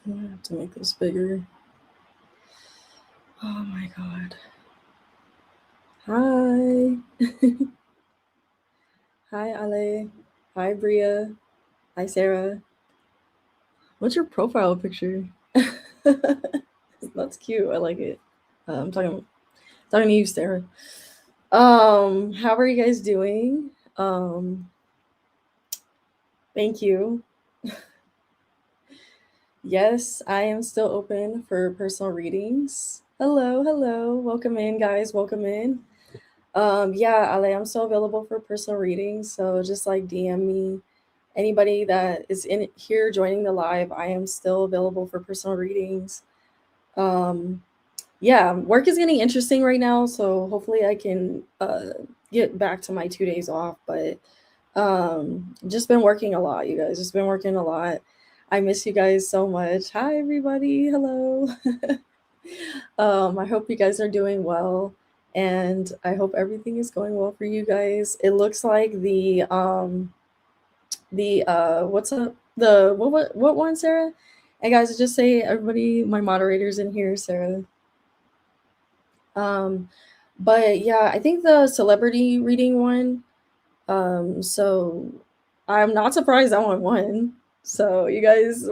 I have to make this bigger. Oh my god. Hi. Hi, Ale. Hi, Bria. Hi, Sarah. What's your profile picture? That's cute. I like it. I'm talking to you, Sarah. How are you guys doing? Um, Thank you. Yes, I am still open for personal readings. Hello, hello. Welcome in, guys. Welcome in. Yeah, Ale, I'm still available for personal readings. So just like DM me. Anybody that is in here joining the live, I am still available for personal readings. Um, yeah, work is getting interesting right now, so hopefully I can get back to my 2 days off. But just been working a lot, you guys. Just been working a lot. I miss you guys so much. Hi, everybody. Hello. I hope you guys are doing well, and I hope everything is going well for you guys. It looks like the what's up the what one, Sarah? Hey guys, just say everybody, my moderators in here, Sarah. Um, but yeah, I think the celebrity reading one. So I'm not surprised that one won. So you guys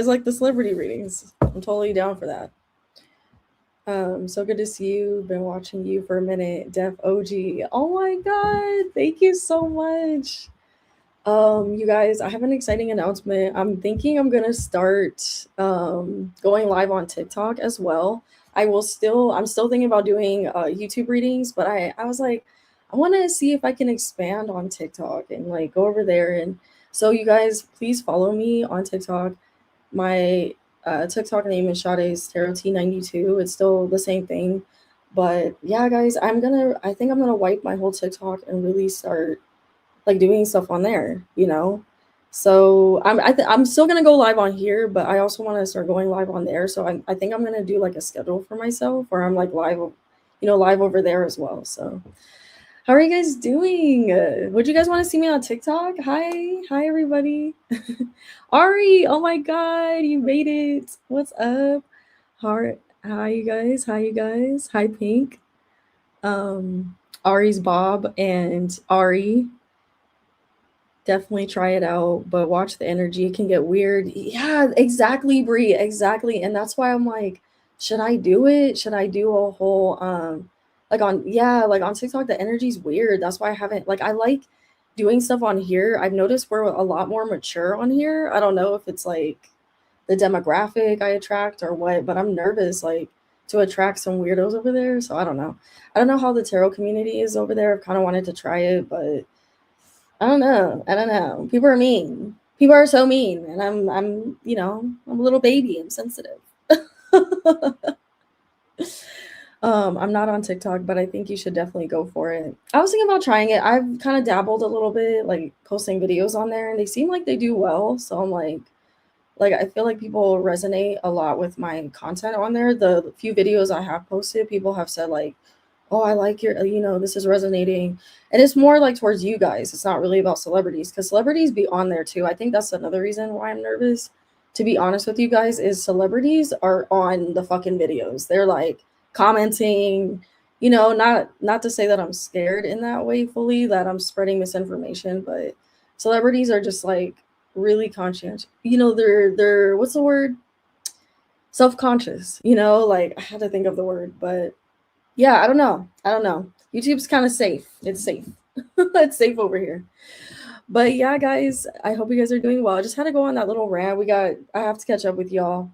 like the celebrity readings? I'm totally down for that. So good to see you. Been watching you for a minute, Def OG. Oh my god, thank you so much. You guys, I have an exciting announcement. I'm thinking I'm gonna start going live on TikTok as well. I'm still thinking about doing YouTube readings, but I was like, I want to see if I can expand on TikTok and like go over there. And so you guys, please follow me on TikTok. My TikTok name is Sade's Tarot T92. It's still the same thing. But yeah, guys, I think I'm gonna wipe my whole TikTok and really start like doing stuff on there. So I'm still gonna go live on here, but I also want to start going live on there. So I think I'm gonna do like a schedule for myself where I'm like live over there as well. So how are you guys doing? Would you guys want to see me on TikTok? Hi everybody. Ari, oh my god, you made it. What's up? Hi, hi you guys. Hi you guys. Hi Pink. Um, Ari's Bob and Ari. Definitely try it out, but watch the energy. It can get weird. Yeah, exactly, Brie. Exactly. And that's why I'm like, should I do it? Should I do a whole like on TikTok, the energy's weird. That's why I haven't like I like doing stuff on here. I've noticed we're a lot more mature on here. I don't know if it's like the demographic I attract or what, but I'm nervous like to attract some weirdos over there. So I don't know. I don't know how the tarot community is over there. I've kind of wanted to try it, but I don't know. I don't know. People are mean. People are so mean, and I'm a little baby. I'm sensitive. I'm not on TikTok, but I think you should definitely go for it. I was thinking about trying it. I've kind of dabbled a little bit, like posting videos on there, and they seem like they do well. So I'm like I feel like people resonate a lot with my content on there. The few videos I have posted, people have said like, "Oh, I like this is resonating." And it's more like towards you guys. It's not really about celebrities because celebrities be on there too. I think that's another reason why I'm nervous. To be honest with you guys, is celebrities are on the fucking videos. They're like commenting, not to say that I'm scared in that way fully, that I'm spreading misinformation, but celebrities are just like really conscious. They're what's the word? Self-conscious, like I had to think of the word, but yeah, I don't know. I don't know. YouTube's kind of safe. It's safe. It's safe over here. But yeah, guys, I hope you guys are doing well. I just had to go on that little rant. I have to catch up with y'all.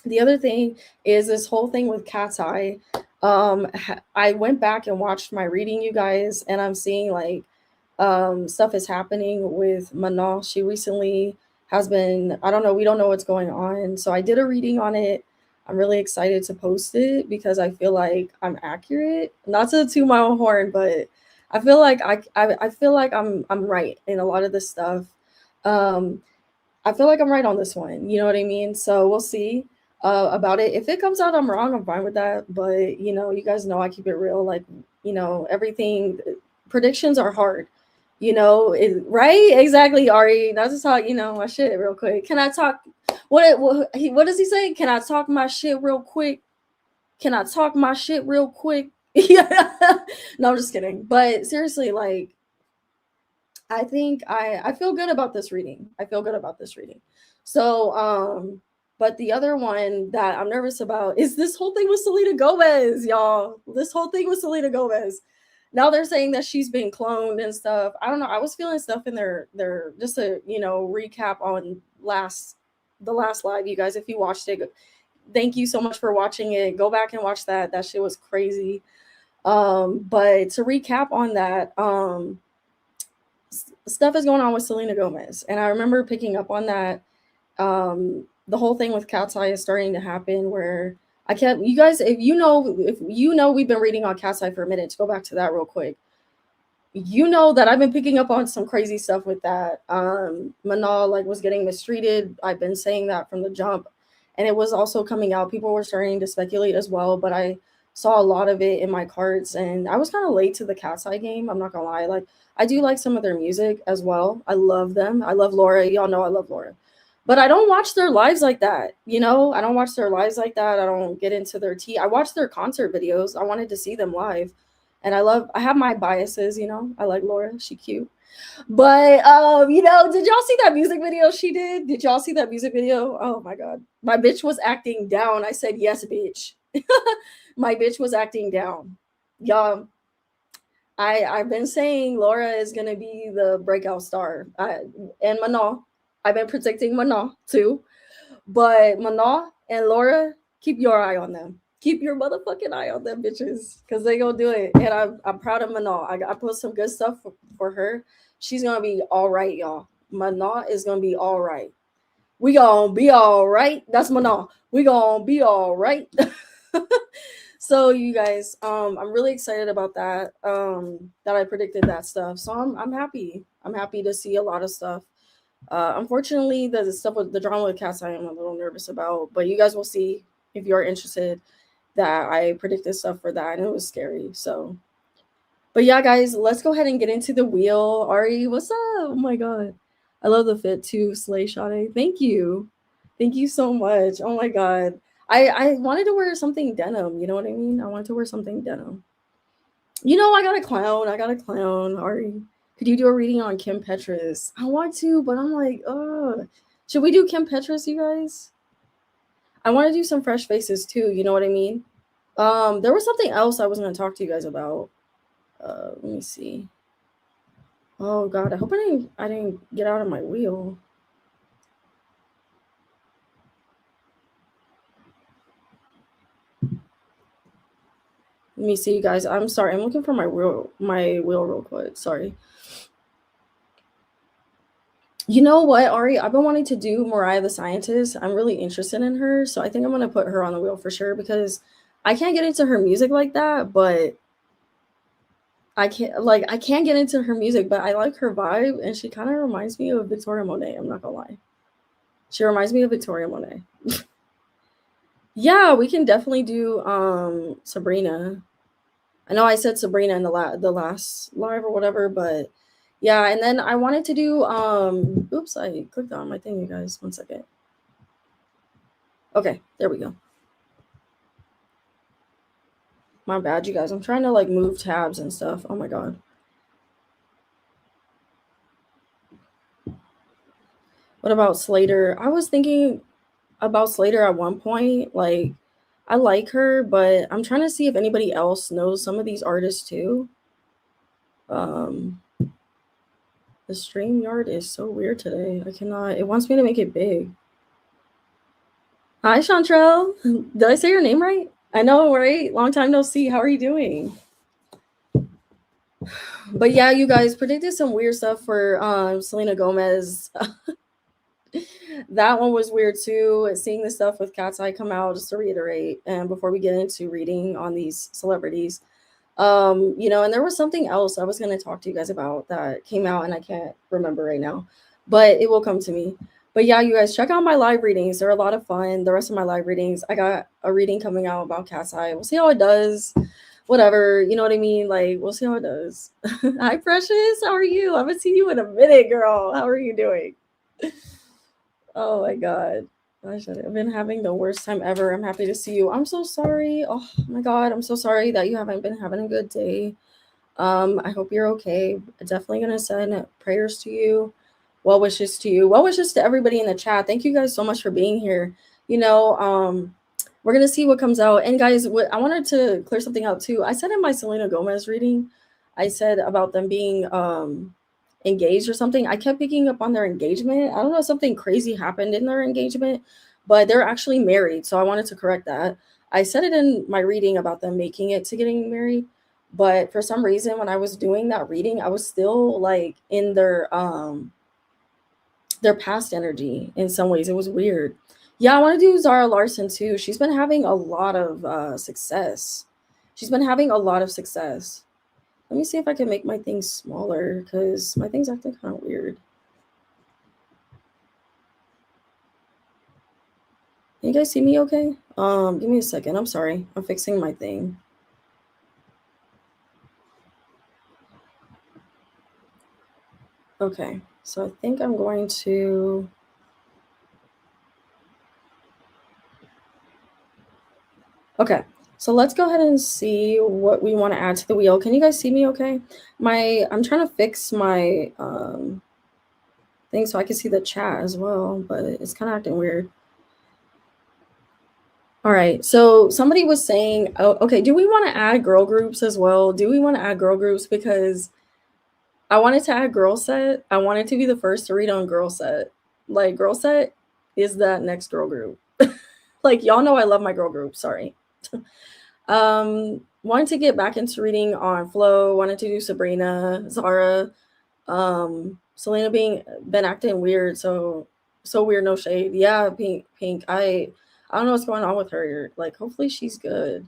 The other thing is this whole thing with Cat's Eye. I went back and watched my reading, you guys, and I'm seeing like stuff is happening with Minaj. She recently has been, I don't know, we don't know what's going on. So I did a reading on it. I'm really excited to post it because I feel like I'm accurate. Not to toot my own horn, but I feel like I feel like I'm right in a lot of this stuff. Um, I feel like I'm right on this one. You know what I mean? So we'll see about it. If it comes out I'm wrong, I'm fine with that. But you guys know I keep it real. Like everything. Predictions are hard. Right? Exactly, Ari. That's just how my shit real quick. Can I talk? what does he say? Can I talk my shit real quick? Can I talk my shit real quick? Yeah. No, I'm just kidding. But seriously, like, I think I feel good about this reading. I feel good about this reading. So, but the other one that I'm nervous about is this whole thing with Selena Gomez, y'all. This whole thing with Selena Gomez. Now they're saying that she's been cloned and stuff. I don't know. I was feeling stuff in their just to, recap on the last live, you guys. If you watched it, thank you so much for watching it. Go back and watch that. That shit was crazy. But to recap on that, stuff is going on with Selena Gomez, and I remember picking up on that. The whole thing with Cat's Eye is starting to happen, where I kept, you guys, if you know, we've been reading on Cat's Eye for a minute. To go back to that real quick, you know that I've been picking up on some crazy stuff with that. Minaj like was getting mistreated. I've been saying that from the jump, and it was also coming out. People were starting to speculate as well, but I saw a lot of it in my carts, and I was kind of late to the Cat's Eye game. I'm not gonna lie, like I do like some of their music as well. I love them. I love Laura. Y'all know I love Laura. But I don't watch their lives like that. I don't watch their lives like that. I don't get into their tea. I watch their concert videos. I wanted to see them live. And I have my biases, I like Laura. She cute. But did y'all see that music video she did? Did y'all see that music video? Oh my God. My bitch was acting down. I said, yes, bitch. My bitch was acting down. Y'all, I've been saying Laura is gonna be the breakout star. And Minaj. I've been predicting Minaj too. But Minaj and Laura, keep your eye on them. Keep your motherfucking eye on them bitches, because they gonna do it. And I'm proud of Minaj. I put some good stuff for her. She's gonna be all right, y'all. Minaj is gonna be all right. We gonna be all right. That's Minaj. We gonna be all right. So you guys, I'm really excited about that. That I predicted that stuff. So I'm happy. I'm happy to see a lot of stuff. Unfortunately, the stuff with the drama with Cat's Eye, I'm a little nervous about. But you guys will see, if you're interested, that I predicted stuff for that, and it was scary. So, but yeah, guys, let's go ahead and get into the wheel. Ari, what's up? Oh my God, I love the fit too, Slay Shade. Thank you so much. Oh my God. I wanted to wear something denim, you know what I mean? I wanted to wear something denim. I got a clown. Ari, could you do a reading on Kim Petras? I want to, but I'm like, should we do Kim Petras, you guys? I want to do some fresh faces too, you know what I mean? There was something else I was going to talk to you guys about. Let me see. Oh God, I hope I didn't get out of my wheel. Let me see, you guys. I'm sorry. I'm looking for my wheel real quick. Sorry. You know what, Ari? I've been wanting to do Mariah the Scientist. I'm really interested in her, so I think I'm gonna put her on the wheel for sure, because I can't get into her music like that, but I can't get into her music, but I like her vibe, and she kind of reminds me of Victoria Monet. I'm not gonna lie. She reminds me of Victoria Monet. Yeah, we can definitely do Sabrina. I know I said Sabrina in the last live or whatever, but yeah, and then I wanted to do oops, I clicked on my thing, you guys. 1 second. Okay, there we go. My bad, you guys. I'm trying to like move tabs and stuff. Oh my God. What about Slater? I was thinking about Slater at one point. Like, I like her, but I'm trying to see if anybody else knows some of these artists too. The StreamYard is so weird today. I cannot. It wants me to make it big. Hi, Chantrell. Did I say your name right? I know, right? Long time no see. How are you doing? But yeah, you guys predicted some weird stuff for Selena Gomez. That one was weird too. Seeing the stuff with Cat's Eye come out, just to reiterate, and before we get into reading on these celebrities, and there was something else I was going to talk to you guys about that came out, and I can't remember right now, but it will come to me. But yeah, you guys, check out my live readings. They're a lot of fun. The rest of my live readings, I got a reading coming out about Cat's Eye. We'll see how it does. Whatever, you know what I mean? Like, we'll see how it does. Hi, Precious. How are you? I haven't seen you in a minute, girl. How are you doing? Oh my God. Gosh, I've been having the worst time ever. I'm happy to see you. I'm so sorry. Oh my god, I'm so sorry that you haven't been having a good day. I hope you're okay. Definitely gonna send prayers to you, well wishes to you, well wishes to everybody in the chat. Thank you guys so much for being here. You know, we're gonna see what comes out. And guys, what I wanted to clear something out too. I said in my Selena Gomez reading, I said about them being engaged or something. I kept picking up on their engagement. I don't know, something crazy happened in their engagement, but they're actually married. So I wanted to correct that. I said it in my reading about them making it to getting married, but for some reason when I was doing that reading, I was still like in their past energy in some ways. It was weird. Yeah, I want to do Zara Larson too. She's been having a lot of success. She's been having a lot of success. Let me see if I can make my things smaller because my thing's acting kind of weird. Can you guys see me okay? Give me a second. I'm sorry. I'm fixing my thing. Okay, so I think I'm going to... Okay, so let's go ahead and see what we want to add to the wheel. Can you guys see me okay? I'm trying to fix my thing so I can see the chat as well, but it's kind of acting weird. All right, so somebody was saying, oh, okay, do we want to add girl groups as well? Do we want to add girl groups? Because I wanted to add Girlset. I wanted to be the first to read on Girlset. Like, Girlset is that next girl group. Like, y'all know I love my girl group. Sorry. Wanted to get back into reading on Flo. Wanted to do Sabrina, Zara. Selena been acting weird. So weird. No shade. Yeah, Pink. I don't know what's going on with her. Like, hopefully she's good.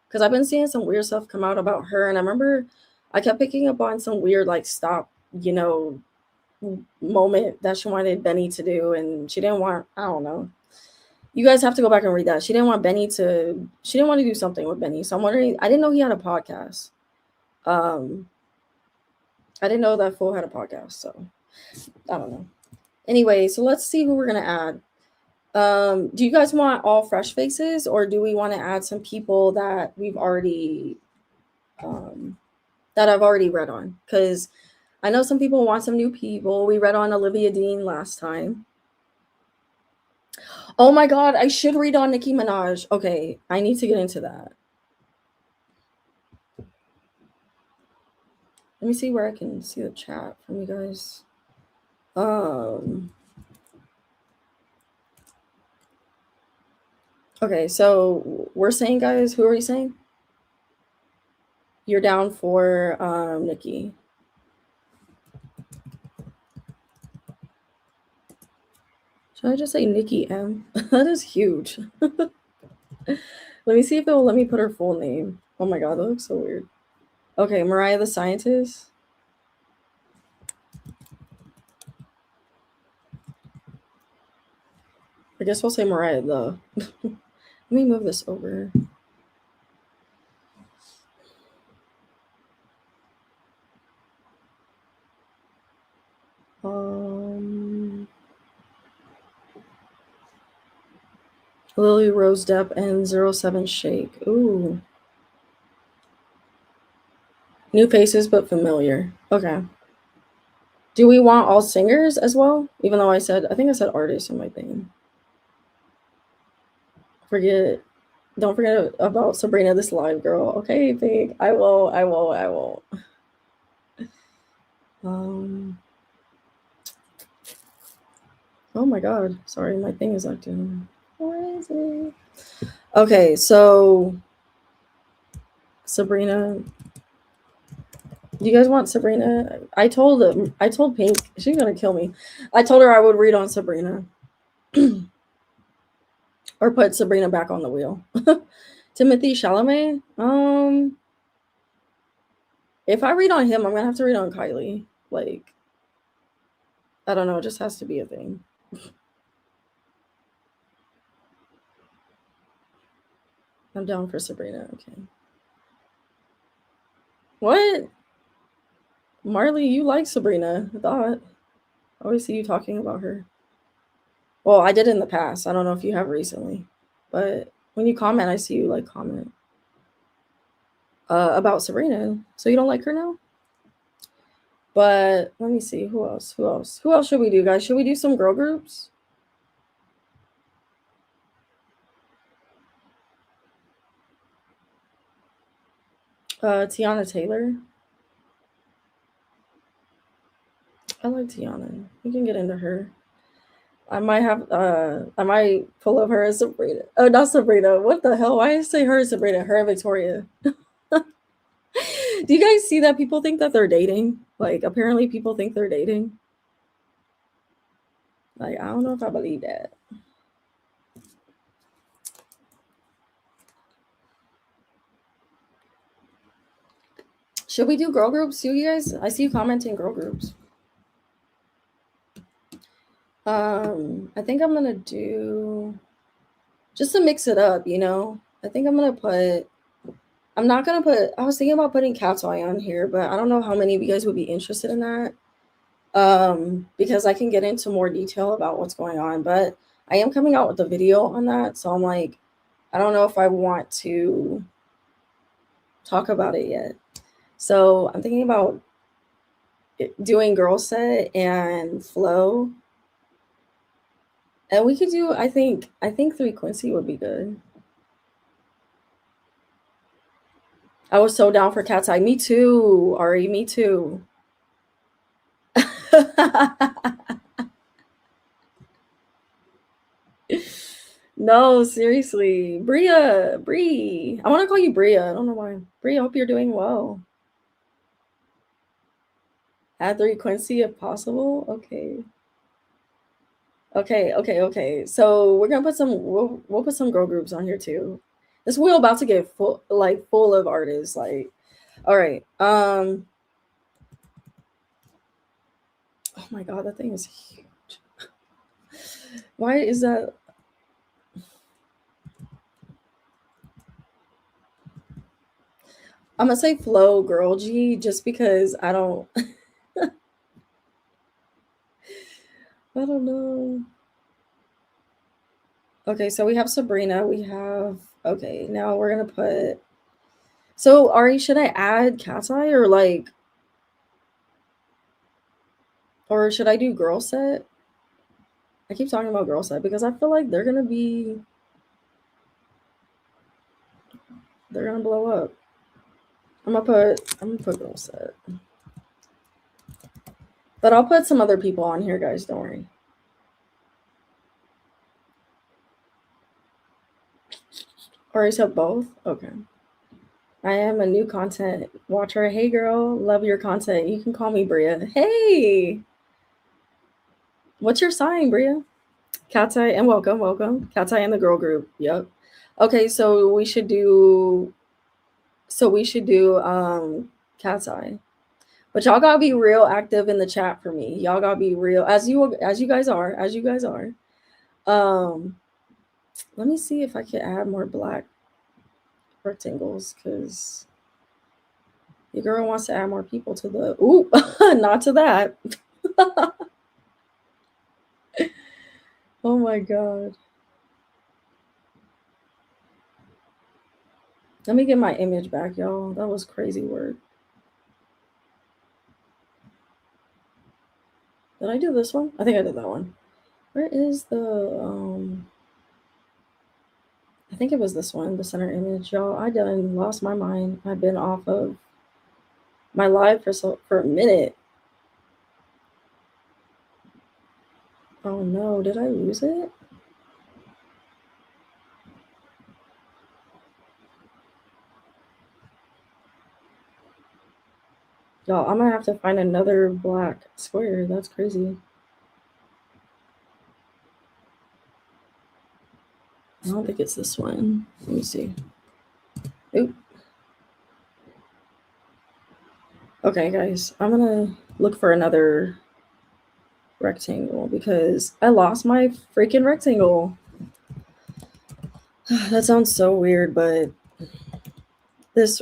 Because I've been seeing some weird stuff come out about her, and I remember I kept picking up on some weird like stop, moment that she wanted Benny to do, and she didn't want. I don't know. You guys have to go back and read that. She didn't want She didn't want to do something with Benny. So I'm wondering. I didn't know he had a podcast. Um, I didn't know that fool had a podcast. So I don't know. Anyway, so let's see who we're gonna add. Do you guys want all fresh faces, or do we want to add some people that we've already that I've already read on? Because I know some people want some new people. We read on Olivia Dean last time. Oh my god, I should read on Nicki Minaj. Okay, I need to get into that. Let me see where I can see the chat from you guys. Okay, so we're saying, guys, who are we saying? You're down for Nicki. Should I just say Nicki M? That is huge. Let me see if it will let me put her full name. Oh my god, that looks so weird. Okay, Mariah the Scientist. I guess we'll say Mariah the. Let me move this over. Lily Rose Depp and 07 Shake. Ooh. New faces but familiar. Okay. Do we want all singers as well? Even though I think I said artists in my thing. Don't forget about Sabrina this live girl. Okay, Pink. I will. Oh my god. Sorry, my thing is acting crazy. Okay, so Sabrina. Do you guys want Sabrina? I told Pink, she's gonna kill me. I told her I would read on Sabrina. Or put Sabrina back on the wheel. Timothy Chalamet. If I read on him, I'm gonna have to read on Kylie. Like, I don't know, it just has to be a thing. I'm down for Sabrina. Okay. What? Marley, you like Sabrina? I thought. I always see you talking about her. Well, I did in the past. I don't know if you have recently, but when you comment, I see you like comment about Sabrina. So you don't like her now? But let me see. Who else? Who else? Who else should we do, guys? Should we do some girl groups? Tiana Taylor. I like Tiana. We can get into her. I might pull up her as Sabrina. Oh, not Sabrina. What the hell? Why did I say her as Sabrina? Her and Victoria. Do you guys see that people think that they're dating? Like, apparently people think they're dating. Like, I don't know if I believe that. Should we do girl groups too, you guys? I see you commenting girl groups. I think I'm gonna do just to mix it up, you know. I think I'm gonna put. I'm not gonna put. I was thinking about putting Cat's Eye on here, but I don't know how many of you guys would be interested in that. Because I can get into more detail about what's going on, but I am coming out with a video on that, so I'm like, I don't know if I want to talk about it yet. So I'm thinking about doing Girlset and Flow. And we could do, I think 3 Quincy would be good. I was so down for Cat's Eye. Me too, Ari, me too. No, seriously. Bria, Bree. I want to call you Bria. I don't know why. Bria, I hope you're doing well. Add 3 Quincy if possible. Okay. Okay. So we're gonna put some. We'll put some girl groups on here too. This wheel about to get full of artists. Like, all right. Oh my god, that thing is huge. Why is that? I'm gonna say Flow Girl G just because I don't. I don't know. Okay, so we have Sabrina. We have. Okay, now we're gonna put. So Ari, should I add Cat's Eye or like, or should I do Girlset? I keep talking about Girlset because I feel like they're gonna blow up. I'm gonna put Girlset. But I'll put some other people on here, guys, don't worry. Or is it both? Okay. I am a new content watcher. Hey girl, love your content. You can call me Bria. Hey! What's your sign, Bria? Cat's Eye and welcome. Cat's Eye in the girl group. Yep. Okay, so we should do Cat's Eye. But y'all gotta be real active in the chat for me. Y'all gotta be real as you guys are. Let me see if I can add more black rectangles because your girl wants to add more people to the ooh, not to that. Oh my god. Let me get my image back, y'all. That was crazy work. Did I do this one? I think I did that one. Where is the I think it was this one, the center image, y'all. I done lost my mind. I've been off of my live for a minute. Oh no, did I lose it? Y'all, I'm gonna have to find another black square. That's crazy. I don't think it's this one. Let me see. Oop. Okay, guys, I'm gonna look for another rectangle because I lost my freaking rectangle. That sounds so weird, but this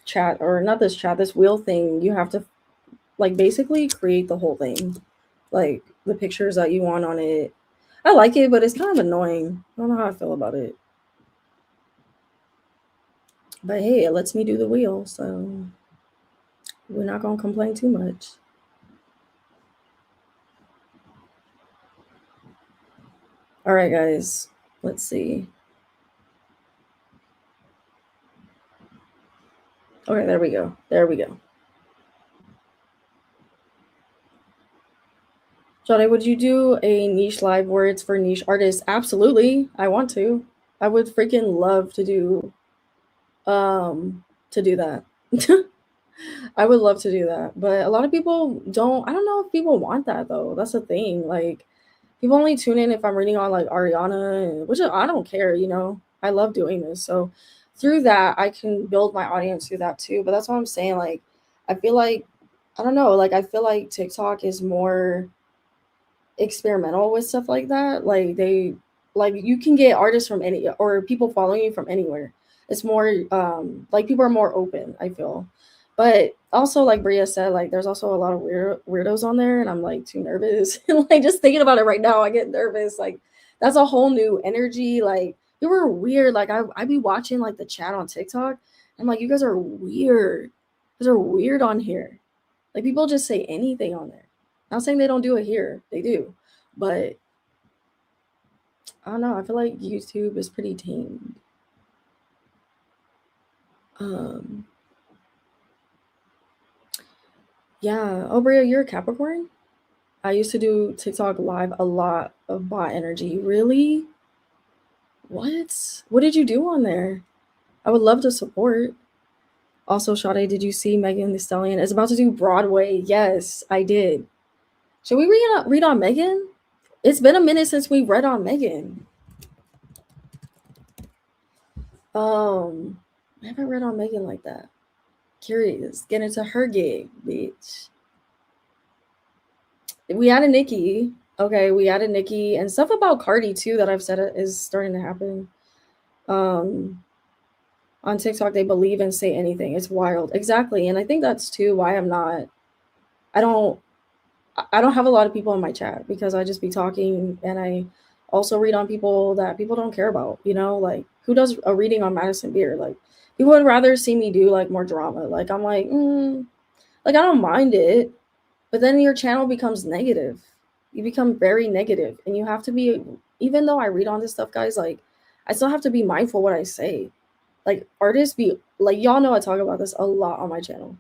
chat, or not this chat, this wheel thing, you have to like basically create the whole thing, like the pictures that you want on it. I like it, but it's kind of annoying. I don't know how I feel about it. But hey, it lets me do the wheel, so we're not gonna complain too much. All right, guys. Let's see. Okay, there we go. There we go. Jade, would you do a niche live where it's for niche artists? Absolutely. I want to. I would freaking love to do that. I would love to do that. But a lot of people don't. I don't know if people want that though. That's the thing. Like people only tune in if I'm reading on like Ariana, which I don't care, you know. I love doing this. So through that I can build my audience through that too. But that's what I'm saying. Like I feel like I don't know, like I feel like TikTok is more experimental with stuff like that. Like they like you can get artists from any or people following you from anywhere. It's more like people are more open, I feel. But also like Bria said, like there's also a lot of weirdos on there and I'm like too nervous. Like just thinking about it right now, I get nervous. Like that's a whole new energy. Like you were weird. Like I be watching like the chat on TikTok. I'm like, you guys are weird. You guys are weird on here. Like people just say anything on there. Not saying they don't do it here. They do. But I don't know. I feel like YouTube is pretty tamed. Um yeah. Oh Bria, you're a Capricorn? I used to do TikTok live a lot of bot energy. Really? What? What did you do on there? I would love to support. Also, Sade, did you see Megan Thee Stallion is about to do Broadway? Yes, I did. Should we read on Megan? It's been a minute since we read on Megan. I haven't read on Megan like that. Curious. Get into her gig, bitch. We added Nicki. Okay, we added Nicki and stuff about Cardi too that I've said is starting to happen. Um on TikTok they believe and say anything. It's wild. Exactly. And I think that's too why I don't I don't have a lot of people in my chat because I just be talking and I also read on people that people don't care about, you know, like who does a reading on Madison Beer? Like people would rather see me do like more drama. Like I'm like, like I don't mind it, but then your channel becomes negative. You become very negative and you have to be even though I read on this stuff, guys, like I still have to be mindful what I say. Like artists be like y'all know I talk about this a lot on my channel.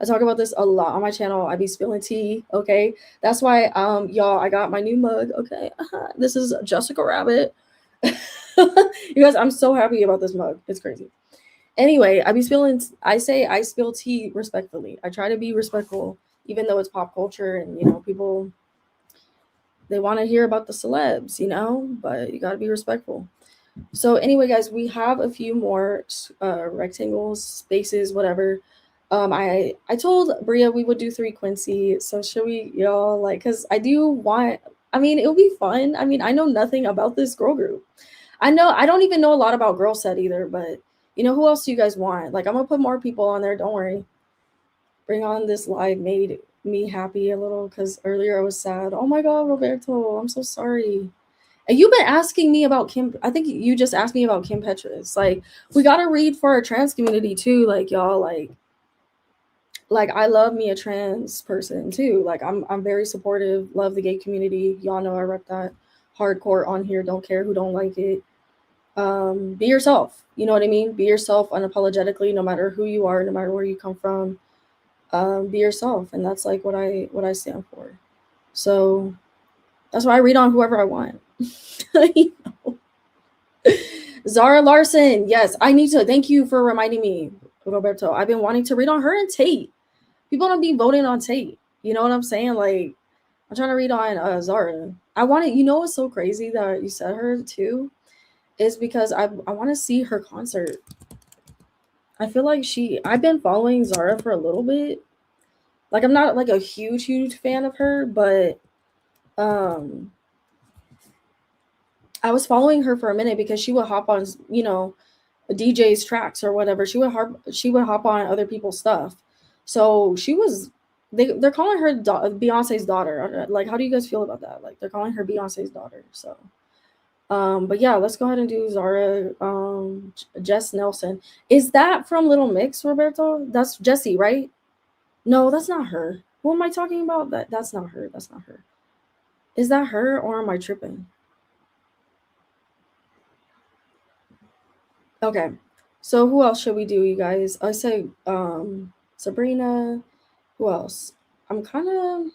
I talk about this a lot on my channel. I be spilling tea, okay? That's why y'all I got my new mug, okay? This is Jessica Rabbit. You guys, I'm so happy about this mug. It's crazy. Anyway, I say I spill tea respectfully. I try to be respectful even though it's pop culture and you know people they want to hear about the celebs, you know, but you got to be respectful. So anyway, guys, we have a few more rectangles, spaces, whatever. I told Bria we would do 3 Quincy. So should we, y'all, like, cause I do want. I mean, it would be fun. I mean, I know nothing about this girl group. I don't even know a lot about Girlset either. But you know, who else do you guys want? Like, I'm gonna put more people on there. Don't worry. Bring on this live made me happy a little because earlier I was sad. Oh my God, Roberto, I'm so sorry. And you've been asking me about Kim. I think you just asked me about Kim Petras. Like, we gotta read for our trans community too. Like, y'all, like I love me a trans person too. Like, I'm very supportive. Love the gay community. Y'all know I rep that hardcore on here. Don't care who don't like it. Be yourself. You know what I mean? Be yourself unapologetically, no matter who you are, no matter where you come from. Be yourself, and that's like what I stand for. So that's why I read on whoever I want. You know? Zara Larson, yes, I need to. Thank you for reminding me, Roberto. I've been wanting to read on her and Tate. People don't be voting on Tate. You know what I'm saying? Like, I'm trying to read on Zara. I want to. You know what's so crazy that you said her too, is because I want to see her concert. I feel like I've been following Zara for a little bit. Like I'm not like a huge fan of her, but I was following her for a minute because she would hop on, you know, DJ's tracks or whatever. She would hop on other people's stuff. So she was they're calling her Beyonce's daughter. Like, how do you guys feel about that? Like, they're calling her Beyonce's daughter. So, but yeah, let's go ahead and do Zara. Jess Nelson. Is that from Little Mix, Roberto? That's Jessie, right? No, that's not her. Who am I talking about? That's not her. That's not her. Is that her or am I tripping? Okay. So who else should we do, you guys? I say Sabrina. Who else? I'm kind of,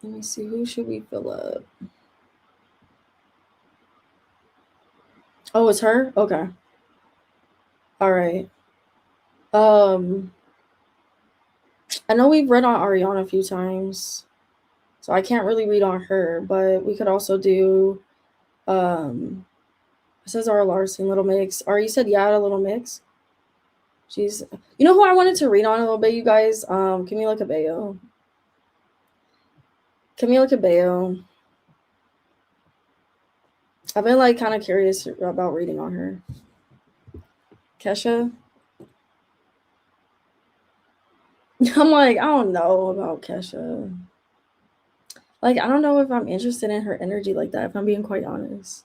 let me see, who should we fill up? Oh, it's her? Okay. All right. Um I know we've read on Ariana a few times. So I can't really read on her, but we could also do um it says Zara Larson, Little Mix. Or you said yeah, a Little Mix. She's, you know who I wanted to read on a little bit, you guys? Camila Cabello. Camila Cabello. I've been like kind of curious about reading on her. Kesha. I'm like, I don't know about Kesha. Like, I don't know if I'm interested in her energy like that, if I'm being quite honest.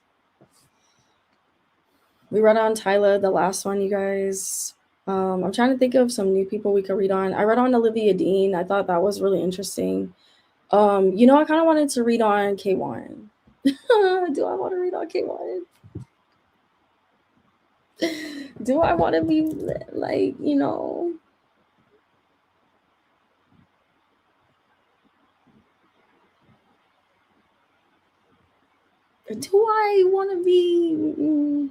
We read on Tyla, the last one, you guys. I'm trying to think of some new people we could read on. I read on Olivia Dean. I thought that was really interesting. I kind of wanted to read on K1. Do I want to read on K1? Do I want to be like, do I want to be?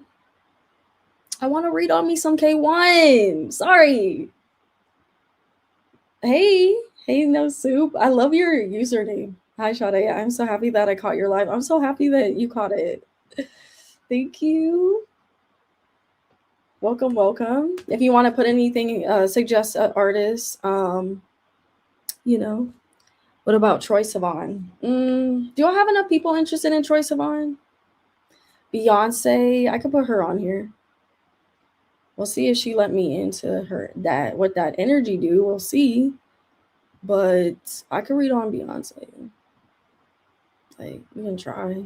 I want to read on me some K1. Sorry. Hey, no soup. I love your username. Hi, Sade. I'm so happy that I caught your live. I'm so happy that you caught it. Thank you. Welcome. If you want to put anything, suggest artists. You know, what about Troye Sivan? Do I have enough people interested in Troye Sivan? Beyonce, I could put her on here. We'll see if she let me into what that energy do. We'll see. But I could read on Beyonce. Like, we can try.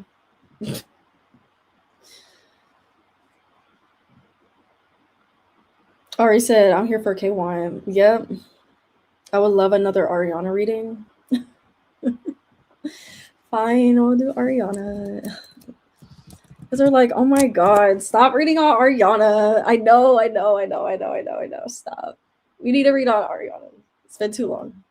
Ari said, I'm here for K1. Yep. I would love another Ariana reading. Fine, we'll do Ariana. Because they're like, oh my god, stop reading on Ariana. I know. Stop. We need to read on Ariana. It's been too long.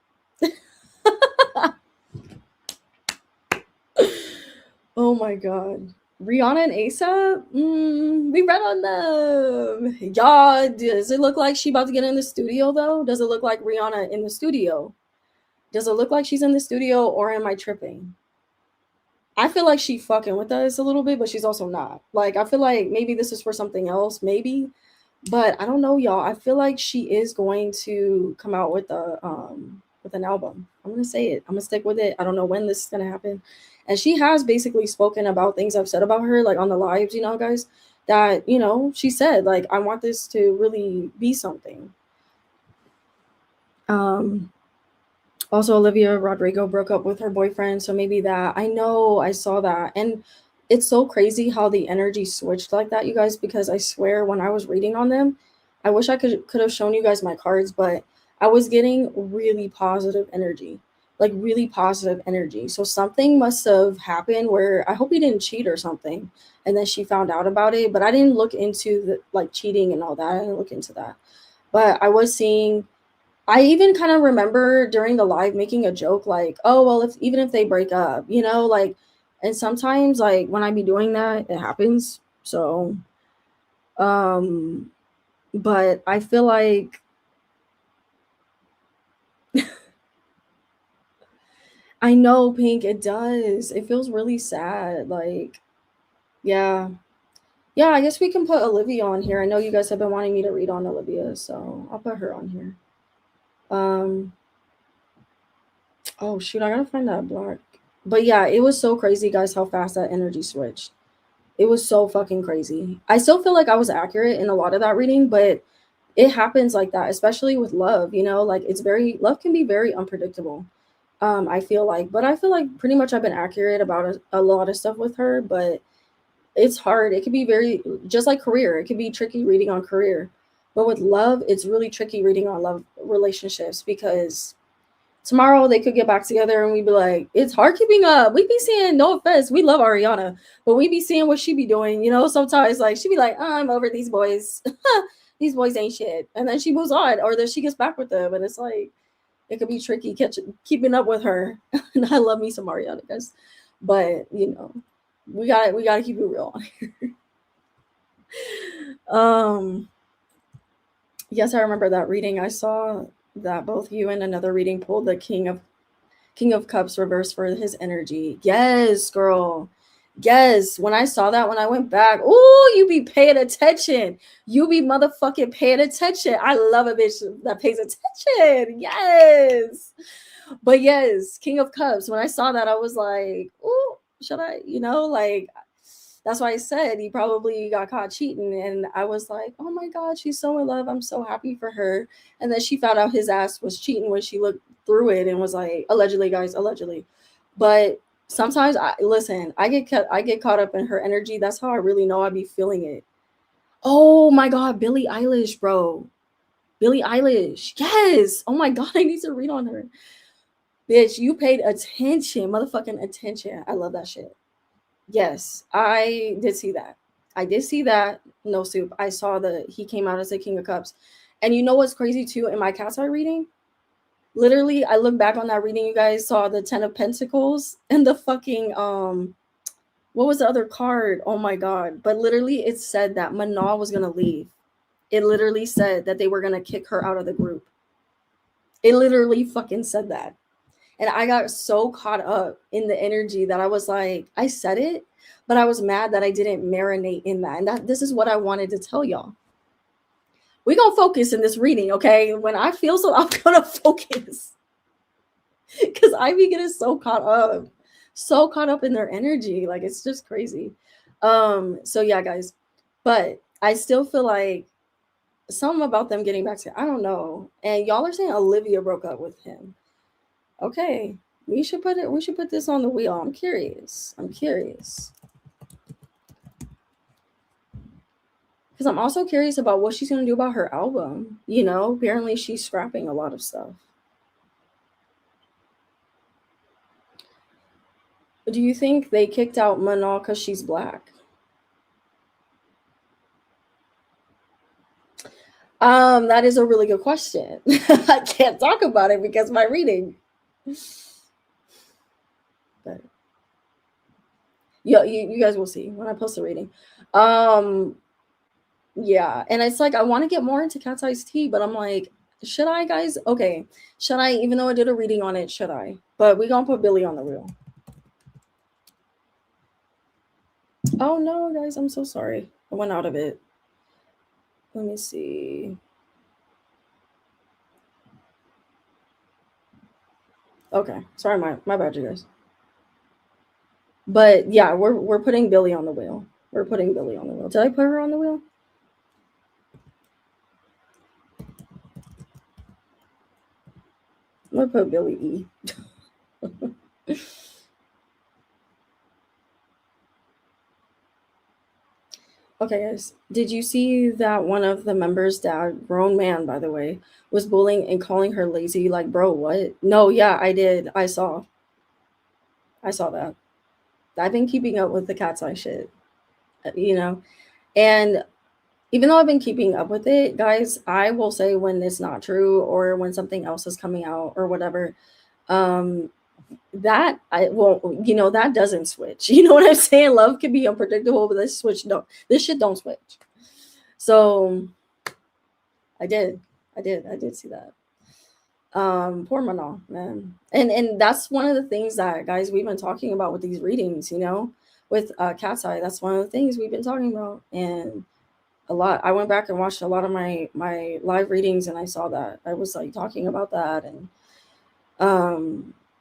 Oh my god. Rihanna and ASAP? We read on them. Y'all, does it look like she about to get in the studio though? Does it look like Rihanna in the studio? Does it look like she's in the studio or am I tripping? I feel like she fucking with us a little bit, but she's also not. Like, I feel like maybe this is for something else, maybe. But I don't know, y'all. I feel like she is going to come out with an album. I'm gonna say it. I'm gonna stick with it. I don't know when this is gonna happen. And she has basically spoken about things I've said about her, like on the lives, guys, that, she said, like, I want this to really be something. Also, Olivia Rodrigo broke up with her boyfriend, so maybe that. I know, I saw that. And it's so crazy how the energy switched like that, you guys, because I swear when I was reading on them, I wish I could have shown you guys my cards, but I was getting really positive energy. Like really positive energy. So something must have happened where I hope he didn't cheat or something. And then she found out about it. But I didn't look into the like cheating and all that. I didn't look into that. But I was seeing, I even kind of remember during the live making a joke like, oh, well, even if they break up, like, and sometimes like when I be doing that, it happens. So, but I feel like I know, Pink, it does. It feels really sad. Like, yeah. Yeah, I guess we can put Olivia on here. I know you guys have been wanting me to read on Olivia, so I'll put her on here. Oh shoot, I gotta find that black. But yeah, it was so crazy, guys, how fast that energy switched. It was so fucking crazy. I still feel like I was accurate in a lot of that reading, but it happens like that, especially with love, like love can be very unpredictable. I feel like, but I feel like pretty much I've been accurate about a lot of stuff with her, but it's hard. It can be very, just like career, it can be tricky reading on career. But with love, it's really tricky reading on love relationships, because tomorrow they could get back together and we'd be like, it's hard keeping up. We be seeing, no offense, we love Ariana, but we be seeing what she be doing, sometimes like she be like, oh, I'm over these boys. These boys ain't shit. And then she moves on, or then she gets back with them. And it's like, it could be tricky keeping up with her. And I love me some Ariana, guys. But, we gotta keep it real on here. Yes, I remember that reading. I saw that both you and another reading pulled the King of Cups reverse for his energy. Yes, girl. Yes. When I saw that, when I went back, oh, you be paying attention. You be motherfucking paying attention. I love a bitch that pays attention. Yes. But yes, King of Cups. When I saw that, I was like, oh, should I? Like, that's why I said he probably got caught cheating. And I was like, oh my God, she's so in love. I'm so happy for her. And then she found out his ass was cheating when she looked through it and was like, allegedly, guys, allegedly. But sometimes I get caught up in her energy. That's how I really know I be feeling it. Oh my God, Billie Eilish, bro. Billie Eilish. Yes. Oh my God, I need to read on her. Bitch, you paid attention, motherfucking attention. I love that shit. Yes, I did see that. I did see that. No soup. I saw that he came out as a King of Cups. And you know what's crazy too? In my cat's eye reading, literally, I look back on that reading. You guys saw the Ten of Pentacles and the fucking what was the other card? Oh my God! But literally, it said that Minaj was gonna leave. It literally said that they were gonna kick her out of the group. It literally fucking said that. And I got so caught up in the energy that I was like, I said it, but I was mad that I didn't marinate in that. And this is what I wanted to tell y'all. We're going to focus in this reading, okay? When I feel so, I'm going to focus. Because I be getting so caught up in their energy. Like, it's just crazy. So yeah, guys. But I still feel like something about them getting back together. I don't know. And y'all are saying Olivia broke up with him. Okay, we should put this on the wheel. I'm curious because I'm also curious about what she's going to do about her album. Apparently she's scrapping a lot of stuff. Do you think they kicked out Minaj because she's black? That is a really good question. I can't talk about it because my reading. But yeah, you guys will see when I post the reading. Yeah, and it's like I want to get more into Cat's Eyes Tea, but I'm like, should I, guys? Okay, should I? Even though I did a reading on it, should I? But we gonna put Billy on the wheel. Oh no, guys, I'm so sorry. I went out of it. Let me see. Okay, sorry, my bad, you guys. But yeah, we're putting Billy on the wheel. We're putting Billy on the wheel. Did I put her on the wheel? I'm gonna put Billy E. Okay, guys. Did you see that one of the members' dad, grown man, by the way, was bullying and calling her lazy? Like, bro, what? No, yeah, I did. I saw that. I've been keeping up with the Cat's Eye shit, and even though I've been keeping up with it, guys, I will say when it's not true or when something else is coming out or whatever, that I won't, that doesn't switch. You know what I'm saying? Love can be unpredictable, but this shit don't switch. So I did see that. Poor Manal, man. And that's one of the things that, guys, we've been talking about with these readings, with Cat's Eye. That's one of the things we've been talking about. And a lot. I went back and watched a lot of my live readings and I saw that. I was like talking about that. And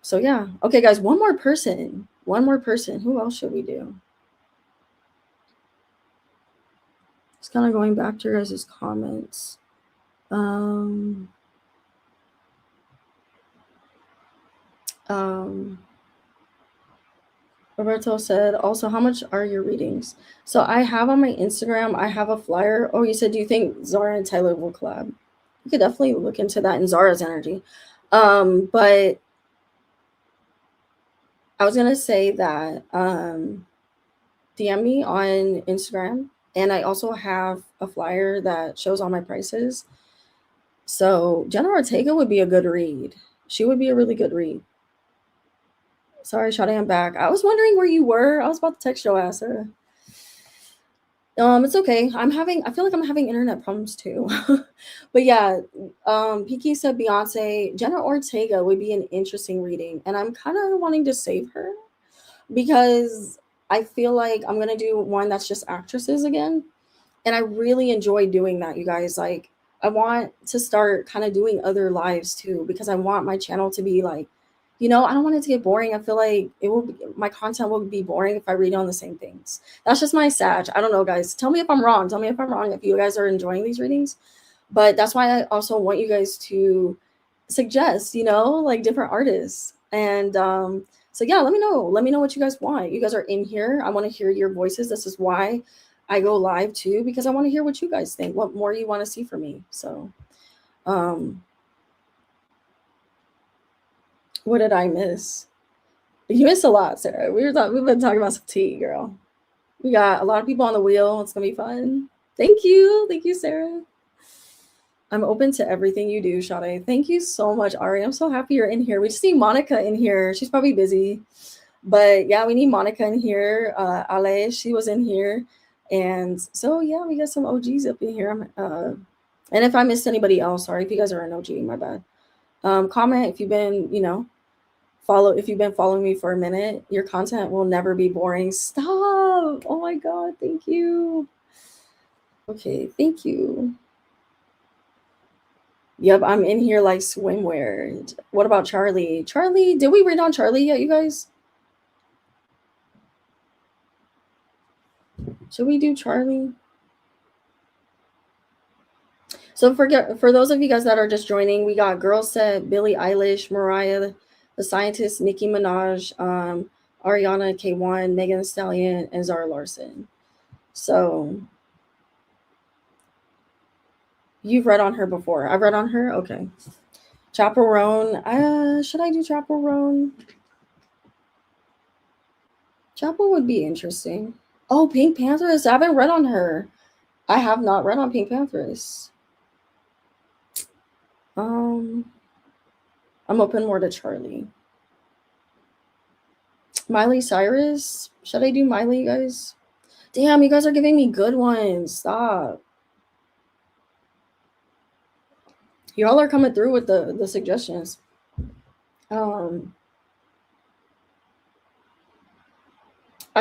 so yeah. Okay, guys, one more person. Who else should we do? Just kind of going back to your guys' comments. Um, um, Roberto said, also, how much are your readings? So I have on my Instagram, I have a flyer. Oh, you said, do you think Zara and Tyler will collab? You could definitely look into that in Zara's energy. But I was gonna say that DM me on Instagram, and I also have a flyer that shows all my prices. So Jenna Ortega would be a good read. She would be a really good read. Sorry, Shadi, I'm back. I was wondering where you were. I was about to text your ass. It's okay. I feel like I'm having internet problems too. But yeah, Piki said Beyonce, Jenna Ortega would be an interesting reading, and I'm kind of wanting to save her because I feel like I'm gonna do one that's just actresses again, and I really enjoy doing that, you guys. Like, I want to start kind of doing other lives too because I want my channel to be like, I don't want it to get boring. I feel like my content will be boring if I read on the same things. That's just my sag. I don't know, guys. Tell me if I'm wrong. Tell me if I'm wrong if you guys are enjoying these readings. But that's why I also want you guys to suggest, like different artists. And so yeah, let me know. Let me know what you guys want. You guys are in here. I want to hear your voices. This is why I go live too, because I want to hear what you guys think, what more you want to see from me. So um what did I miss? You missed a lot, Sarah. We've been talking about some tea, girl. We got a lot of people on the wheel. It's gonna be fun. Thank you, Sarah. I'm open to everything you do, Sade. Thank you so much, Ari. I'm so happy you're in here. We just need Monica in here. She's probably busy, but yeah, we need Monica in here. Ale, she was in here, and so yeah, we got some OGs up in here. And if I missed anybody else, sorry. If you guys are an OG, my bad. Comment if you've been, if you've been following me for a minute. Your content will never be boring. Stop. Oh my god, thank you. Okay, thank you. Yep, I'm in here like swimwear. What about Charlie? Charlie, did we read on Charlie yet, you guys? Should we do Charlie? So for those of you guys that are just joining, we got Girlset, Billie Eilish, Mariah, the Scientist, Nicki Minaj, Ariana K1, Megan Thee Stallion, and Zara Larson. So you've read on her before. I've read on her. Okay. Chaperone. Should I do Chaperone? Chapel would be interesting. Oh, Pink Panthers. I haven't read on her. I have not read on Pink Panthers. I'm open more to Charlie. Miley Cyrus. Should I do Miley, you guys? Damn, you guys are giving me good ones. Stop. Y'all are coming through with the suggestions. I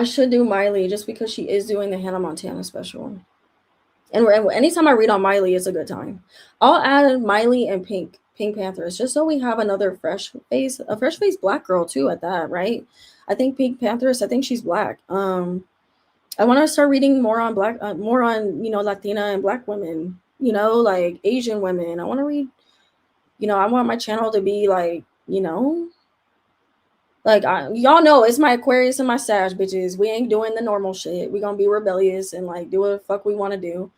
should do Miley just because she is doing the Hannah Montana special. And anytime I read on Miley, it's a good time. I'll add Miley and Pink Panthers just so we have another a fresh face black girl too at that, right? I think Pink Panthers, I think she's black. I want to start reading more on more on Latina and black women, like Asian women. I want to read, I want my channel to be like, like y'all know it's my Aquarius and my Sag, bitches. We ain't doing the normal shit. We gonna be rebellious and like do what the fuck we want to do.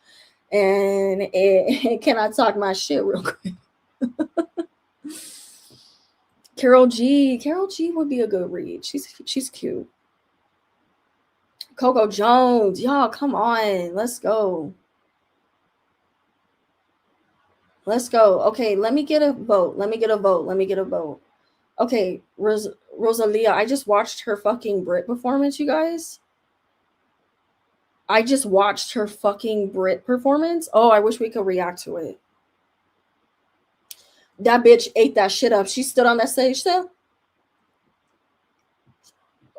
And can I talk my shit real quick? Carol G would be a good read. She's cute. Coco Jones, y'all, come on, let's go. Let's go. Okay, let me get a vote. Let me get a vote. Okay, Rosalia, I just watched her fucking Brit performance, you guys. I just watched her fucking Brit performance. Oh, I wish we could react to it. That bitch ate that shit up. She stood on that stage still.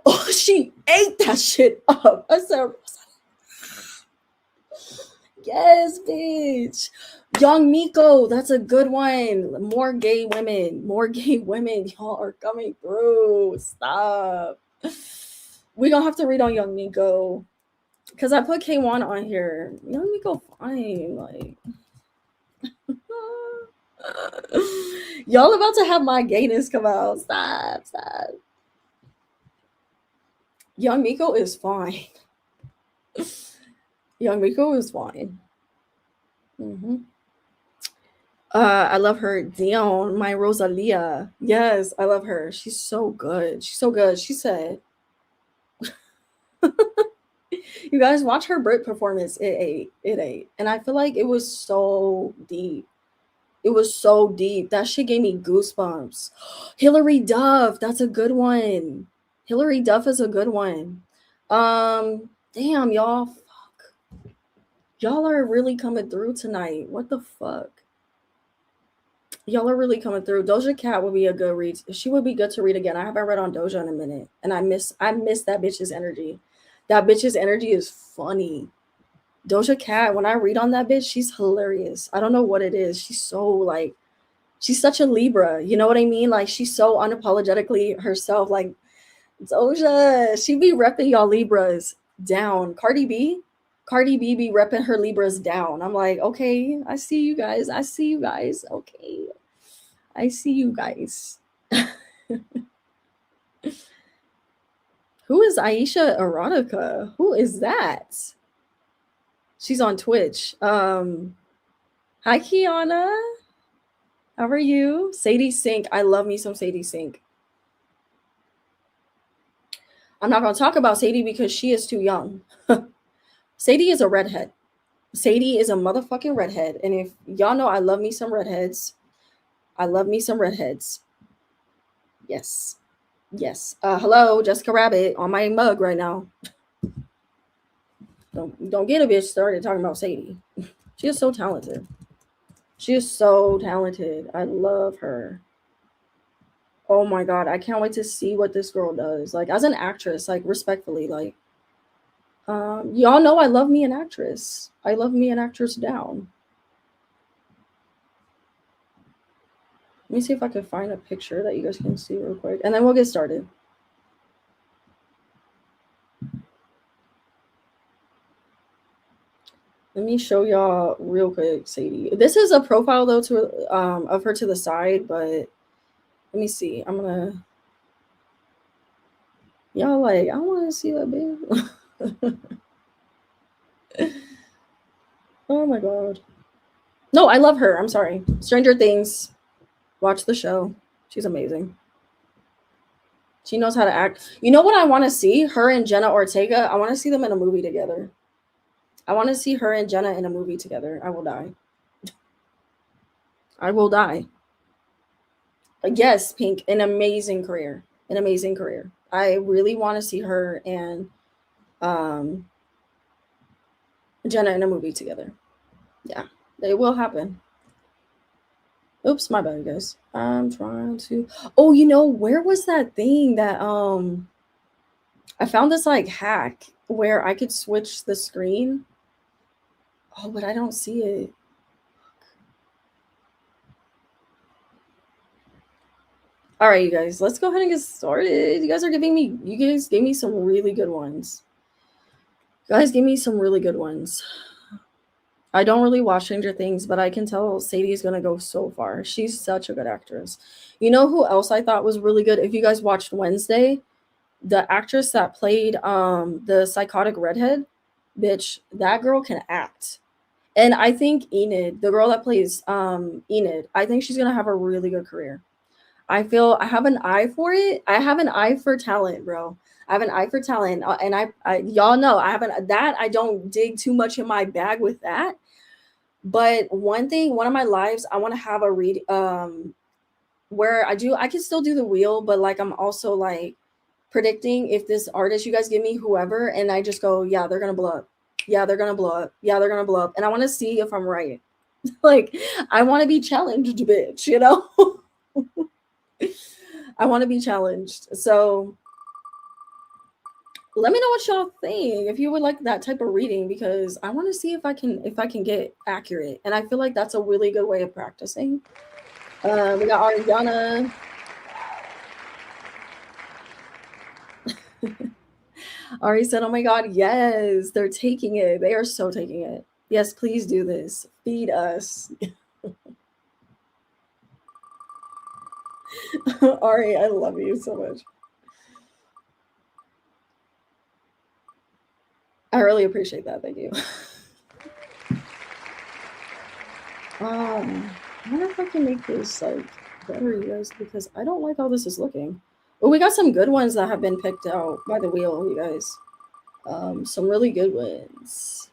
Oh, she ate that shit up. I said, yes, bitch. Young Miko, that's a good one. More gay women. Y'all are coming through. Stop. We don't have to read on Young Miko. Because I put K1 on here. Young Miko fine. Like, Y'all about to have my gayness come out. Stop, stop. Young Miko is fine. Young Miko is fine. Hmm. I love her. Dion, my Rosalia. Yes, I love her. She's so good. She's so good. She said, "You guys watch her Brit performance. It ate. It ate." And I feel like it was so deep. It was so deep. That shit gave me goosebumps. Hillary Duff. That's a good one. Hillary Duff is a good one. Damn, y'all. Fuck. Y'all are really coming through tonight. What the fuck? Y'all are really coming through. Doja Cat would be a good read. She would be good to read again. I haven't read on Doja in a minute, and I miss that bitch's energy. That bitch's energy is funny. Doja Cat, when I read on that bitch, she's hilarious. I don't know what it is. She's so like she's such a Libra. You know what I mean? Like she's so unapologetically herself. Like Doja, she be repping y'all Libras down. Cardi B be repping her Libras down. I'm like, okay, I see you guys. I see you guys. Okay. I see you guys. Who is Aisha Erotica? Who is that? She's on Twitch. Hi Kiana. How are you? Sadie Sink. I love me some Sadie Sink. I'm not gonna talk about Sadie because she is too young. Sadie is a redhead. Sadie is a motherfucking redhead. And if y'all know I love me some redheads, I love me some redheads. Yes. Yes. Hello, Jessica Rabbit on my mug right now. Don't get a bitch started talking about Sadie. She is so talented. She is so talented. I love her. Oh my god, I can't wait to see what this girl does. Like as an actress, like respectfully, like y'all know I love me an actress. I love me an actress down. Let me see if I can find a picture that you guys can see real quick, and then we'll get started. Let me show y'all real quick, Sadie. This is a profile though to of her to the side, but let me see. I'm gonna y'all like I want to see that babe. Oh my god. No, I love her. I'm sorry. Stranger Things. Watch the show. She's amazing. She knows how to act. You know what I want to see? Her and Jenna Ortega. I want to see them in a movie together. I want to see her and Jenna in a movie together. I will die. I will die. Yes, Pink, an amazing career. An amazing career. I really want to see her and um, Jenna in a movie together. Yeah, it will happen. Oops, my bad, guys. I'm trying to. Oh, you know where was that thing that I found this like hack where I could switch the screen. Oh, but I don't see it. All right, you guys, let's go ahead and get started. You guys gave me some really good ones. You guys gave me some really good ones. I don't really watch Stranger Things, but I can tell Sadie's gonna go so far. She's such a good actress. You know who else I thought was really good? If you guys watched Wednesday, the actress that played the psychotic redhead, bitch, that girl can act. And I think Enid, the girl that plays Enid, I think she's gonna have a really good career. I feel I have an eye for it. I have an eye for talent, bro. I have an eye for talent, and I y'all know I haven't that I don't dig too much in my bag with that. But one of my lives, I want to have a read where I can still do the wheel, but like I'm also like predicting if this artist you guys give me whoever, and I just go, yeah, they're gonna blow up. Yeah, they're gonna blow up. Yeah, they're gonna blow up. And I want to see if I'm right. Like I want to be challenged, bitch, you know? I want to be challenged. So let me know what y'all think if you would like that type of reading, because I want to see if I can get accurate, and I feel like that's a really good way of practicing. We got Ariana. Ari said, "Oh my god, yes, they're taking it. They are so taking it. Yes, please do this. Feed us." Ari, I love you so much. I really appreciate that. Thank you. I wonder if I can make this like better, you guys, because I don't like how this is looking. But we got some good ones that have been picked out by the wheel, you guys. Some really good ones.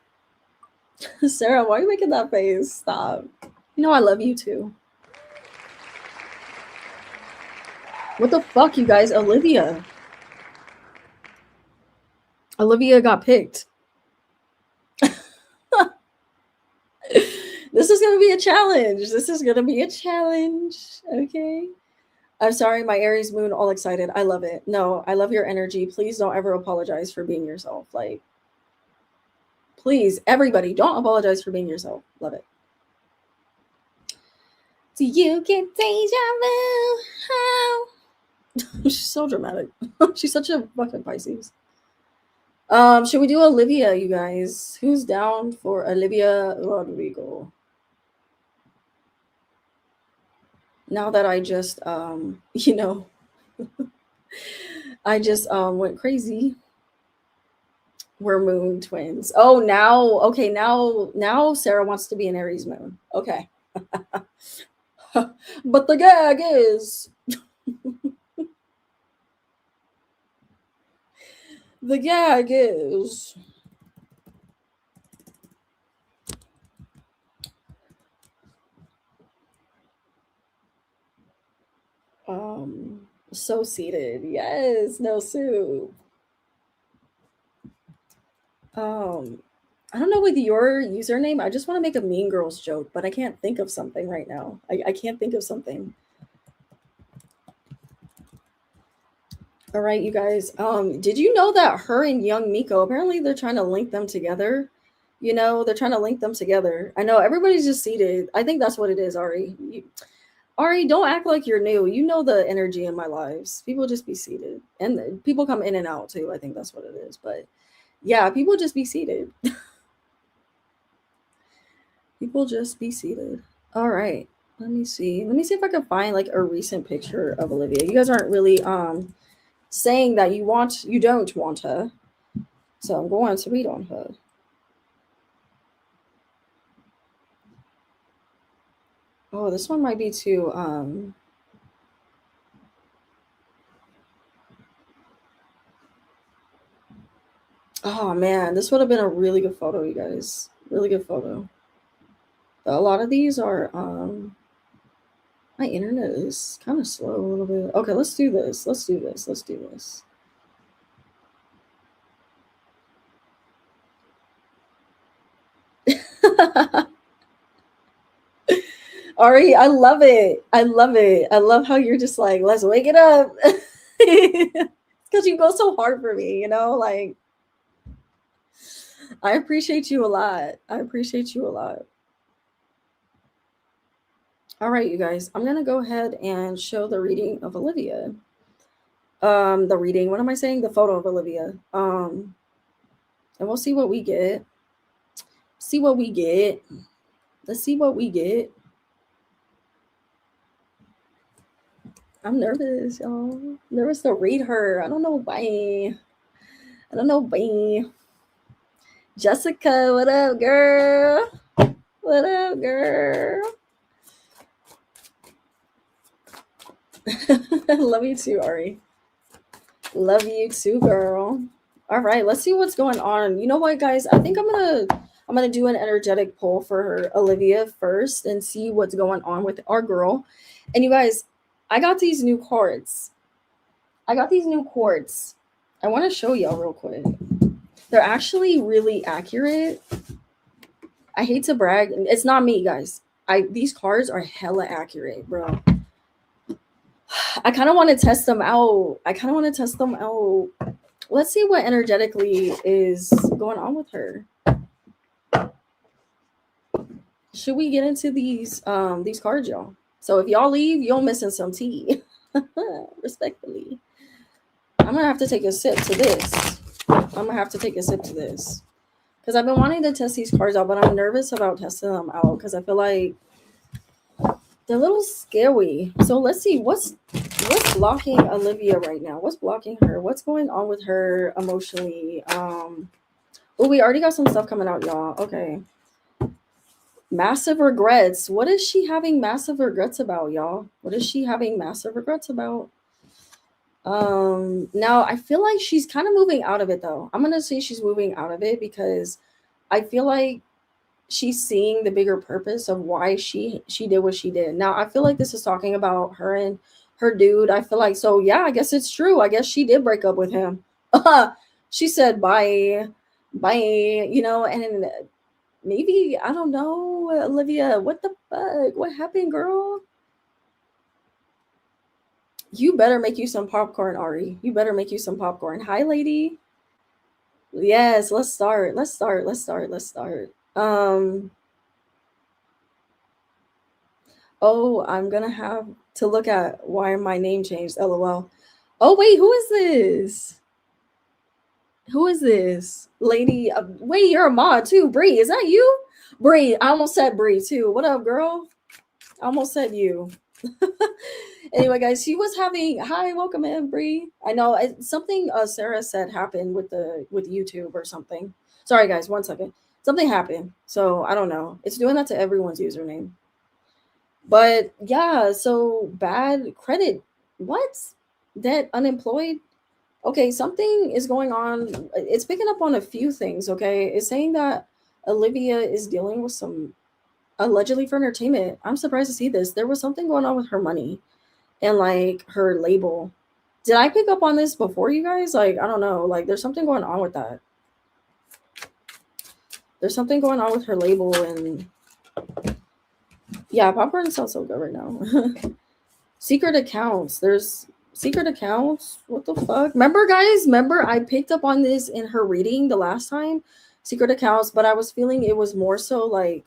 Sarah, why are you making that face? Stop. You know I love you too. What the fuck, you guys? Olivia. Olivia got picked. This is gonna be a challenge. This is gonna be a challenge. Okay. I'm sorry, my Aries moon all excited. I love it. No, I love your energy. Please don't ever apologize for being yourself. Like, please, everybody, don't apologize for being yourself. Love it. Do you get deja vu? How? She's so dramatic. She's such a fucking Pisces. Should we do Olivia, you guys? Who's down for Olivia Rodrigo? Now that I just you know, I just went crazy. We're moon twins. Oh, now okay, now Sarah wants to be an Aries moon. Okay. But the gag is the gag is so seated. Yes, no soup. I don't know with your username. I just want to make a Mean Girls joke, but I can't think of something right now. I can't think of something. All right, you guys. Did you know that her and Young Miko, apparently they're trying to link them together? You know, they're trying to link them together. I know everybody's just seated. I think that's what it is, Ari. Ari, don't act like you're new. You know the energy in my lives. People just be seated. And people come in and out too. I think that's what it is. But yeah, people just be seated. People just be seated. All right. Let me see. Let me see if I can find like a recent picture of Olivia. You guys aren't really saying that you don't want her. So I'm going to read on her. Oh, this one might be too oh man, this would have been a really good photo, you guys. Really good photo. But a lot of these are my internet is kind of slow a little bit. Okay, let's do this. Let's do this. Let's do this. Ari, I love it. I love it. I love how you're just like, let's wake it up. Because you go so hard for me, you know? Like, I appreciate you a lot. I appreciate you a lot. All right, you guys, I'm going to go ahead and show the reading of Olivia. The reading, what am I saying? The photo of Olivia. And we'll see what we get. See what we get. Let's see what we get. I'm nervous, y'all. Nervous to read her. I don't know why. I don't know why. Jessica, what up, girl? What up, girl? Love you too, Ari. Love you too, girl. All right, let's see what's going on. You know what, guys? I think I'm gonna do an energetic pull for her, Olivia, first and see what's going on with our girl. And you guys, I got these new cards. I want to show y'all real quick. They're actually really accurate. I hate to brag. It's not me, guys. These cards are hella accurate, bro. I kind of want to test them out. Let's see what energetically is going on with her. Should we get into these cards, y'all? So if y'all leave, you're missing some tea. Respectfully. I'm gonna have to take a sip to this. Because I've been wanting to test these cards out, but I'm nervous about testing them out because I feel like They're a little scary. So let's see what's blocking Olivia right now. What's blocking her? What's going on with her emotionally? Oh, we already got some stuff coming out, y'all. Okay. Massive regrets. What is she having massive regrets about, y'all? What is she having massive regrets about? Now I feel like she's kind of moving out of it though. I'm gonna say she's moving out of it because I feel like she's seeing the bigger purpose of why she did what she did. Now I feel like this is talking about her and her dude. I feel like, so yeah, I guess it's true. I guess she did break up with him. She said bye, bye, and maybe I don't know, Olivia. What the fuck? What happened, girl? You better make you some popcorn, Ari. You better make you some popcorn. Hi, lady. Yes, let's start. Let's start. Let's start. Let's start. Oh, I'm gonna have to look at why my name changed. LOL. Oh wait, who is this? Who is this lady? Wait, you're a mod too, Bree. Is that you, Bree? I almost said Bree too. What up, girl? I almost said you. Anyway, guys, she was having. Hi, welcome in, Bree. I know something Sarah said happened with YouTube or something. Sorry, guys. One second. Something happened, so I don't know. It's doing that to everyone's username. But yeah, so bad credit. What? Debt, unemployed? Okay, something is going on. It's picking up on a few things, okay? It's saying that Olivia is dealing with some allegedly for entertainment. I'm surprised to see this. There was something going on with her money and like her label. Did I pick up on this before, you guys? Like, I don't know. Like, there's something going on with that. There's something going on with her label, and yeah, popcorn sounds so good right now. Secret accounts. There's secret accounts. What the fuck? Remember, guys? Remember, I picked up on this in her reading the last time. Secret accounts, but I was feeling it was more so like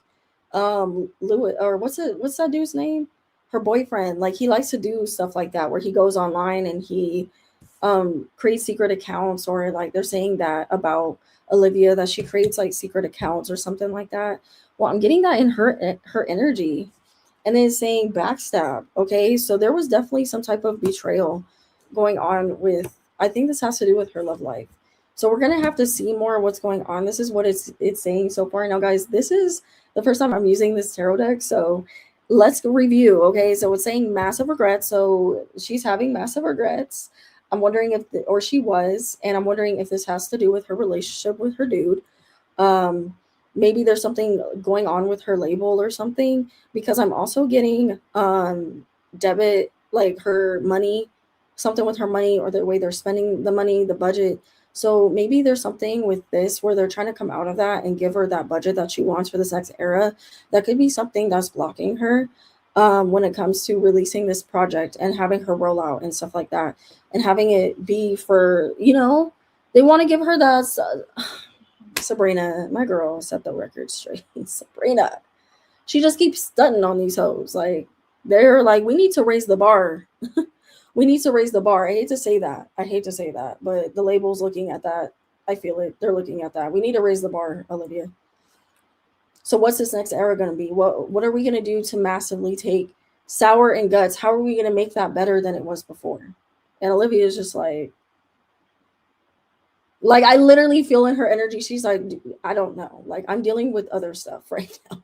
Louis, or what's that dude's name? Her boyfriend. Like, he likes to do stuff like that where he goes online and he creates secret accounts, or like they're saying that about Olivia, that she creates like secret accounts or something like that. Well, I'm getting that in her energy, and then saying backstab. Okay, so there was definitely some type of betrayal going on with. I think this has to do with her love life. So we're gonna have to see more of what's going on. This is what it's saying so far. Now, guys, this is the first time I'm using this tarot deck, so let's review. Okay, so it's saying massive regrets. So she's having massive regrets. I'm wondering or she was, and I'm wondering if this has to do with her relationship with her dude. Um, Maybe there's something going on with her label or something, because I'm also getting debit, like her money, something with her money or the way they're spending the money, the budget. So maybe there's something with this where they're trying to come out of that and give her that budget that she wants for this next era. That could be something that's blocking her when it comes to releasing this project and having her roll out and stuff like that, and having it be for, they want to give her that. Sabrina, my girl, set the record straight. Sabrina, she just keeps stunting on these hoes. Like, they're like, we need to raise the bar. We need to raise the bar. I hate to say that. But the label's looking at that. I feel it. They're looking at that. We need to raise the bar, Olivia. So what's this next era going to be? What are we going to do to massively take sour and guts? How are we going to make that better than it was before? And Olivia is just like I literally feel in her energy. She's like, I don't know. Like, I'm dealing with other stuff right now.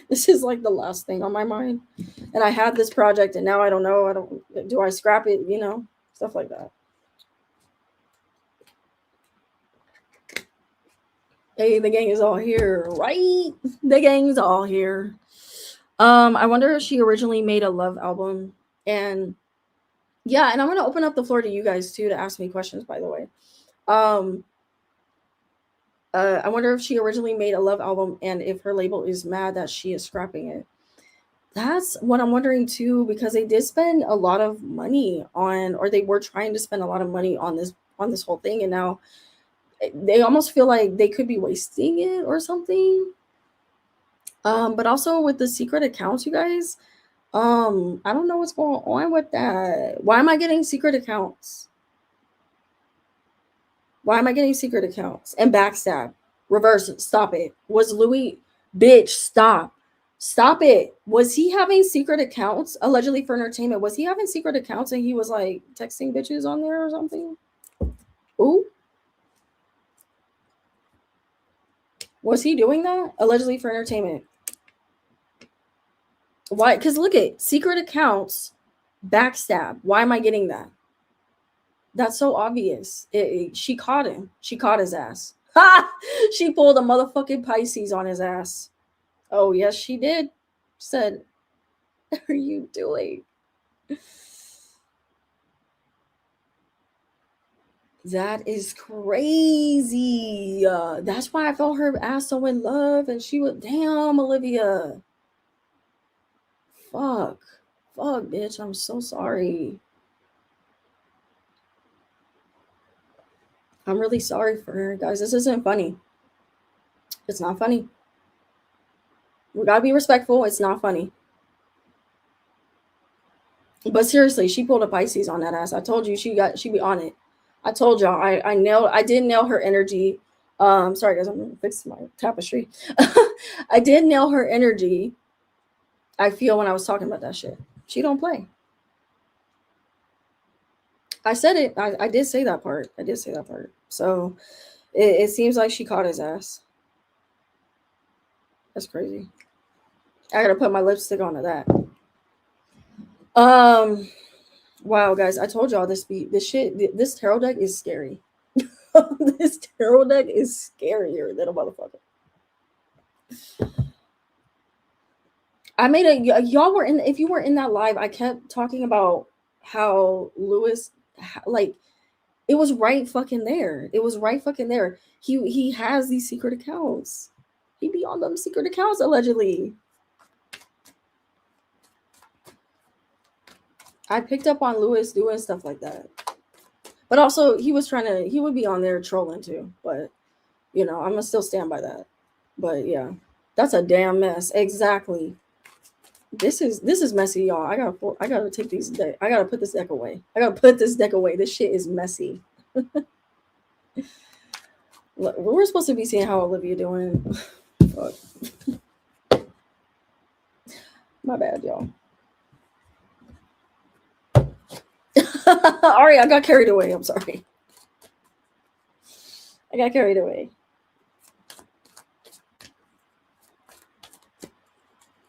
This is like the last thing on my mind. And I had this project and now I don't know. Do I scrap it? Stuff like that. Hey, the gang is all here, right? The gang's all here. I wonder if she originally made a love album. And yeah, and I'm gonna open up the floor to you guys too to ask me questions, by the way. Um, I wonder if she originally made a love album and if her label is mad that she is scrapping it. That's what I'm wondering too, because they did spend a lot of money on, or they were trying to spend a lot of money on this whole thing, and now they almost feel like they could be wasting it or something. But also with the secret accounts, you guys, I don't know what's going on with that. Why am I getting secret accounts? Why am I getting secret accounts and backstab? Reverse it. Stop it. Was Louis, bitch, stop. Stop it. Was he having secret accounts allegedly for entertainment? Was he having secret accounts and he was like texting bitches on there or something? Ooh, was he doing that allegedly for entertainment? Why? Because look at secret accounts, backstab. Why am I getting that? That's so obvious. She caught him. She caught his ass. Ha! She pulled a motherfucking Pisces on his ass. Oh yes, she did. Said, "What are you doing?" That is crazy. That's why I felt her ass so in love, and she was damn Olivia. Fuck, bitch. I'm so sorry. I'm really sorry for her, guys. This isn't funny. It's not funny. We gotta be respectful. It's not funny. But seriously, she pulled a Pisces on that ass. I told you she be on it. I told y'all I did nail her energy. Sorry guys, I'm gonna fix my tapestry. I did nail her energy. I feel when I was talking about that shit. She don't play. I said it. I did say that part. I did say that part. So it seems like she caught his ass. That's crazy. I gotta put my lipstick onto that. Wow, guys, I told y'all this tarot deck is scary. This tarot deck is scarier than a motherfucker. I made a y'all were in if you were in that live, I kept talking about how Lewis like it was right fucking there. It was right fucking there. He has these secret accounts. He be on them secret accounts allegedly. I picked up on Lewis doing stuff like that. But also he would be on there trolling too. But I'm gonna still stand by that. But yeah, that's a damn mess. Exactly. This is messy, y'all. I gotta take I gotta put this deck away. I gotta put this deck away. This shit is messy. We're supposed to be seeing how Olivia doing. Fuck. My bad, y'all. Ari, I got carried away. I'm sorry. I got carried away.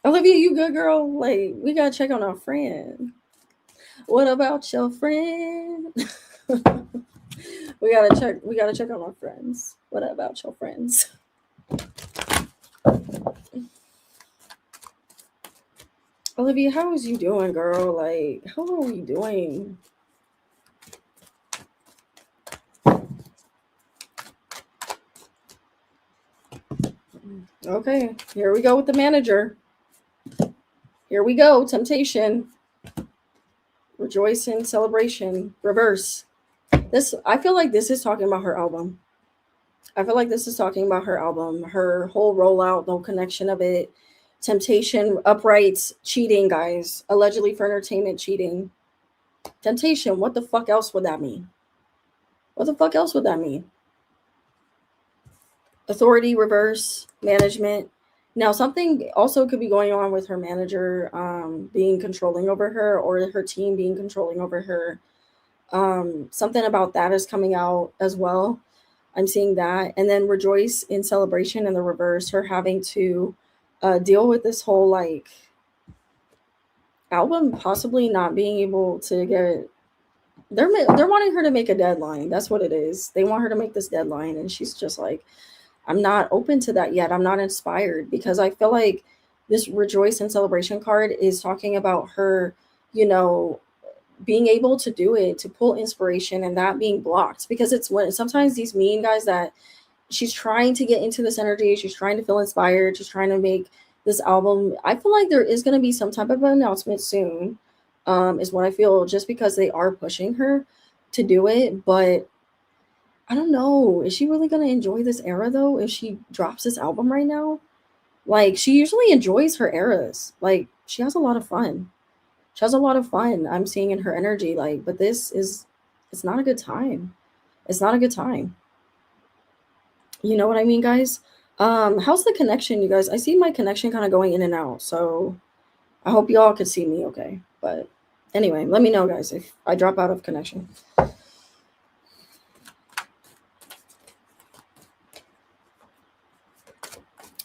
Olivia, you good girl? Like, we gotta check on our friend. What about your friend? We gotta check on our friends. What about your friends? Olivia, how is you doing, girl? Like, how are we doing? Okay, here we go with the manager. Here we go. Temptation. Rejoicing, celebration, reverse. I feel like this is talking about her album. I feel like this is talking about her album, her whole rollout, no connection of it. Temptation, uprights, cheating, guys. Allegedly for entertainment, cheating. Temptation, what the fuck else would that mean? What the fuck else would that mean? Authority, reverse, management. Now, something also could be going on with her manager being controlling over her, or her team being controlling over her. Something about that is coming out as well. I'm seeing that. And then rejoice in celebration in the reverse, her having to deal with this whole like album possibly not being able to get. They're wanting her to make a deadline. That's what it is. They want her to make this deadline, and she's just like, I'm not open to that yet. I'm not inspired, because I feel like this rejoice and celebration card is talking about her, being able to do it, to pull inspiration, and that being blocked, because it's when sometimes these mean guys that she's trying to get into this energy, she's trying to feel inspired, she's trying to make this album. I feel like there is going to be some type of announcement soon, is what I feel, just because they are pushing her to do it. But I don't know. Is she really going to enjoy this era, though, if she drops this album right now? Like, she usually enjoys her eras. Like, she has a lot of fun. She has a lot of fun, I'm seeing in her energy. Like, but it's not a good time. It's not a good time. You know what I mean, guys? How's the connection, you guys? I see my connection kind of going in and out, so I hope y'all could see me okay. But anyway, let me know, guys, if I drop out of connection.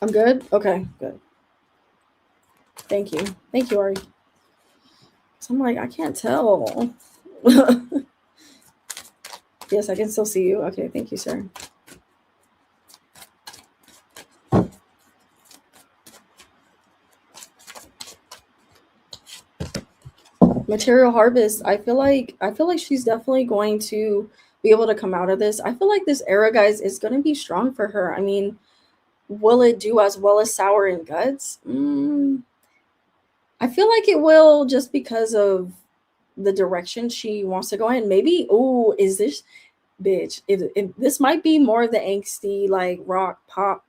I'm good? Okay, good. Thank you. Thank you, Ari. So I'm like, I can't tell. Yes, I can still see you. Okay, thank you, sir. Material harvest. I feel like she's definitely going to be able to come out of this. I feel like this era, guys, is going to be strong for her. I mean, will it do as well as Sour and Guts? I feel like it will, just because of the direction she wants to go in. Maybe, oh, is this bitch? If this might be more of the angsty, like rock pop,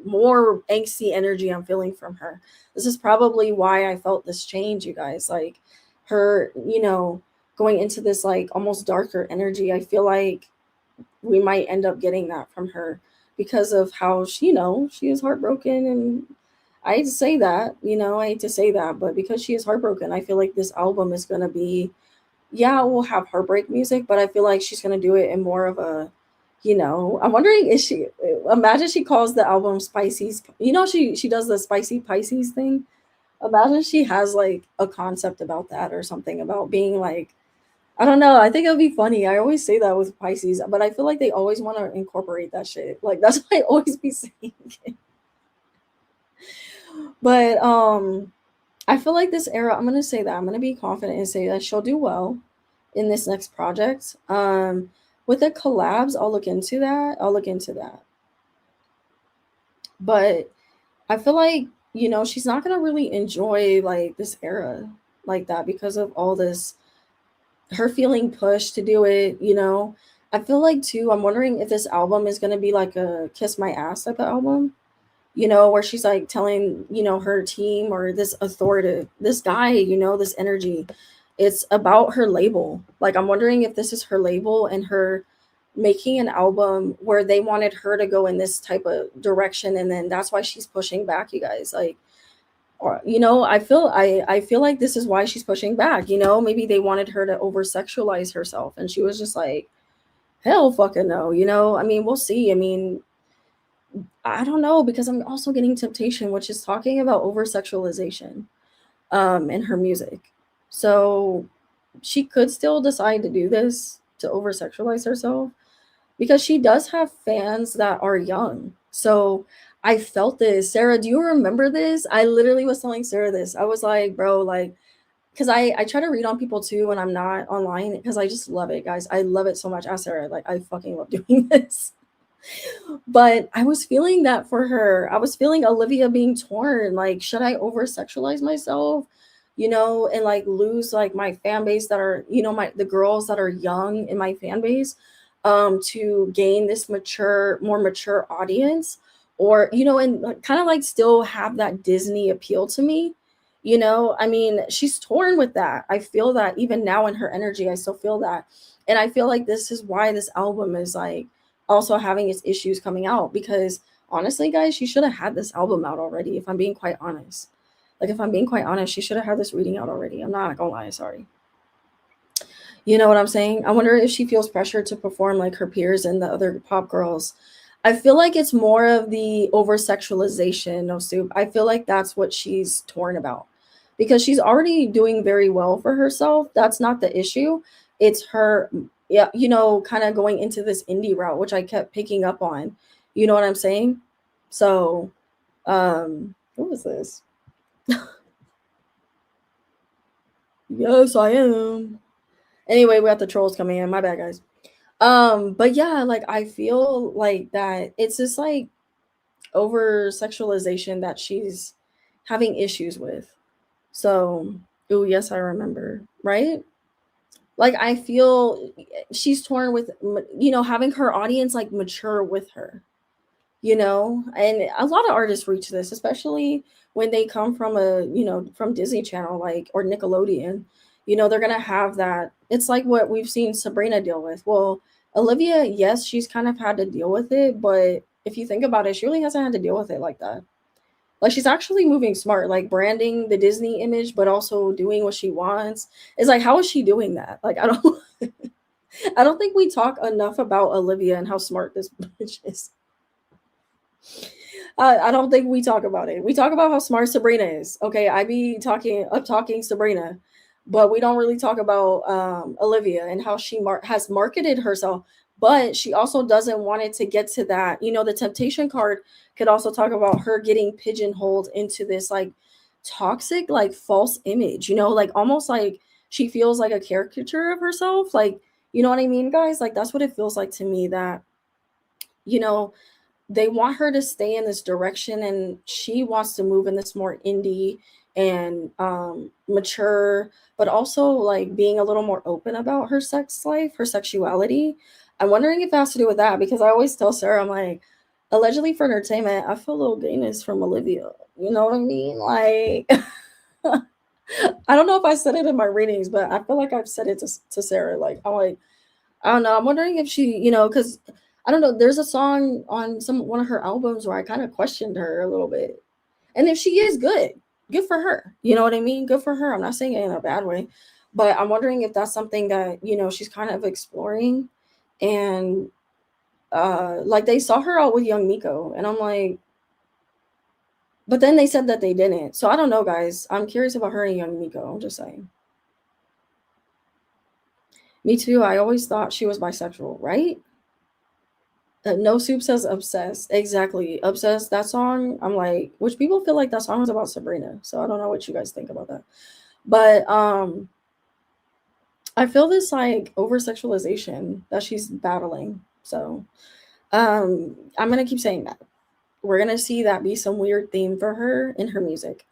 more angsty energy I'm feeling from her. This is probably why I felt this change, you guys. Like her, going into this like almost darker energy. I feel like we might end up getting that from her because of how she, she is heartbroken. And I hate to say that, I hate to say that, but because she is heartbroken, I feel like this album is going to be, yeah, we'll have heartbreak music, but I feel like she's going to do it in more of a, I'm wondering, is she, imagine she calls the album Spicy's, she does the Spicy Pisces thing. Imagine she has like a concept about that or something, about being like, I don't know. I think it would be funny. I always say that with Pisces, but I feel like they always want to incorporate that shit. Like that's what I always be saying. But I feel like this era, I'm gonna say that. I'm gonna be confident and say that she'll do well in this next project. With the collabs, I'll look into that. But I feel like, she's not gonna really enjoy like this era like that because of all this, her feeling pushed to do it. I feel like too, I'm wondering if this album is gonna be like a kiss my ass type of album, where she's like telling, her team or this authoritative, this guy, this energy. It's about her label. Like, I'm wondering if this is her label and her making an album where they wanted her to go in this type of direction. And then that's why she's pushing back, you guys. Like, or, I feel like this is why she's pushing back. Maybe they wanted her to over sexualize herself. And she was just like, hell fucking no. I mean, we'll see. I mean, I don't know, because I'm also getting Temptation, which is talking about over sexualization in her music. So she could still decide to do this, to over sexualize herself, because she does have fans that are young. So I felt this. Sarah, do you remember this? I literally was telling Sarah this. I was like, bro, like, because I try to read on people too when I'm not online, because I just love it, guys. I love it so much. Ask Sarah, like, I fucking love doing this. But I was feeling that for her. I was feeling Olivia being torn. Like, should I over sexualize myself, and like lose like my fan base that are, the girls that are young in my fan base, to gain this more mature audience, or, and kind of like still have that Disney appeal to me. I mean, she's torn with that. I feel that even now in her energy, I still feel that. And I feel like this is why this album is like also having its issues coming out, because honestly, guys, she should have had this album out already, if I'm being quite honest. Like, if I'm being quite honest, she should have had this reading out already. I'm not gonna lie, sorry. You know what I'm saying? I wonder if she feels pressure to perform like her peers and the other pop girls. I feel like it's more of the over sexualization of Soup. I feel like that's what she's torn about, because she's already doing very well for herself. That's not the issue. It's her, yeah, kind of going into this indie route, which I kept picking up on. You know what I'm saying? So, what was this? Yes, I am. Anyway, we got the trolls coming in. My bad, guys. But yeah, like I feel like that it's just like over sexualization that she's having issues with. So, oh yes, I remember, right? Like I feel she's torn with, having her audience like mature with her, and a lot of artists reach this, especially when they come from from Disney Channel, like, or Nickelodeon. They're gonna have that. It's like what we've seen Sabrina deal with. Well, Olivia, yes, she's kind of had to deal with it, but if you think about it, she really hasn't had to deal with it like that. Like she's actually moving smart, like branding the Disney image, but also doing what she wants. It's like, how is she doing that? Like, I don't, I don't think we talk enough about Olivia and how smart this bitch is. I don't think we talk about it. We talk about how smart Sabrina is. Okay, I be talking Sabrina, but we don't really talk about Olivia and how she has marketed herself. But she also doesn't want it to get to that. You know, the temptation card could also talk about her getting pigeonholed into this like toxic, like false image. You know, like almost like she feels like a caricature of herself. Like, you know what I mean, guys? Like that's what it feels like to me. That you know they want her to stay in this direction and she wants to move in this more indie and mature, but also like being a little more open about her sex life, her sexuality. I'm wondering if it has to do with that because I always tell Sarah, I'm like, allegedly for entertainment, I feel a little gayness from Olivia. You know what I mean? Like, I don't know if I said it in my readings, but I feel like I've said it to Sarah. Like, I'm like, I don't know. I'm wondering if she, because I don't know. There's a song on one of her albums where I kind of questioned her a little bit, and if she is good, good for her. You know what I mean? Good for her. I'm not saying it in a bad way, but I'm wondering if that's something that she's kind of exploring, and like they saw her out with young Miko, and I'm like, but then they said that they didn't. So I don't know, guys. I'm curious about her and young Miko. I'm just saying. Me too. I always thought she was bisexual, right? No Soup says obsessed. Exactly. Obsessed. That song, I'm like, which people feel like that song was about Sabrina. So I don't know what you guys think about that. But I feel this like over sexualization that she's battling. So I'm gonna keep saying that. We're gonna see that be some weird theme for her in her music.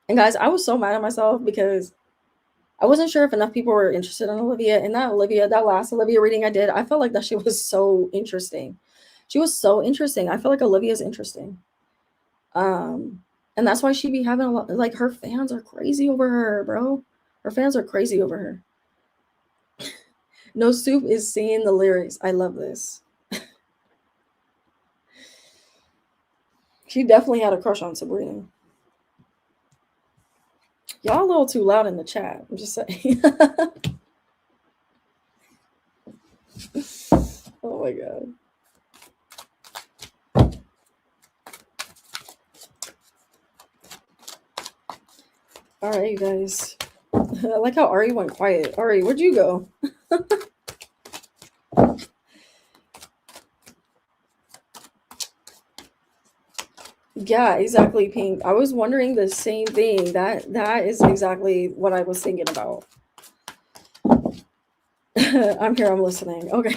And guys, I was so mad at myself because I wasn't sure if enough people were interested in Olivia. And that last Olivia reading I did, I felt like that she was so interesting. She was so interesting. I feel like Olivia's interesting. And that's why she be having a lot, like her fans are crazy over her, bro. Her fans are crazy over her. No Soup is singing the lyrics. I love this. She definitely had a crush on Sabrina. Y'all a little too loud in the chat. I'm just saying. Oh my god. All right, you guys. I like how Ari went quiet. Ari, where'd you go? Yeah, exactly, Pink. I was wondering the same thing. That is exactly what I was thinking about. I'm here, I'm listening. Okay.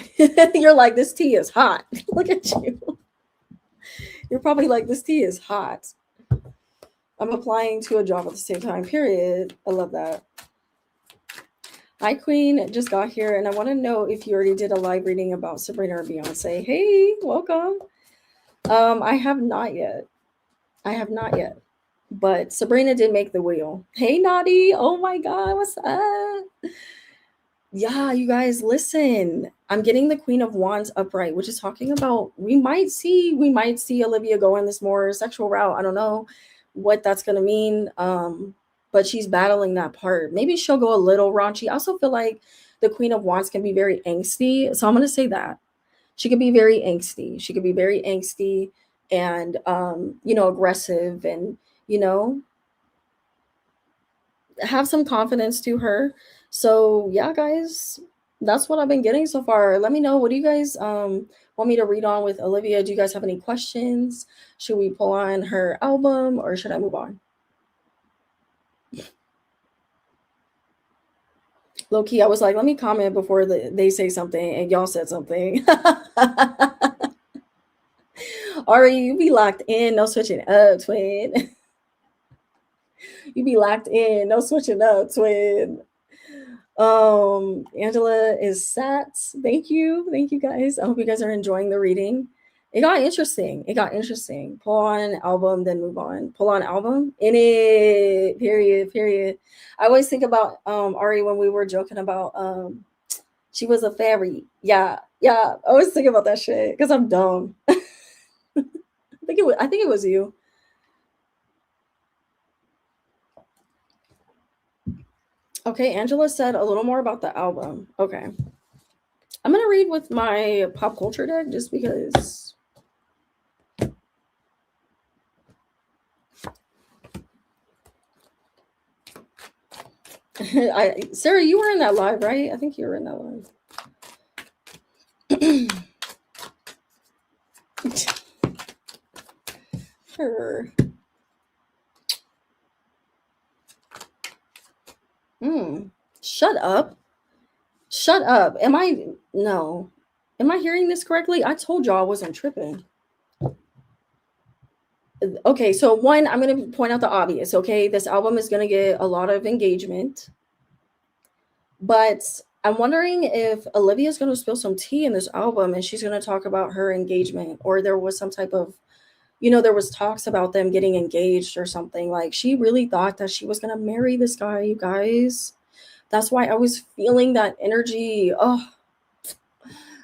You're like, this tea is hot. Look at you. You're probably like, this tea is hot. I'm applying to a job at the same time, period. I love that. Hi, Queen. Just got here, and I want to know if you already did a live reading about Sabrina or Beyonce. Hey, welcome. I have not yet. But Sabrina did make the wheel. Hey, Naughty. Oh my God, what's up? Yeah, you guys, listen. I'm getting the Queen of Wands upright, which is talking about we might see Olivia go in this more sexual route. I don't know what that's gonna mean. But she's battling that part. Maybe she'll go a little raunchy. I also feel like the Queen of Wands can be very angsty. So I'm gonna say that. She could be very angsty. She could be very angsty and aggressive and have some confidence to her. So yeah, guys, that's what I've been getting so far. Let me know, what do you guys want me to read on with Olivia? Do you guys have any questions? Should we pull on her album or should I move on? Low key, I was like, let me comment before they say something, and y'all said something. Ari, you be locked in, no switching up, twin. You be locked in, no switching up, twin. Angela is sat. Thank you guys. I hope you guys are enjoying the reading. It got interesting. Pull on album, then move on. Pull on album in it. Period. I always think about Ari when we were joking about she was a fairy. Yeah. I always think about that shit because I'm dumb. I think it was you. Okay, Angela said a little more about the album. Okay. I'm gonna read with my pop culture deck just because. Sarah, you were in that live, right? I think you were in that live. Sure. Hmm. Shut up. Shut up. Am I no? Am I hearing this correctly? I told y'all I wasn't tripping. Okay, so one, I'm gonna point out the obvious. Okay, this album is gonna get a lot of engagement, but I'm wondering if Olivia's gonna spill some tea in this album and she's gonna talk about her engagement, or there was some type of, there was talks about them getting engaged or something. Like she really thought that she was gonna marry this guy, you guys. That's why I was feeling that energy. Oh,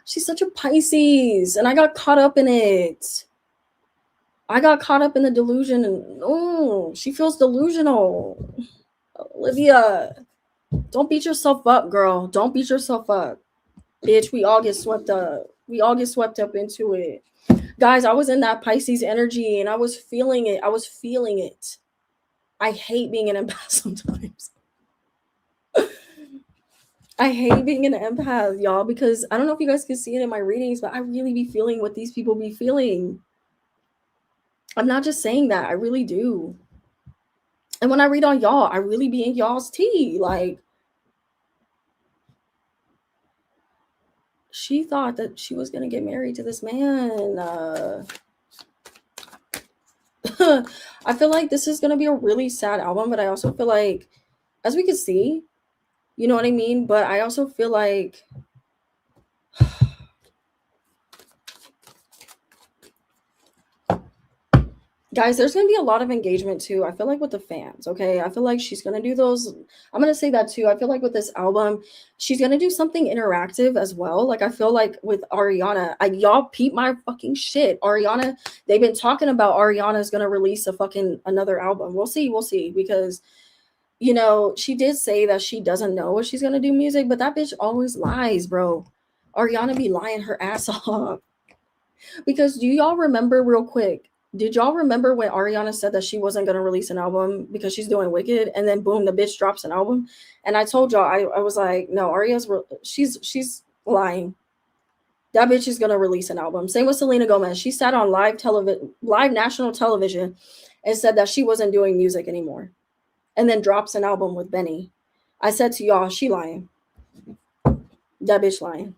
she's such a Pisces, and I got caught up in it. I got caught up in the delusion, and oh, she feels delusional. Olivia, don't beat yourself up, girl. Don't beat yourself up. Bitch, we all get swept up. We all get swept up into it. Guys, I was in that Pisces energy and I was feeling it. I was feeling it. I hate being an empath sometimes. I hate being an empath, y'all, because I don't know if you guys can see it in my readings, but I really be feeling what these people be feeling. I'm not just saying that. I really do. And when I read on y'all, I really be in y'all's tea. Like, she thought that she was going to get married to this man. I feel like this is going to be a really sad album, but I also feel like, as we can see, you know what I mean? But I also feel like guys, there's going to be a lot of engagement too. I feel like with the fans, okay? I feel like she's going to do those. I'm going to say that too. I feel like with this album, she's going to do something interactive as well. Like, I feel like with Ariana, y'all peep my fucking shit. Ariana, they've been talking about Ariana's going to release a fucking another album. We'll see. Because, she did say that she doesn't know if she's going to do music, but that bitch always lies, bro. Ariana be lying her ass off. Because do y'all remember real quick? Did y'all remember when Ariana said that she wasn't gonna release an album because she's doing Wicked, and then boom, the bitch drops an album? And I told y'all, I was like, no, she's lying. That bitch is gonna release an album. Same with Selena Gomez. She sat on live national television, and said that she wasn't doing music anymore, and then drops an album with Benny. I said to y'all, she lying. That bitch lying.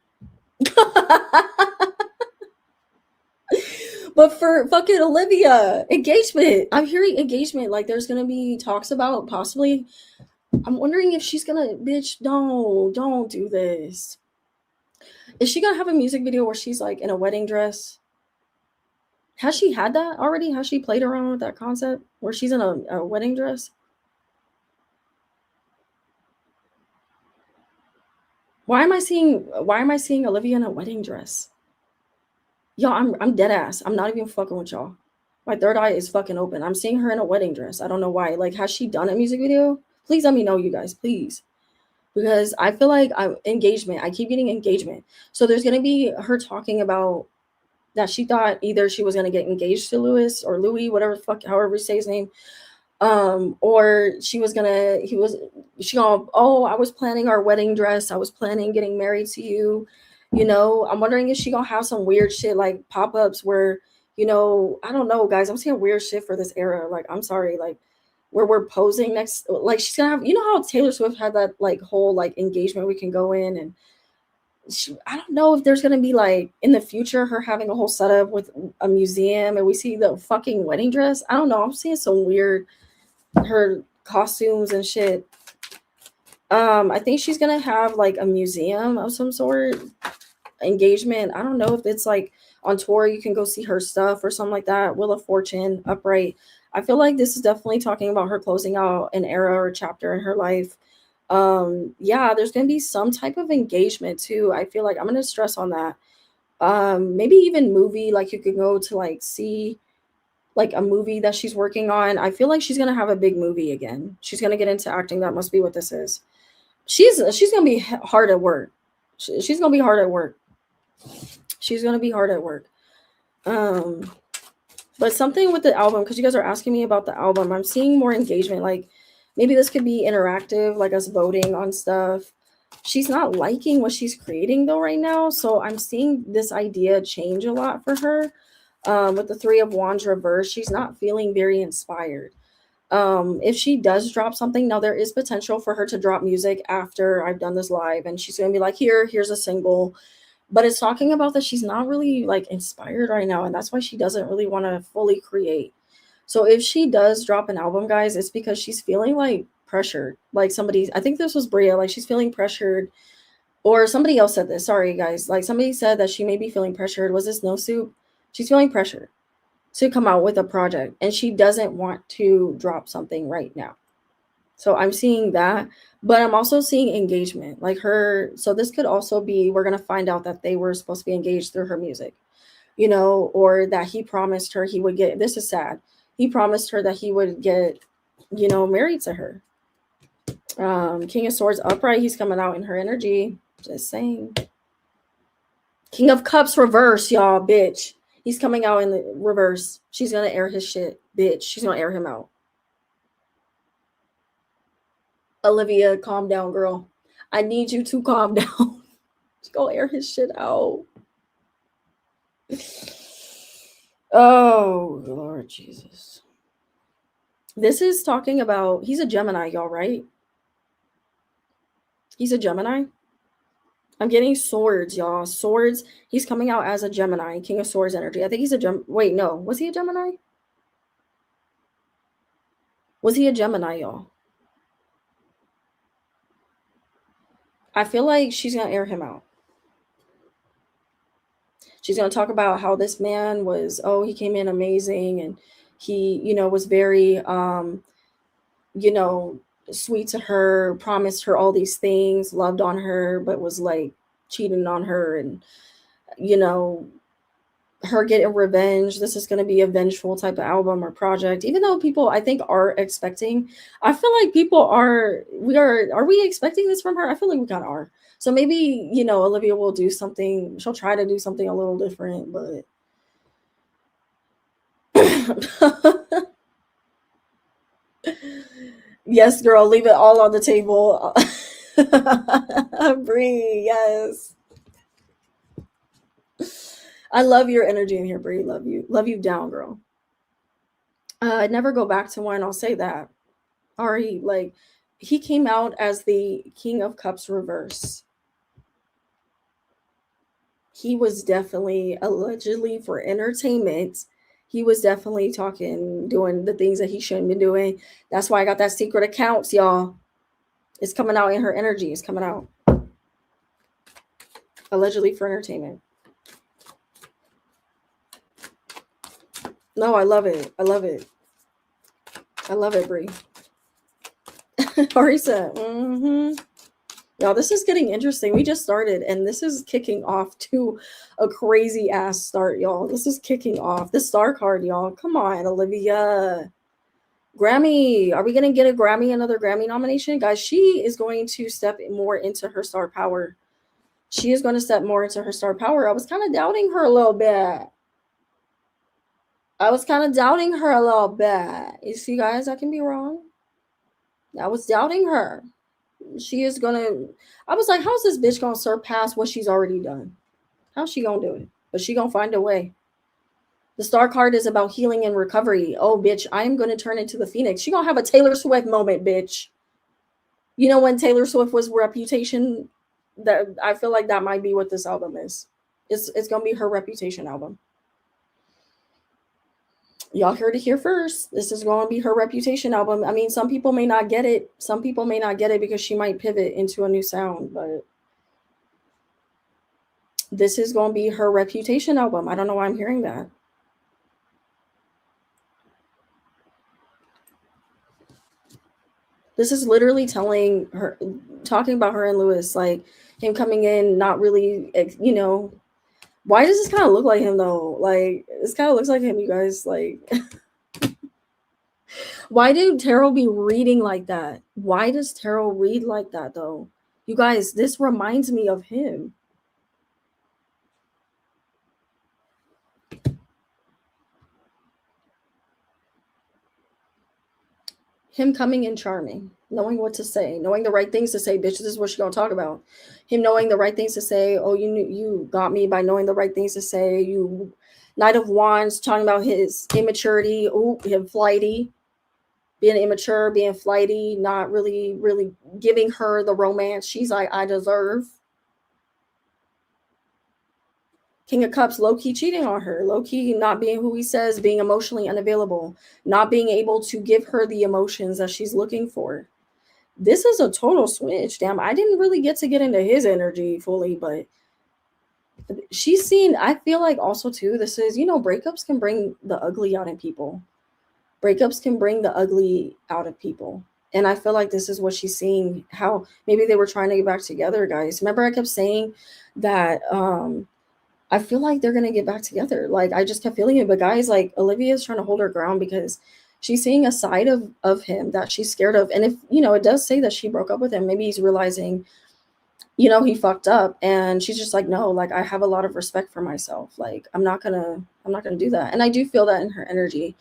But for fucking Olivia, engagement. I'm hearing engagement. Like, there's gonna be talks about possibly. I'm wondering if she's gonna, bitch. Don't do this. Is she gonna have a music video where she's like in a wedding dress? Has she had that already? Has she played around with that concept where she's in a wedding dress? Why am I seeing Olivia in a wedding dress? Y'all, I'm dead ass. I'm not even fucking with y'all. My third eye is fucking open. I'm seeing her in a wedding dress. I don't know why. Like, has she done a music video? Please let me know, you guys, please. Because I feel like engagement. I keep getting engagement. So there's gonna be her talking about that she thought either she was gonna get engaged to Louis or Louis, whatever the fuck, however you say his name. Or she was gonna, oh, I was planning our wedding dress. I was planning getting married to you. I'm wondering if she gonna have some weird shit like pop-ups where, I don't know, guys. I'm seeing weird shit for this era. Like, I'm sorry, like where we're posing next, like she's gonna have, how Taylor Swift had that like whole like engagement we can go in, and I don't know if there's gonna be like in the future her having a whole setup with a museum and we see the fucking wedding dress. I don't know. I'm seeing some weird her costumes and shit. I think she's gonna have like a museum of some sort, engagement. I don't know if it's like on tour you can go see her stuff or something like that. Wheel of Fortune, Upright. I feel like this is definitely talking about her closing out an era or chapter in her life. Yeah, there's gonna be some type of engagement too. I feel like I'm gonna stress on that. Maybe even movie, like you could go to like see like a movie that she's working on. I feel like she's gonna have a big movie again. She's gonna get into acting. That must be what this is. She's gonna be hard at work. She's gonna be hard at work. She's gonna be hard at work. Um, but something with the album, because you guys are asking me about the album, I'm seeing more engagement. Like maybe this could be interactive, like us voting on stuff. She's not liking what she's creating though right now, so I'm seeing this idea change a lot for her. With the Three of Wands reverse, she's not feeling very inspired. If she does drop something, now there is potential for her to drop music after I've done this live, and she's gonna be like, here's a single. But it's talking about that she's not really like inspired right now, and that's why she doesn't really want to fully create. So if she does drop an album, guys, it's because she's feeling like pressured. Like somebody, I think this was Bria, like she's feeling pressured, or somebody else said this. Sorry, guys. Like somebody said that she may be feeling pressured. Was this No Soup? She's feeling pressured to come out with a project, and she doesn't want to drop something right now. So I'm seeing that, but I'm also seeing engagement. Like her, so this could also be we're going to find out that they were supposed to be engaged through her music, or that he promised her he would get, this is sad. He promised her that he would get, married to her. King of Swords upright, he's coming out in her energy. Just saying. King of Cups reverse, y'all, bitch. He's coming out in the reverse. She's going to air his shit, bitch. She's going to air him out. Olivia, calm down, girl. I need you to calm down. Just go air his shit out. Oh, Lord Jesus. This is talking about, he's a Gemini, y'all, right? He's a Gemini. I'm getting swords, y'all. Swords. He's coming out as a Gemini. King of Swords energy. I think he's a Wait, no. Was he a Gemini? Was he a Gemini, y'all? I feel like she's going to air him out. She's going to talk about how this man was, he came in amazing, and he, was very, sweet to her, promised her all these things, loved on her, but was like cheating on her, and, her getting revenge. This is going to be a vengeful type of album or project, even though people I think are expecting. I feel like people are we expecting this from her? I feel like we kind of are. So maybe, Olivia will do something. She'll try to do something a little different, but yes, girl, leave it all on the table. Bree, yes. I love your energy in here, Bree. Love you down, girl. I'd never go back to one. I'll say that. Ari, like, he came out as the King of Cups reverse. He was definitely allegedly for entertainment. He was definitely doing the things that he shouldn't be doing. That's why I got that secret accounts, y'all. It's coming out in her energy. It's coming out. Allegedly for entertainment. No, I love it. I love it. I love it, Brie. Ari said, Y'all, this is getting interesting. We just started, and this is kicking off to a crazy ass start, y'all. This is kicking off. The star card, y'all. Come on, Olivia. Grammy. Are we going to get another Grammy nomination? Guys, she is going to step more into her star power. She is going to step more into her star power. I was kind of doubting her a little bit. You see, guys, I can be wrong. I was doubting her. She is gonna, I was like, how's this bitch gonna surpass what she's already done? How's she gonna do it? But she gonna find a way. The star card is about healing and recovery. Oh, bitch, I am gonna turn into the Phoenix. She gonna have a Taylor Swift moment, bitch. You know, when Taylor Swift was Reputation, that I feel like that might be what this album is. It's gonna be her Reputation album. Y'all heard it here first. This is going to be her Reputation album. I mean, some people may not get it. Some people may not get it because she might pivot into a new sound, but this is going to be her Reputation album. I don't know why I'm hearing that. This is literally talking about her and Lewis, like him coming in, not really, Why does this kind of look like him though? Like this kind of looks like him, you guys. Like, why do tarot be reading like that? Why does tarot read like that though? You guys, this reminds me of him. Him coming in charming, knowing what to say, knowing the right things to say. Bitch, this is what she gonna talk about. Him knowing the right things to say. Oh, you got me by knowing the right things to say. You, Knight of Wands, talking about his immaturity. Oh, him flighty, being immature, being flighty, not really giving her the romance she's like, I deserve. King of Cups, low key cheating on her, low key not being who he says, being emotionally unavailable, not being able to give her the emotions that she's looking for. This is a total switch. Damn, I didn't really get to get into his energy fully, but she's seen, I feel like also too, this is, breakups can bring the ugly out in people. Breakups can bring the ugly out of people. And I feel like this is what she's seeing, how maybe they were trying to get back together, guys. Remember I kept saying that I feel like they're gonna get back together. Like I just kept feeling it. But guys, like Olivia is trying to hold her ground because she's seeing a side of him that she's scared of. And if it does say that she broke up with him, maybe he's realizing, he fucked up. And she's just like, no, like I have a lot of respect for myself. Like I'm not gonna do that. And I do feel that in her energy.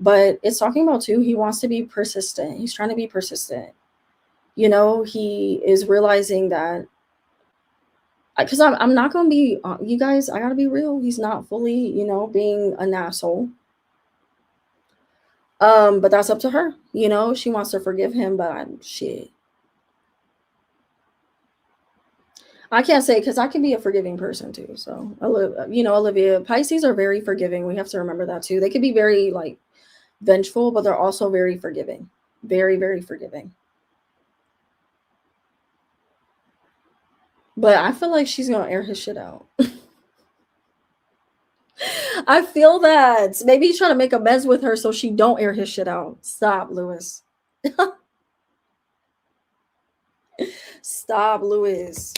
But it's talking about too, he wants to be persistent. He's trying to be persistent. He is realizing that because I'm not gonna be you guys. I gotta be real. He's not fully, being an asshole. But that's up to her. She wants to forgive him, but I'm shit. I can't say because I can be a forgiving person too. So, Olivia, Pisces are very forgiving. We have to remember that too. They can be very like vengeful, but they're also very forgiving. Very, very forgiving. But I feel like she's gonna air his shit out. I feel that maybe he's trying to make amends with her so she don't air his shit out. Stop, Lewis. Stop, Lewis.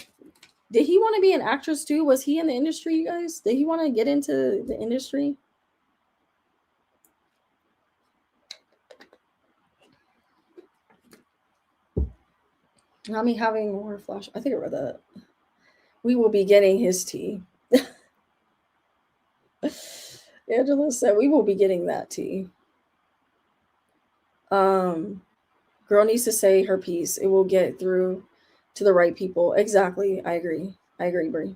Did he want to be an actress too? Was he in the industry, you guys? Did he want to get into the industry? Not me having more flash. I think I read that. We will be getting his tea. Angela said we will be getting that tea. Girl needs to say her piece. It will get through to the right people. Exactly. I agree, Brie.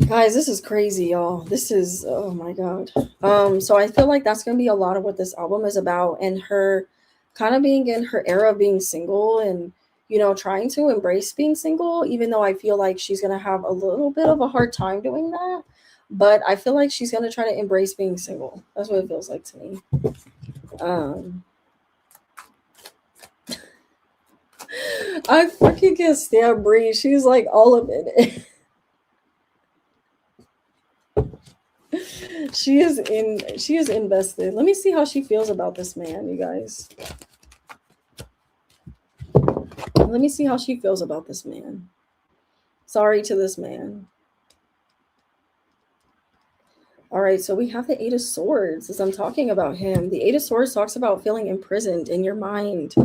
Guys, this is crazy, y'all. This is, oh my god. So I feel like that's gonna be a lot of what this album is about, and her kind of being in her era of being single and trying to embrace being single, even though I feel like she's gonna have a little bit of a hard time doing that. But I feel like she's gonna try to embrace being single. That's what it feels like to me. I freaking can't stand Brie. She's like all of it. She is invested. Let me see how she feels about this man, you guys. Let me see how she feels about this man. Sorry to this man. All right, so we have the Eight of Swords as I'm talking about him. The Eight of Swords talks about feeling imprisoned in your mind.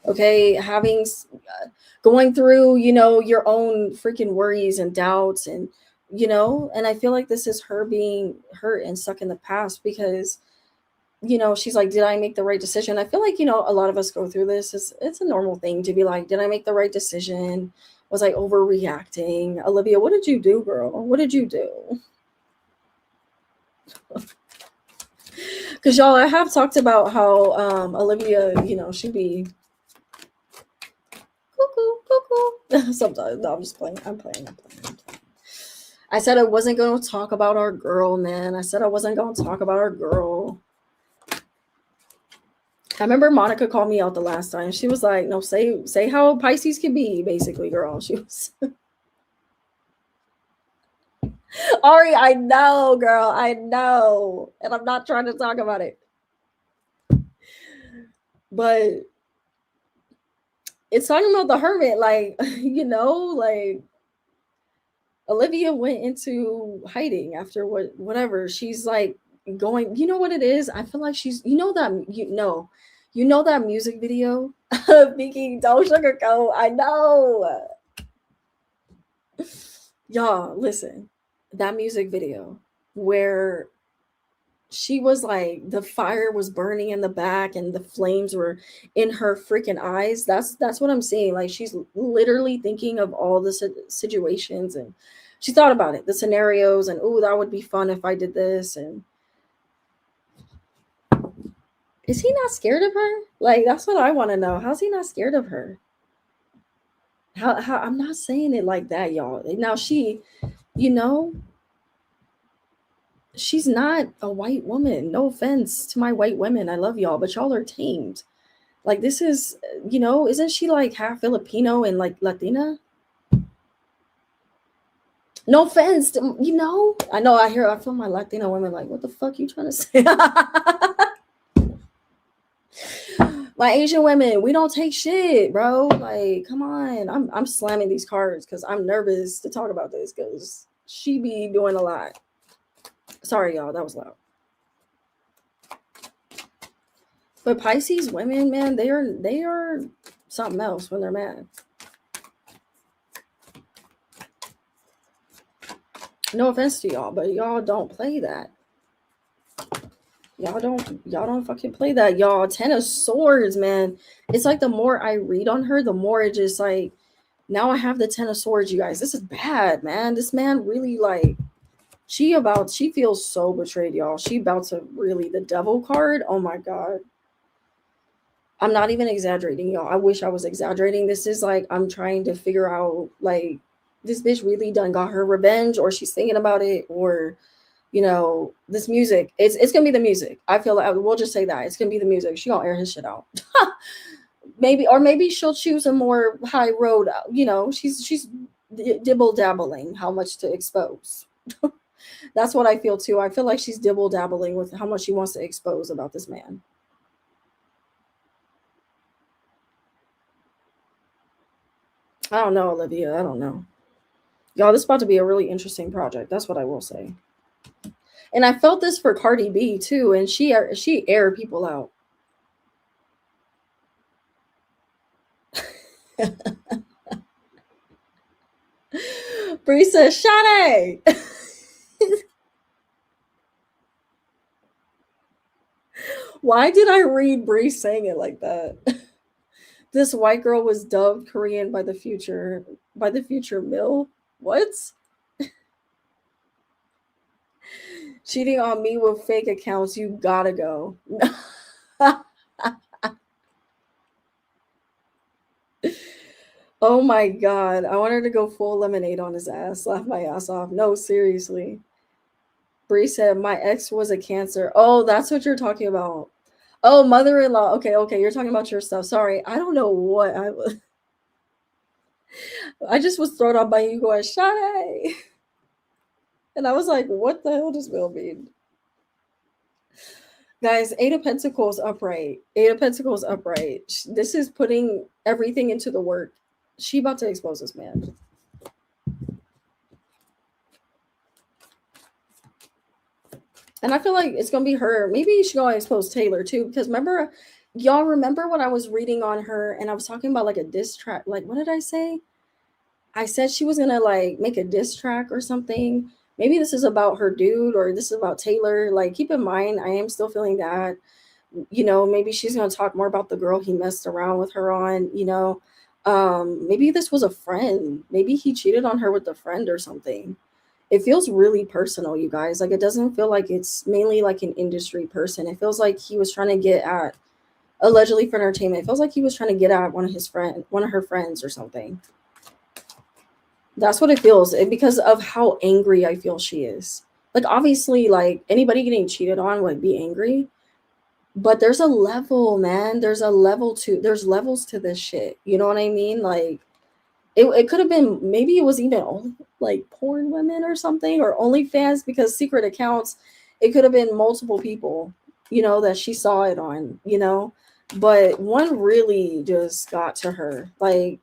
Okay, having going through, your own freaking worries and doubts and and I feel like this is her being hurt and stuck in the past because she's like, did I make the right decision? I feel like, a lot of us go through this. It's a normal thing to be like, did I make the right decision? Was I overreacting? Olivia, what did you do, girl? What did you do? Because y'all, I have talked about how Olivia, she'd be cuckoo. Sometimes, no, I'm just playing. I'm playing. I said I wasn't going to talk about our girl, man. I said I wasn't going to talk about our girl. I remember Monica called me out the last time. She was like, no, say how Pisces can be, basically, girl. She was Ari, I know, girl. I know. And I'm not trying to talk about it. But it's talking about the hermit, like, like Olivia went into hiding after whatever. She's like going, you know what it is? I feel like she's, you know that music video of Vicky Don't Sugarcoat. I know. Y'all, listen. That music video where she was like the fire was burning in the back and the flames were in her freaking eyes. That's what I'm saying. Like she's literally thinking of all the situations, and she thought about it, the scenarios, and oh, that would be fun if I did this. And is he not scared of her? Like that's what I want to know. How's he not scared of her? How I'm not saying it like that, y'all. Now she, you know, she's not a white woman. No offense to my white women. I love y'all, but y'all are tamed. Like this is, isn't she like half Filipino and like Latina? No offense, I know I feel my Latino women like, what the fuck you trying to say? My Asian women, we don't take shit, bro. Like, come on. I'm slamming these cards because I'm nervous to talk about this because she be doing a lot. Sorry, y'all, that was loud. But Pisces women, man, they are something else when they're mad. No offense to y'all, but y'all don't play that. Y'all don't fucking play that, y'all. 10 of Swords, man. It's like the more I read on her, the more it just like, now I have the 10 of Swords, you guys. This is bad, man. This man really like, she feels so betrayed, y'all. She about to really, the devil card. Oh my God. I'm not even exaggerating, y'all. I wish I was exaggerating. This is like, I'm trying to figure out like, this bitch really done got her revenge, or she's thinking about it, or this music, it's gonna be the music. I feel like we'll just say that it's gonna be the music. She gonna air his shit out. maybe she'll choose a more high road. She's dibble dabbling how much to expose. That's what I feel too. I feel like she's dibble dabbling with how much she wants to expose about this man. I don't know, Olivia. I don't know. Y'all, this is about to be a really interesting project. That's what I will say. And I felt this for Cardi B too, and she aired people out. Bree says, Sade. Why did I read Bree saying it like that? This white girl was dubbed Korean by the future Mill. What? Cheating on me with fake accounts, you gotta go. Oh my God. I want her to go full lemonade on his ass. Laugh my ass off. No, seriously. Bree said, my ex was a Cancer. Oh, that's what you're talking about. Oh, mother-in-law. Okay. You're talking about your stuff. Sorry. I don't know what I was. I just was thrown off by you going, Sade. And I was like, what the hell does Will mean? Guys, Eight of Pentacles upright. Eight of Pentacles upright. This is putting everything into the work. She about to expose this man. And I feel like it's gonna be her. Maybe she's gonna expose Taylor too, because y'all remember when I was reading on her and I was talking about like a diss track. Like, what did I say? I said she was gonna like make a diss track or something. Maybe this is about her dude, or this is about Taylor. Like, keep in mind, I am still feeling that. Maybe she's gonna talk more about the girl he messed around with her on. Maybe this was a friend. Maybe he cheated on her with a friend or something. It feels really personal, you guys. Like, it doesn't feel like it's mainly like an industry person. It feels like he was trying to get at, allegedly for entertainment. It feels like he was trying to get at one of her friends or something. That's what it feels, because of how angry I feel she is. Like, obviously, like anybody getting cheated on would be angry, but there's a level, man. There's levels to this shit. You know what I mean? Like, it could have been, maybe it was even only like porn women or something, or OnlyFans, because secret accounts, it could have been multiple people, that she saw it on, but one really just got to her. Like,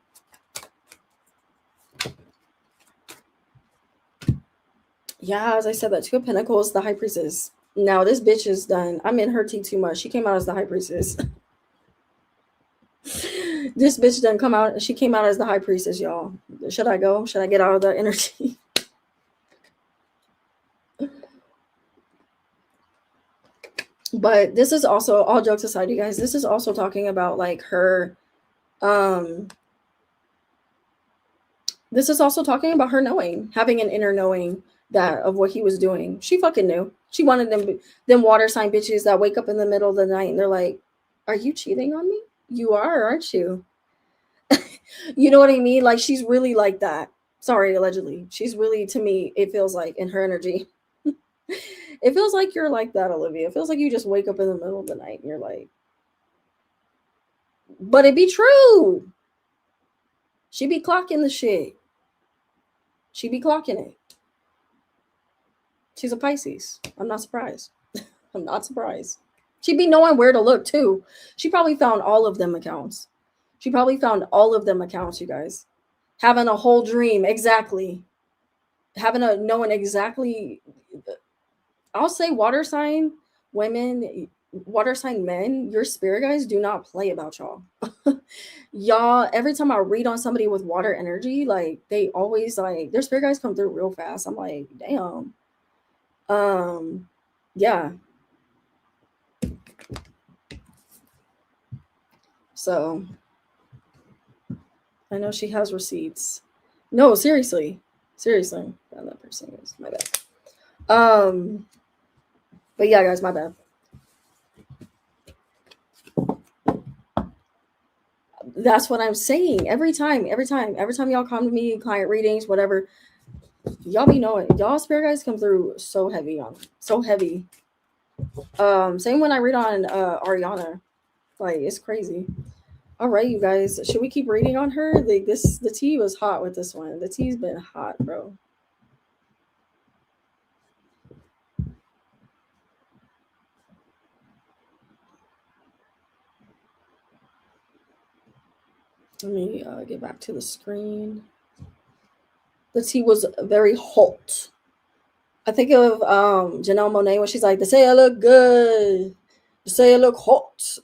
Yeah, as I said, that Two of Pentacles, the High Priestess. Now this bitch is done. I'm in her tea too much. She came out as the High Priestess. This bitch done come out. She came out as the High Priestess, y'all. Should I go? Should I get out of that energy? But this is also, all jokes aside, you guys, this is also talking about like her um this is also talking about her knowing, having an inner knowing that of what he was doing. She fucking knew. She wanted them water sign bitches that wake up in the middle of the night and they're like, "Are you cheating on me? You are, aren't you?" You know what I mean? Like she's really like that. Sorry, allegedly. She's really, to me, it feels like in her energy. It feels like you're like that, Olivia. It feels like you just wake up in the middle of the night and you're like, but it be true. She be clocking the shit. She be clocking it. She's a Pisces. I'm not surprised. I'm not surprised. She'd be knowing where to look too. She probably found all of them accounts. She probably found all of them accounts, you guys. Having a whole dream, exactly. Having a knowing exactly. I'll say water sign women, water sign men, your spirit guys do not play about y'all. Y'all, every time I read on somebody with water energy, like they always like their spirit guys come through real fast. I'm like, damn. Yeah. So I know she has receipts. No, seriously. Seriously. God, that person is my bad. But yeah, guys, my bad. That's what I'm saying. Every time y'all come to me, client readings, whatever, y'all be knowing. Y'all spirit guys come through so heavy on so heavy. Same when I read on Ariana. Like it's crazy. All right, you guys. Should we keep reading on her? Like this, the tea was hot with this one. The tea's been hot, bro. Let me get back to the screen. The tea was very hot. I think of Janelle Monáe when she's like, "They say I look good. They say I look hot.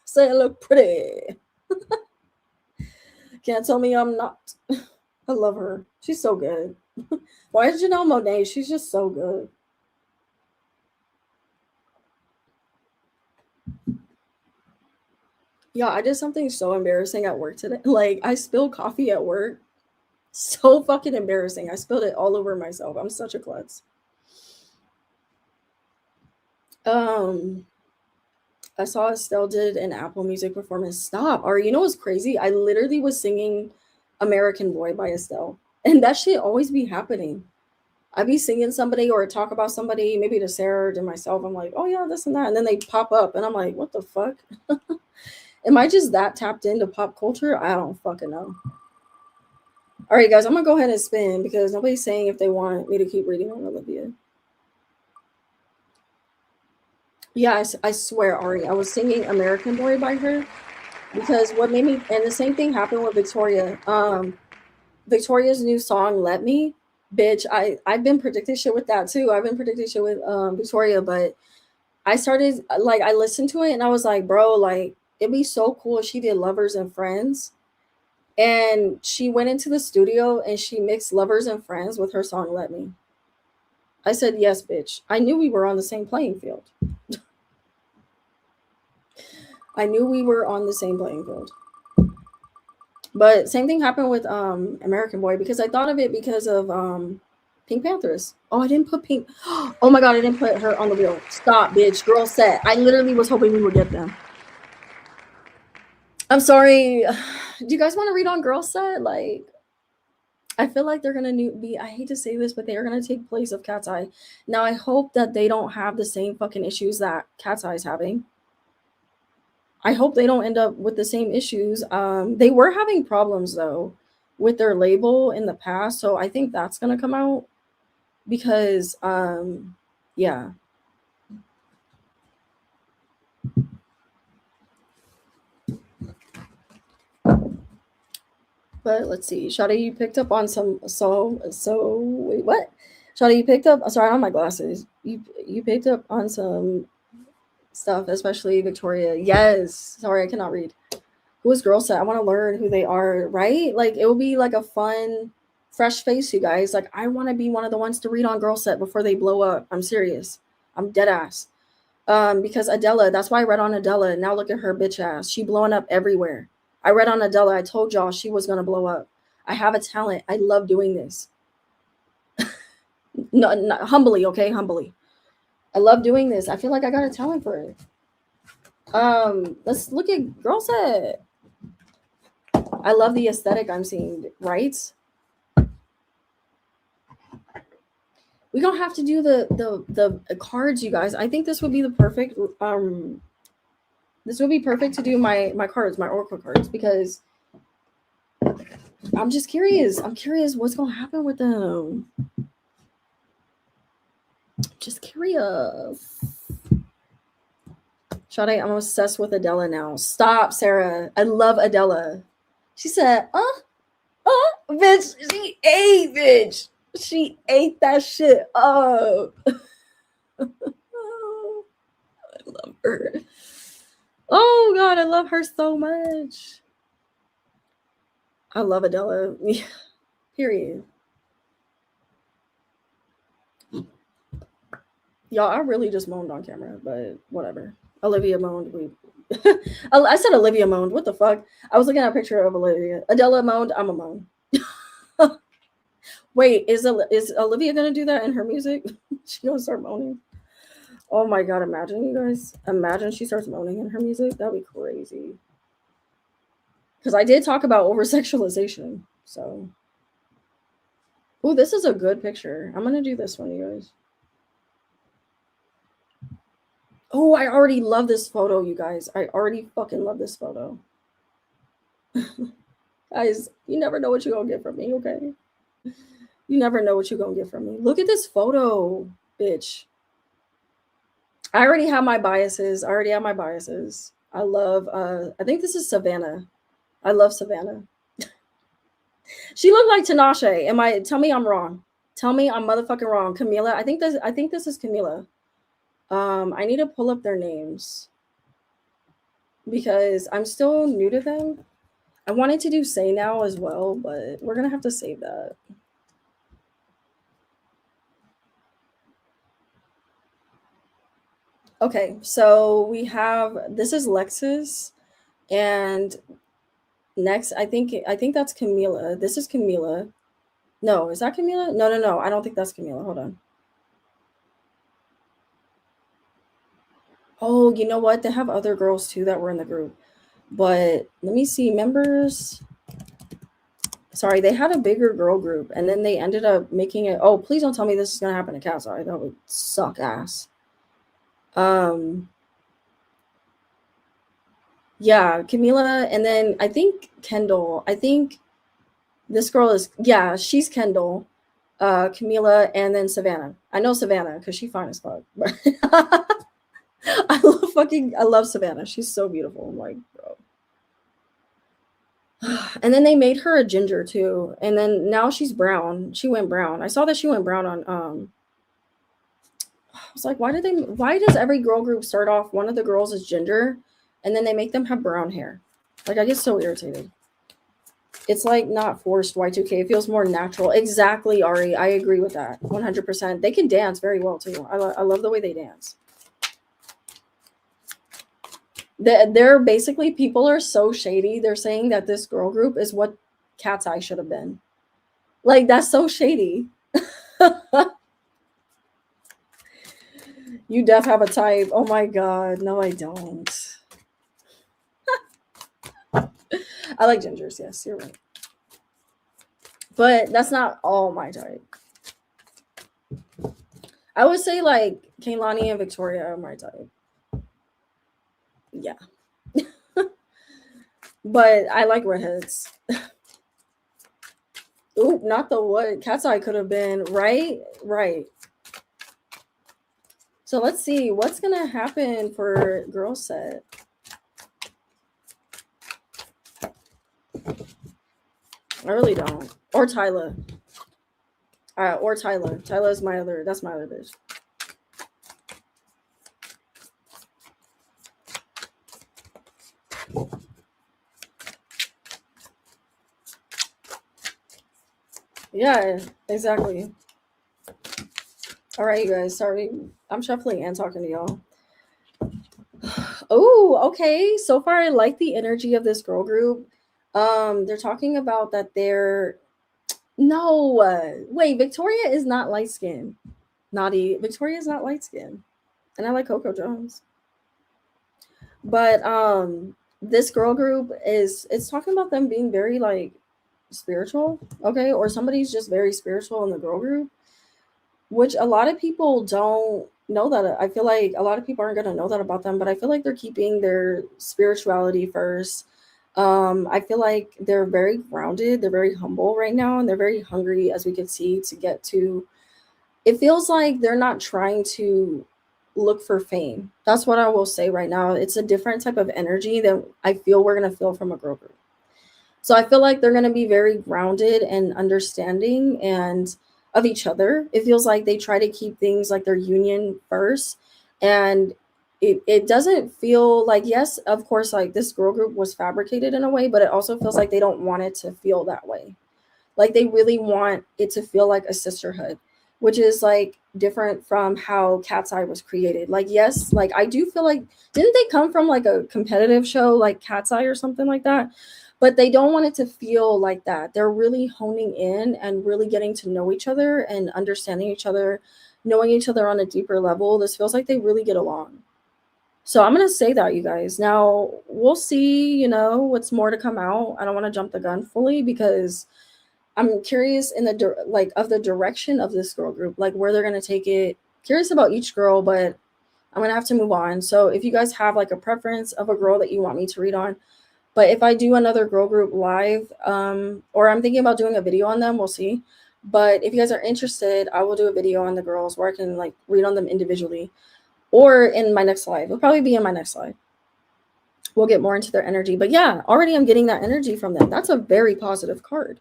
Say I look pretty. Can't tell me I'm not." I love her. She's so good. Why is Janelle Monáe? She's just so good. Yeah, I did something so embarrassing at work today. Like I spilled coffee at work. So fucking embarrassing. I spilled it all over myself. I'm such a klutz. Um, I saw Estelle did an Apple Music performance. Stop. Or you know what's crazy? I literally was singing American Boy by Estelle. And that shit always be happening. I be singing somebody or talk about somebody, maybe to Sarah or to myself. I'm like, oh yeah, this and that. And then they pop up and I'm like, what the fuck? Am I just that tapped into pop culture? I don't fucking know. All right, guys, I'm gonna go ahead and spin because nobody's saying if they want me to keep reading on Olivia. Yeah, I swear, Ari, I was singing American Boy by her because what made me, and the same thing happened with Victoria. Victoria's new song, Let Me, bitch, I've been predicting shit with that too. I've been predicting shit with Victoria, but I started like I listened to it and I was like, bro, like it'd be so cool if she did Lovers and Friends. And she went into the studio and she mixed Lovers and Friends with her song Let Me. I said, yes, bitch. I knew we were on the same playing field. I knew we were on the same playing field. But same thing happened with American Boy because I thought of it because of Pink Panthers. Oh, I didn't put Pink. Oh my god, I didn't put her on the wheel. Stop, bitch. Girlset. I literally was hoping we would get them. I'm sorry. Do you guys want to read on Girlset? Like, I feel like they're gonna be. I hate to say this, but they are gonna take place of Cat's Eye. Now, I hope that they don't have the same fucking issues that Cat's Eye is having. I hope they don't end up with the same issues. They were having problems though with their label in the past, so I think that's gonna come out because, yeah. But let's see, Shadi, you picked up on some. So wait, what? Shawty, you picked up. Sorry, on my glasses. You picked up on some stuff, especially Victoria. Yes. Sorry, I cannot read. Who is Girlset? I want to learn who they are. Right? Like it will be like a fun, fresh face, you guys. Like I want to be one of the ones to read on Girlset before they blow up. I'm serious. I'm dead ass. Because Adela. That's why I read on Adela. Now look at her bitch ass. She blowing up everywhere. I read on Adela. I told y'all she was gonna blow up. I have a talent. I love doing this. No, humbly, okay, humbly. I love doing this. I feel like I got a talent for it. Let's look at Girlset. I love the aesthetic I'm seeing, right? We don't have to do the cards, you guys. I think this would be the perfect this would be perfect to do my cards, my oracle cards, because I'm just curious. I'm curious what's gonna happen with them. Just curious. Sade, I'm obsessed with Adela now. Stop, Sarah. I love Adela. She said, bitch. She ate, bitch. She ate that shit up. I love her. Oh, God, I love her so much. I love Adela. Period. Y'all, I really just moaned on camera, but whatever. Olivia moaned. I said Olivia moaned. What the fuck? I was looking at a picture of Olivia. Adela moaned. I'm a moan. Wait, is Olivia gonna do that in her music? She gonna start moaning? Oh my god! Imagine, you guys. Imagine she starts moaning in her music. That'd be crazy. Because I did talk about over sexualization. So, oh, this is a good picture. I'm gonna do this one, you guys. Oh, I already love this photo, you guys. I already fucking love this photo. Guys, you never know what you're gonna get from me, okay? You never know what you're gonna get from me. Look at this photo, bitch. I already have my biases. I love I think this is Savannah. I love Savannah. She looked like Tinashe. Tell me I'm wrong. Tell me I'm motherfucking wrong. Camila. I think this is Camila. I need to pull up their names because I'm still new to them. I wanted to do Say Now as well, but we're gonna have to save that. Okay, so we have this is Lexus, and next I think that's Camila. This is Camila. No, is that Camila? No. I don't think that's Camila. Hold on. Oh, you know what? They have other girls too that were in the group. But let me see. Members. Sorry, they had a bigger girl group and then they ended up making it. Oh, please don't tell me this is gonna happen to Cat. Sorry, that would suck ass. Yeah, Camila, and then I think Kendall. I think this girl is she's Kendall, Camila, and then Savannah. I know Savannah because she's fine as fuck. But I love Savannah. She's so beautiful. I'm like, bro. And then they made her a ginger too. And then now she's brown. She went brown. I saw that she went brown on I was like, why does every girl group start off one of the girls is ginger and then they make them have brown hair? Like I get so irritated. It's like not forced Y2K. It feels more natural. Exactly, Ari. I agree with that. 100%. They can dance very well too. I love the way they dance. They're basically, people are so shady. They're saying that this girl group is what Cat's Eye should have been. Like, that's so shady. You def have a type. Oh my god. No, I don't. I like gingers. Yes, you're right. But that's not all my type. I would say like Kaylani and Victoria are my type. Yeah. But I like redheads. Ooh, not the what Cat's Eye could have been. Right. So let's see what's gonna happen for Girlset. I really don't. Or Tyla. Or Tyler. Tyler's my other. That's my other bitch. Yeah, exactly. All right, you guys. Sorry, I'm shuffling and talking to y'all. Oh, okay. So far, I like the energy of this girl group. They're talking about that they're no. Wait, Victoria is not light skinned. Naughty. Victoria is not light skinned, and I like Coco Jones. But this girl group is it's talking about them being very like spiritual, okay, or somebody's just very spiritual in the girl group, which a lot of people don't know that. I feel like a lot of people aren't going to know that about them, but I feel like they're keeping their spirituality first. I feel like they're very grounded, they're very humble right now, and they're very hungry, as we can see, to get to. It feels like they're not trying to look for fame. That's what I will say right now. It's a different type of energy that I feel we're going to feel from a girl group. So I feel like they're going to be very grounded and understanding and of each other. It feels like they try to keep things like their union first. And it doesn't feel like, yes, of course, like this girl group was fabricated in a way, but it also feels like they don't want it to feel that way. Like they really want it to feel like a sisterhood, which is like different from how Cat's Eye was created. Like, yes, like I do feel like, didn't they come from like a competitive show like Cat's Eye or something like that? But they don't want it to feel like that. They're really honing in and really getting to know each other and understanding each other, knowing each other on a deeper level. This feels like they really get along. So I'm gonna say that, you guys. Now we'll see, what's more to come out. I don't want to jump the gun fully because I'm curious in the like of the direction of this girl group, like where they're gonna take it. Curious about each girl, but I'm gonna have to move on. So if you guys have like a preference of a girl that you want me to read on, but if I do another girl group live, or I'm thinking about doing a video on them, we'll see. But if you guys are interested, I will do a video on the girls where I can like read on them individually, or in my next live. It'll probably be in my next live. We'll get more into their energy. But yeah, already I'm getting that energy from them. That's a very positive card.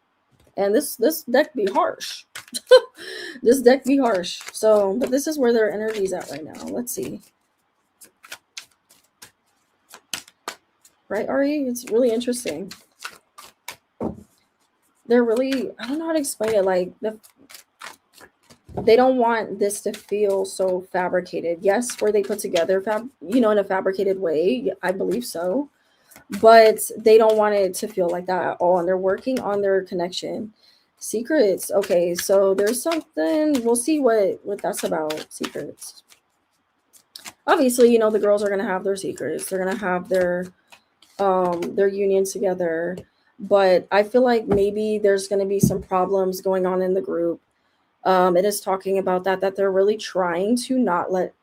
And this deck be harsh. This deck be harsh. So, but this is where their energy's at right now. Let's see. Right, Ari? It's really interesting. They're really, I don't know how to explain it. Like they don't want this to feel so fabricated. Yes, were they put together in a fabricated way? I believe so. But they don't want it to feel like that at all. And they're working on their connection. Secrets. Okay, so there's something. We'll see what that's about. Secrets. Obviously, the girls are gonna have their secrets. They're gonna have their union together. But I feel like maybe there's gonna be some problems going on in the group. It is talking about that they're really trying to not let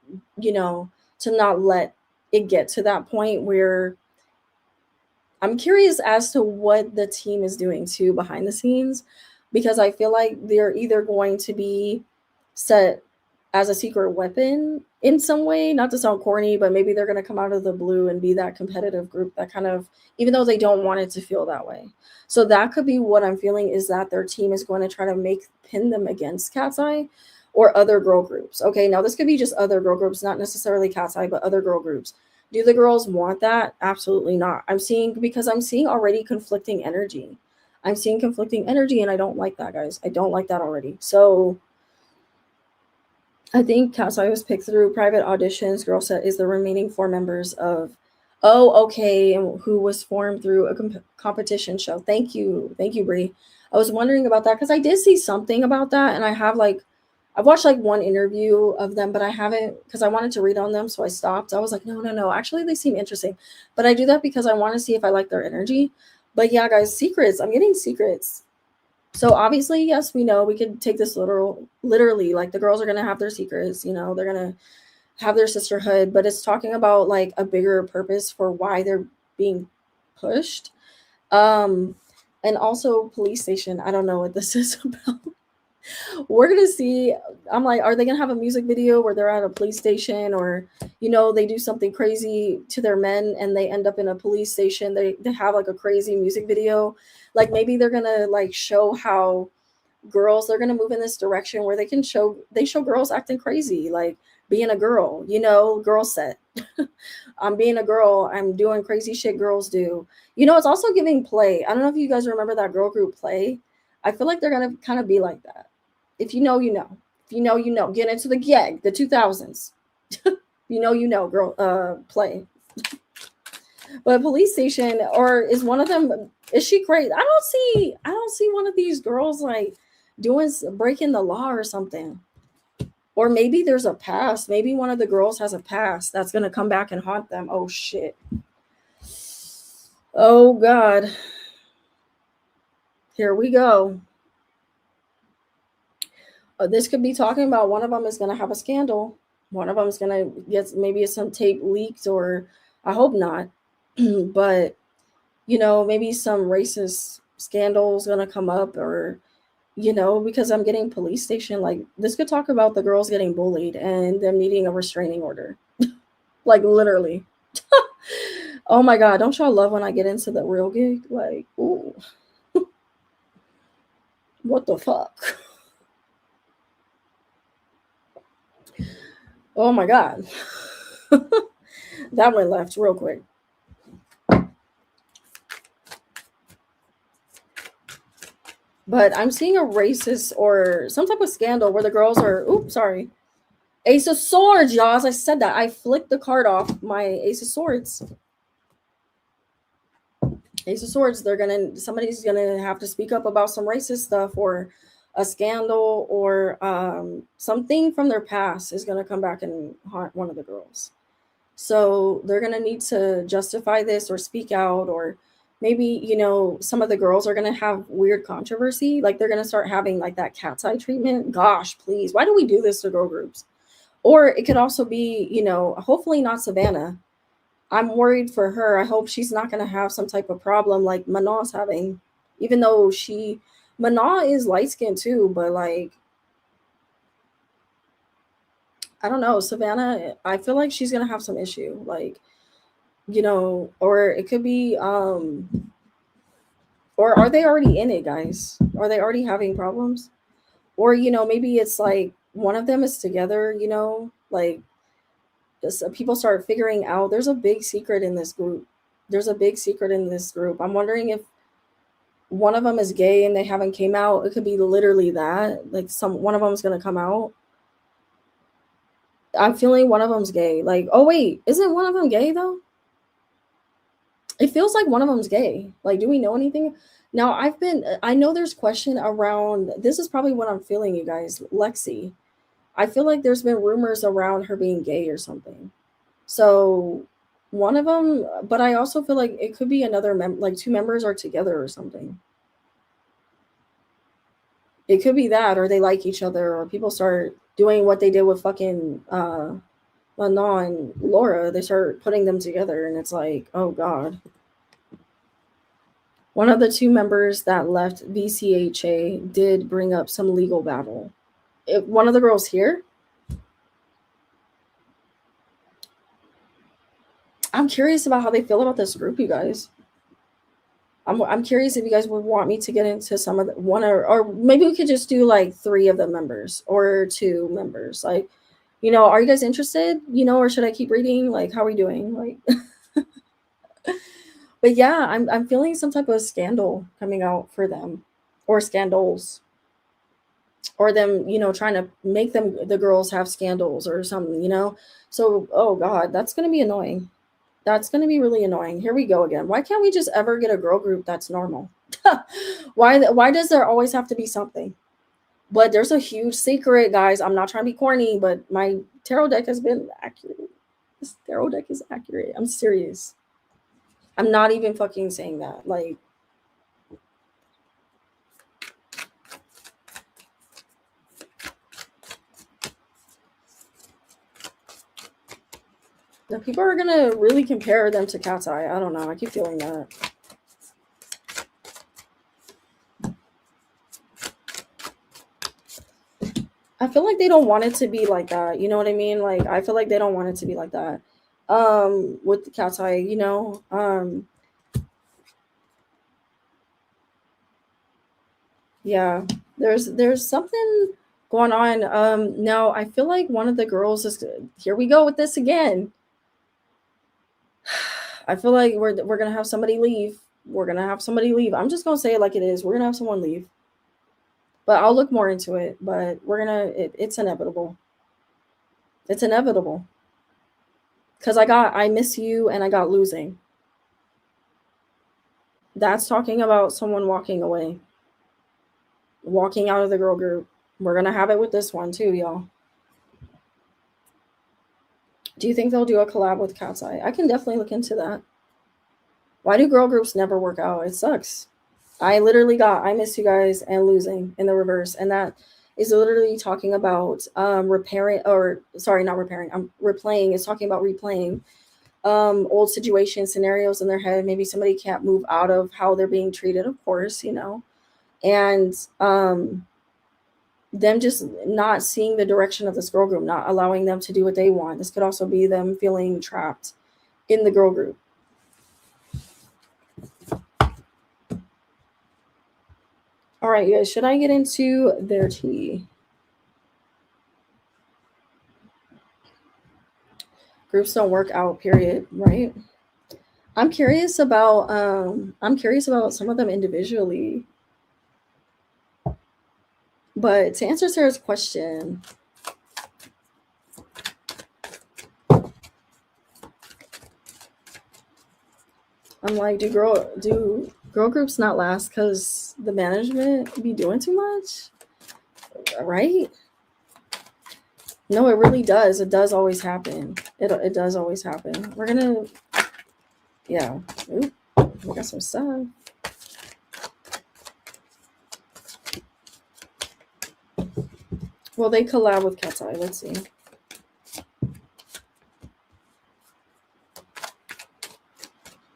it get to that point where I'm curious as to what the team is doing too behind the scenes, because I feel like they're either going to be set as a secret weapon in some way, not to sound corny, but maybe they're going to come out of the blue and be that competitive group that kind of, even though they don't want it to feel that way. So that could be what I'm feeling, is that their team is going to try to pin them against Cat's Eye or other girl groups. Okay, now this could be just other girl groups, not necessarily Cat's Eye, but other girl groups. Do the girls want that? Absolutely not. I'm seeing already conflicting energy. I'm seeing conflicting energy, and I don't like that, guys. I don't like that already. So I think Cat's Eye was picked through private auditions. Girlset is the remaining 4 members of. Oh, okay, and who was formed through a competition show. Thank you, Bree. I was wondering about that because I did see something about that, and I've watched like one interview of them, but I haven't, because I wanted to read on them, so I stopped. I was like, no. Actually, they seem interesting, but I do that because I want to see if I like their energy. But yeah, guys, secrets. I'm getting secrets. So obviously, yes, we know we could take this literally. Like the girls are gonna have their secrets. They're gonna have their sisterhood, but it's talking about like a bigger purpose for why they're being pushed. Um, and also police station. I don't know what this is about. We're gonna see. I'm like, are they gonna have a music video where they're at a police station, or they do something crazy to their men and they end up in a police station? They have like a crazy music video. Like maybe they're gonna like show how girls, they're gonna move in this direction where they show girls acting crazy, like being a girl, girl set. I'm being a girl, I'm doing crazy shit girls do. It's also giving Play. I don't know if you guys remember that girl group Play. I feel like they're gonna kind of be like that. If you know, you know. If you know, you know. Get into the gag, the 2000s. Girl, Play. But police station, or is one of them? Is she crazy? I don't see one of these girls like breaking the law or something. Or maybe there's a past. Maybe one of the girls has a past that's gonna come back and haunt them. Oh shit. Oh god. Here we go. This could be talking about one of them is gonna have a scandal. One of them is gonna get maybe some tape leaked, or I hope not. But maybe some racist scandals gonna come up, or because I'm getting police station, like this could talk about the girls getting bullied and them needing a restraining order. Like literally. Oh my god, don't y'all love when I get into the real gig? Like, ooh. What the fuck? Oh my god. That went left real quick. But I'm seeing a racist or some type of scandal where the girls are, oops, sorry. Ace of Swords, y'all. As I said that, I flicked the card off my Ace of Swords. Ace of Swords, somebody's gonna have to speak up about some racist stuff, or a scandal, or something from their past is gonna come back and haunt one of the girls. So they're gonna need to justify this or speak out, or maybe some of the girls are gonna have weird controversy, like they're gonna start having like that cat's eye treatment. Gosh, please, why do we do this to girl groups? Or it could also be, hopefully not Savannah. I'm worried for her. I hope she's not gonna have some type of problem like Minaj's having, even though Minaj is light skinned too, but like I don't know, Savannah, I feel like she's gonna have some issue, like or it could be or are they already in it, guys? Are they already having problems? Or maybe it's like one of them is together, like just people start figuring out there's a big secret in this group. There's a big secret in this group. I'm wondering if one of them is gay and they haven't came out. It could be literally that, like one of them is gonna come out. I'm feeling one of them's gay. Like, oh wait, isn't one of them gay though? It feels like one of them's gay. Like, do we know anything? Now, I know there's question around, this is probably what I'm feeling, you guys, Lexi. I feel like there's been rumors around her being gay or something. So one of them, but I also feel like it could be another like two members are together or something. It could be that, or they like each other, or people start doing what they did with fucking Lana and Laura. They start putting them together, and it's like, oh god. One of the two members that left VCHA did bring up some legal battle. One of the girls here. I'm curious about how they feel about this group, you guys. I'm curious if you guys would want me to get into some of the one, or maybe we could just do like three of the members or two members. Like, are you guys interested? Or should I keep reading? Like, how are we doing? Like, but yeah, I'm feeling some type of scandal coming out for them, or scandals, or them, trying to make the girls have scandals or something, So, oh god, that's gonna be annoying. That's going to be really annoying. Here we go again. Why can't we just ever get a girl group that's normal? Why does there always have to be something? But there's a huge secret, guys. I'm not trying to be corny, but my tarot deck has been accurate. This tarot deck is accurate. I'm serious. I'm not even fucking saying that. Like, the people are going to really compare them to Cat's Eye. I don't know. I keep feeling that. I feel like they don't want it to be like that. You know what I mean? Like, I feel like they don't want it to be like that. With the Cat's Eye, Yeah, there's something going on. Now I feel like one of the girls is here. We go with this again. I feel like we're gonna have somebody leave. We're gonna have somebody leave. I'm just gonna say it like it is. We're gonna have someone leave, but I'll look more into it. But it's inevitable. It's inevitable because I miss you and I got losing. That's talking about someone walking away, walking out of the girl group. We're gonna have it with this one too, y'all. Do you think they'll do a collab with Cat's Eye? I can definitely look into that. Why do girl groups never work out? It sucks. I literally got I miss you guys and losing in the reverse. And that is literally talking about repairing, or sorry, not repairing. I'm replaying. It's talking about replaying old situation scenarios in their head. Maybe somebody can't move out of how they're being treated, of course, and them just not seeing the direction of this girl group, not allowing them to do what they want. This could also be them feeling trapped in the girl group. All right, you guys, should I get into their tea? Groups don't work out, period, right? I'm curious about some of them individually. But to answer Sarah's question, I'm like, do girl groups not last because the management be doing too much? Right? No, it really does. It does always happen. It does always happen. We're gonna, yeah. Oop, we got some stuff. Well, they collab with Cat's Eye. Let's see.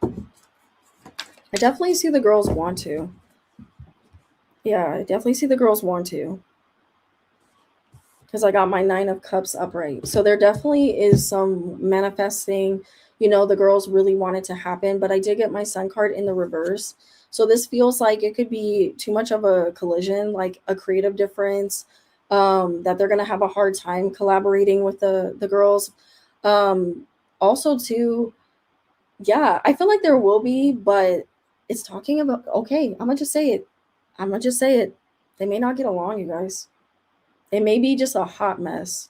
I definitely see the girls want to. Yeah, I definitely see the girls want to. Because I got my 9 of Cups upright. So there definitely is some manifesting. The girls really want it to happen, but I did get my Sun card in the reverse. So this feels like it could be too much of a collision, like a creative difference, that they're gonna have a hard time collaborating with the girls. Also, too, yeah, I feel like there will be, but it's talking about, okay, I'm gonna just say it. I'm gonna just say it. They may not get along, you guys. It may be just a hot mess.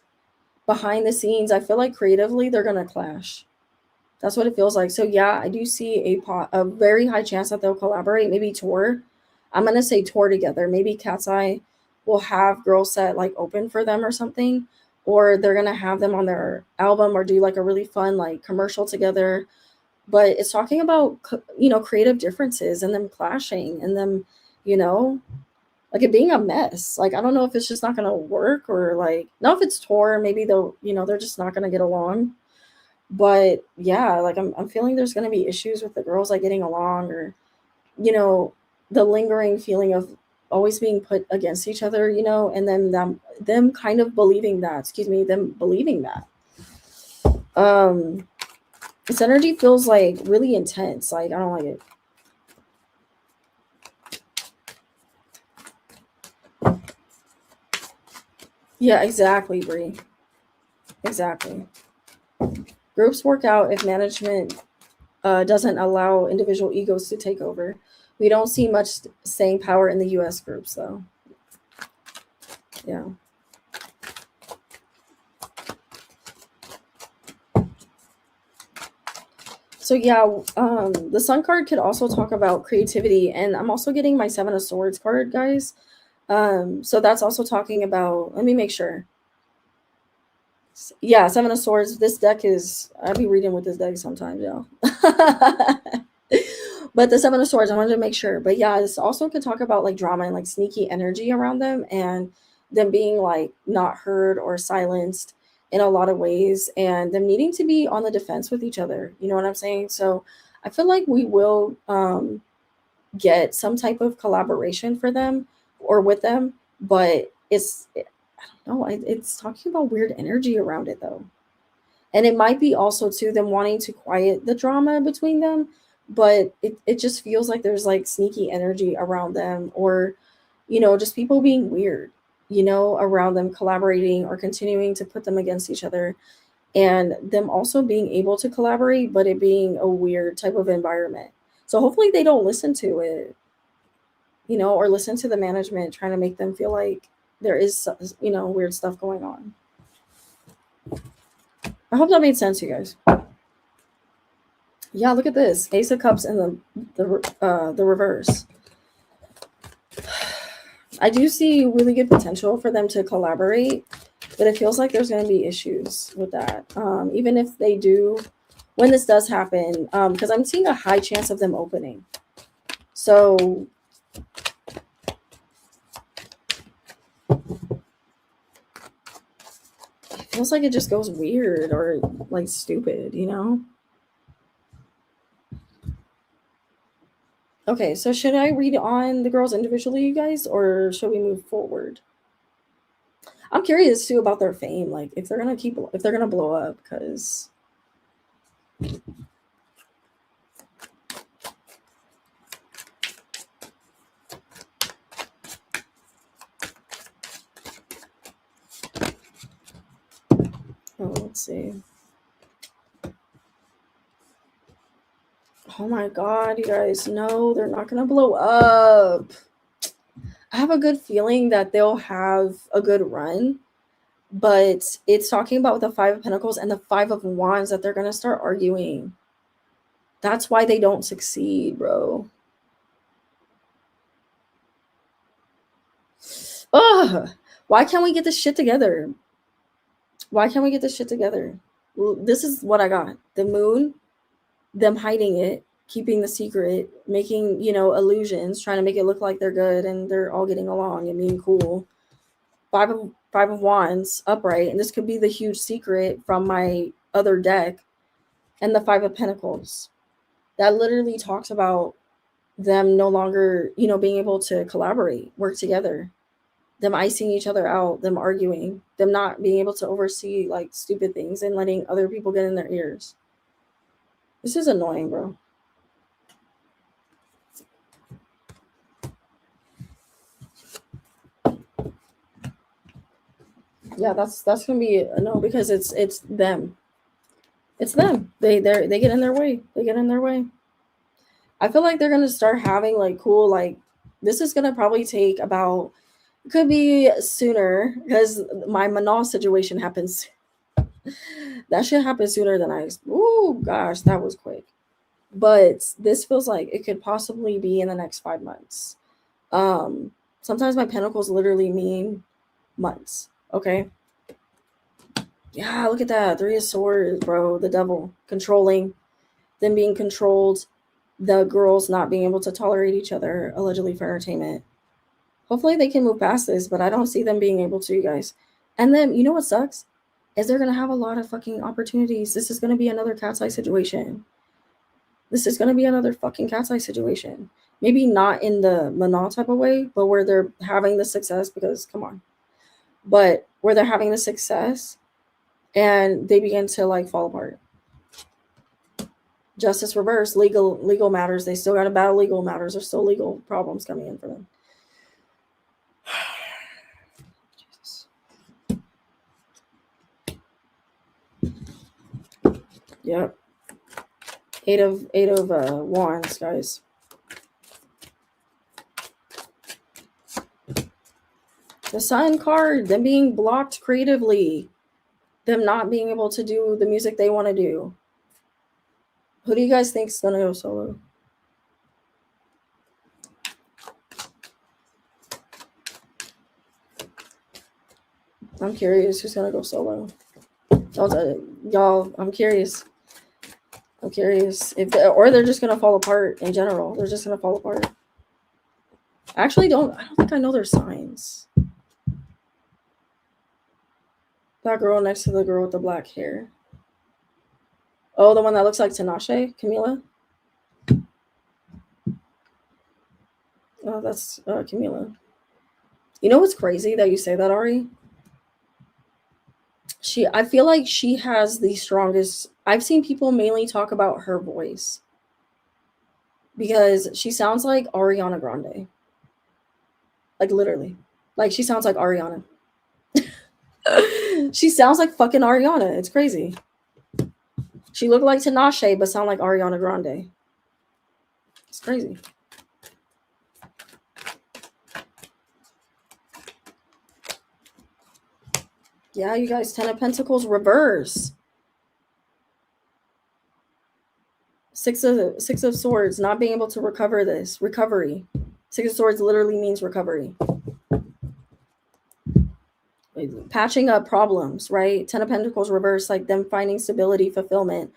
Behind the scenes, I feel like creatively they're gonna clash. That's what it feels like. So yeah, I do see a very high chance that they'll collaborate, maybe tour. I'm gonna say tour together. Maybe Cat's Eye will have Girlset like open for them or something, or they're gonna have them on their album or do like a really fun like commercial together. But it's talking about creative differences and them clashing and them, you know, like it being a mess. Like I don't know if it's just not gonna work or like not if it's tour, maybe they're just not gonna get along. But yeah, like I'm feeling there's gonna be issues with the girls like getting along or, you know, the lingering feeling of always being put against each other, and then them kind of believing that, excuse me, them believing that. Um this energy feels like really intense. Like I don't like it. Yeah, exactly, Bree. Exactly. Groups work out if management doesn't allow individual egos to take over. We don't see much staying power in the US groups, though. Yeah. So, yeah, the Sun card could also talk about creativity. And I'm also getting my 7 of Swords card, guys. So that's also talking about, let me make sure. Yeah, 7 of Swords. This deck is, I'll be reading with this deck sometimes, y'all. But the 7 of Swords, I wanted to make sure. But yeah, this also could talk about like drama and like sneaky energy around them and them being like not heard or silenced in a lot of ways and them needing to be on the defense with each other. You know what I'm saying? So I feel like we will get some type of collaboration for them or with them, but I don't know, it's talking about weird energy around it though. And it might be also to them wanting to quiet the drama between them, but it just feels like there's like sneaky energy around them or just people being weird, around them collaborating or continuing to put them against each other, and them also being able to collaborate, but it being a weird type of environment. So hopefully they don't listen to it, or listen to the management trying to make them feel like there is, weird stuff going on. I hope that made sense, you guys. Yeah, look at this. Ace of Cups in the reverse. I do see really good potential for them to collaborate, but it feels like there's going to be issues with that. Even if they do, when this does happen, because I'm seeing a high chance of them opening. So it feels like it just goes weird or like stupid, Okay, so should I read on the girls individually, you guys, or should we move forward? I'm curious too about their fame, like if they're gonna blow up, because let's see. Oh my god, you guys, no, they're not gonna blow up. I have a good feeling that they'll have a good run, but it's talking about the Five of Pentacles and the Five of Wands that they're gonna start arguing. That's why they don't succeed, bro. Ugh. Why can't we get this shit together? Why can't we get this shit together? Well, this is what I got. The Moon, them hiding it, keeping the secret, making, illusions, trying to make it look like they're good and they're all getting along and being cool. Five of Wands upright, and this could be the huge secret from my other deck. And the Five of Pentacles. That literally talks about them no longer, being able to collaborate, work together, them icing each other out, them arguing, them not being able to oversee like stupid things and letting other people get in their ears. This is annoying, bro. Yeah, that's gonna be a no, because it's them. It's them. They get in their way. They get in their way. I feel like they're gonna start having like cool, like, this is gonna probably take about, could be sooner, because my Minaj situation happens. That should happen sooner than I. Oh gosh, that was quick. But this feels like it could possibly be in the next 5 months. Sometimes my pentacles literally mean months. Okay. Yeah, look at that. Three of Swords, bro. The devil. Controlling. Them being controlled. The girls not being able to tolerate each other, allegedly for entertainment. Hopefully they can move past this, but I don't see them being able to, you guys. And then, you know what sucks? Is they're going to have a lot of fucking opportunities. This is going to be another cat's eye situation. This is going to be another fucking cat's eye situation. Maybe not in the Minaj type of way, but where they're having the success, because, come on. But where they're having the success and they begin to like fall apart. Justice reverse, legal matters. They still got to battle legal matters. There's still legal problems coming in for them. Jesus. Yep. Eight of Wands, guys. The Sun card, them being blocked creatively, them not being able to do the music they want to do. Who do you guys think is gonna go solo? I'm curious who's gonna go solo. Y'all, I'm curious. I'm curious or they're just gonna fall apart in general. They're just gonna fall apart. I don't think I know their signs. That girl next to the girl with the black hair. Oh, the one that looks like Tinashe, Camila. Oh, that's Camila. You know what's crazy that you say that, Ari? I feel like she has the strongest. I've seen people mainly talk about her voice because she sounds like Ariana Grande. Like literally. Like she sounds like Ariana. She sounds like fucking Ariana. It's crazy. She looked like Tinashe, but sound like Ariana Grande. It's crazy. Yeah, you guys, 10 of Pentacles reverse. Six of Swords, not being able to recover this. Recovery. Six of Swords literally means recovery. Patching up problems, right? 10 of Pentacles reverse, like them finding stability, fulfillment,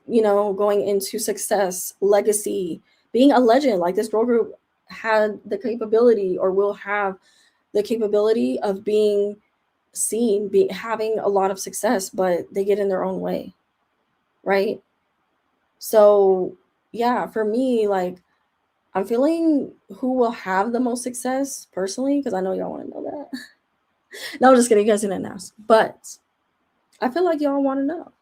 going into success, legacy, being a legend. Like this girl group had the capability or will have the capability of being seen, having a lot of success, but they get in their own way, right? So yeah, for me, like I'm feeling who will have the most success personally, because I know y'all want to know that. No, I'm just kidding. You guys didn't ask, but I feel like y'all want to know.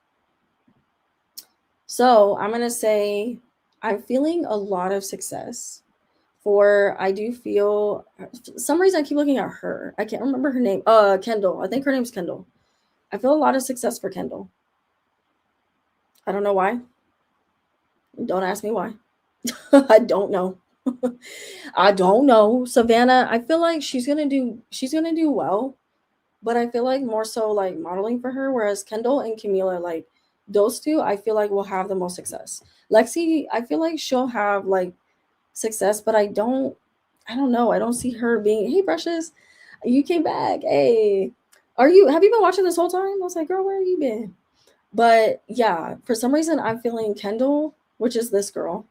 So I'm gonna say I'm feeling a lot of success. I do feel, for some reason I keep looking at her. I can't remember her name. Kendall. I think her name's Kendall. I feel a lot of success for Kendall. I don't know why. Don't ask me why. I don't know. I don't know. Savannah, I feel like she's gonna do well, but I feel like more so like modeling for her, whereas Kendall and Camila, like those two, I feel like will have the most success. Lexi, I feel like she'll have like success, but I don't know. I don't see her being, hey Precious, you came back. Hey. Have you been watching this whole time? I was like, girl, where have you been? But yeah, for some reason I'm feeling Kendall, which is this girl.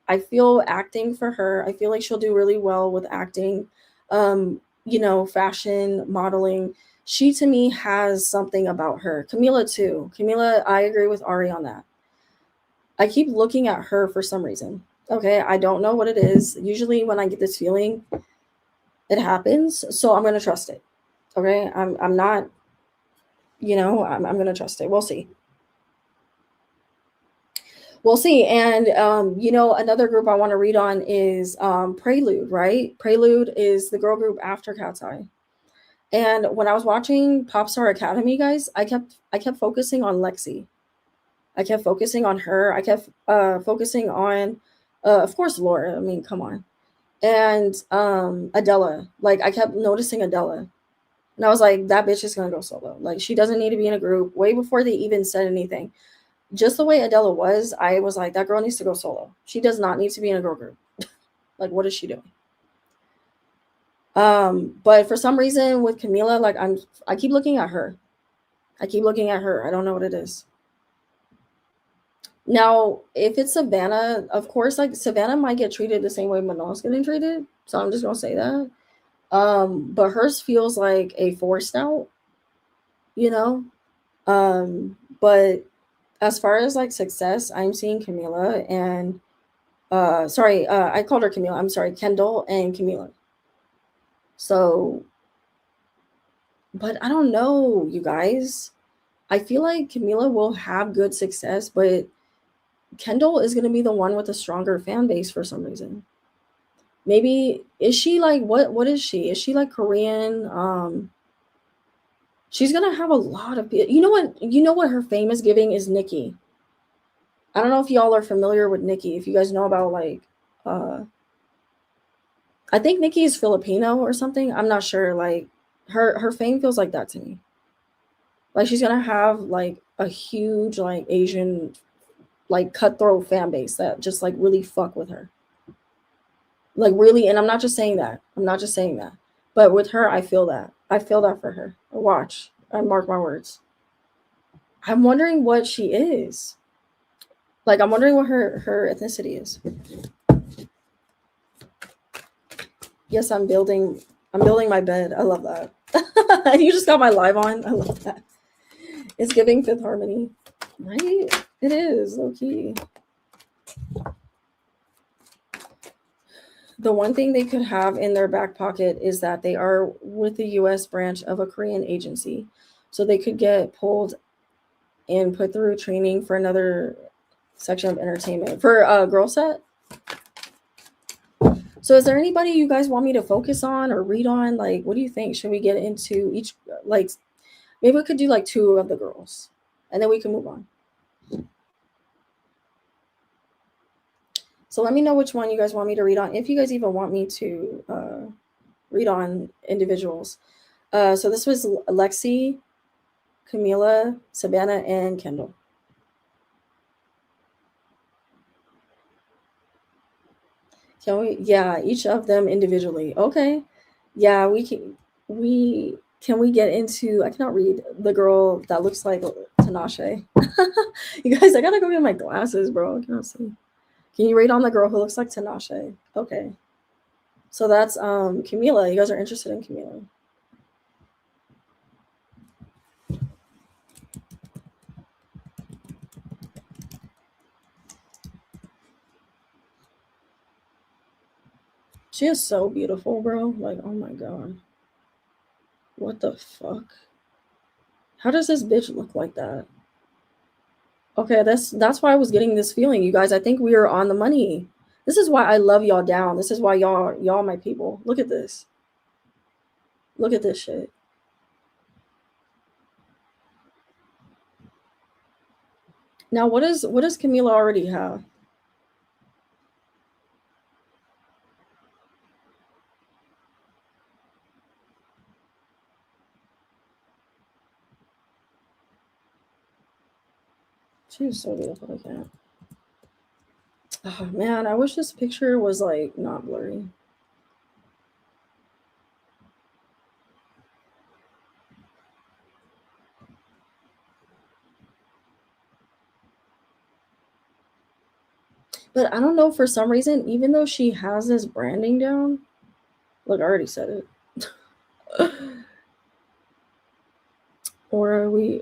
I feel acting for her. I feel like she'll do really well with acting. Fashion, modeling. She to me has something about her. Camila too. Camila, I agree with Ari on that. I keep looking at her for some reason. Okay, I don't know what it is. Usually when I get this feeling, it happens. So I'm gonna trust it. Okay. I'm not, I'm gonna trust it. We'll see. We'll see. And another group I want to read on is Prelude, right? Prelude is the girl group after Cat's Eye. And when I was watching Popstar Academy, guys, I kept focusing on Lexi. I kept focusing on her. I kept focusing on of course Laura. I mean, come on. And Adela. Like I kept noticing Adela. And I was like, that bitch is gonna go solo. Like she doesn't need to be in a group. Way before they even said anything, just the way Adela was, I was like, that girl needs to go solo. She does not need to be in a girl group. Like, what is she doing? But for some reason with Camila, like I keep looking at her. I keep looking at her. I don't know what it is. Now, if it's Savannah, of course, like Savannah might get treated the same way Manal's getting treated. So I'm just gonna say that. But hers feels like a forced out, you know? But as far as like success, I'm seeing Camila and I called her Camila. I'm sorry, Kendall and Camila. So, but I don't know, you guys. I feel like Camila will have good success, but Kendall is going to be the one with a stronger fan base for some reason. Maybe is she like what is she? Is she like Korean? She's going to have a lot of people. You know what her fame is giving is Nicki. I don't know if y'all are familiar with Nicki. If you guys know about like I think Nicki is Filipino or something. I'm not sure. Like her fame feels like that to me. Like she's gonna have like a huge like Asian like cutthroat fan base that just like really fuck with her. Like really, and I'm not just saying that. I'm not just saying that. But with her, I feel that. I feel that for her. Watch. I mark my words. I'm wondering what she is. Like I'm wondering what her ethnicity is. Yes, I'm building my bed. I love that. You just got my live on. I love that. It's giving Fifth Harmony. Right? It is, low key. The one thing they could have in their back pocket is that they are with the US branch of a Korean agency. So they could get pulled and put through training for another section of entertainment. For Girlset, So is there anybody you guys want me to focus on or read on? Like, what do you think? Should we get into each, like, maybe we could do like two of the girls and then we can move on. So let me know which one you guys want me to read on, if you guys even want me to read on individuals. So this was Lexi, Camila, Savannah, and Kendall. Can we? Yeah, each of them individually. Okay. Yeah, we can. We can we get into? I cannot read the girl that looks like Tinashe. You guys, I gotta go get my glasses, bro. I cannot see. Can you read on the girl who looks like Tinashe? Okay. So that's Camila. You guys are interested in Camila. She is so beautiful, bro. Like, oh my god. What the fuck? How does this bitch look like that? Okay, that's why I was getting this feeling, you guys. I think we are on the money. This is why I love y'all down. This is why y'all my people. Look at this. Look at this shit. Now what does Camila already have? She's so beautiful, I can't. Oh man, I wish this picture was like not blurry. But I don't know, for some reason, even though she has this branding down, look, I already said it. Or are we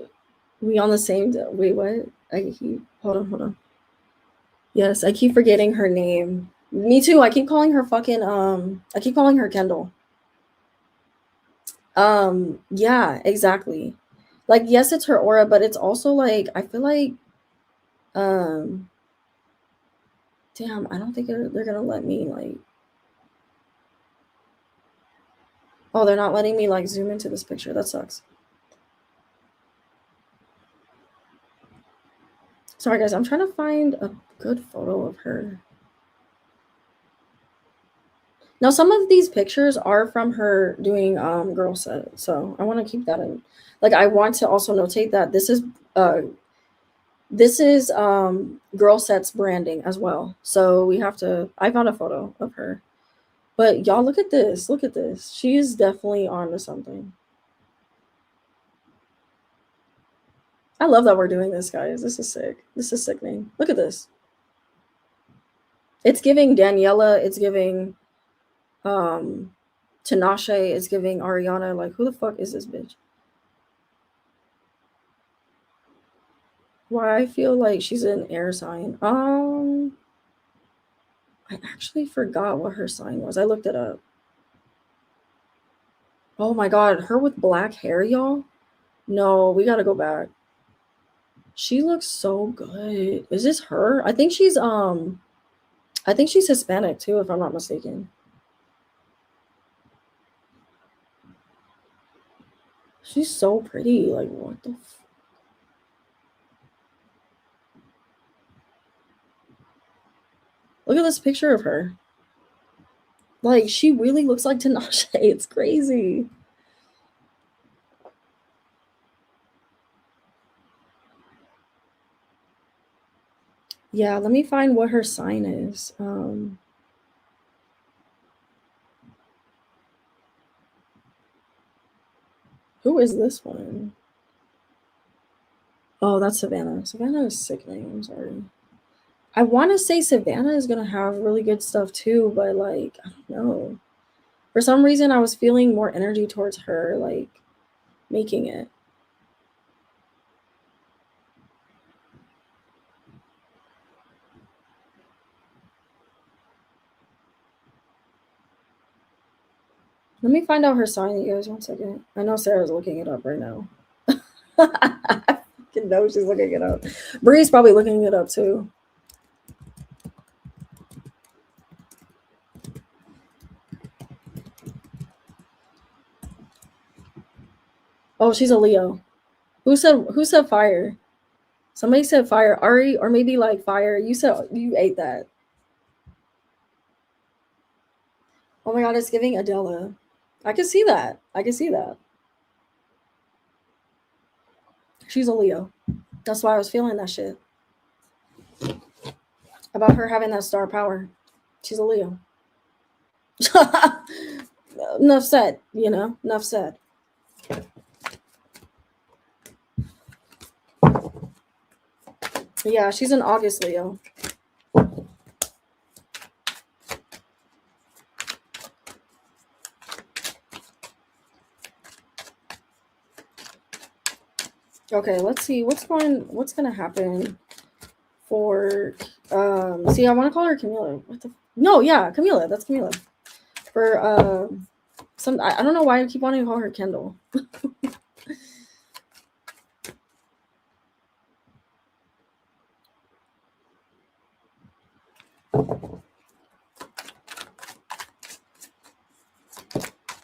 on the same wait, what? I keep hold on. Yes, I keep forgetting her name. Me too. I keep calling her fucking I keep calling her Kendall. Yeah, exactly. Like yes, it's her aura, but it's also like I feel like um damn, I don't think they're gonna let me like, oh, they're not letting me like zoom into this picture. That sucks. Sorry guys, I'm trying to find a good photo of her. Now some of these pictures are from her doing Girlset, so I want to keep that in. Like I want to also notate that uh this is Girlset's branding as well. So we have to, I found a photo of her. But y'all look at this. Look at this. She is definitely on to something. I love that we're doing this, guys. This is sick. This is sickening. Look at this. It's giving Daniela, it's giving um Tinashe, it's giving Ariana. Like, who the fuck is this bitch? Why I feel like she's an air sign. I actually forgot what her sign was. I looked it up. Oh my god, her with black hair, y'all. No, we gotta go back. She looks so good. Is this her? I think she's Hispanic too, if I'm not mistaken. She's so pretty. Like what the Look at this picture of her. Like she really looks like Tinashe. It's crazy. Yeah, let me find what her sign is. Who is this one? Oh, that's Savannah. Savannah is sickening. I'm sorry. I want to say Savannah is gonna have really good stuff too, but like I don't know. For some reason, I was feeling more energy towards her, like making it. Let me find out her sign, you guys. 1 second. I know Sarah's looking it up right now. I fucking know she's looking it up. Bree's probably looking it up too. Oh, she's a Leo. Who said fire? Somebody said fire. Ari, or maybe like fire. You said you ate that. Oh my god, it's giving Adela. I can see that. I can see that. She's a Leo. That's why I was feeling that shit about her having that star power. She's a Leo. Enough said. Enough said. Yeah, she's an August Leo. Okay, let's see what's gonna happen for see, I want to call her Camila. No, yeah, Camila. That's Camila. For some I don't know why I keep wanting to call her Kendall.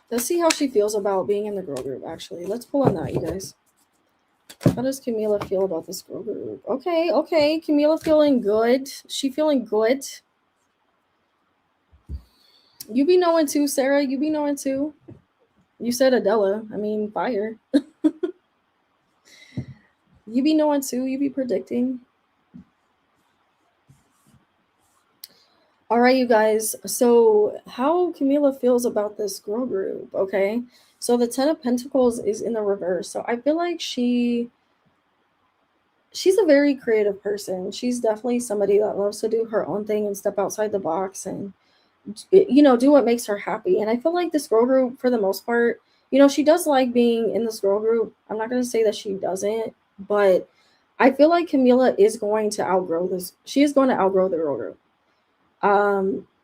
Let's see how she feels about being in the girl group, actually. Let's pull on that, you guys. How does Camila feel about this girl group? Okay, okay. Camila feeling good. She feeling good. You be knowing too, Sarah. You be knowing too. You said Adela. I mean, fire. You be knowing too. You be predicting. All right, you guys. So, how Camila feels about this girl group? Okay. So the Ten of Pentacles is in the reverse. So I feel like she's a very creative person. She's definitely somebody that loves to do her own thing and step outside the box and do what makes her happy. And I feel like this girl group, for the most part, she does like being in this girl group. I'm not going to say that she doesn't, but I feel like Camila is going to outgrow this. She is going to outgrow the girl group.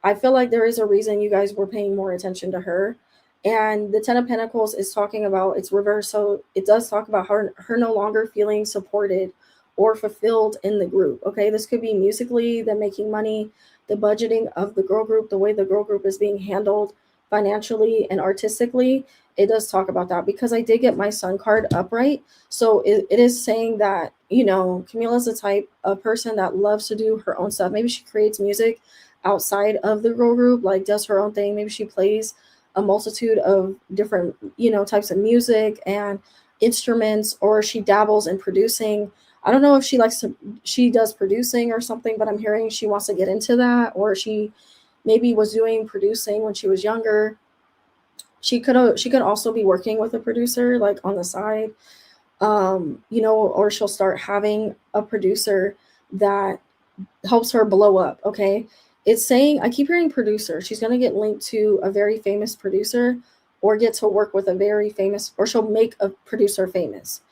I feel like there is a reason you guys were paying more attention to her. And the Ten of Pentacles is talking about it's reverse. So it does talk about her no longer feeling supported or fulfilled in the group. Okay. This could be musically, them making money, the budgeting of the girl group, the way the girl group is being handled financially and artistically. It does talk about that because I did get my sun card upright. So it is saying that, Camila's the type of person that loves to do her own stuff. Maybe she creates music outside of the girl group, like does her own thing. Maybe she plays a multitude of different, types of music and instruments, or she dabbles in producing. I don't know if she does producing or something, but I'm hearing she wants to get into that, or she maybe was doing producing when she was younger. She could also be working with a producer like on the side, or she'll start having a producer that helps her blow up. Okay. It's saying, I keep hearing producer. She's going to get linked to a very famous producer or get to work with a very famous, or she'll make a producer famous.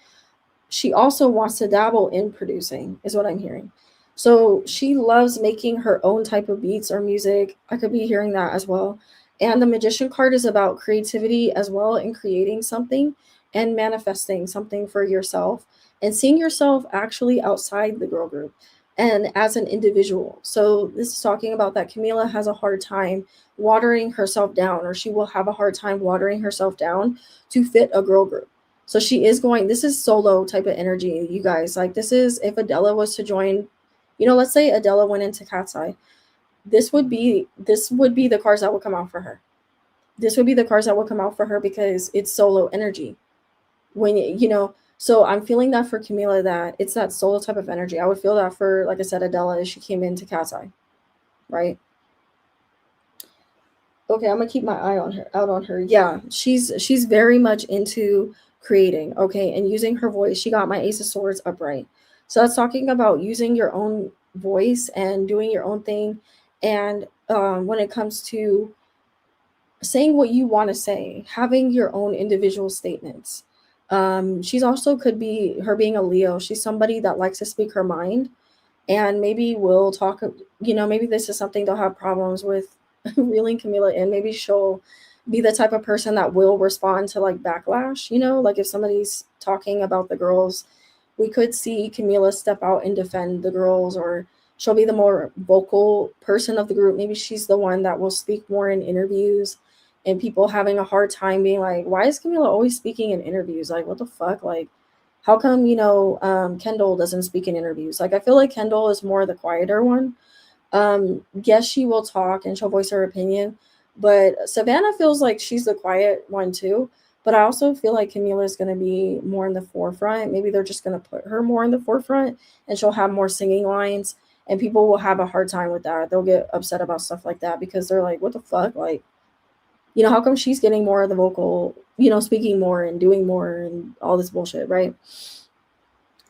She also wants to dabble in producing, is what I'm hearing. So she loves making her own type of beats or music. I could be hearing that as well. And the Magician card is about creativity as well, in creating something and manifesting something for yourself and seeing yourself actually outside the girl group and as an individual. So this is talking about that Camila has a hard time watering herself down, or she will have a hard time watering herself down to fit a girl group. So she is going, this is solo type of energy, you guys. Like, this is if Adela was to join, let's say Adela went into Cat's Eye. This would be the cards that would come out for her. This would be the cards that would come out for her because it's solo energy. So I'm feeling that for Camila, that it's that solo type of energy. I would feel that for, like I said, Adela, as she came into Cat's Eye, right? Okay, I'm gonna keep my eye on her, out on her. Yeah, she's very much into creating, okay, and using her voice. She got my Ace of Swords upright. So that's talking about using your own voice and doing your own thing. And when it comes to saying what you want to say, having your own individual statements. She's also could be her being a Leo. She's somebody that likes to speak her mind and maybe will talk, maybe this is something they'll have problems with reeling Camila in. Maybe she'll be the type of person that will respond to like backlash, like if somebody's talking about the girls, we could see Camila step out and defend the girls, or she'll be the more vocal person of the group. Maybe she's the one that will speak more in interviews and people having a hard time being like, why is Camila always speaking in interviews? Like, what the fuck? Like, how come, Kendall doesn't speak in interviews? Like, I feel like Kendall is more the quieter one. Yes, she will talk and she'll voice her opinion, but Savannah feels like she's the quiet one too. But I also feel like Camila is going to be more in the forefront. Maybe they're just going to put her more in the forefront and she'll have more singing lines, and people will have a hard time with that. They'll get upset about stuff like that because they're like, what the fuck? Like, how come she's getting more of the vocal, speaking more and doing more and all this bullshit, right?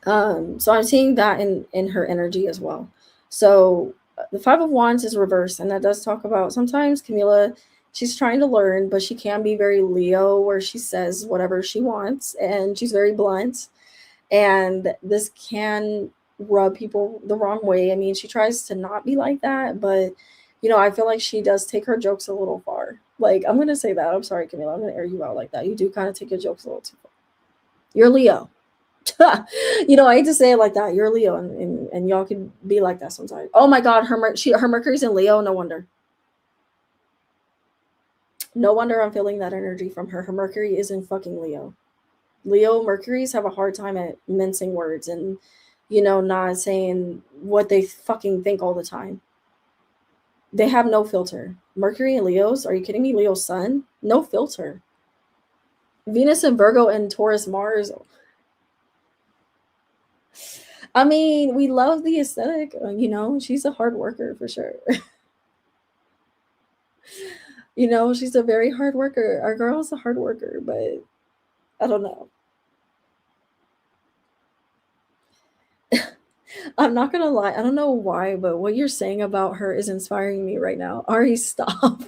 So I'm seeing that in her energy as well. So the Five of Wands is reversed, and that does talk about sometimes Camila, she's trying to learn, but she can be very Leo, where she says whatever she wants, and she's very blunt. And this can rub people the wrong way. I mean, she tries to not be like that, but I feel like she does take her jokes a little far. Like, I'm gonna say that. I'm sorry, Camila. I'm gonna air you out like that. You do kind of take your jokes a little too far. You're Leo. I hate to say it like that. You're Leo, and y'all can be like that sometimes. Oh my God, her Mercury's in Leo. No wonder. No wonder I'm feeling that energy from her. Her Mercury is in fucking Leo. Leo Mercuries have a hard time at mincing words and, not saying what they fucking think all the time. They have no filter. Mercury and Leos, are you kidding me? Leo's sun, no filter. Venus and Virgo and Taurus Mars. I mean, we love the aesthetic. She's a hard worker for sure. She's a very hard worker. Our girl's a hard worker, but I don't know. I'm not gonna lie. I don't know why, but what you're saying about her is inspiring me right now. Ari, stop.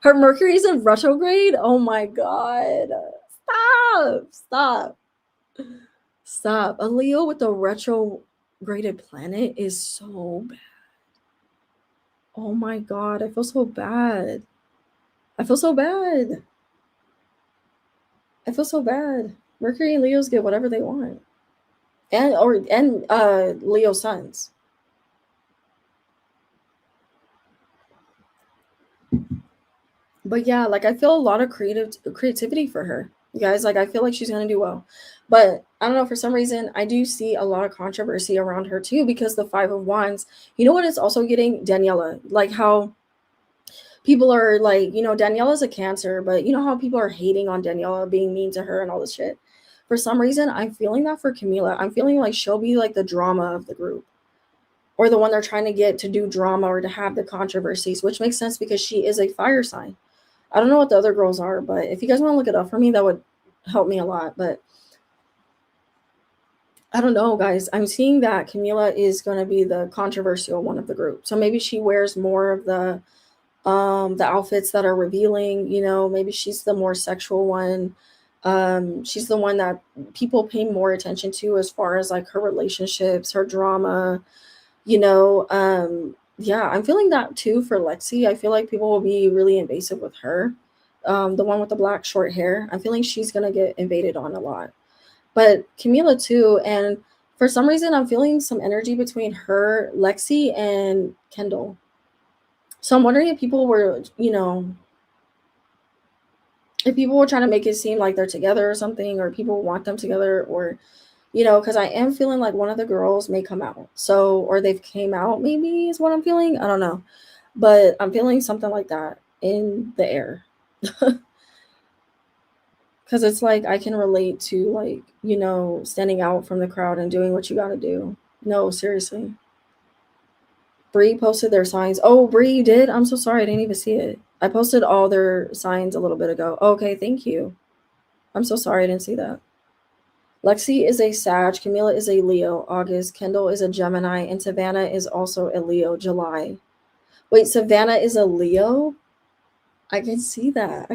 Her Mercury's in retrograde? Oh my God. Stop. Stop. A Leo with a retrograded planet is so bad. Oh my God. I feel so bad. I feel so bad. Mercury and Leos get whatever they want. And Leo suns. But yeah, like I feel a lot of creativity for her. You guys, like I feel like she's gonna do well. But I don't know, for some reason I do see a lot of controversy around her too, because the Five of Wands, you know what it's also getting? Daniela. Like how people are like, Daniela's a Cancer, but you know how people are hating on Daniela, being mean to her and all this shit. For some reason, I'm feeling that for Camila. I'm feeling like she'll be like the drama of the group, or the one they're trying to get to do drama or to have the controversies, which makes sense because she is a fire sign. I don't know what the other girls are, but if you guys want to look it up for me, that would help me a lot. But I don't know, guys. I'm seeing that Camila is going to be the controversial one of the group. So maybe she wears more of the outfits that are revealing, maybe she's the more sexual one. She's the one that people pay more attention to as far as like her relationships, her drama, yeah, I'm feeling that too for Lexi. I feel like people will be really invasive with her. The one with the black short hair, I'm feeling she's gonna get invaded on a lot. But Camila too, and for some reason I'm feeling some energy between her, Lexi, and Kendall. So I'm wondering if people were, if people were trying to make it seem like they're together or something, or people want them together, or because I am feeling like one of the girls may come out. So, or they've came out, maybe is what I'm feeling. I don't know. But I'm feeling something like that in the air. Because it's like I can relate to, like, standing out from the crowd and doing what you got to do. No, seriously. Bree posted their signs. Oh, Bree, you did? I'm so sorry. I didn't even see it. I posted all their signs a little bit ago. Okay, thank you. I'm so sorry I didn't see that. Lexi is a Sag, Camila is a Leo, August, Kendall is a Gemini, and Savannah is also a Leo, July. Wait, Savannah is a Leo? I can see that.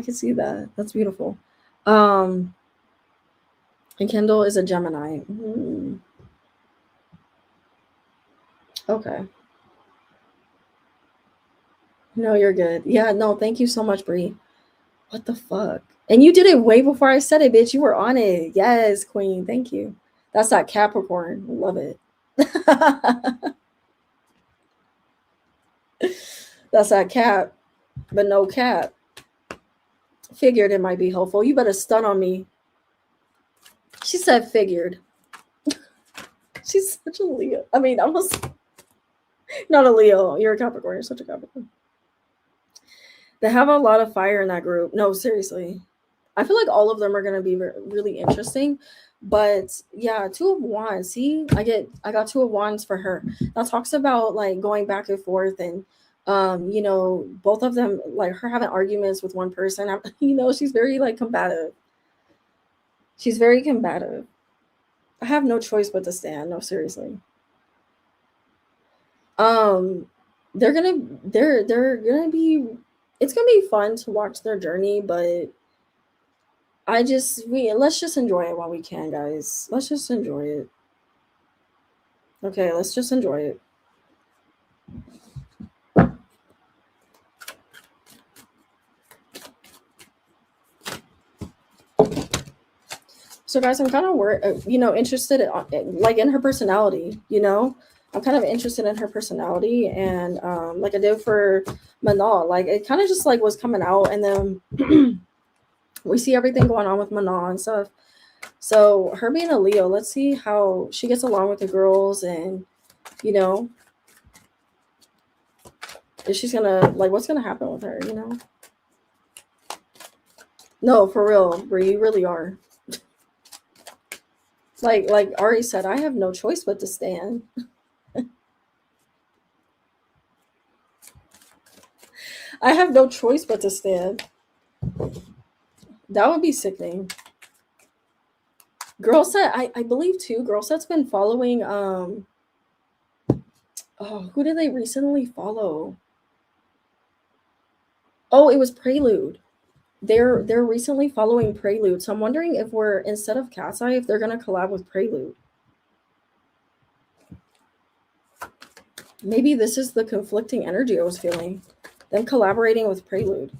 That's beautiful. And Kendall is a Gemini. Okay. No, you're good. Yeah, no, thank you so much, Bree. What the fuck? And you did it way before I said it, bitch. You were on it. Yes, queen. Thank you. That's that Capricorn. Love it. That's that cat, but no cat. Figured it might be helpful. You better stun on me. She said figured. She's such a Leo. I mean, almost not a Leo. You're a Capricorn. You're such a Capricorn. They have a lot of fire in that group. No, seriously. I feel like all of them are gonna be really interesting. But yeah, two of wands. See, I got two of wands for her. That talks about like going back and forth and both of them like her having arguments with one person. She's very like combative. She's very combative. I have no choice but to stand. No, seriously. Um, they're gonna be. It's gonna be fun to watch their journey, but we let's just enjoy it while we can, guys. Let's just enjoy it. Okay, let's just enjoy it. So, guys, I'm kind of interested like in her personality. I'm kind of interested in her personality, and like I did for Manal, like it kind of just like was coming out, and then we see everything going on with Manal and stuff. So, her being a Leo, let's see how she gets along with the girls, and you know, if she's gonna like what's gonna happen with her. No, for real, Brie, you really are. Like Ari said, I have no choice but to stand. I have no choice but to stand. That would be sickening. Girlset, I believe too. Girlset's been following. Oh, who did they recently follow? Oh, it was Prelude. They're recently following Prelude, so I'm wondering if we're instead of Cat's Eye, if they're gonna collab with Prelude. Maybe this is the conflicting energy I was feeling. Them collaborating with Prelude.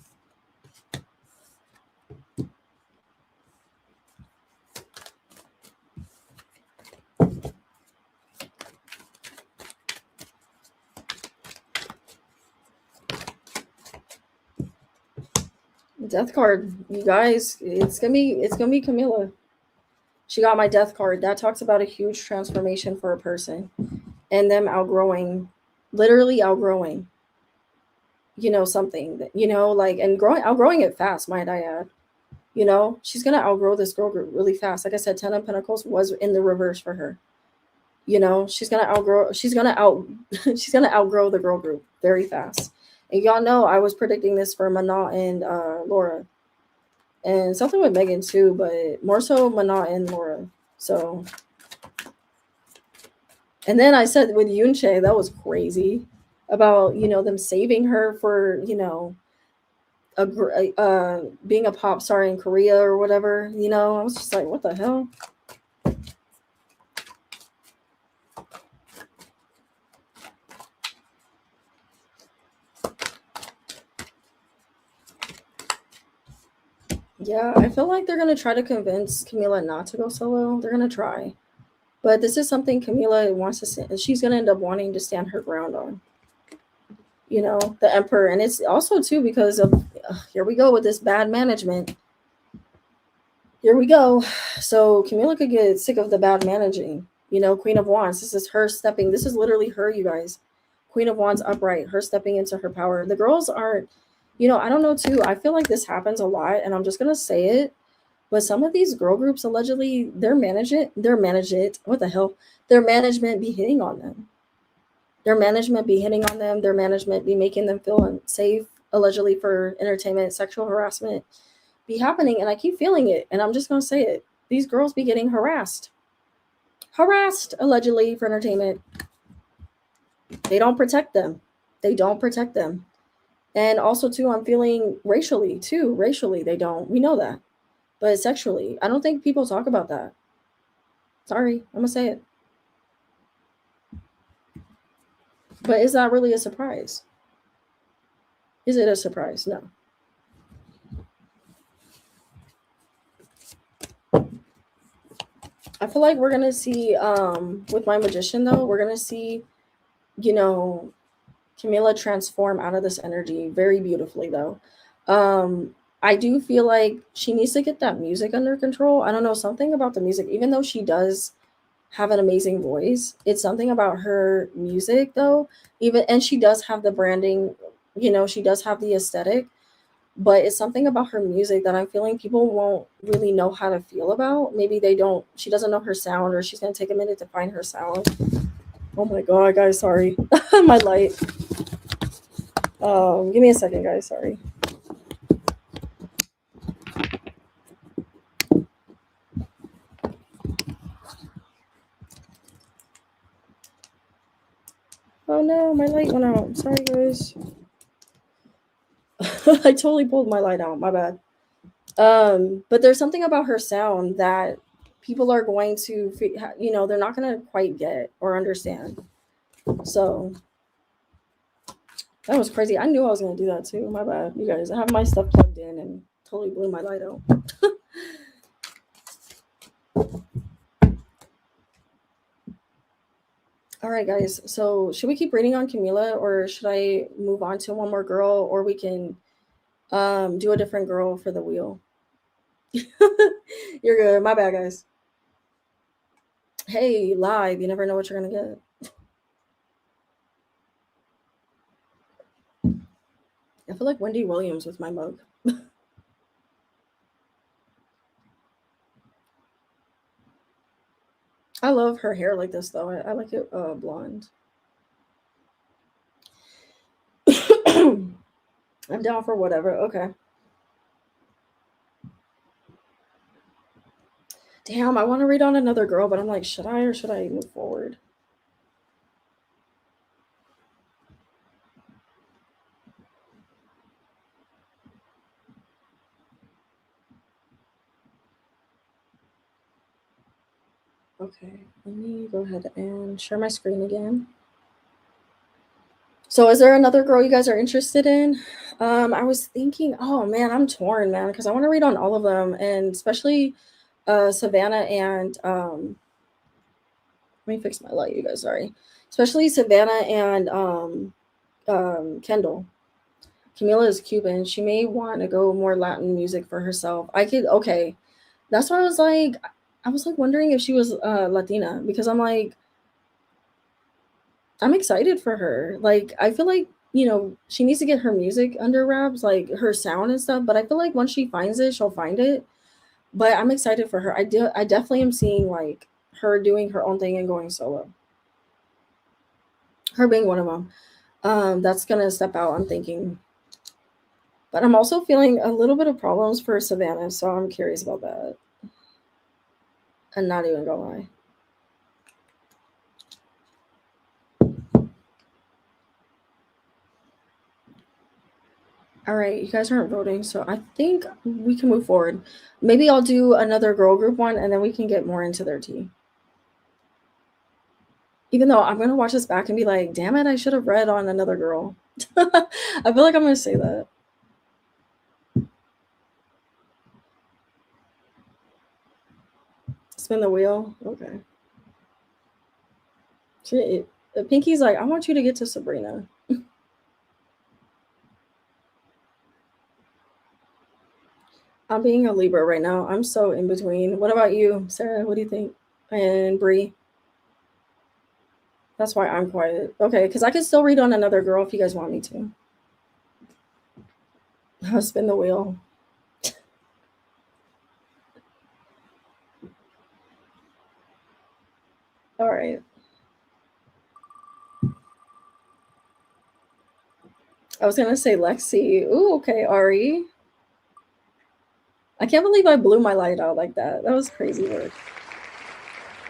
Death card, you guys. It's gonna be Camilla. She got my death card. That talks about a huge transformation for a person and them outgrowing, literally outgrowing, something that, like, and outgrowing it fast, might I add. She's gonna outgrow this girl group really fast. Like I said, Ten of Pentacles was in the reverse for her. She's gonna outgrow the girl group very fast. And y'all know I was predicting this for Mana and Laura. And something with Megan too, but more so Mana and Laura. So, and then I said with Yunche, that was crazy about them saving her for being a pop star in Korea or whatever. I was just like, what the hell? Yeah, I feel like they're gonna try to convince Camila not to go solo. They're gonna try, but this is something Camila wants to. She's gonna end up wanting to stand her ground on. The Emperor, and it's also too because of here we go with this bad management. Here we go. So Camila could get sick of the bad managing. Queen of Wands. This is her stepping. This is literally her, you guys. Queen of Wands upright. Her stepping into her power. The girls aren't. I don't know too. I feel like this happens a lot, and I'm just gonna say it. But some of these girl groups allegedly, their management, what the hell? Their management be hitting on them. Their management be hitting on them. Their management be making them feel unsafe, allegedly for entertainment, sexual harassment be happening. And I keep feeling it. And I'm just gonna say it. These girls be getting harassed. Harassed, allegedly, for entertainment. They don't protect them. They don't protect them. And also, too, I'm feeling racially, too. Racially, they don't. We know that. But sexually, I don't think people talk about that. Sorry, I'm going to say it. But is that really a surprise? Is it a surprise? No. I feel like we're going to see, with my magician, though, we're going to see, Camila transform out of this energy very beautifully though. Um, I do feel like she needs to get that music under control. I don't know, something about the music, even though she does have an amazing voice, it's something about her music though. Even and she does have the branding, she does have the aesthetic, but it's something about her music that I'm feeling people won't really know how to feel about. Maybe they don't, she doesn't know her sound, or she's gonna take a minute to find her sound. Oh my god, guys, sorry. My light. Give me a second, guys, sorry. Oh no, my light went out. Sorry, guys. I totally pulled my light out. My bad. But there's something about her sound that people are going to, they're not going to quite get or understand. So that was crazy. I knew I was going to do that too. My bad, you guys. I have my stuff plugged in and totally blew my light out. All right, guys. So should we keep reading on Camila, or should I move on to one more girl, or we can do a different girl for the wheel? You're good. My bad, guys. Hey, live. You never know what you're gonna get. I feel like Wendy Williams with my mug. I love her hair like this though. I like it blonde. I'm down for whatever. Okay. Damn, I want to read on another girl, but I'm like, should I or should I move forward? Okay, let me go ahead and share my screen again. So is there another girl you guys are interested in? I was thinking, oh man, I'm torn, man, because I want to read on all of them, and especially Savannah and let me fix my light, you guys, sorry. Especially Savannah and Kendall. Camila is Cuban. She may want to go more Latin music for herself. I could okay. That's why I was like wondering if she was Latina, because I'm like, I'm excited for her. Like, I feel like, she needs to get her music under wraps, like her sound and stuff. But I feel like once she finds it, she'll find it. But I'm excited for her. I definitely am seeing like her doing her own thing and going solo. Her being one of them. That's gonna step out, I'm thinking. But I'm also feeling a little bit of problems for Savannah, so I'm curious about that. I'm not even gonna lie. All right, you guys aren't voting, so I think we can move forward. Maybe I'll do another girl group one, and then we can get more into their tea. Even though I'm gonna watch this back and be like, damn it, I should have read on another girl. I feel like I'm gonna say that. Spin the wheel. Okay. Shit. Pinky's like, I want you to get to Sabrina. I'm being a Libra right now. I'm so in between. What about you, Sarah? What do you think? And Bree? That's why I'm quiet. Okay, because I can still read on another girl if you guys want me to. I'll spin the wheel. All right. I was gonna say Lexi. Ooh, okay, Ari. I can't believe I blew my light out like that. That was crazy work.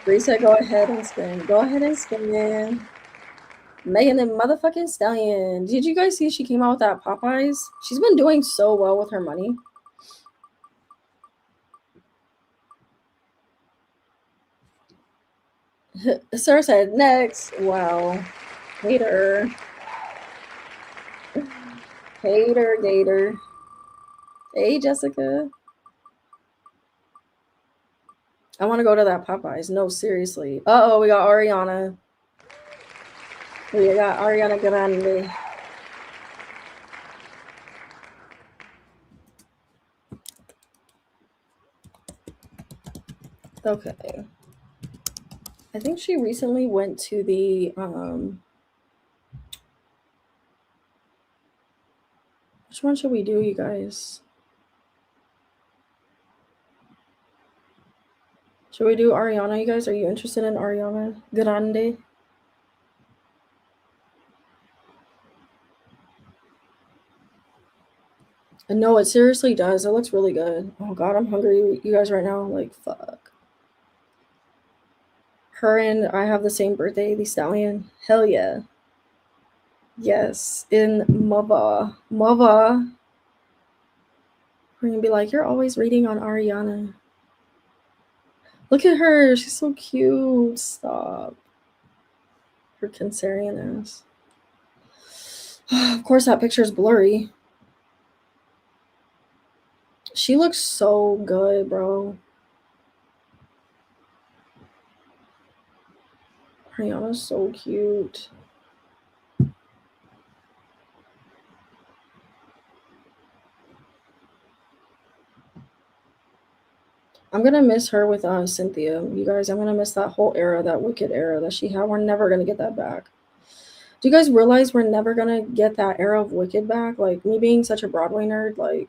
Bree said, "Go ahead and spin. Go ahead and spin." Megan the motherfucking Stallion. Did you guys see she came out with that Popeyes? She's been doing so well with her money. Sarah said, next. Wow. Hater. Hater, gator. Hey, Jessica. I want to go to that Popeyes. No, seriously. Uh-oh, we got Ariana. We got Ariana Grande. Okay. I think she recently went to the which one should we do, you guys? Should we do Ariana, you guys? Are you interested in Ariana Grande? No, it seriously does. It looks really good. Oh god, I'm hungry, you guys, right now. Like, fuck. Her and I have the same birthday, the stallion. Hell yeah. Yes, in Mava. Mava. We're gonna be like, you're always reading on Ariana. Look at her. She's so cute. Stop. Her Cancerian ass. Of course, that picture's blurry. She looks so good, bro. Ariana's so cute. I'm gonna miss her with Cynthia. You guys, I'm gonna miss that whole era, that Wicked era that she had. We're never gonna get that back. Do you guys realize we're never gonna get that era of Wicked back? Like, me being such a Broadway nerd, like,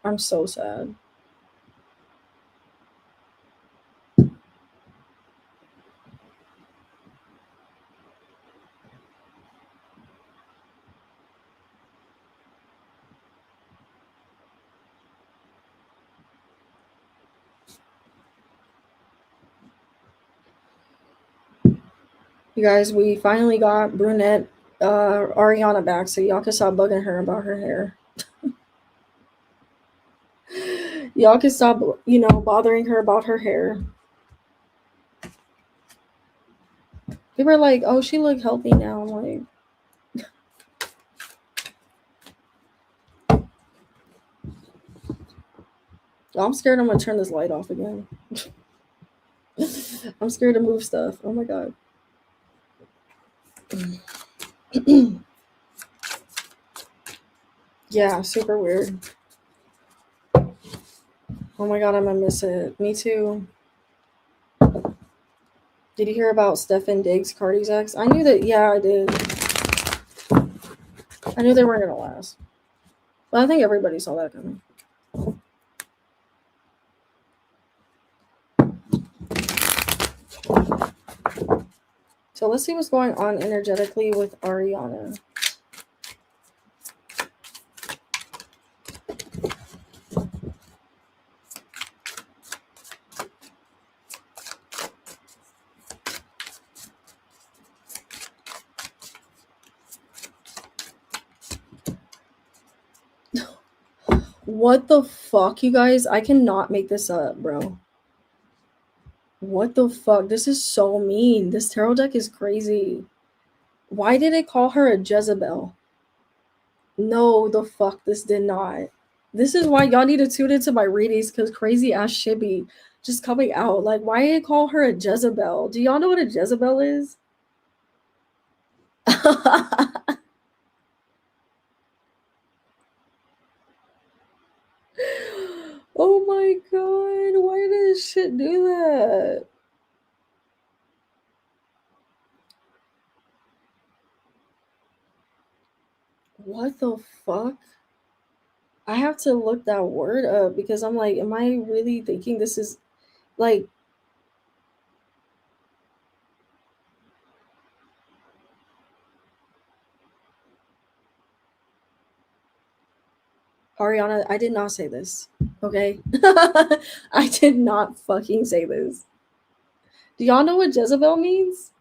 I'm so sad. You guys, we finally got brunette Ariana back, so y'all can stop bugging her about her hair. Y'all can stop, bothering her about her hair. People are like, oh, she look healthy now. I'm like, oh, I'm scared I'm gonna turn this light off again. I'm scared to move stuff. Oh my god. Yeah, super weird. Oh my god, I'm gonna miss it. Me too. Did you hear about Stefan Diggs, Cardi's ex? I knew that. Yeah, I did. I knew they weren't gonna last. But I think everybody saw that coming. So let's see what's going on energetically with Ariana. What the fuck, you guys? I cannot make this up, bro. What the fuck? This is so mean. This tarot deck is crazy. Why did it call her a Jezebel? No, the fuck, this did not. This is why y'all need to tune into my readings, because crazy ass shit be just coming out. Like, why did it call her a Jezebel? Do y'all know what a Jezebel is? Oh my god, why did this shit do that? What the fuck? I have to look that word up because I'm like, am I really thinking this is like Ariana? I did not say this. Okay. I did not fucking say this. Do y'all know what Jezebel means?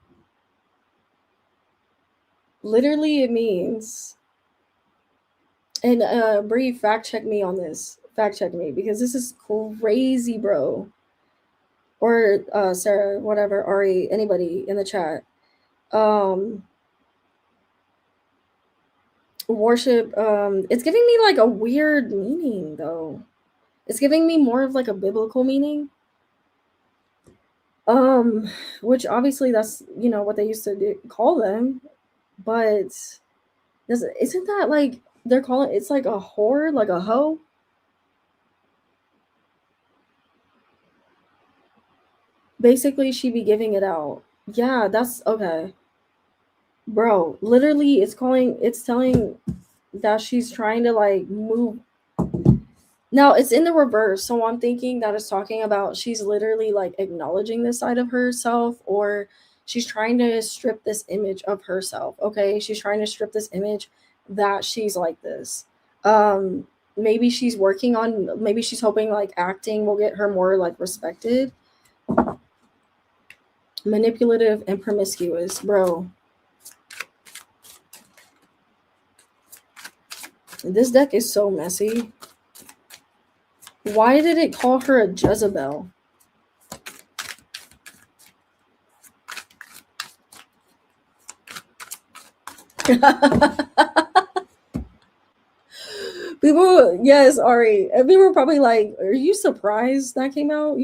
Literally, it means, and Bree, fact check me on this. Fact check me because this is crazy, bro. Or Sarah, whatever, Ari, anybody in the chat. Um, worship. It's giving me like a weird meaning though. It's giving me more of like a biblical meaning. Um, which obviously that's what they used to call them, but isn't that like they're calling it's like a whore, like a hoe? Basically, she be giving it out. Yeah, that's okay. Bro, literally it's telling that she's trying to like move. Now it's in the reverse, so I'm thinking that it's talking about she's literally like acknowledging this side of herself, or she's trying to strip this image of herself. Okay, she's trying to strip this image that she's like this. Maybe she's working on, maybe she's hoping like acting will get her more like respected. Manipulative and promiscuous, bro. This deck is so messy. Why did it call her a Jezebel? People, yes, Ari. And people were probably like, "Are you surprised that came out?"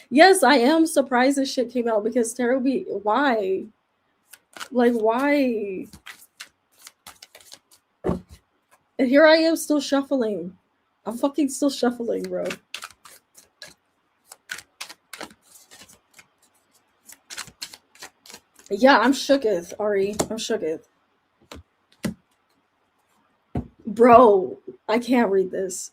Yes, I am surprised this shit came out because Tarot be why, like why? And here I am still shuffling. I'm fucking still shuffling, bro. Yeah, I'm shooketh, Ari. I'm shooketh. Bro, I can't read this.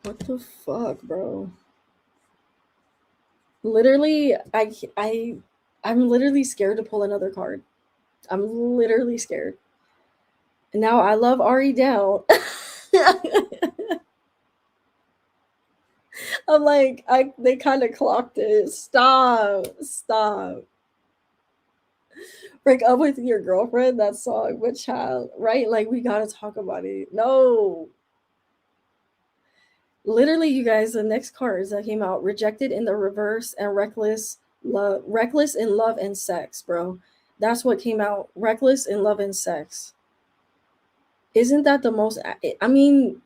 What the fuck, bro? Literally, I'm literally scared to pull another card. I'm literally scared. And now I love Ari down. I'm like, they kind of clocked it. Stop. Break up with your girlfriend, that song, but child, right? Like we gotta talk about it. No. Literally, you guys, the next cards that came out, rejected in the reverse and reckless in love and sex, bro. That's what came out. Reckless in love and sex. Isn't that the most I mean,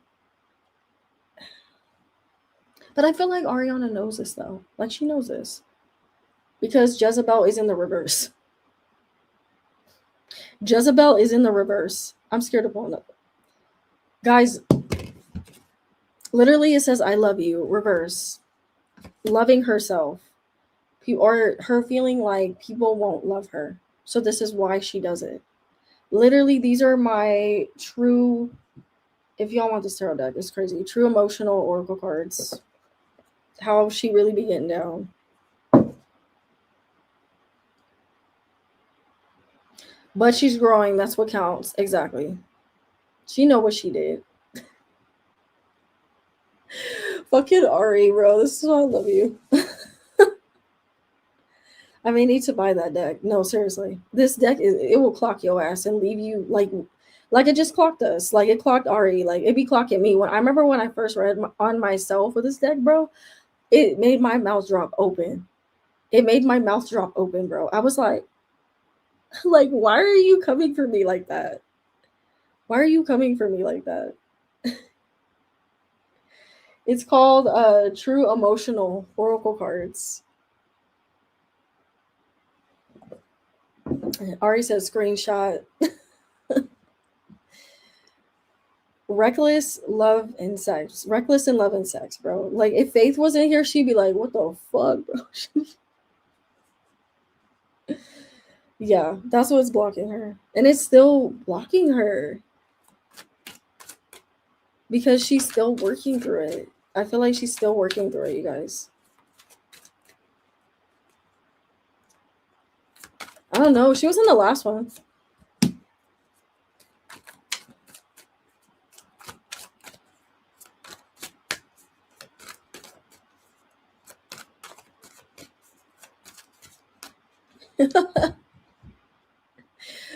but I feel like Ariana knows this though. Like she knows this. Because Jezebel is in the reverse. Jezebel is in the reverse. I'm scared of pulling up. Guys, literally it says I love you, reverse. Loving herself. Or her feeling like people won't love her. So this is why she does it. Literally, these are my true, if y'all want this tarot deck, it's crazy. True emotional oracle cards. How she really be getting down. But she's growing. That's what counts. Exactly. She know what she did. Fucking Ari, bro. This is why I love you. I may need to buy that deck. No, seriously. This deck it will clock your ass and leave you like it just clocked us. Like it clocked Ari. Like it be clocking me. When I remember when I first read on myself with this deck, bro, it made my mouth drop open. It made my mouth drop open, bro. I was like, why are you coming for me like that? Why are you coming for me like that? It's called True Emotional Oracle Cards. Ari says screenshot. Reckless love and sex. Reckless in love and sex, bro. Like if Faith wasn't here, she'd be like, what the fuck, bro? Yeah, that's what's blocking her. And it's still blocking her. Because she's still working through it. I feel like she's still working through it, you guys. I don't know. She was in the last one.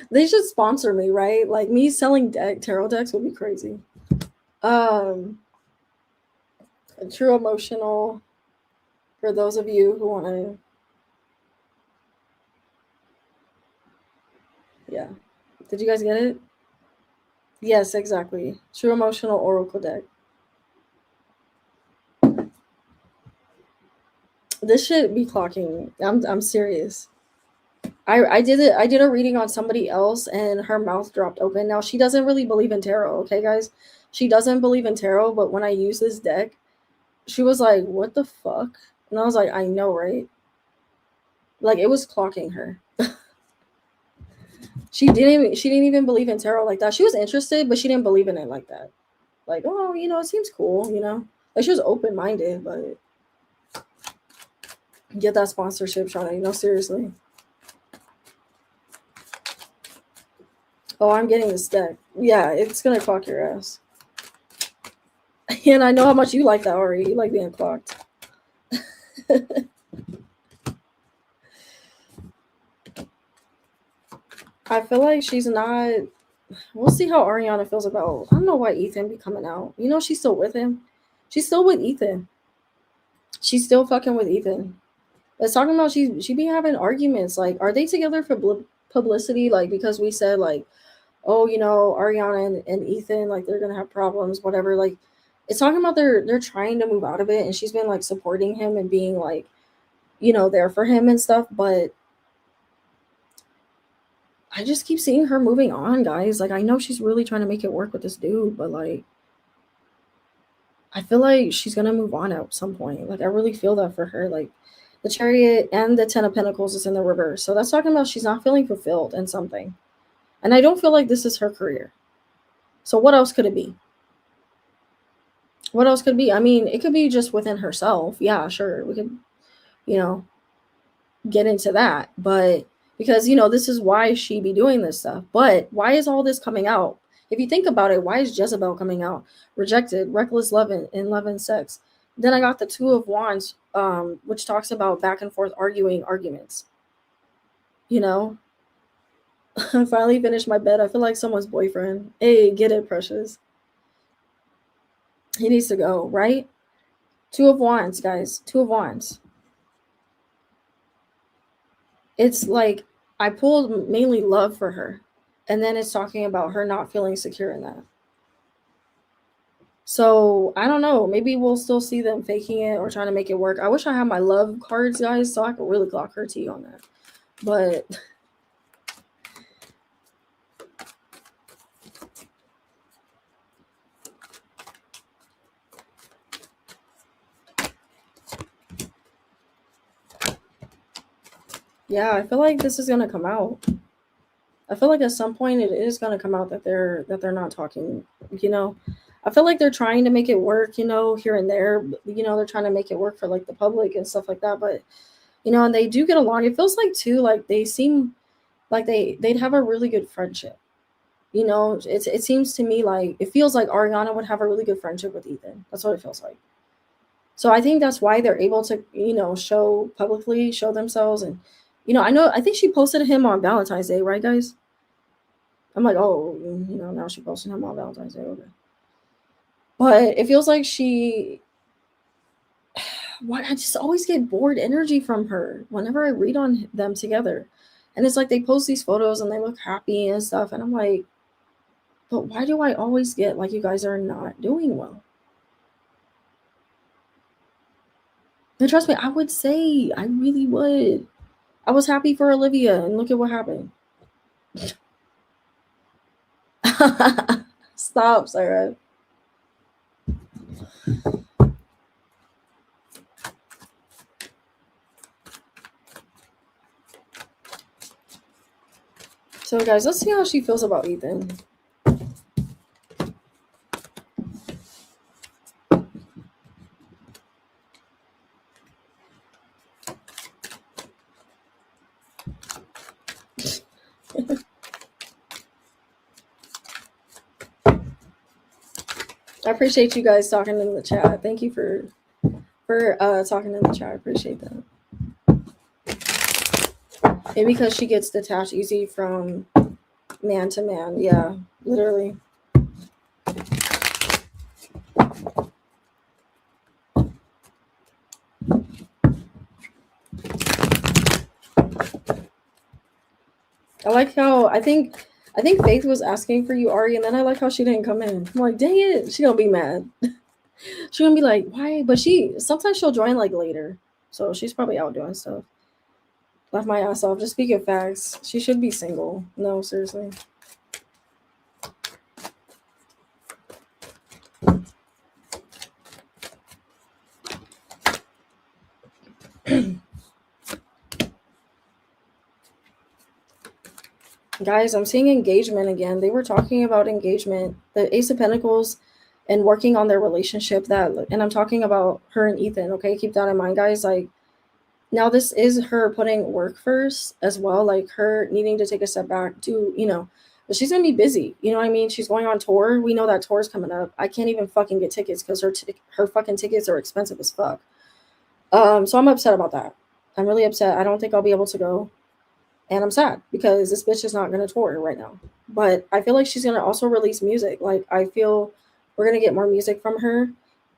They should sponsor me, right? Like me selling tarot decks would be crazy. True emotional for those of you who want to. Yeah. Did you guys get it? Yes, exactly. True emotional oracle deck. This should be clocking. I'm serious. I did a reading on somebody else and her mouth dropped open. Now she doesn't really believe in tarot, okay guys? She doesn't believe in tarot, but when I use this deck, she was like, "What the fuck?" And I was like, "I know, right?" Like it was clocking her. She didn't even believe in tarot like that. She was interested, but she didn't believe in it like that. Like, oh, it seems cool, Like she was open minded, but get that sponsorship, Shauna, seriously. Oh, I'm getting this deck. Yeah, it's gonna clock your ass. And I know how much you like that, Ari. You like being clocked. I feel like she's not. We'll see how Ariana feels about. I don't know why Ethan be coming out. She's still with him. She's still with Ethan. She's still fucking with Ethan. It's talking about she be having arguments. Like, are they together for publicity? Like, because we said like, oh, Ariana and Ethan, like they're gonna have problems, whatever. Like, it's talking about they're trying to move out of it, and she's been like supporting him and being like, there for him and stuff. But I just keep seeing her moving on, guys. Like, I know she's really trying to make it work with this dude, but like, I feel like she's gonna move on at some point. Like, I really feel that for her. Like, the Chariot and the Ten of Pentacles is in the reverse, so that's talking about she's not feeling fulfilled in something. And I don't feel like this is her career. So what else could it be? What else could it be? I mean, it could be just within herself. Yeah, sure. We could, you know, get into that. But because, this is why she be doing this stuff. But why is all this coming out? If you think about it, why is Jezebel coming out? Rejected, reckless love and love and sex. Then I got the Two of Wands, which talks about back and forth arguments. I finally finished my bed. I feel like someone's boyfriend. Hey, get it, precious. He needs to go, right? Two of Wands, guys. Two of Wands. It's like I pulled mainly love for her. And then it's talking about her not feeling secure in that. So I don't know. Maybe we'll still see them faking it or trying to make it work. I wish I had my love cards, guys, so I could really clock her tea on that. But yeah, I feel like this is gonna come out. I feel like at some point it is gonna come out that they're not talking. I feel like they're trying to make it work. Here and there. They're trying to make it work for like the public and stuff like that. But and they do get along. It feels like too like they seem like they'd have a really good friendship. It seems to me like it feels like Ariana would have a really good friendship with Ethan. That's what it feels like. So I think that's why they're able to show publicly, show themselves. And I think she posted him on Valentine's Day, right, guys? I'm like, oh, now she posted him on Valentine's Day. Okay. But it feels like why I just always get bored energy from her whenever I read on them together. And it's like they post these photos and they look happy and stuff. And I'm like, but why do I always get like you guys are not doing well? And trust me, I would say, I really would. I was happy for Olivia, and look at what happened. Stop, Sarah. So, guys, let's see how she feels about Ethan. I appreciate you guys talking in the chat. Thank you for talking in the chat. I appreciate that. Maybe because she gets detached easy from man to man. Yeah, literally. I like how I think Faith was asking for you, Ari, and then I like how she didn't come in. I'm like, dang it, she gonna be mad. She gonna be like, why? But sometimes she'll join like later, so she's probably out doing stuff. Laugh my ass off. Just speaking facts. She should be single. No, seriously. Guys, I'm seeing engagement again. They were talking about engagement, the Ace of Pentacles, and working on their relationship. And I'm talking about her and Ethan. Okay, keep that in mind, guys. Like, now this is her putting work first as well, like her needing to take a step back to, but she's gonna be busy. You know what I mean? She's going on tour. We know that tour's coming up. I can't even fucking get tickets because her fucking tickets are expensive as fuck. So I'm upset about that. I'm really upset. I don't think I'll be able to go. And I'm sad because this bitch is not gonna tour right now. But I feel like she's gonna also release music. Like, I feel we're gonna get more music from her.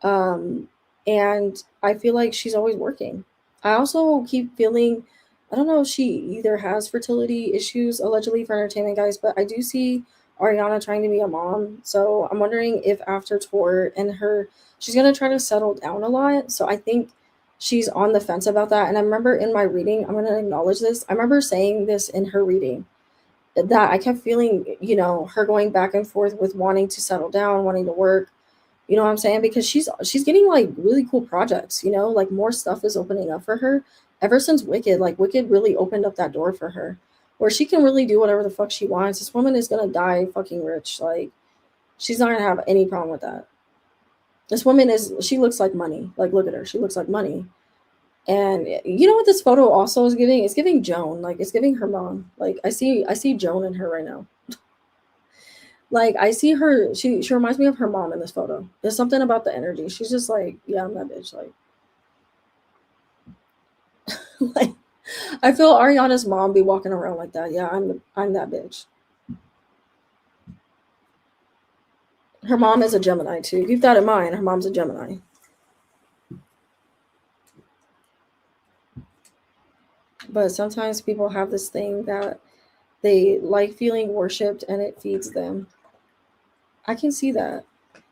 Um, and I feel like she's always working. I also keep feeling, I don't know if she either has fertility issues, allegedly, for entertainment, guys, but I do see Ariana trying to be a mom. So I'm wondering if after tour and she's gonna try to settle down a lot. So I think she's on the fence about that. And I remember in my reading, I'm gonna acknowledge this. I remember saying this in her reading, that I kept feeling, her going back and forth with wanting to settle down, wanting to work. You know what I'm saying? Because she's getting like really cool projects, like more stuff is opening up for her ever since Wicked. Like, Wicked really opened up that door for her where she can really do whatever the fuck she wants. This woman is gonna die fucking rich. Like, she's not gonna have any problem with that. This woman she looks like money. Like, look at her. She looks like money. And you know what this photo also is giving? It's giving Joan. Like, it's giving her mom. Like, I see Joan in her right now. Like, I see her, she reminds me of her mom in this photo. There's something about the energy. She's just like, yeah, I'm that bitch. Like, like, I feel Ariana's mom be walking around like that. Yeah, I'm that bitch. Her mom is a Gemini too. Keep that in mind. Her mom's a Gemini. But sometimes people have this thing that they like feeling worshipped and it feeds them. I can see that.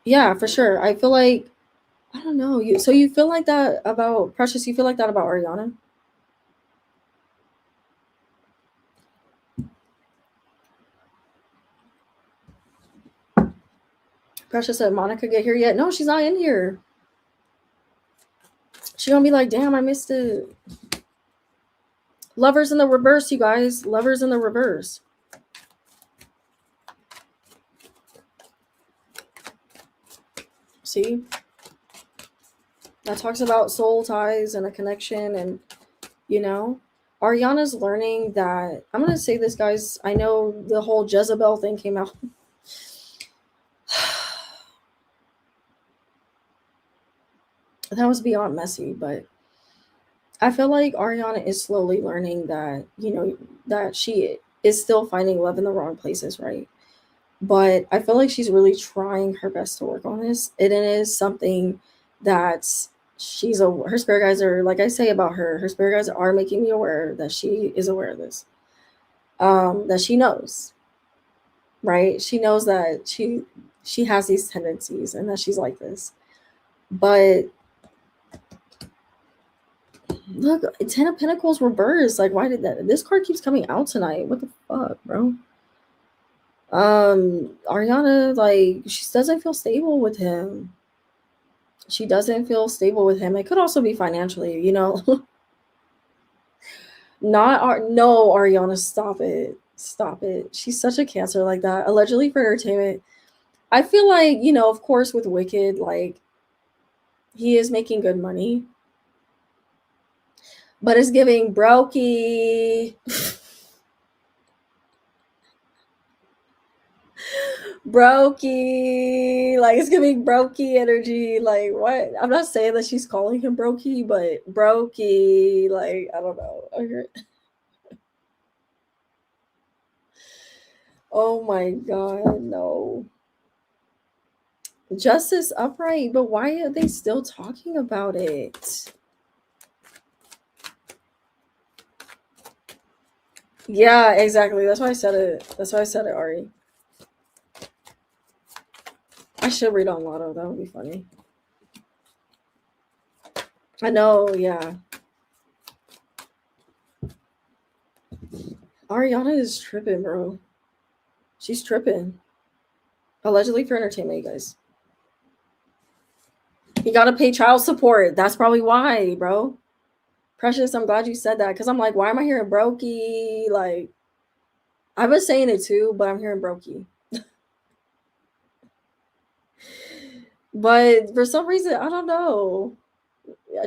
Yeah, for sure. I feel like, I don't know. You feel like that about Precious, you feel like that about Ariana? Precious said, Monica get here yet? No, she's not in here. She gonna be like, damn, I missed it. Lovers in the reverse, you guys. Lovers in the reverse. See? That talks about soul ties and a connection. And, Ariana's learning that, I'm going to say this, guys. I know the whole Jezebel thing came out. That was beyond messy, but I feel like Ariana is slowly learning that, that she is still finding love in the wrong places, right? But I feel like she's really trying her best to work on this. And it is something that's her spirit guides are, like I say about her spirit guides are making me aware that she is aware of this. That she knows, right? She knows that she has these tendencies and that she's like this. But look, Ten of Pentacles reversed. Like, why did this card keeps coming out tonight? What the fuck, bro? Ariana, like, she doesn't feel stable with him. She doesn't feel stable with him. It could also be financially, No, Ariana, stop it. Stop it. She's such a Cancer like that. Allegedly for entertainment. I feel like, of course with Wicked, like, he is making good money. But it's giving brokey. Brokey. Like, it's giving brokey energy. Like, what? I'm not saying that she's calling him brokey, but brokey. Like, I don't know. Oh my god, no. Justice upright, but why are they still talking about it? Yeah, exactly. That's why I said it. Ari. I should read on Lotto. That would be funny. I know, yeah. Ariana is tripping, bro. She's tripping. Allegedly for entertainment, you guys. You gotta pay child support. That's probably why, bro. Precious, I'm glad you said that because I'm like, why am I hearing brokey? Like, I was saying it too, but I'm hearing brokey. But for some reason, I don't know.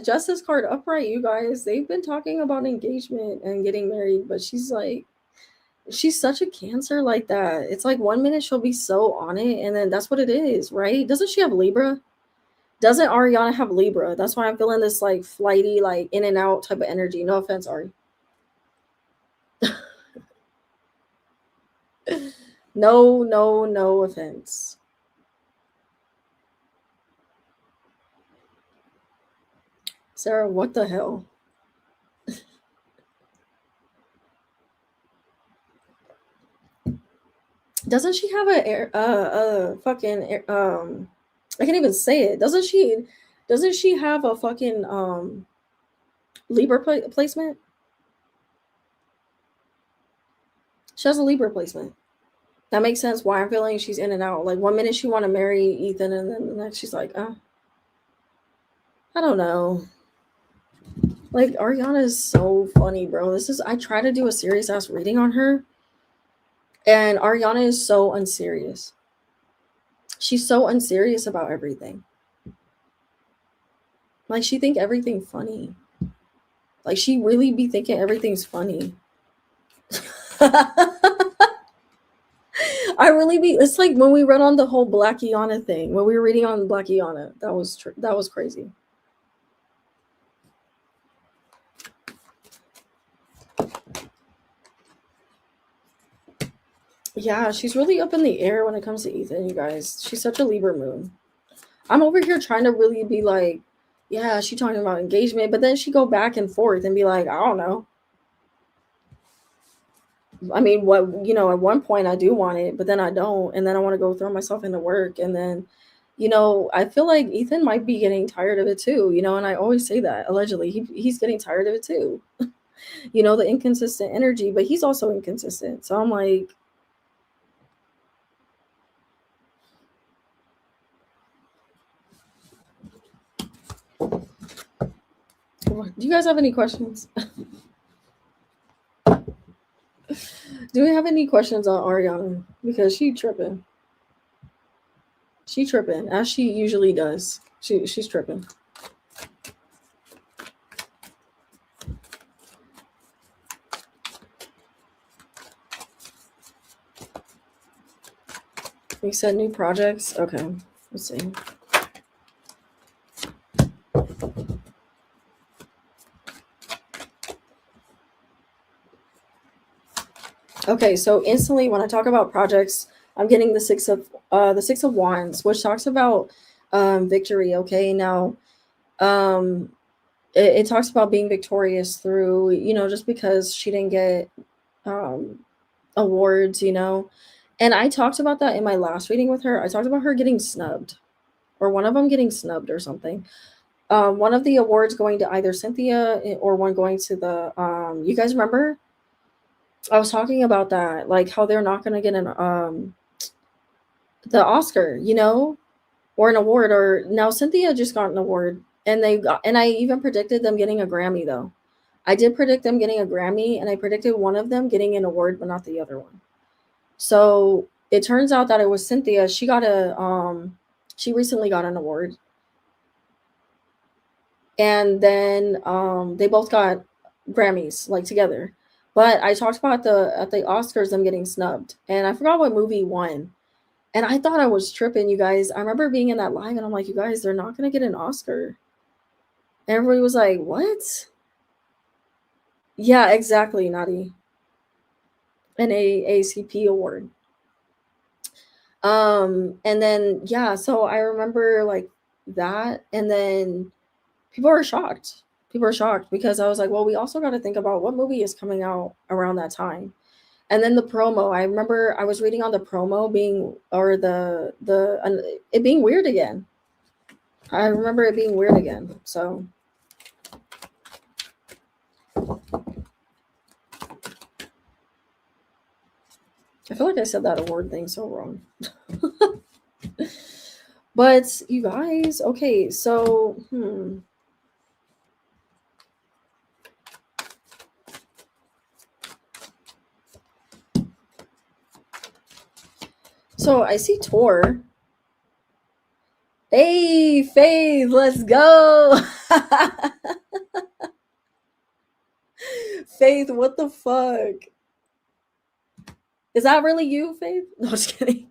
Justice card upright, you guys. They've been talking about engagement and getting married, but she's like, she's such a Cancer like that. It's like 1 minute she'll be so on it, and then that's what it is, right? Doesn't she have Libra? Doesn't Ariana have Libra? That's why I'm feeling this like flighty, like in and out type of energy. No offense, Ari. No, no, no offense. Sarah, what the hell? Doesn't she have a fucking I can't even say it. Doesn't she have a fucking Libra placement? She has a Libra placement. That makes sense why I'm feeling she's in and out. Like 1 minute she want to marry Ethan, and then the next she's like, I don't know. Like Ariana is so funny, bro. I try to do a serious ass reading on her, and Ariana is so unserious. She's so unserious about everything. Like she think everything funny. Like she really be thinking everything's funny. I really be. It's like when we read on the whole Black Iana thing. When we were reading on Black Iana, that was crazy. Yeah, she's really up in the air when it comes to Ethan, you guys. She's such a Libra moon. I'm over here trying to really be like, yeah, she talking about engagement, but then she go back and forth and be like, I don't know. I mean, what at one point I do want it, but then I don't, and then I want to go throw myself into work, and then, I feel like Ethan might be getting tired of it too, and I always say that allegedly he's getting tired of it too, the inconsistent energy, but he's also inconsistent. So I'm like, do you guys have any questions? Do we have any questions on Ariana? Because she tripping. She tripping, as she usually does. She's tripping. We said new projects. Okay, let's see. Okay, so instantly when I talk about projects, I'm getting the Six of Wands, which talks about victory. Okay, now it talks about being victorious through just because she didn't get um, awards, and I talked about that in my last reading with her. I talked about her getting snubbed, or one of them getting snubbed or something. One of the awards going to either Cynthia or one going to the you guys remember I was talking about that, like how they're not going to get an the Oscar, or an award. Or now Cynthia just got an award, and I even predicted them getting a Grammy though. I did predict them getting a Grammy, and I predicted one of them getting an award, but not the other one. So it turns out that it was Cynthia. She recently got an award, and then they both got Grammys like together. But I talked about at the Oscars them getting snubbed, and I forgot what movie won. And I thought I was tripping, you guys. I remember being in that live, and I'm like, you guys, they're not gonna get an Oscar. And everybody was like, what? Yeah, exactly, Nadi. An AACP award. And then yeah, so I remember like that, and then people were shocked. People were shocked because I was like, well, we also got to think about what movie is coming out around that time. And then the promo, I remember I was reading on the promo being, or it being weird again. I remember it being weird again. So I feel like I said that award thing so wrong. But you guys, okay, so So I see Tor. Hey, Faith, let's go. Faith, what the fuck? Is that really you, Faith? No, just kidding.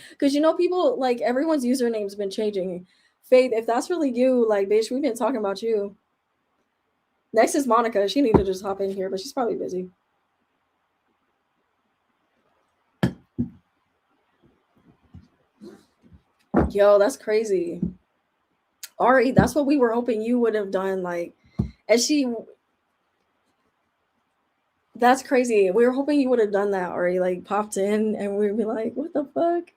Because you know, people like everyone's username's been changing. Faith, if that's really you, like, bitch, we've been talking about you. Next is Monica. She need to just hop in here, but she's probably busy. Yo, that's crazy. Ari, that's what we were hoping you would have done. Like, and she, that's crazy. We were hoping you would have done that, Ari. Like, popped in, and we'd be like, what the fuck?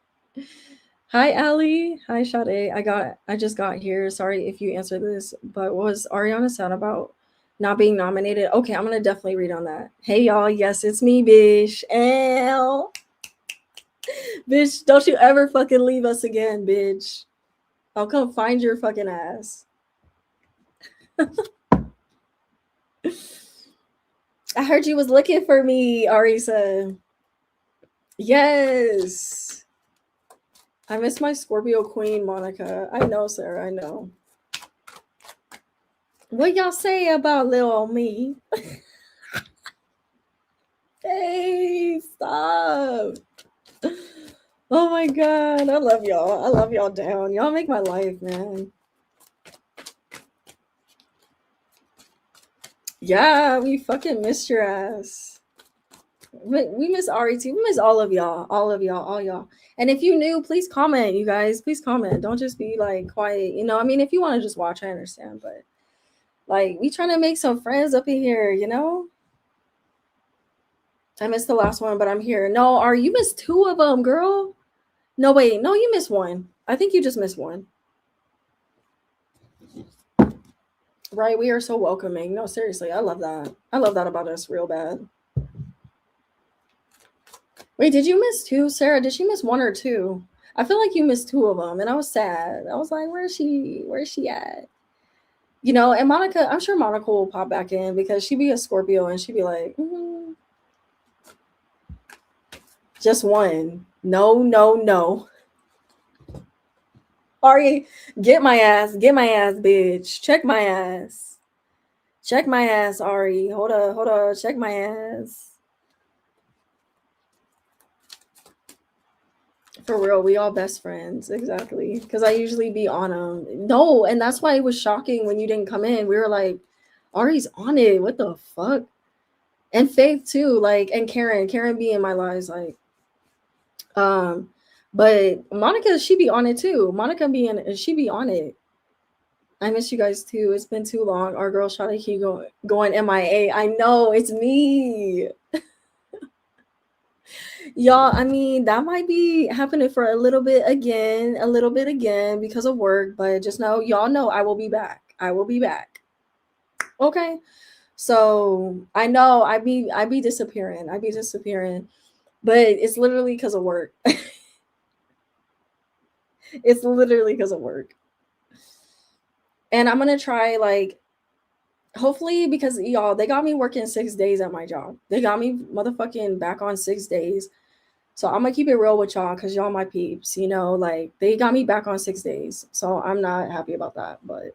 Hi, Ali. Hi, Sade. I just got here. Sorry if you answered this, but what was Ariana sad about not being nominated? Okay, I'm gonna definitely read on that. Hey, y'all. Yes, it's me, bitch. Ow. Bitch, don't you ever fucking leave us again, bitch. I'll come find your fucking ass. I heard you was looking for me, Ari said. Yes. I miss my Scorpio queen, Monica. I know, Sarah. I know. What y'all say about little old me? Hey, stop. Oh my god. I love y'all. I love y'all down. Y'all make my life, man. Yeah, we fucking missed your ass. We miss Ari too. We miss all of y'all. All of y'all. All y'all. And if you new, please comment, you guys. Please comment. Don't just be like quiet. You know, I mean, if you want to just watch, I understand. But like, we trying to make some friends up in here, you know? I missed the last one, but I'm here. No, Ari, you missed two of them, girl. No, wait. No, you missed one. I think you just missed one. Right? We are so welcoming. No, seriously. I love that. I love that about us real bad. Wait, did you miss two, Sarah? Did she miss one or two? I feel like you missed two of them, and I was sad. I was like, "Where's she? Where's she at?" You know. And Monica, I'm sure Monica will pop back in because she'd be a Scorpio, and she'd be like, "Just one. No, no, no." Ari, get my ass, bitch. Check my ass. Check my ass, Ari. Hold up. Check my ass. For real, we all best friends. Exactly. Because I usually be on them. No, and that's why it was shocking when you didn't come in. We were like, Ari's on it. What the fuck? And Faith too, like, and Karen be in my lives, like, but Monica, she be on it too. She be on it. I miss you guys too. It's been too long. Our girl shot a key going MIA. I know it's me. Y'all, I mean, that might be happening for a little bit again because of work, but just know, y'all know I will be back. I will be back. Okay. So I know I be disappearing. But it's literally because of work. It's literally because of work. And I'm gonna try, like, hopefully, because y'all, they got me working 6 days at my job. They got me motherfucking back on 6 days. So I'm gonna keep it real with y'all because y'all my peeps, you know, like, they got me back on 6 days. So I'm not happy about that, but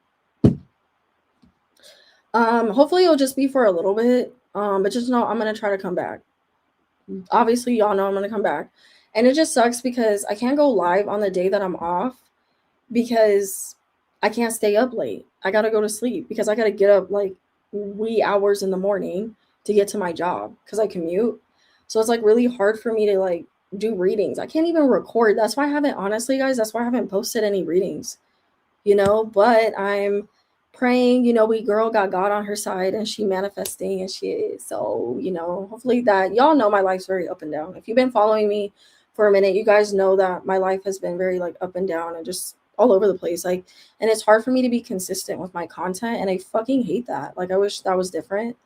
hopefully it'll just be for a little bit. But just know I'm gonna try to come back. Obviously, y'all know I'm gonna come back. And it just sucks because I can't go live on the day that I'm off because I can't stay up late. I gotta go to sleep because I gotta get up like wee hours in the morning to get to my job because I commute. So it's like really hard for me to like do readings. I can't even record. That's why I haven't, honestly, guys, that's why I haven't posted any readings, you know, but I'm praying, you know, we girl got God on her side and she manifesting and shit. So, you know, hopefully that y'all know my life's very up and down. If you've been following me for a minute, you guys know that my life has been very like up and down and just all over the place. Like, and it's hard for me to be consistent with my content. And I fucking hate that. Like, I wish that was different.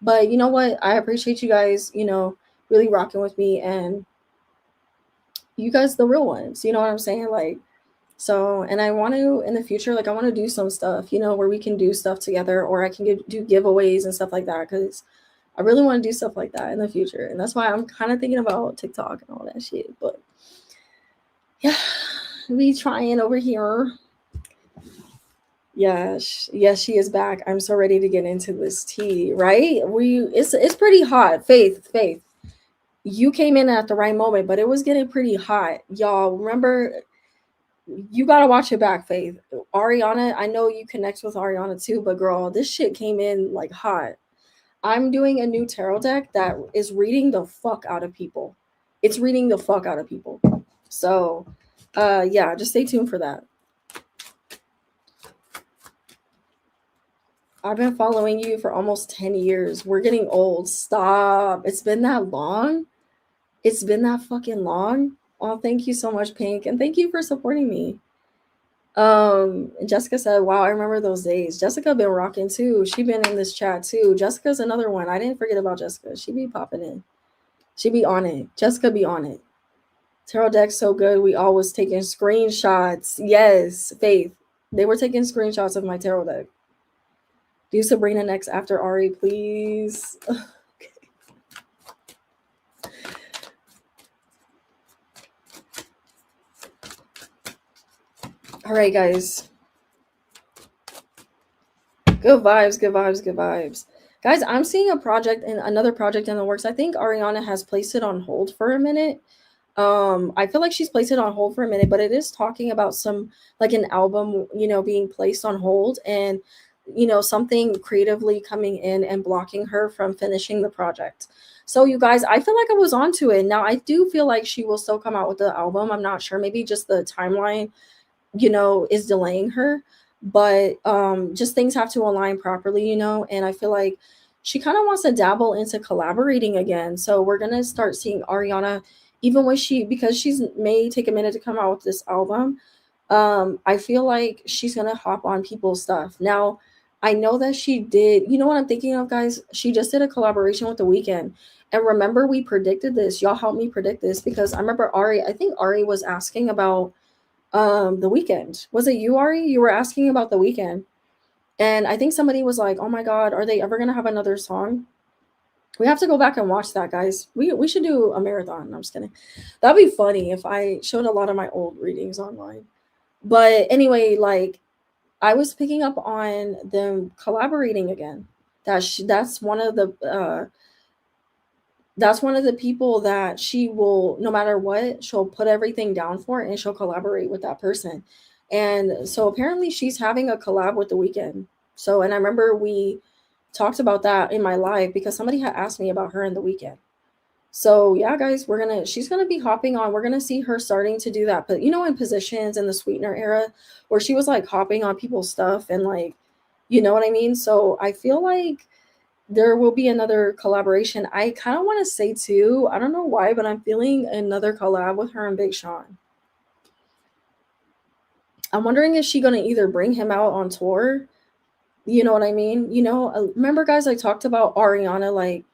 But you know what? I appreciate you guys, you know, really rocking with me. And you guys the real ones. You know what I'm saying? Like, so, and I want to in the future, like I want to do some stuff, where we can do stuff together, or I can do giveaways and stuff like that, because I really want to do stuff like that in the future, and that's why I'm kind of thinking about TikTok and all that shit. But yeah, we trying over here. Yes, yes, she is back. I'm so ready to get into this tea. Right? It's pretty hot. Faith. You came in at the right moment, but it was getting pretty hot, y'all. Remember, you gotta watch it back, Faith. Ariana, I know you connect with Ariana too, but girl, this shit came in like hot. I'm doing a new tarot deck that is reading the fuck out of people. It's reading the fuck out of people. So, yeah, just stay tuned for that. I've been following you for almost 10 years. We're getting old. Stop. It's been that long. It's been that fucking long. Oh, thank you so much, Pink, and thank you for supporting me. Jessica said, "Wow, I remember those days." Jessica been rocking too. She been in this chat too. Jessica's another one. I didn't forget about Jessica. She be popping in. She be on it. Jessica be on it. Tarot deck's so good. We always taking screenshots. Yes, Faith. They were taking screenshots of my tarot deck. Do Sabrina next after Ari, please. All right, guys. Good vibes, good vibes, good vibes. Guys, I'm seeing another project in the works. I think Ariana has placed it on hold for a minute. I feel like she's placed it on hold for a minute, but it is talking about some like an album, being placed on hold, and something creatively coming in and blocking her from finishing the project. So you guys, I feel like I was onto it. Now I do feel like she will still come out with the album. I'm not sure. Maybe just the timeline, is delaying her, but just things have to align properly, and I feel like she kind of wants to dabble into collaborating again. So we're gonna start seeing Ariana, even when because she's may take a minute to come out with this album. I feel like she's gonna hop on people's stuff. Now I know that she did, you know what I'm thinking of, guys? She just did a collaboration with The Weeknd. And remember, we predicted this. Y'all helped me predict this, because I remember I think Ari was asking about The Weeknd. Was it you, Ari? You were asking about The Weeknd. And I think somebody was like, "Oh my god, are they ever gonna have another song?" We have to go back and watch that, guys. We should do a marathon. No, I'm just kidding. That'd be funny if I showed a lot of my old readings online. But anyway, like I was picking up on them collaborating again. That's one of the people that she will, no matter what, she'll put everything down for, and she'll collaborate with that person. And so apparently she's having a collab with The Weeknd. So, and I remember we talked about that in my live, because somebody had asked me about her and The Weeknd. So yeah, guys, she's gonna be hopping on. We're gonna see her starting to do that. But in positions in the Sweetener era, where she was like hopping on people's stuff, and like, you know what I mean? So I feel like there will be another collaboration. I kind of want to say too, I don't know why, but I'm feeling another collab with her and Big Sean. I'm wondering, is she going to either bring him out on tour? You know what I mean? Remember, guys, I talked about Ariana like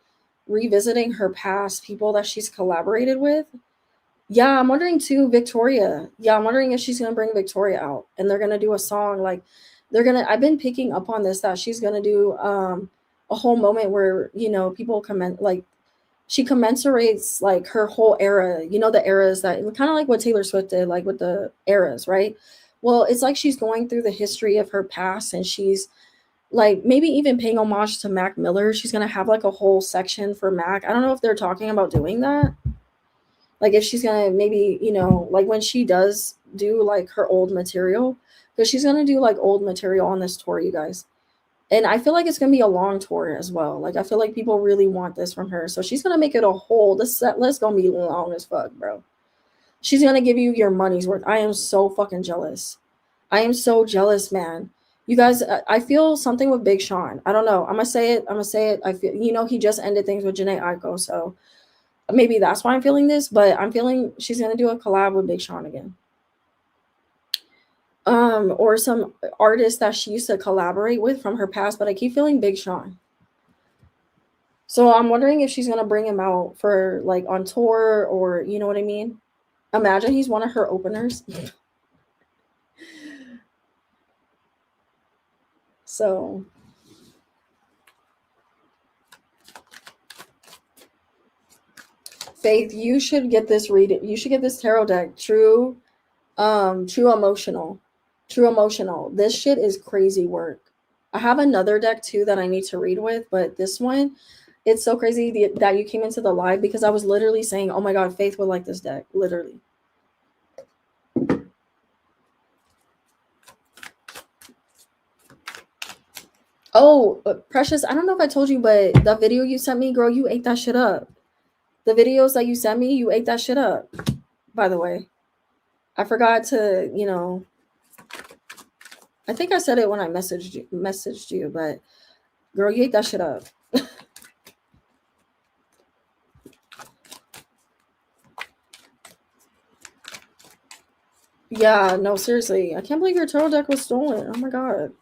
revisiting her past people that she's collaborated with. Yeah, I'm wondering too, Victoria. Yeah, I'm wondering if she's going to bring Victoria out, and they're going to do a song like I've been picking up on this, that she's going to do a whole moment where people comment, like she commensurates like her whole era, the eras, that kind of like what Taylor Swift did, like with the eras, right? Well, it's like she's going through the history of her past, and she's like maybe even paying homage to Mac Miller. She's gonna have like a whole section for Mac. I don't know if they're talking about doing that, like if she's gonna maybe like when she does do like her old material, because she's gonna do like old material on this tour, you guys. And I feel like it's gonna be a long tour as well. Like I feel like people really want this from her, so she's gonna make it a whole. This set list gonna be long as fuck, bro. She's gonna give you your money's worth. I am so fucking jealous. I am so jealous, man. You guys, I feel something with Big Sean. I don't know. I'm gonna say it. I'm gonna say it. I feel, he just ended things with Janae Aiko, so maybe that's why I'm feeling this. But I'm feeling she's gonna do a collab with Big Sean again. Or some artist that she used to collaborate with from her past, but I keep feeling Big Sean. So I'm wondering if she's gonna bring him out for like on tour, or you know what I mean? Imagine he's one of her openers. So Faith, you should get this read. You should get this tarot deck. True emotional. True emotional. This shit is crazy work. I have another deck too that I need to read with, but this one, it's so crazy that you came into the live because I was literally saying, "Oh my god, Faith would like this deck." Literally. Oh, Precious, I don't know if I told you, but the video you sent me, girl, you ate that shit up. The videos that you sent me, you ate that shit up. By the way, I forgot to, I think I said it when I messaged you, but girl, you ate that shit up. Yeah, no, seriously. I can't believe your tarot deck was stolen. Oh my god.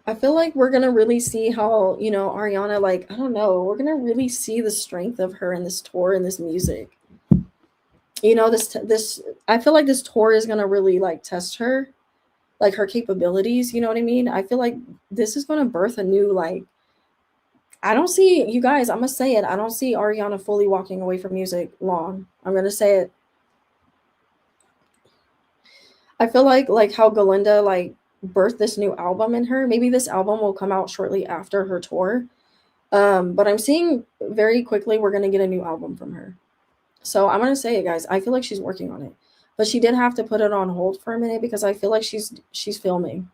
I feel like we're gonna really see how, Ariana, like, I don't know, we're gonna really see the strength of her in this tour and this music. This I feel like this tour is gonna really like test her, like her capabilities, you know what I mean? I feel like this is gonna birth a new like I don't see you guys, I'm gonna say it, I don't see Ariana fully walking away from music long. I'm gonna say it. I feel like how Galinda like birthed this new album in her. Maybe this album will come out shortly after her tour. But I'm seeing very quickly we're gonna get a new album from her. So I'm gonna say it, guys. I feel like she's working on it, but she did have to put it on hold for a minute because I feel like she's filming.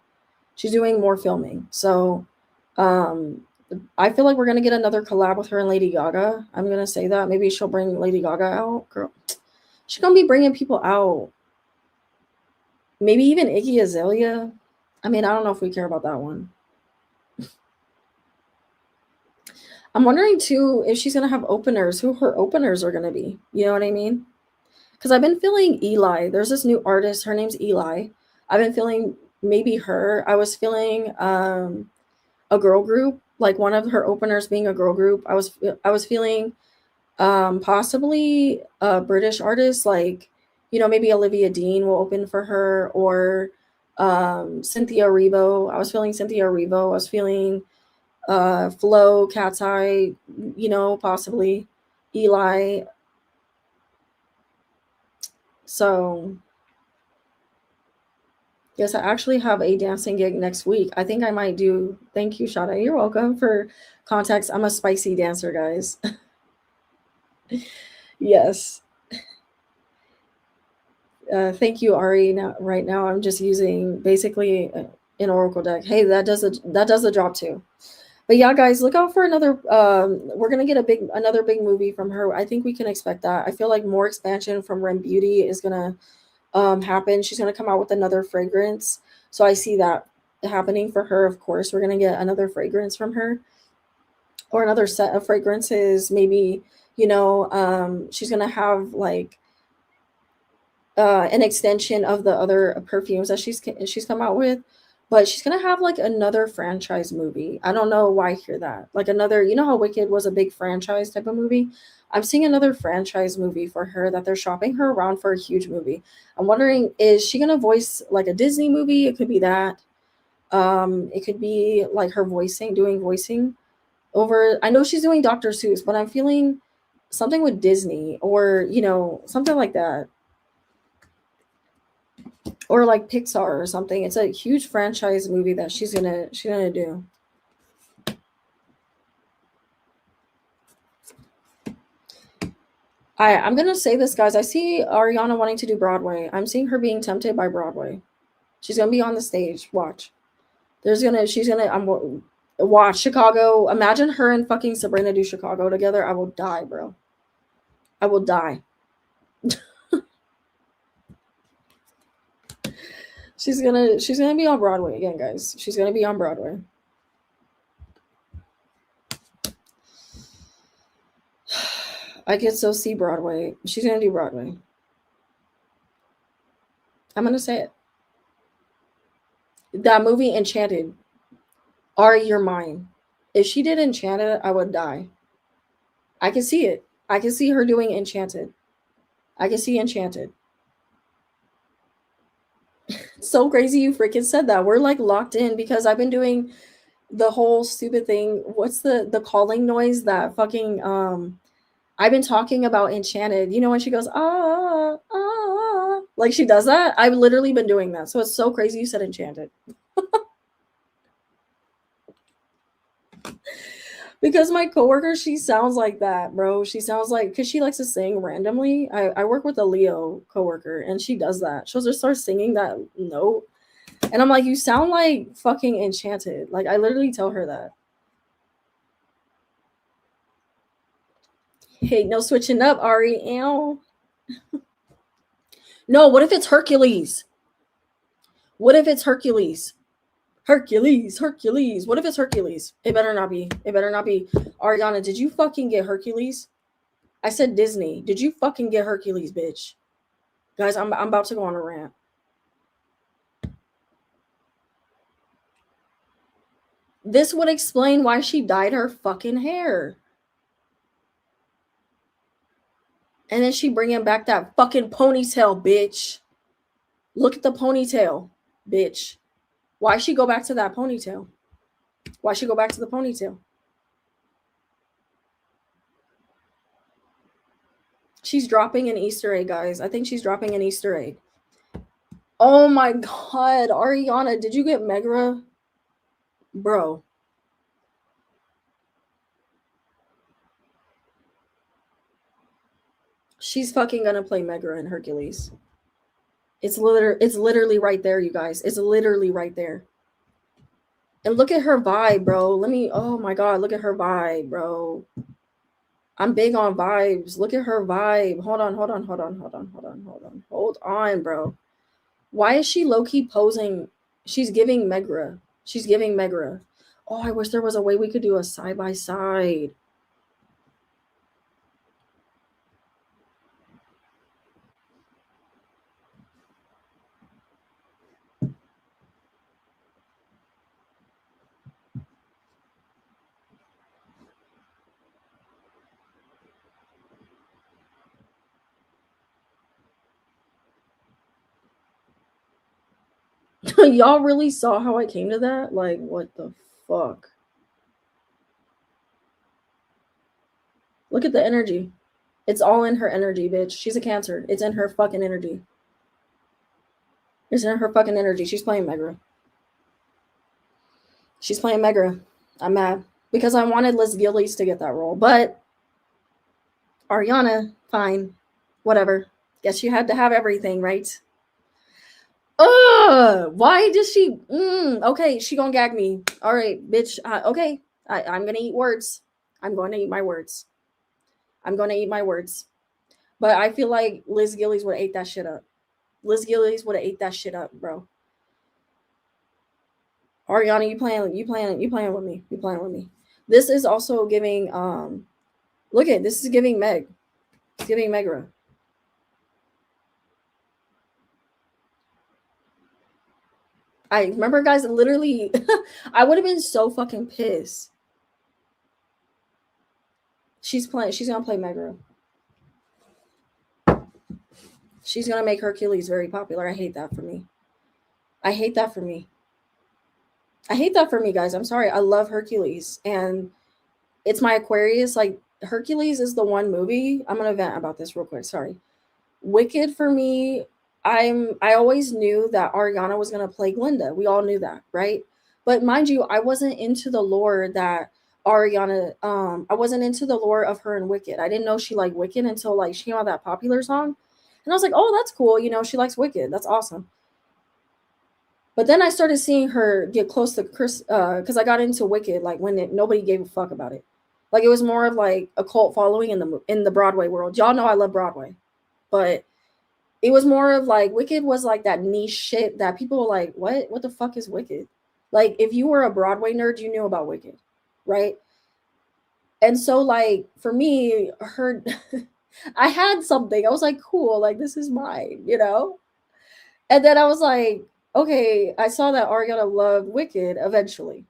She's doing more filming. So, um, I feel like we're gonna get another collab with her and Lady Gaga. I'm gonna say that maybe she'll bring Lady Gaga out. Girl, she's gonna be bringing people out. Maybe even Iggy Azalea. I mean, I don't know if we care about that one. I'm wondering too if she's gonna have openers, who her openers are gonna be. You know what I mean? Because I've been feeling Eli. There's this new artist. Her name's Eli. I've been feeling maybe her. I was feeling a girl group, like one of her openers being a girl group. I was feeling possibly a British artist, like maybe Olivia Dean will open for her, or Cynthia Erivo. I was feeling Cynthia Erivo. I was feeling Flo, Cat's Eye, possibly Eli. So yes, I actually have a dancing gig next week. I think I might do. Thank you, Shada. You're welcome for context. I'm a spicy dancer, guys. Yes. Thank you, Ari. Now, right now, I'm just using basically an Oracle deck. Hey, that does the job too. But yeah, guys, look out for another. We're gonna get another big movie from her. I think we can expect that. I feel like more expansion from Ren Beauty is gonna happen. She's gonna come out with another fragrance, so I see that happening for her. Of course, we're gonna get another fragrance from her, or another set of fragrances. Maybe she's gonna have like an extension of the other perfumes that she's come out with, but she's gonna have like another franchise movie. I don't know why I hear that. Like another, how Wicked was a big franchise type of movie. I'm seeing another franchise movie for her that they're shopping her around for a huge movie. I'm wondering, is she gonna voice like a Disney movie? It could be that. It could be like her doing voicing over. I know she's doing Dr. Seuss, but I'm feeling something with Disney or something like that, or like Pixar or something. It's a huge franchise movie that she's gonna do. I'm gonna say this, guys. I see Ariana wanting to do Broadway. I'm seeing her being tempted by Broadway. She's gonna be on the stage. Watch. She's gonna. Watch Chicago. Imagine her and fucking Sabrina do Chicago together. I will die, bro. I will die. She's gonna be on Broadway again, guys. She's gonna be on Broadway. I could so see Broadway. She's gonna do Broadway. I'm gonna say it. That movie Enchanted. Ari, you're mine. If she did Enchanted, I would die. I can see it. I can see her doing Enchanted. I can see Enchanted. It's so crazy you freaking said that. We're like locked in because I've been doing the whole stupid thing. What's the calling noise that fucking I've been talking about Enchanted. You know when she goes like she does that? I've literally been doing that. So it's so crazy you said Enchanted. Because my coworker, she sounds like that, bro. She sounds like because she likes to sing randomly. I work with a Leo coworker and she does that. She'll just start singing that note. And I'm like, you sound like fucking Enchanted. Like I literally tell her that. Hey, no switching up, Ari. Ow. No, what if it's Hercules? What if it's Hercules? Hercules, Hercules. What if it's Hercules? It better not be. It better not be. Ariana, did you fucking get Hercules? I said Disney. Did you fucking get Hercules, bitch? Guys, I'm about to go on a rant. This would explain why she dyed her fucking hair. And then she bringing back that fucking ponytail, bitch. Look at the ponytail, bitch. Why she go back to that ponytail? Why she go back to the ponytail? She's dropping an Easter egg, guys. I think she's dropping an Easter egg. Oh my god, Ariana, did you get Megra? Bro. She's fucking gonna play Megra in Hercules. It's literally right there, you guys. It's literally right there. And look at her vibe, bro. Oh my god, look at her vibe, bro. I'm big on vibes. Look at her vibe. Hold on, hold on, bro. Why is she low-key posing? She's giving Megra. She's giving Megra. Oh, I wish there was a way we could do a side-by-side. Y'all really saw how I came to that? Like, what the fuck? Look at the energy. It's all in her energy, bitch. She's a Cancer. It's in her fucking energy. It's in her fucking energy. She's playing Megra. She's playing Megra. I'm mad because I wanted Liz Gillies to get that role, but Ariana, fine, whatever. Guess you had to have everything, right? Why does she? Okay, she gonna gag me. All right, bitch. Okay, I'm gonna eat words. I'm going to eat my words. I'm going to eat my words. But I feel like Liz Gillies would have ate that shit up. Liz Gillies would have ate that shit up, bro. Ariana, you playing with me. You playing with me. This is also giving look at this is giving Meg. It's giving Megra. I remember, guys, literally I would have been so fucking pissed. She's gonna play Megra. She's gonna make Hercules very popular. I hate that for me. I hate that for me. I hate that for me, guys. I'm sorry. I love Hercules. And it's my Aquarius. Like, Hercules is the one movie. I'm gonna vent about this real quick. Sorry. Wicked for me, I always knew that Ariana was gonna play Glinda. We all knew that, right? But mind you, I wasn't into the lore that Ariana I wasn't into the lore of her and Wicked. I didn't know she liked Wicked until like she came out that popular song. And I was like, oh, that's cool. You know, she likes Wicked. That's awesome. But then I started seeing her get close to Chris because I got into Wicked like when nobody gave a fuck about it. Like it was more of like a cult following in the Broadway world. Y'all know I love Broadway, but it was more of like Wicked was like that niche shit that people were like, what the fuck is Wicked? Like if you were a Broadway nerd, you knew about Wicked, right? And so like for me, her I had something. I was like, cool, like this is mine, you know? And then I was like, Okay, I saw that Ariana loved Wicked eventually.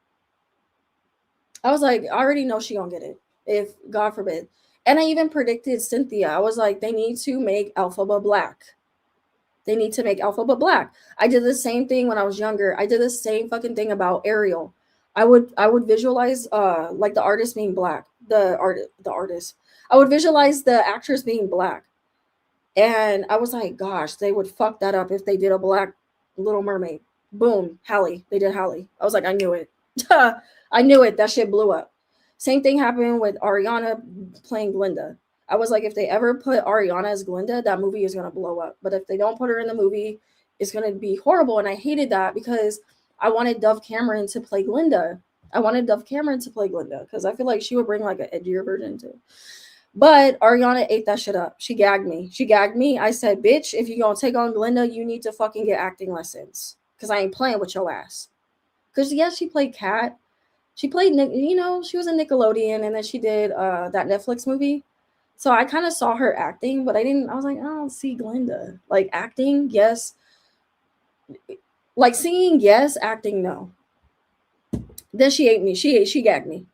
I was like, I already know she gonna get it. If God forbid. And I even predicted Cynthia. I was like, they need to make Alphaba black. They need to make Alphaba black. I did the same thing when I was younger. I did the same fucking thing about Ariel. I would visualize like the artist being black. The artist. I would visualize the actress being black. And I was like, gosh, they would fuck that up if they did a black Little Mermaid. Boom, Halle. They did Halle. I was like, I knew it. I knew it. That shit blew up. Same thing happened with Ariana playing Glinda. I was like, if they ever put Ariana as Glinda, that movie is gonna blow up. But if they don't put her in the movie, it's gonna be horrible. And I hated that because I wanted Dove Cameron to play Glinda. I wanted Dove Cameron to play Glinda because I feel like she would bring like an edgier version too. But Ariana ate that shit up. She gagged me. She gagged me. I said, bitch, if you gonna take on Glinda, you need to fucking get acting lessons. Cause I ain't playing with your ass. Cause yes, she played Cat. She played, she was a Nickelodeon, and then she did that Netflix movie. So I kind of saw her acting, but I was like, I don't see Glinda. Like acting, yes. Like singing, yes. Acting, no. Then she ate me. She gagged me.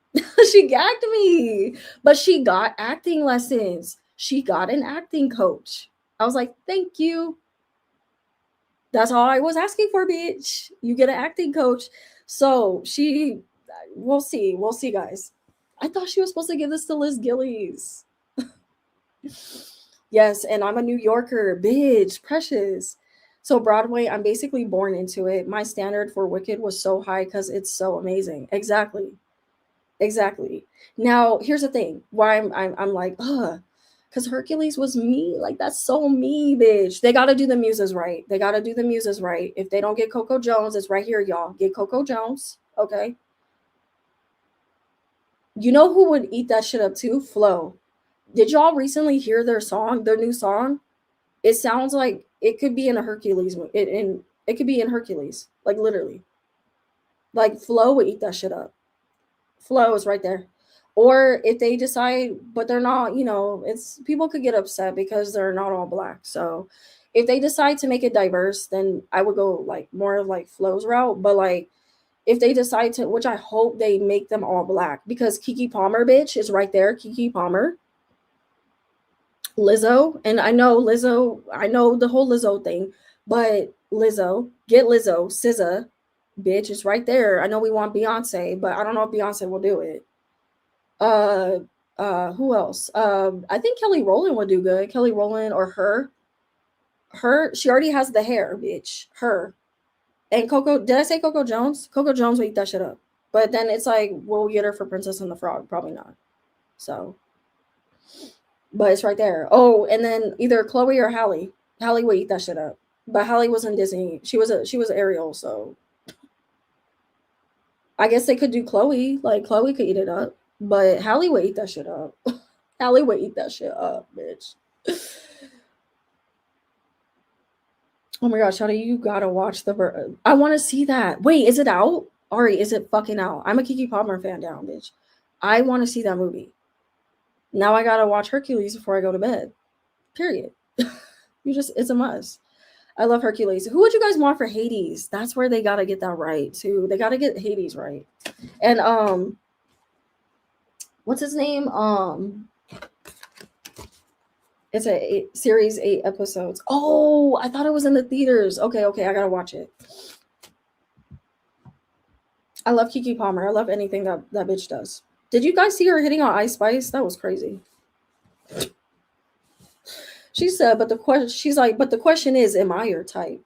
She gagged me. But she got acting lessons. She got an acting coach. I was like, thank you. That's all I was asking for, bitch. You get an acting coach. So we'll see. We'll see, guys. I thought she was supposed to give this to Liz Gillies. Yes, and I'm a New Yorker, bitch, precious. So Broadway, I'm basically born into it. My standard for Wicked was so high because it's so amazing. Exactly. Exactly. Now, here's the thing. Why I'm like, ugh, because Hercules was me. Like that's so me, bitch. They gotta do the muses right. They gotta do the muses right. If they don't get Coco Jones, it's right here, y'all. Get Coco Jones. Okay. You know who would eat that shit up too? Flo. Did y'all recently hear their song, their new song? It sounds like it could be in a Hercules it could be in Hercules. Like literally. Like Flo would eat that shit up. Flow is right there. Or if they decide, but they're not, it's people could get upset because they're not all black. So if they decide to make it diverse, then I would go like more like Flow's route. But like if they decide to, which I hope they make them all black because Kiki Palmer, bitch, is right there. Kiki Palmer, Lizzo, and I know the whole Lizzo thing, but Lizzo, get Lizzo, SZA, bitch, is right there. I know we want Beyonce, but I don't know if Beyonce will do it. Uh, who else? I think Kelly Rowland would do good. Kelly Rowland or her. She already has the hair, bitch. Her. And Coco, did I say Coco Jones? Coco Jones will eat that shit up. But then it's like, we'll get her for Princess and the Frog. Probably not. So, but it's right there. Oh, and then either Chloe or Halle. Halle would eat that shit up. But Halle was in Disney. She was Ariel, so I guess they could do Chloe. Like Chloe could eat it up. But Halle would eat that shit up. Halle would eat that shit up, bitch. Oh my gosh, how do you gotta watch I want to see that. Wait, is it out? Ari, is it fucking out? I'm a Kiki Palmer fan down, bitch. I want to see that movie. Now I gotta watch Hercules before I go to bed. Period. It's a must. I love Hercules. Who would you guys want for Hades? That's where they gotta get that right too. They gotta get Hades right. And what's his name? It's series 8 episodes. Oh, I thought it was in the theaters. Okay, I gotta watch it. I love Kiki Palmer. I love anything that bitch does. Did you guys see her hitting on Ice Spice? That was crazy. She said, but the question, she's like, but the question is, am I your type?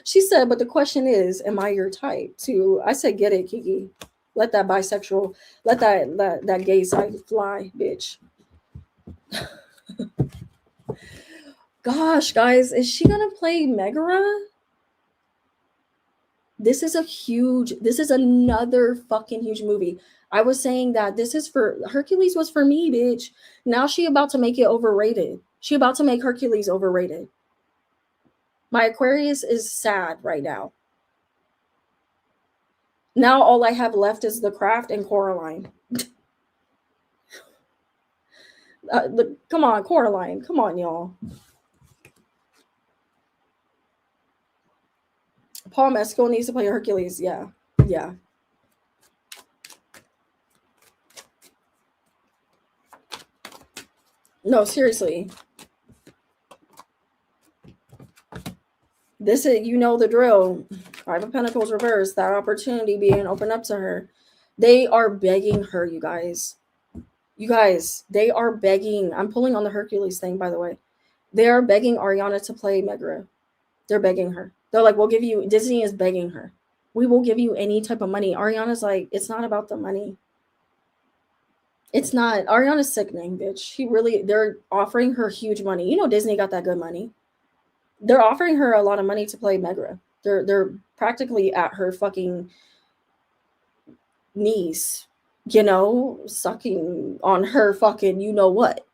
She said, but the question is, am I your type? Too. I said, get it, Kiki. Let that bisexual, let that gay side fly, bitch. Gosh, guys, is she gonna play Megara? This is another fucking huge movie. I was saying that this is for Hercules was for me, bitch. Now she about to make it overrated. She about to make Hercules overrated. My Aquarius is sad right now. Now all I have left is The Craft and Coraline. Come on, Coraline. Come on, y'all. Paul Mescal needs to play Hercules. Yeah. Yeah. No, seriously. This is, you know, the drill. Five of Pentacles reversed. That opportunity being opened up to her. They are begging her, you guys. You guys, they are begging. I'm pulling on the Hercules thing, by the way. They are begging Ariana to play Megra. They're begging her. They're like, we'll give you, Disney is begging her. We will give you any type of money. Ariana's like, it's not about the money. It's not. Ariana's sickening, bitch. She really, they're offering her huge money. You know, Disney got that good money. They're offering her a lot of money to play Megra. They're practically at her fucking knees, you know, sucking on her fucking, you know what.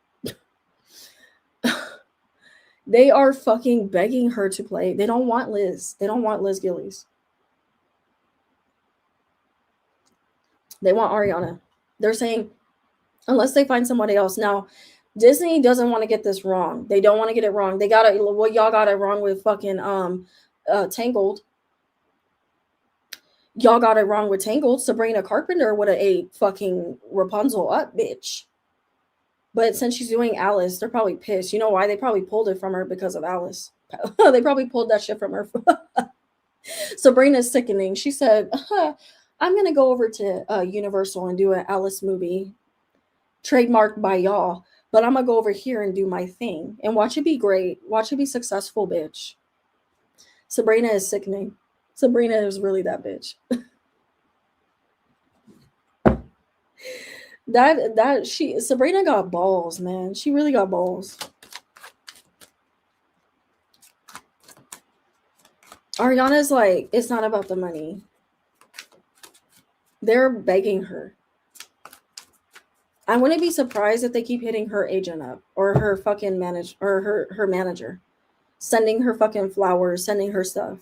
They are fucking begging her to play. They don't want Liz. They don't want Liz Gillies. They want Ariana. They're saying, unless they find somebody else. Now, Disney doesn't want to get this wrong. They don't want to get it wrong. They got it. Well, y'all got it wrong with fucking Tangled. Y'all got it wrong with Tangled. Sabrina Carpenter would have ate fucking Rapunzel up, bitch. But since she's doing Alice, they're probably pissed. You know why? They probably pulled it from her because of Alice. They probably pulled that shit from her. Sabrina's sickening. She said, I'm going to go over to Universal and do an Alice movie trademarked by y'all. But I'm going to go over here and do my thing. And watch it be great. Watch it be successful, bitch. Sabrina is sickening. Sabrina is really that bitch. Sabrina got balls, man. She really got balls. Ariana's like, it's not about the money. They're begging her. I wouldn't be surprised if they keep hitting her agent up or her fucking her manager, sending her fucking flowers, sending her stuff.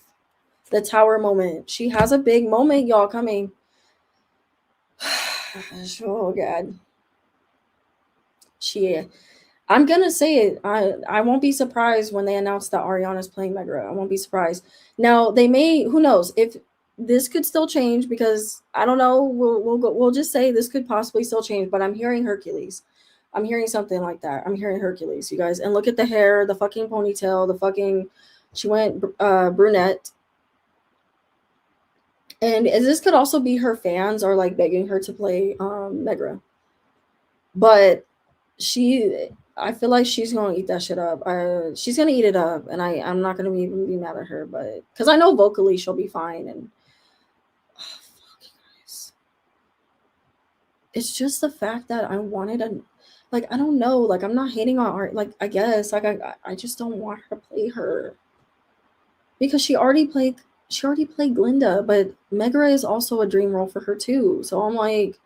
The tower moment. She has a big moment, y'all, coming. Oh God. I'm gonna say it. I won't be surprised when they announce that Ariana's playing Megra. I won't be surprised. Now they may. Who knows if this could still change, because I don't know. We'll just say this could possibly still change. But I'm hearing Hercules. I'm hearing something like that. I'm hearing Hercules, you guys. And look at the hair, the fucking ponytail, the fucking. She went brunette. And this could also be her fans are like begging her to play Megra. But I feel like she's gonna eat that shit up. She's gonna eat it up, and I'm not gonna even be mad at her, but because I know vocally she'll be fine. And fuck you guys. It's just the fact that I wanted like, I don't know, like, I'm not hating on art. Like, I guess like I just don't want her to play her because she already played Glinda, but Megra is also a dream role for her too. So I'm like.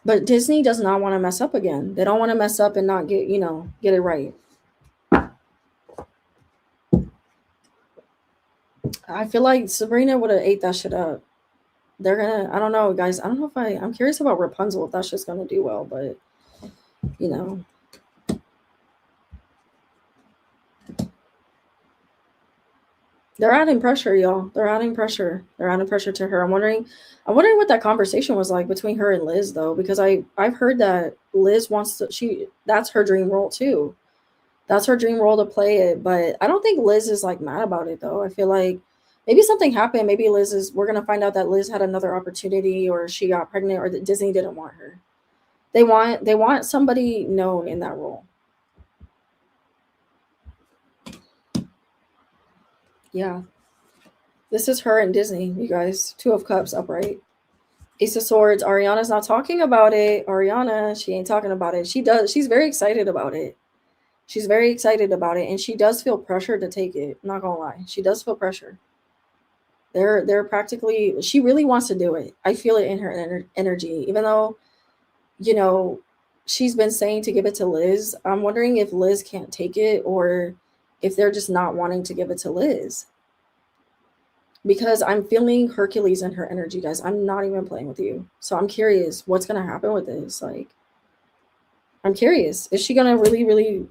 But Disney does not want to mess up again. They don't want to mess up and not get it right. I feel like Sabrina would have ate that shit up. They're gonna, I don't know, guys. I don't know if I'm curious about Rapunzel, if that's just gonna do well, but you know. They're adding pressure, y'all. They're adding pressure. They're adding pressure to her. I'm wondering what that conversation was like between her and Liz, though, because I've heard that Liz wants to. That's her dream role too. That's her dream role to play it. But I don't think Liz is like mad about it though. I feel like maybe something happened. Maybe we're gonna find out that Liz had another opportunity, or she got pregnant, or that Disney didn't want her. They want somebody known in that role. Yeah. This is her and Disney, you guys. Two of Cups upright. Ace of Swords. Ariana's not talking about it. Ariana, she ain't talking about it. She's very excited about it. She's very excited about it, and she does feel pressure to take it. I'm not gonna lie. She does feel pressure. They're practically, she really wants to do it. I feel it in her energy. Even though, she's been saying to give it to Liz. I'm wondering if Liz can't take it, or if they're just not wanting to give it to Liz. Because I'm feeling Hercules in her energy, guys. I'm not even playing with you. So I'm curious what's going to happen with this. Like, I'm curious. Is she going to really, really...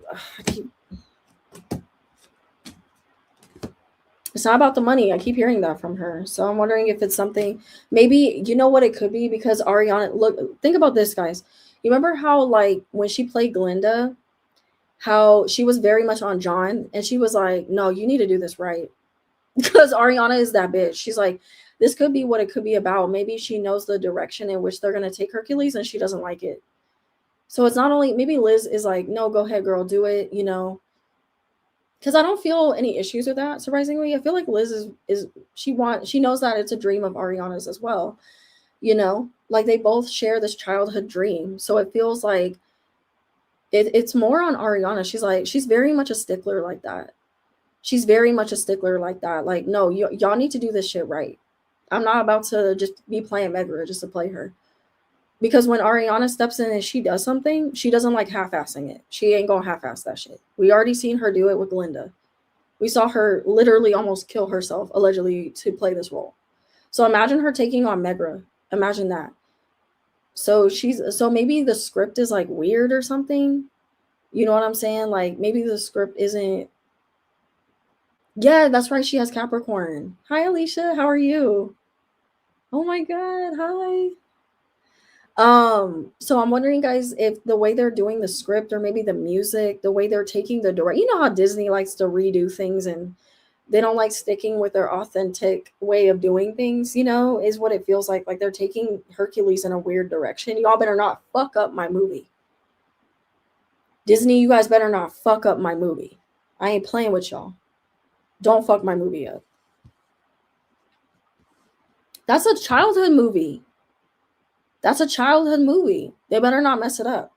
It's not about the money. I keep hearing that from her. So I'm wondering if it's something, maybe, you know what it could be? Because Ariana, look, think about this, guys. You remember how, like, when she played Glinda, how she was very much on John, and she was like, no, you need to do this right. Because Ariana is that bitch. She's like, this could be what it could be about. Maybe she knows the direction in which they're going to take Hercules and she doesn't like it. So it's not only, maybe Liz is like, no, go ahead, girl, do it, you know, because I don't feel any issues with that. Surprisingly, I feel like Liz is she knows that it's a dream of Ariana's as well. You know, like they both share this childhood dream, so it feels like it's more on Ariana. She's like, she's very much a stickler like that. She's very much a stickler like that. Like, no, y'all need to do this shit right. I'm not about to just be playing Megra just to play her. Because when Ariana steps in and she does something, she doesn't like half-assing it. She ain't gonna half-ass that shit. We already seen her do it with Linda. We saw her literally almost kill herself, allegedly, to play this role. So imagine her taking on Megra. Imagine that. So maybe the script is like weird or something. You know what I'm saying? Like maybe the script isn't. Yeah, that's right. She has Capricorn. Hi, Alicia. How are you? Oh my God. Hi. So I'm wondering, guys, if the way they're doing the script or maybe the music, the way they're taking the direct, you know how Disney likes to redo things and they don't like sticking with their authentic way of doing things, you know, is what it feels like. Like they're taking Hercules in a weird direction. Y'all better not fuck up my movie. Disney, you guys better not fuck up my movie. I ain't playing with y'all. Don't fuck my movie up. That's a childhood movie. That's a childhood movie. They better not mess it up.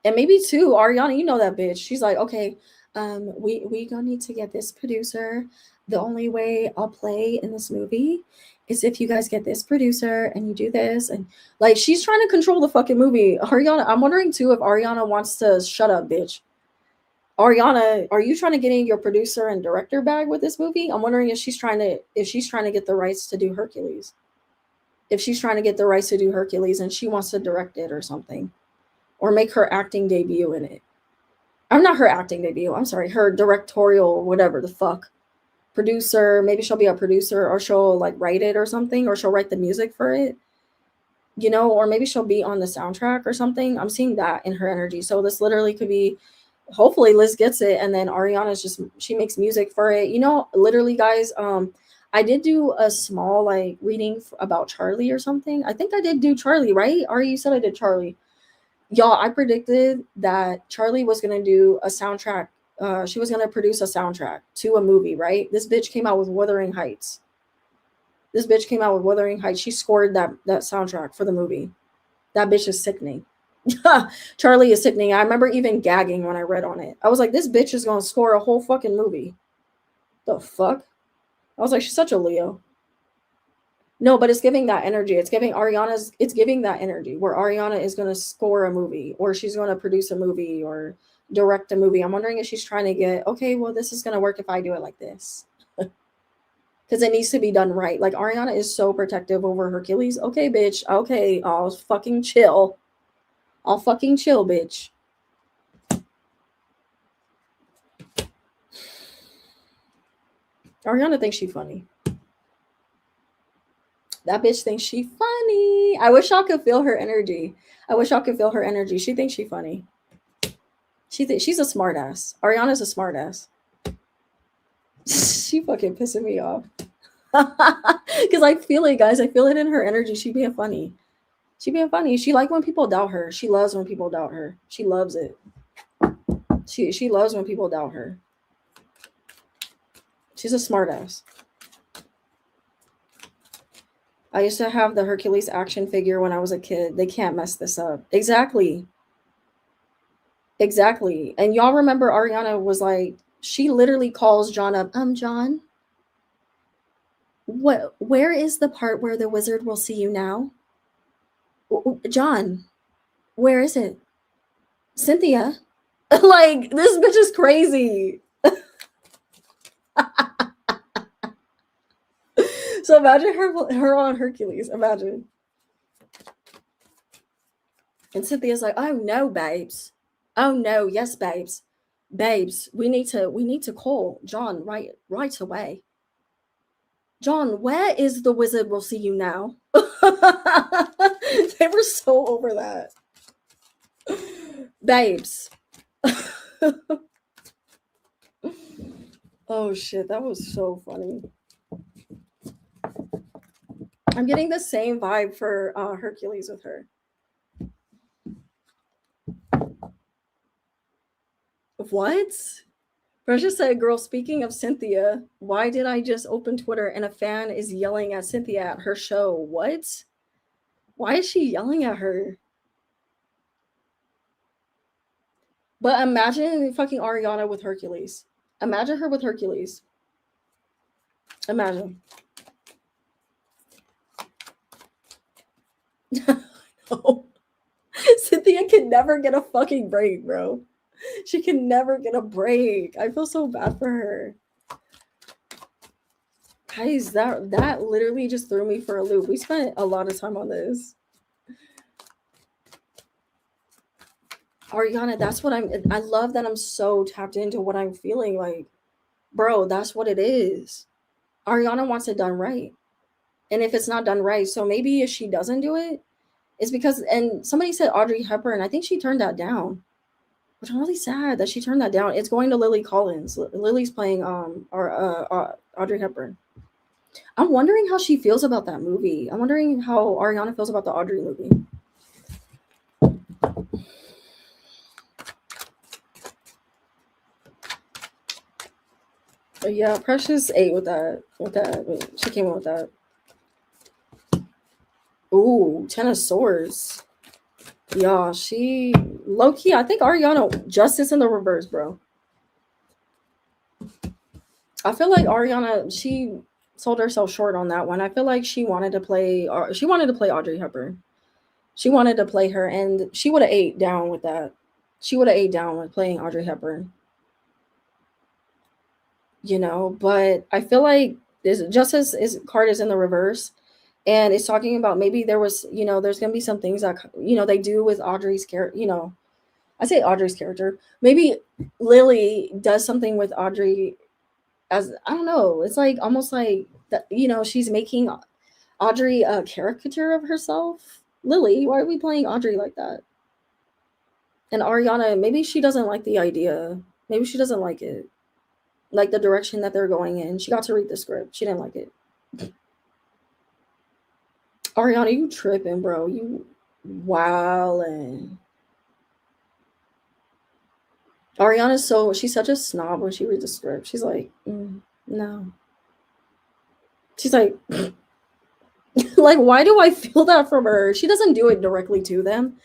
And maybe too, Ariana, you know that bitch. She's like, okay, we gonna need to get this producer. The only way I'll play in this movie is if you guys get this producer and you do this. And like she's trying to control the fucking movie. Ariana, I'm wondering too if Ariana wants to shut up, bitch. Ariana, are you trying to get in your producer and director bag with this movie? I'm wondering if she's trying to get the rights to do Hercules. If she's trying to get the rights to do Hercules and she wants to direct it or something. Or make her acting debut in it. I'm not her acting debut. I'm sorry, her directorial, whatever the fuck. Producer, maybe she'll be a producer or she'll like write it or something, or she'll write the music for it, you know, or maybe she'll be on the soundtrack or something. I'm seeing that in her energy. So this literally could be, hopefully Liz gets it and then Ariana's just, she makes music for it. You know, literally, guys, I did do a small like reading about Charlie or something. I think I did do Charlie, right? Ari, you said I did Charlie. Y'all, I predicted that Charlie was going to do a soundtrack. She was going to produce a soundtrack to a movie, right? This bitch came out with Wuthering Heights. This bitch came out with Wuthering Heights. She scored that soundtrack for the movie. That bitch is sickening. Charlie is sickening. I remember even gagging when I read on it. I was like, this bitch is going to score a whole fucking movie. The fuck? I was like, she's such a Leo. No, but it's giving that energy. It's giving that energy where Ariana is going to score a movie or she's going to produce a movie or direct a movie. I'm wondering if she's trying to get, okay, well, this is going to work if I do it like this. Because it needs to be done right. Like Ariana is so protective over Hercules. Okay, bitch. Okay, I'll fucking chill. Bitch. Ariana thinks she's funny. That bitch thinks she funny. I wish y'all could feel her energy. She thinks she funny. She's a smartass. Ariana's a smartass. She fucking pissing me off. Because I feel it, guys. I feel it in her energy. She being funny. She like when people doubt her. She loves when people doubt her. She loves it. She loves when people doubt her. She's a smartass. I used to have the Hercules action figure when I was a kid. They can't mess this up. Exactly. And y'all remember Ariana was like, she literally calls John up. John, where is the part where the wizard will see you now? John, where is it? Cynthia. Like, this bitch is crazy. So imagine her on Hercules. Imagine. And Cynthia's like, oh no, babes. Oh no, yes, babes. Babes, we need to call John right away. John, where is the wizard? We'll see you now. They were so over that. Babes. Oh shit, that was so funny. I'm getting the same vibe for Hercules with her. What? Precious said, girl, speaking of Cynthia, why did I just open Twitter and a fan is yelling at Cynthia at her show? What? Why is she yelling at her? But imagine fucking Ariana with Hercules. Imagine her with Hercules. Imagine. No. Cynthia can never get a fucking break, bro. She can never get a break. I feel so bad for her. Guys, that literally just threw me for a loop. We spent a lot of time on this. Ariana, that's what I love that I'm so tapped into what I'm feeling like. Bro, that's what it is. Ariana wants it done right. And if it's not done right, so maybe if she doesn't do it, it's because, and somebody said Audrey Hepburn, I think she turned that down. Which I'm really sad that she turned that down. It's going to Lily Collins. Lily's playing Audrey Hepburn. I'm wondering how she feels about that movie. I'm wondering how Ariana feels about the Audrey movie. But yeah, Precious ate with that. She came in with that. Ooh, Ten of Swords. Yeah, she low key. I think Ariana justice in the reverse, bro. I feel like Ariana she sold herself short on that one. I feel like she wanted to play. She wanted to play Audrey Hepburn. She wanted to play her, and she would have ate down with that. She would have ate down with playing Audrey Hepburn. But I feel like this justice is card is in the reverse, and it's talking about maybe there was there's gonna be some things that they do with Audrey's character. I say Audrey's character. Maybe Lily does something with Audrey as I don't know. It's like almost like that. She's making Audrey a caricature of herself. Lily, why are we playing Audrey like that? And Ariana, maybe she doesn't like the idea. Maybe she doesn't like it. Like the direction that they're going in. She got to read the script. She didn't like it. Ariana, you tripping, bro. You wildin'. Ariana's she's such a snob when she reads the script. She's like, no. She's like, like, why do I feel that from her? She doesn't do it directly to them,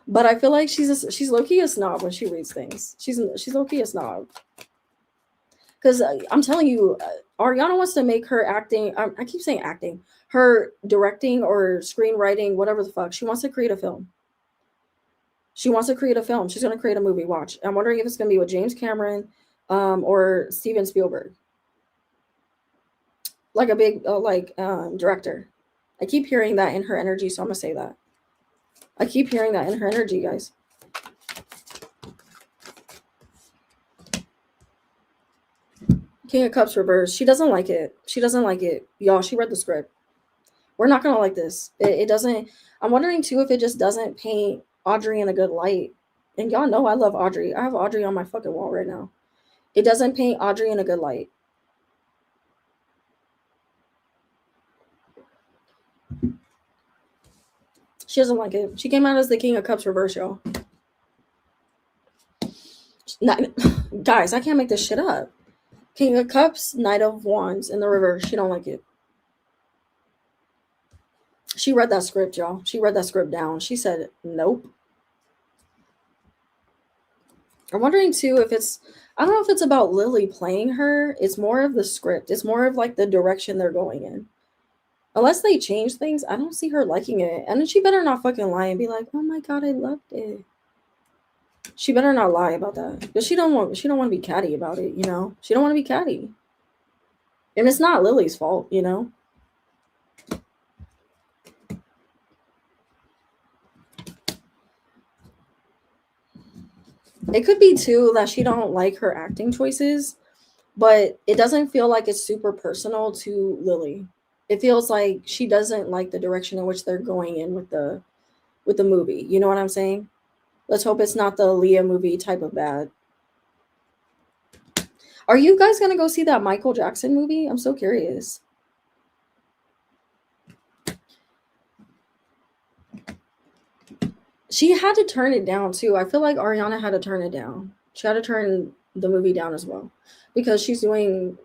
but I feel like she's low key a snob when she reads things. She's low key a snob. Because I'm telling you, Ariana wants to make her acting. I keep saying acting, her directing or screenwriting, whatever the fuck. She wants to create a film. She wants to create a film. She's going to create a movie. Watch. I'm wondering if it's going to be with James Cameron, or Steven Spielberg, like a big director. I keep hearing that in her energy, so I'm gonna say that. I keep hearing that in her energy, guys. King of Cups reverse. She doesn't like it. She doesn't like it. Y'all, she read the script. We're not gonna like this. It doesn't. I'm wondering too if it just doesn't paint Audrey in a good light. And y'all know I love Audrey. I have Audrey on my fucking wall right now. It doesn't paint Audrey in a good light. She doesn't like it. She came out as the King of Cups reverse, y'all. Guys, I can't make this shit up. King of Cups, Knight of Wands in the reverse. She don't like it. She read that script, y'all. She read that script down. She said, nope. I'm wondering too if I don't know if it's about Lily playing her. It's more of the script. It's more of like the direction they're going in. Unless they change things, I don't see her liking it. And then she better not fucking lie and be like, oh my God, I loved it. She better not lie about that. Because she don't want to be catty about it, She don't want to be catty. And it's not Lily's fault, It could be too that she don't like her acting choices, but it doesn't feel like it's super personal to Lily. It feels like she doesn't like the direction in which they're going in with the movie. You know what I'm saying? Let's hope it's not the Leah movie type of bad. Are you guys gonna go see that Michael Jackson movie? I'm so curious. She had to turn it down too. I feel like Ariana had to turn it down. She had to turn the movie down as well because she's doing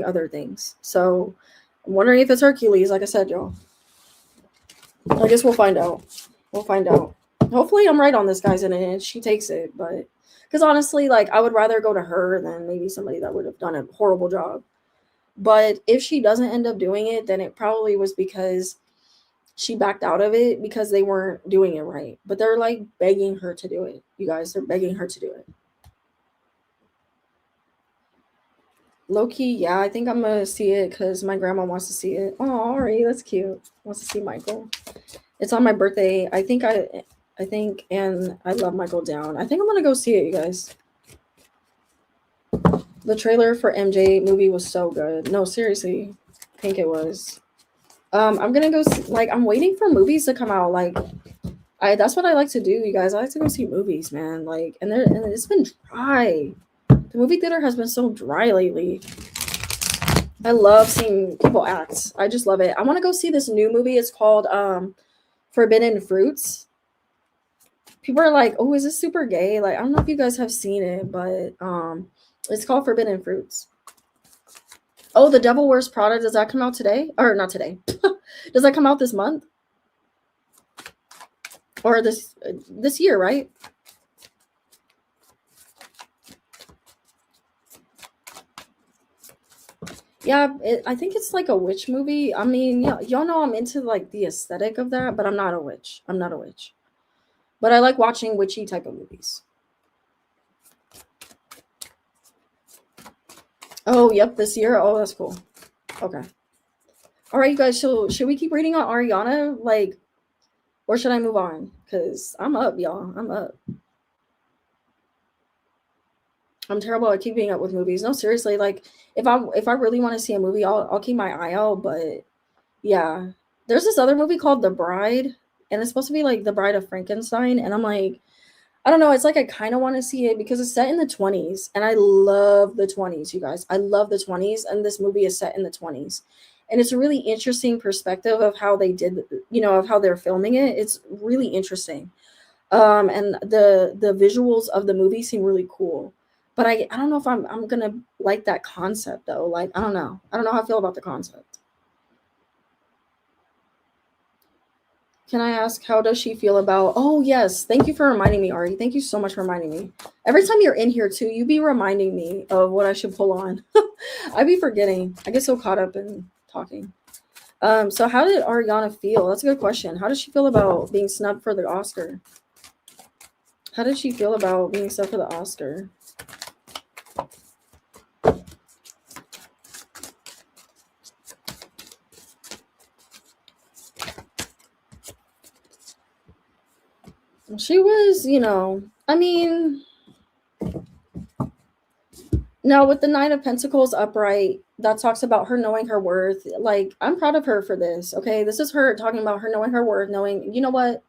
other things. So I'm wondering if it's Hercules. Like I said, y'all. I guess we'll find out. We'll find out. Hopefully, I'm right on this, guys, and she takes it. But because honestly, like I would rather go to her than maybe somebody that would have done a horrible job. But if she doesn't end up doing it, then it probably was because she backed out of it because they weren't doing it right. But they're like begging her to do it. You guys, they're begging her to do it. Low key, yeah, I think I'm gonna see it because my grandma wants to see it. Oh, alright, that's cute. Wants to see Michael. It's on my birthday. I think, and I love Michael Down. I think I'm gonna go see it, you guys. The trailer for MJ movie was so good. No, seriously, I think it was. I'm gonna go. Like, I'm waiting for movies to come out. Like, that's what I like to do, you guys. I like to go see movies, man. Like, and it's been dry. The movie theater has been so dry lately. I love seeing people act. I just love it. I want to go see this new movie. It's called Forbidden Fruits. People are like, "Oh, is this super gay?" Like, I don't know if you guys have seen it, but it's called Forbidden Fruits. Oh, The Devil Wears Prada. Does that come out today? Or not today? Does that come out this month or this year? Right? Yeah, I think it's like a witch movie. I mean, y'all know I'm into like the aesthetic of that, but I'm not a witch. I'm not a witch. But I like watching witchy type of movies. Oh, yep, this year. Oh, that's cool. Okay. All right, you guys. So should we keep reading on Ariana, like, or should I move on? Cause I'm up, y'all. I'm up. I'm terrible at keeping up with movies. No, seriously. Like, if I really want to see a movie, I'll keep my eye out. But yeah, there's this other movie called The Bride, and it's supposed to be like The Bride of Frankenstein, and I'm like, I don't know. It's like I kind of want to see it because it's set in the 20s, and I love the 20s, you guys. I love the 20s, and this movie is set in the 20s. And it's a really interesting perspective of how they did, of how they're filming it. It's really interesting. And the visuals of the movie seem really cool. But I don't know if I'm gonna like that concept though. Like, I don't know. I don't know how I feel about the concept. Can I ask how does she feel about? Oh yes, thank you for reminding me, Ari. Thank you so much for reminding me. Every time you're in here too, you be reminding me of what I should pull on. I be forgetting. I get so caught up in talking. So how did Ariana feel? That's a good question. How does she feel about being snubbed for the Oscar? How did she feel about being snubbed for the Oscar? She was, I mean, now with the Nine of Pentacles upright, that talks about her knowing her worth. Like, I'm proud of her for this. Okay, this is her talking about her knowing her worth, knowing, you know what,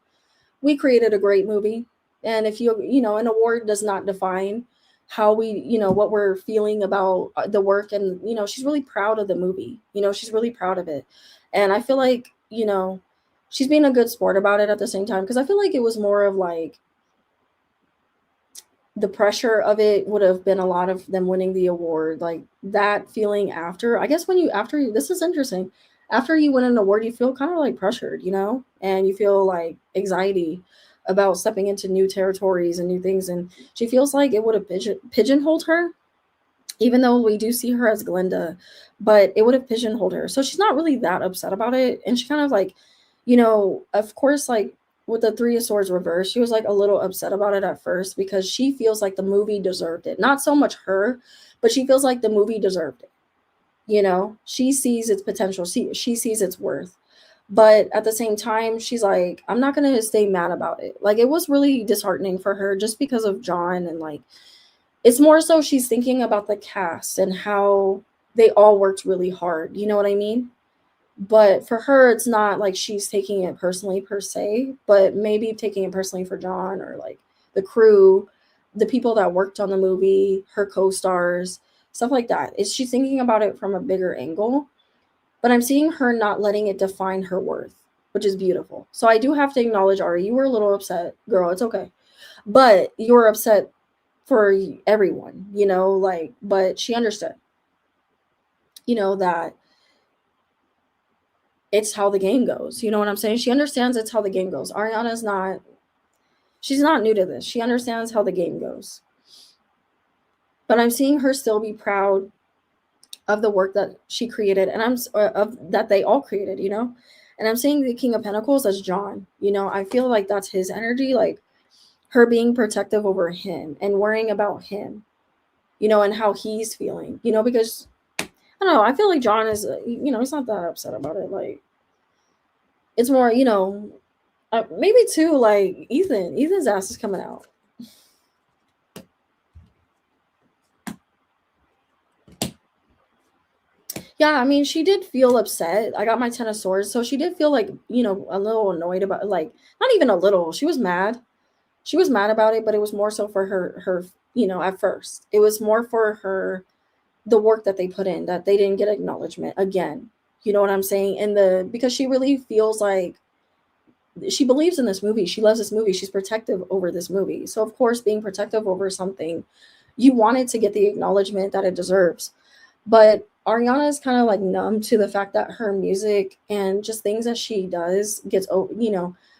we created a great movie, and if an award does not define how we, what we're feeling about the work, and she's really proud of the movie. She's really proud of it, and I feel like she's being a good sport about it at the same time because I feel like it was more of like the pressure of it would have been a lot of them winning the award, like that feeling after. I guess when you after you this is interesting. After you win an award, you feel kind of like pressured, and you feel like anxiety about stepping into new territories and new things. And she feels like it would have pigeonholed her, even though we do see her as Glinda, but it would have pigeonholed her. So she's not really that upset about it. And she kind of like, of course, like with the Three of Swords reversed, she was like a little upset about it at first because she feels like the movie deserved it. Not so much her, but she feels like the movie deserved it. She sees its potential. She sees its worth. But at the same time, she's like, I'm not gonna stay mad about it. Like, it was really disheartening for her just because of John, and like, it's more so she's thinking about the cast and how they all worked really hard. You know what I mean? But for her, it's not like she's taking it personally per se, but maybe taking it personally for John or like the crew, the people that worked on the movie, her co-stars, stuff like that. Is she's thinking about it from a bigger angle, but I'm seeing her not letting it define her worth, which is beautiful. So I do have to acknowledge, Ari, you were a little upset, girl. It's okay, but you were upset for everyone, like, but she understood, that it's how the game goes. You know what I'm saying? She understands it's how the game goes. Ariana's not, she's not new to this. She understands how the game goes. But I'm seeing her still be proud of the work that she created, and of that they all created, And I'm seeing the King of Pentacles as John. I feel like that's his energy, like her being protective over him and worrying about him, and how he's feeling, because I don't know, I feel like John is, he's not that upset about it. Like, it's more, maybe too, like Ethan's ass is coming out. Yeah, I mean, she did feel upset. I got my 10 of swords, so she did feel like, a little annoyed about, like, not even a little. She was mad. She was mad about it, but it was more so for her, at first. It was more for her, the work that they put in, that they didn't get acknowledgement again. You know what I'm saying? And because she really feels like she believes in this movie. She loves this movie. She's protective over this movie. So of course, being protective over something, you want it to get the acknowledgement that it deserves. But Ariana is kind of like numb to the fact that her music and just things that she does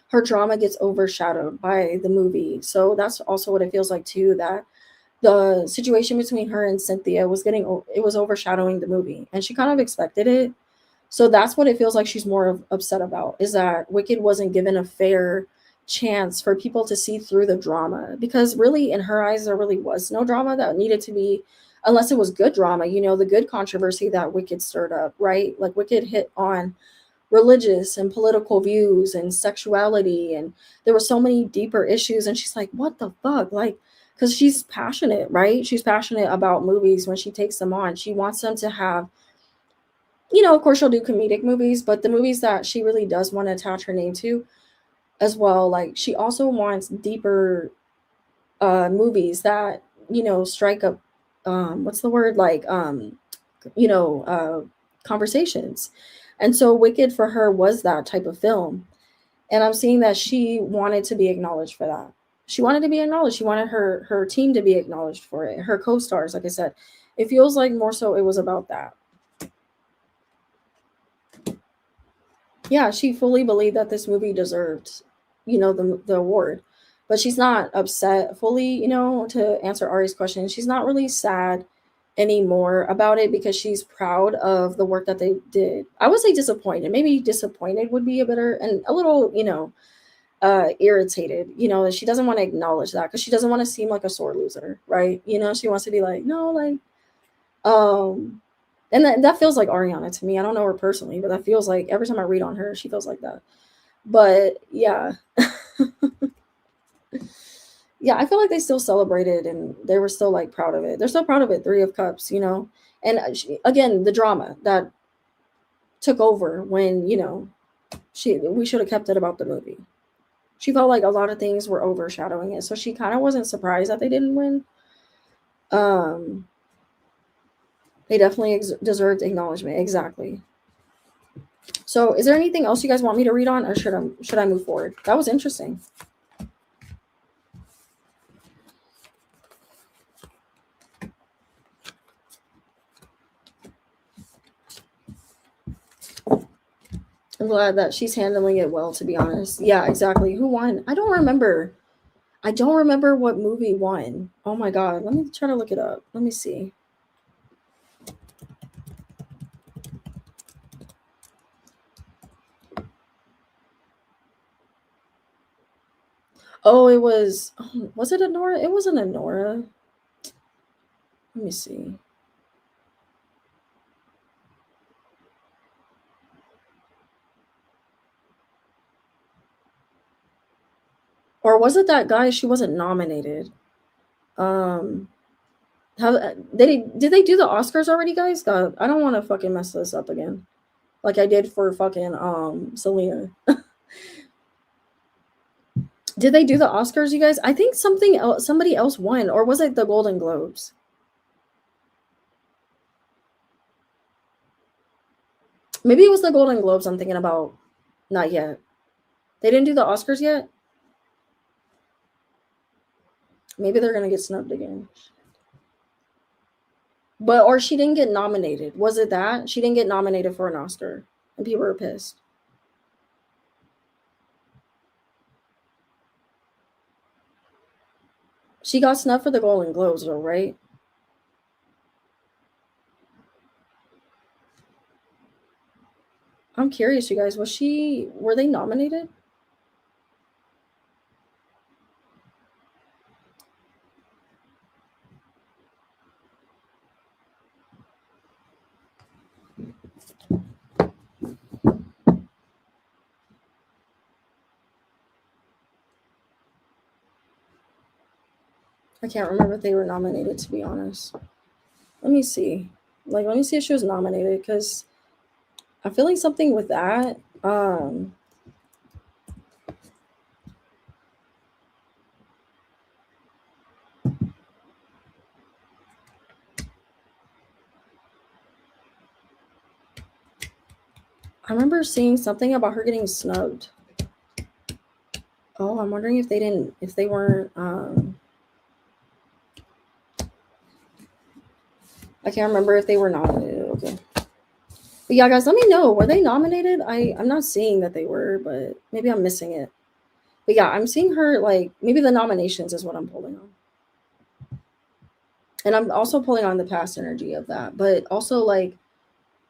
her drama gets overshadowed by the movie. So that's also what it feels like too, that the situation between her and Cynthia it was overshadowing the movie, and she kind of expected it. So that's what it feels like she's more upset about, is that Wicked wasn't given a fair chance for people to see through the drama, because really in her eyes there really was no drama that needed to be, unless it was good drama, the good controversy that Wicked stirred up, right? Like, Wicked hit on religious and political views and sexuality, and there were so many deeper issues, and she's like, what the fuck? Like, because she's passionate, right? She's passionate about movies. When she takes them on, she wants them to have, of course she'll do comedic movies, but the movies that she really does want to attach her name to as well, like, she also wants deeper movies that, strike up, what's the word, like, you know uh conversations. And so Wicked for her was that type of film, and I'm seeing that she wanted to be acknowledged for that. She wanted to be acknowledged. She wanted her team to be acknowledged for it, her co-stars. Like I said, it feels like more so it was about that. Yeah, she fully believed that this movie deserved, the award. But she's not upset fully, to answer Ari's question. She's not really sad anymore about it, because she's proud of the work that they did. I would say disappointed. Maybe disappointed would be a better, and a little, irritated, that she doesn't want to acknowledge that, because she doesn't want to seem like a sore loser, right? She wants to be like, no, like, um and that feels like Ariana to me. I don't know her personally, but that feels like every time I read on her, she feels like that. But yeah. Yeah, I feel like they still celebrated, and they were still like proud of it. They're still proud of it. Three of Cups, and again, the drama that took over when, we should have kept it about the movie. She felt like a lot of things were overshadowing it, so she kind of wasn't surprised that they didn't win. Um, they definitely deserved acknowledgement. Exactly. So, is there anything else you guys want me to read on, or should I move forward? That was interesting. I'm glad that she's handling it well, to be honest. Yeah, exactly. Who won? I don't remember. I don't remember what movie won. Oh my god. Let me try to look it up. Let me see. Oh, it was it Anora? It wasn't Anora. Let me see. Or was it that guy? She wasn't nominated. Um, how did they do the Oscars already, guys? God, I don't want to fucking mess this up again, like I did for fucking Selena. Did they do the Oscars, you guys? I think somebody else won, or was it the Golden Globes? Maybe it was the Golden Globes. I'm thinking about. Not yet. They didn't do the Oscars yet. Maybe they're gonna get snubbed again. But or she didn't get nominated. Was it that she didn't get nominated for an Oscar, and people were pissed? She got snubbed for the Golden Globes, though, right? I'm curious, you guys. Were they nominated? I can't remember if they were nominated, to be honest. Let me see. Let me see if she was nominated, because I'm feeling something with that. I remember seeing something about her getting snubbed. Oh, I'm wondering if they weren't. I can't remember if they were nominated. Okay. But yeah, guys, let me know. Were they nominated? I'm not seeing that they were, but maybe I'm missing it. But yeah, I'm seeing her, like, maybe the nominations is what I'm pulling on. And I'm also pulling on the past energy of that. But also, like,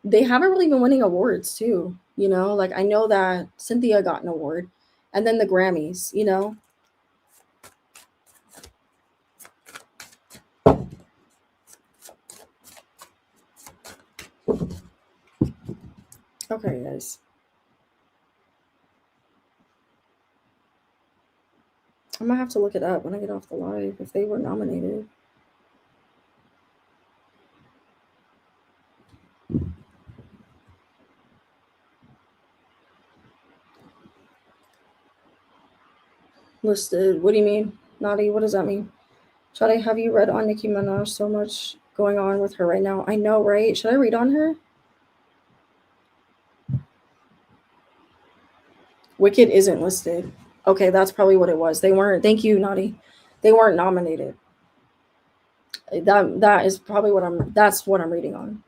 they haven't really been winning awards too. Like, I know that Cynthia got an award, and then the Grammys. Okay, guys. I might have to look it up when I get off the live if they were nominated. Listed. What do you mean? Naughty, what does that mean? Should I have you read on Nicki Minaj? So much going on with her right now. I know, right? Should I read on her? Wicked isn't listed. Okay, that's probably what it was. They weren't. Thank you, Naughty. They weren't nominated. That is probably what I'm. That's what I'm reading on.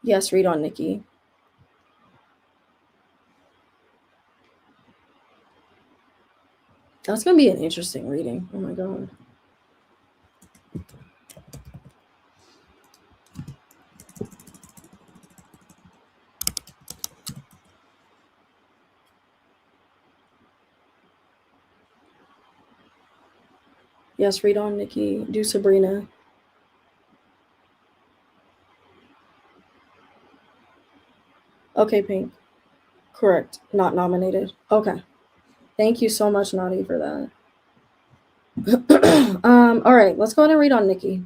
Yes, read on Nicki. That's gonna be an interesting reading. Oh my god. Yes, read on Nicki. Do Sabrina. Okay, Pink. Correct. Not nominated. Okay. Thank you so much, Naughty, for that. All right, let's go ahead and read on Nicki.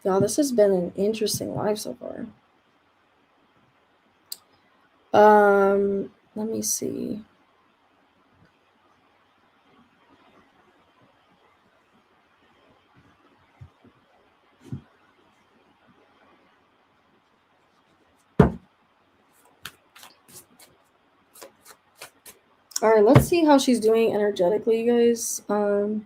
Y'all, this has been an interesting live so far. Let me see. All right, let's see how she's doing energetically, you guys. We're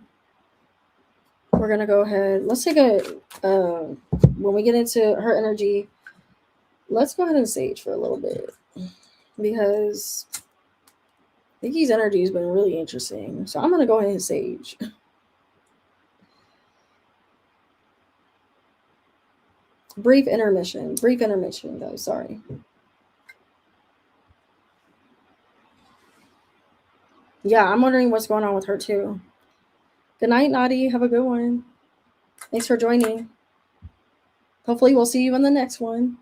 gonna go ahead. Let's take a when we get into her energy. Let's go ahead and sage for a little bit because Nicki's energy has been really interesting. So I'm gonna go ahead and sage. Brief intermission, guys. Sorry. Yeah, I'm wondering what's going on with her too. Good night, Naughty. Have a good one. Thanks for joining. Hopefully, we'll see you in the next one.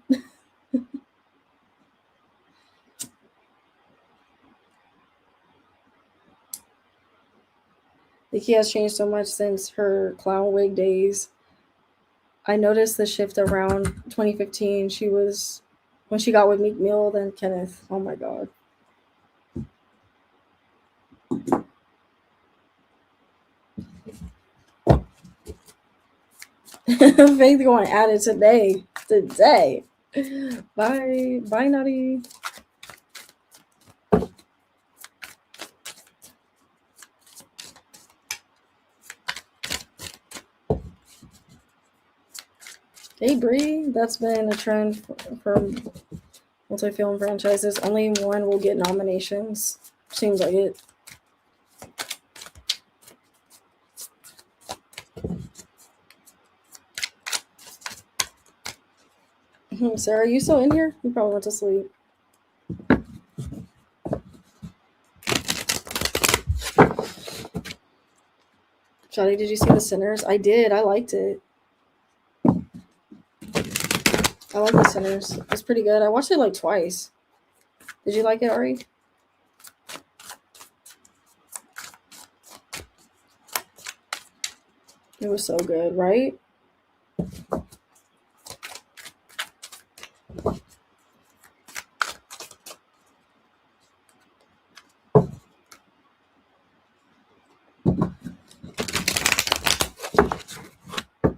Nicki has changed so much since her clown wig days. I noticed the shift around 2015. She was when she got with Meek Mill, then Kenneth. Oh my god. Faith going at it today. Today. Bye. Bye, Nutty. Hey, Bree. That's been a trend for multi-film franchises. Only one will get nominations. Seems like it. Sarah, are you still in here? You probably went to sleep. Shadi, did you see The Sinners? I did. I liked it. I like The Sinners. It's pretty good. I watched it like twice. Did you like it, Ari? It was so good, right?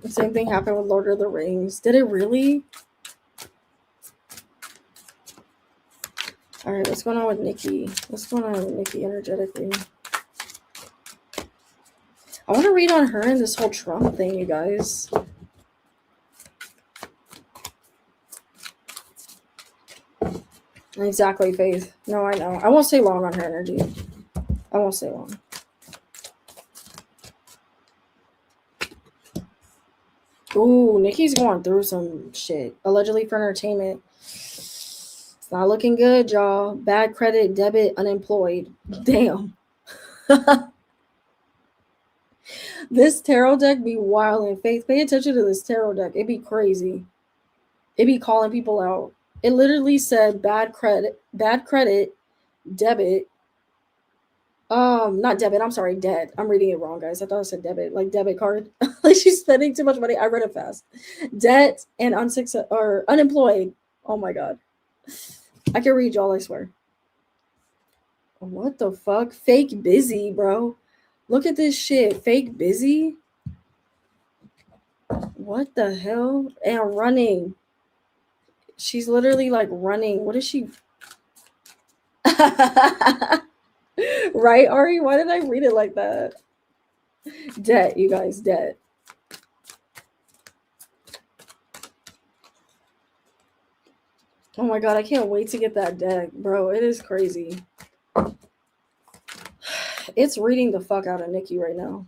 The same thing happened with Lord of the Rings. Did it really? All right, what's going on with Nicki? What's going on with Nicki energetically? I want to read on her and this whole Trump thing, you guys. Exactly, Faith. No, I know. I won't stay long on her energy. I won't stay long. Ooh, Nicki's going through some shit. Allegedly for entertainment. It's not looking good, y'all. Bad credit, debit, unemployed. Damn. This tarot deck be wild and Faith. Pay attention to this tarot deck. It be crazy. It be calling people out. It literally said bad credit, debit. Not debit. I'm sorry, debt. I'm reading it wrong, guys. I thought it said debit, like debit card. Like she's spending too much money. I read it fast. Debt and unemployed. Oh my god. I can read y'all, I swear. What the fuck? Fake busy, bro. Look at this shit. Fake busy? What the hell? And running. She's literally like running. What is she? Right, Ari? Why did I read it like that? Debt, you guys, debt. Oh my god, I can't wait to get that deck, bro. It is crazy. It's reading the fuck out of Nicki right now.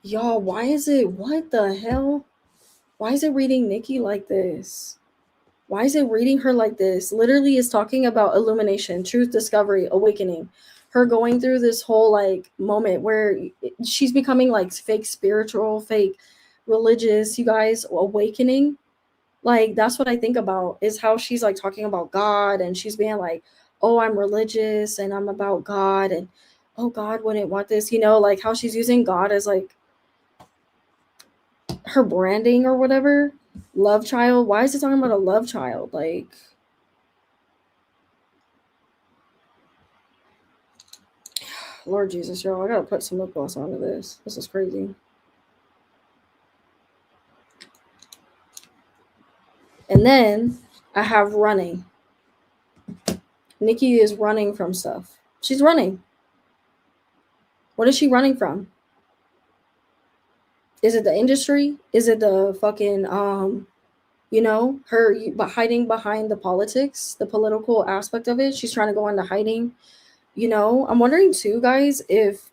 Y'all, why is it? What the hell? Why is it reading Nicki like this? Why is it reading her like this? Literally is talking about illumination, truth discovery, awakening. Her going through this whole like moment where she's becoming like fake spiritual, fake religious, you guys, awakening. Like that's what I think about is how she's like talking about God and she's being like, oh, I'm religious and I'm about God and oh, God wouldn't want this, you know, like how she's using God as like her branding or whatever. Love child. Why is it talking about a love child? Like, Lord Jesus, y'all, I gotta put some lip gloss onto this. This is crazy. And then I have running. Nicki is running from stuff. She's running. What is she running from? Is it the industry? Is it the fucking you know, her hiding behind the politics, the political aspect of it? She's trying to go into hiding. You know, I'm wondering too, guys, if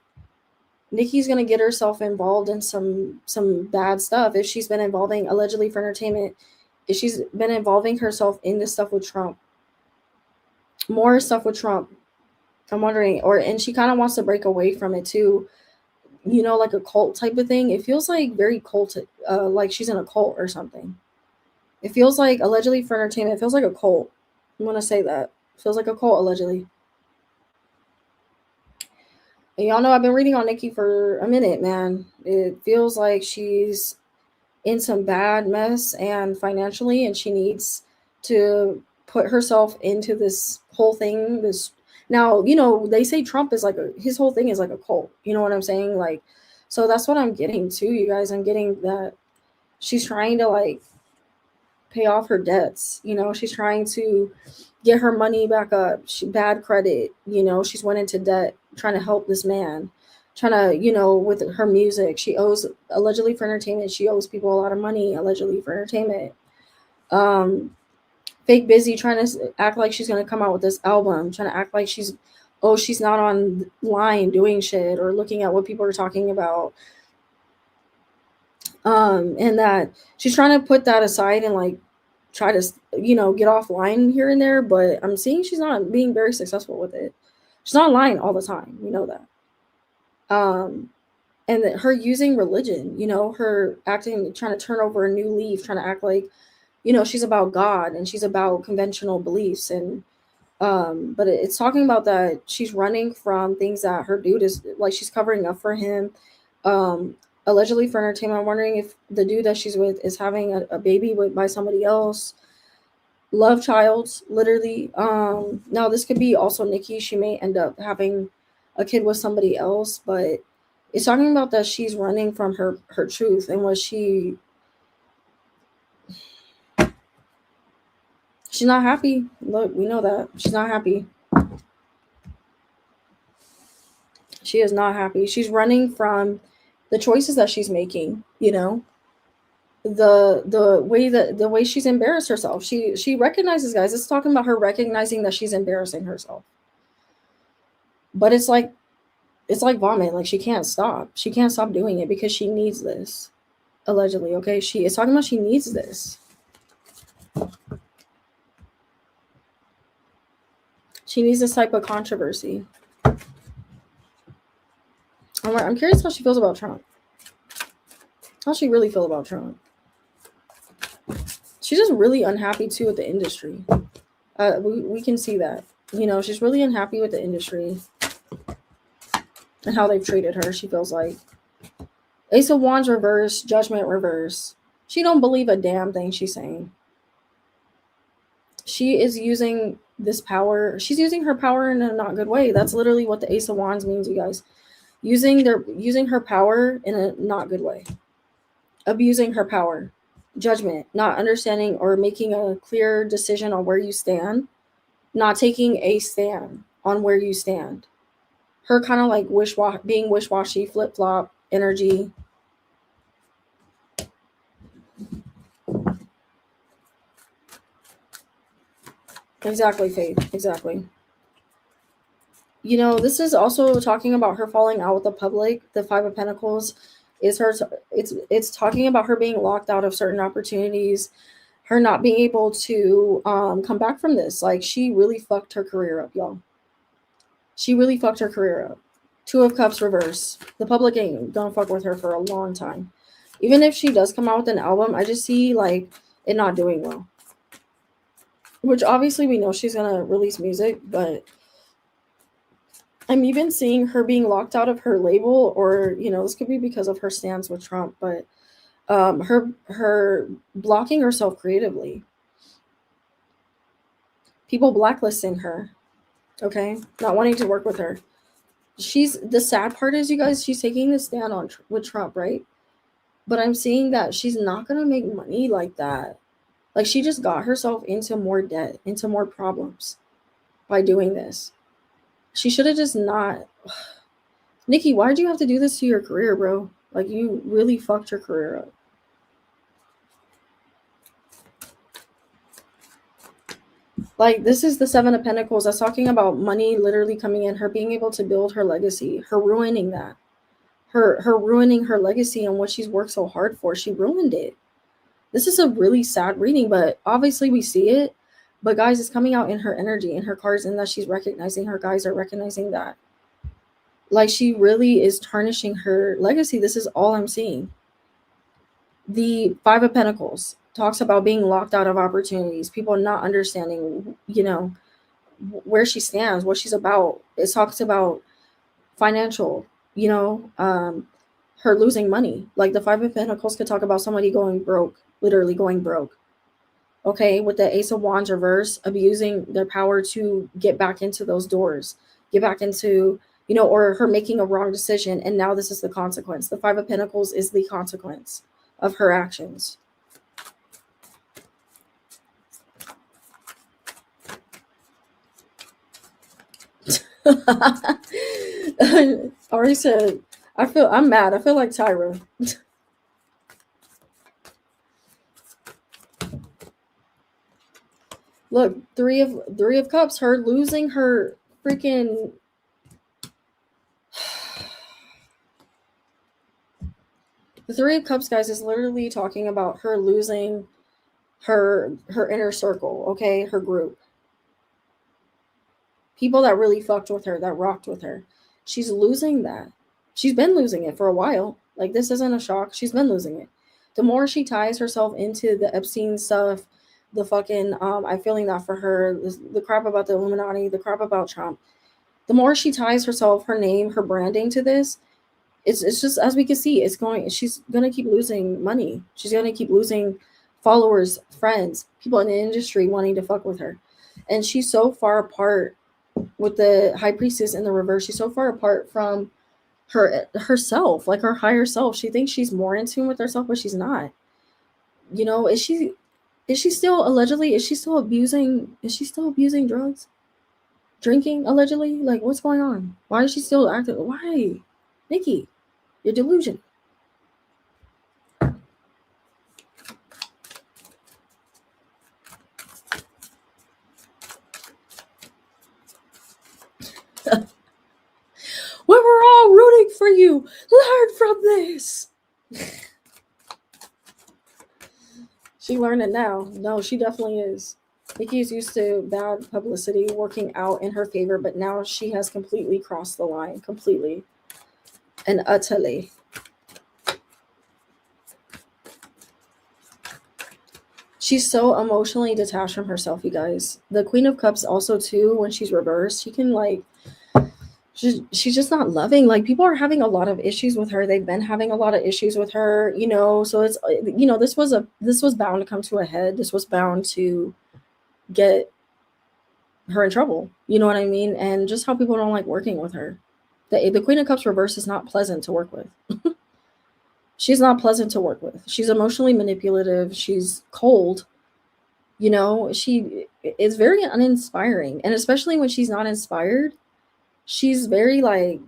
Nicki's gonna get herself involved in some bad stuff. If she's been involving allegedly for entertainment, if she's been involving herself in this stuff with Trump, more stuff with Trump. I'm wondering, or and she kind of wants to break away from it too. You know, like a cult type of thing. It feels like very cult, like she's in a cult or something. It feels like allegedly for entertainment. It feels like a cult. I'm gonna say that. It feels like a cult allegedly. And y'all know I've been reading on Nicki for a minute, man. It feels like she's in some bad mess and financially, and she needs to put herself into this whole thing. This now, you know, they say Trump is like his whole thing is like a cult. You know what I'm saying? Like, so that's what I'm getting to, you guys. I'm getting that she's trying to like pay off her debts. You know, she's trying to get her money back up. She bad credit. You know, she's went into debt trying to help this man. Trying to, you know, with her music, she owes allegedly for entertainment. She owes people a lot of money allegedly for entertainment. Um, Fake busy trying to act like she's gonna come out with this album. Trying to act like she's not online doing shit or looking at what people are talking about. And that she's trying to put that aside and like try to, you know, get offline here and there, but I'm seeing she's not being very successful with it. She's not online all the time, we know that. And that her using religion, you know, her acting, trying to turn over a new leaf, trying to act like, you know, she's about God and she's about conventional beliefs. And but it's talking about that she's running from things that her dude is like, she's covering up for him. um Allegedly for entertainment. I'm wondering if the dude that she's with is having a baby with by somebody else. Love child, literally. Now this could be also Nicki. She may end up having a kid with somebody else, but it's talking about that she's running from her truth and what she's not happy. Look, we know that she's not happy. She is not happy. She's running from the choices that she's making, you know, the way she's embarrassed herself. She recognizes, guys, it's talking about her recognizing that she's embarrassing herself. But it's like vomit. Like she can't stop. She can't stop doing it because she needs this. Allegedly, okay? She is talking about she needs this. She needs this type of controversy. I'm curious how she feels about Trump. How she really feel about Trump. She's just really unhappy too with the industry. We can see that. You know, she's really unhappy with the industry and how they've treated her. She feels like Ace of Wands reverse, Judgment reverse. She don't believe a damn thing she's saying. She is using this power. She's using her power in a not good way. That's literally what the Ace of Wands means, you guys. Using her power in a not good way. Abusing her power. Judgment, not understanding or making a clear decision on where you stand, not taking a stand on where you stand. Her kind of like being wish-washy, flip-flop energy. Exactly, Faith. Exactly. You know, this is also talking about her falling out with the public. The Five of Pentacles is her. It's talking about her being locked out of certain opportunities, her not being able to come back from this. Like she really fucked her career up, y'all. She really fucked her career up. Two of Cups reverse. The public ain't gonna fuck with her for a long time. Even if she does come out with an album, I just see like it not doing well. Which obviously we know she's gonna release music, but I'm even seeing her being locked out of her label, or you know, this could be because of her stance with Trump, but her blocking herself creatively. People blacklisting her, okay, not wanting to work with her. She's the sad part is, you guys, she's taking the stand on with Trump, right? But I'm seeing that she's not gonna make money like that. Like she just got herself into more debt, into more problems by doing this. She should have just not. Nicki, why'd you have to do this to your career, bro? Like you really fucked your career up. Like this is the Seven of Pentacles. That's talking about money literally coming in, her being able to build her legacy, her ruining that. Her ruining her legacy and what she's worked so hard for. She ruined it. This is a really sad reading, but obviously we see it. But guys, it's coming out in her energy, in her cards, and that she's recognizing, her guys are recognizing that. Like, she really is tarnishing her legacy. This is all I'm seeing. The Five of Pentacles talks about being locked out of opportunities, people not understanding, where she stands, what she's about. It talks about financial, her losing money. Like, the Five of Pentacles could talk about somebody going broke, literally going broke. Okay, with the Ace of Wands reverse, abusing their power to get back into those doors, get back into, or her making a wrong decision, and now this is the consequence. The Five of Pentacles is the consequence of her actions. Already said, I'm mad. I feel like Tyra. Look, three of cups, her losing her freaking the Three of Cups, guys, is literally talking about her losing her inner circle, okay? Her group. People that really fucked with her, that rocked with her. She's losing that. She's been losing it for a while. Like, this isn't a shock. She's been losing it. The more she ties herself into the Epstein stuff, the fucking, I'm feeling that for her, the crap about the Illuminati, the crap about Trump, the more she ties herself, her name, her branding to this, it's just, as we can see, she's gonna keep losing money. She's gonna keep losing followers, friends, people in the industry wanting to fuck with her. And she's so far apart with the High Priestess in the reverse. She's so far apart from herself, like her higher self. She thinks she's more in tune with herself, but she's not. Is she still allegedly, is she still abusing drugs? Drinking, allegedly? Like, what's going on? Why is she still acting? Why? Nicki, you're delusional. We were all rooting for you. Learn from this. She learned it now. No, she definitely is. Nicki's used to bad publicity working out in her favor, but now she has completely crossed the line. Completely and utterly. She's so emotionally detached from herself, you guys. The Queen of Cups also, too, when she's reversed, she can, like, she's just not loving. Like, people are having a lot of issues with her. They've been having a lot of issues with her, so it's, this was bound to come to a head. This was bound to get her in trouble. You know what I mean? And just how people don't like working with her. The Queen of Cups reverse is not pleasant to work with. She's not pleasant to work with. She's emotionally manipulative. She's cold. She is very uninspiring. And especially when she's not inspired, she's very, like,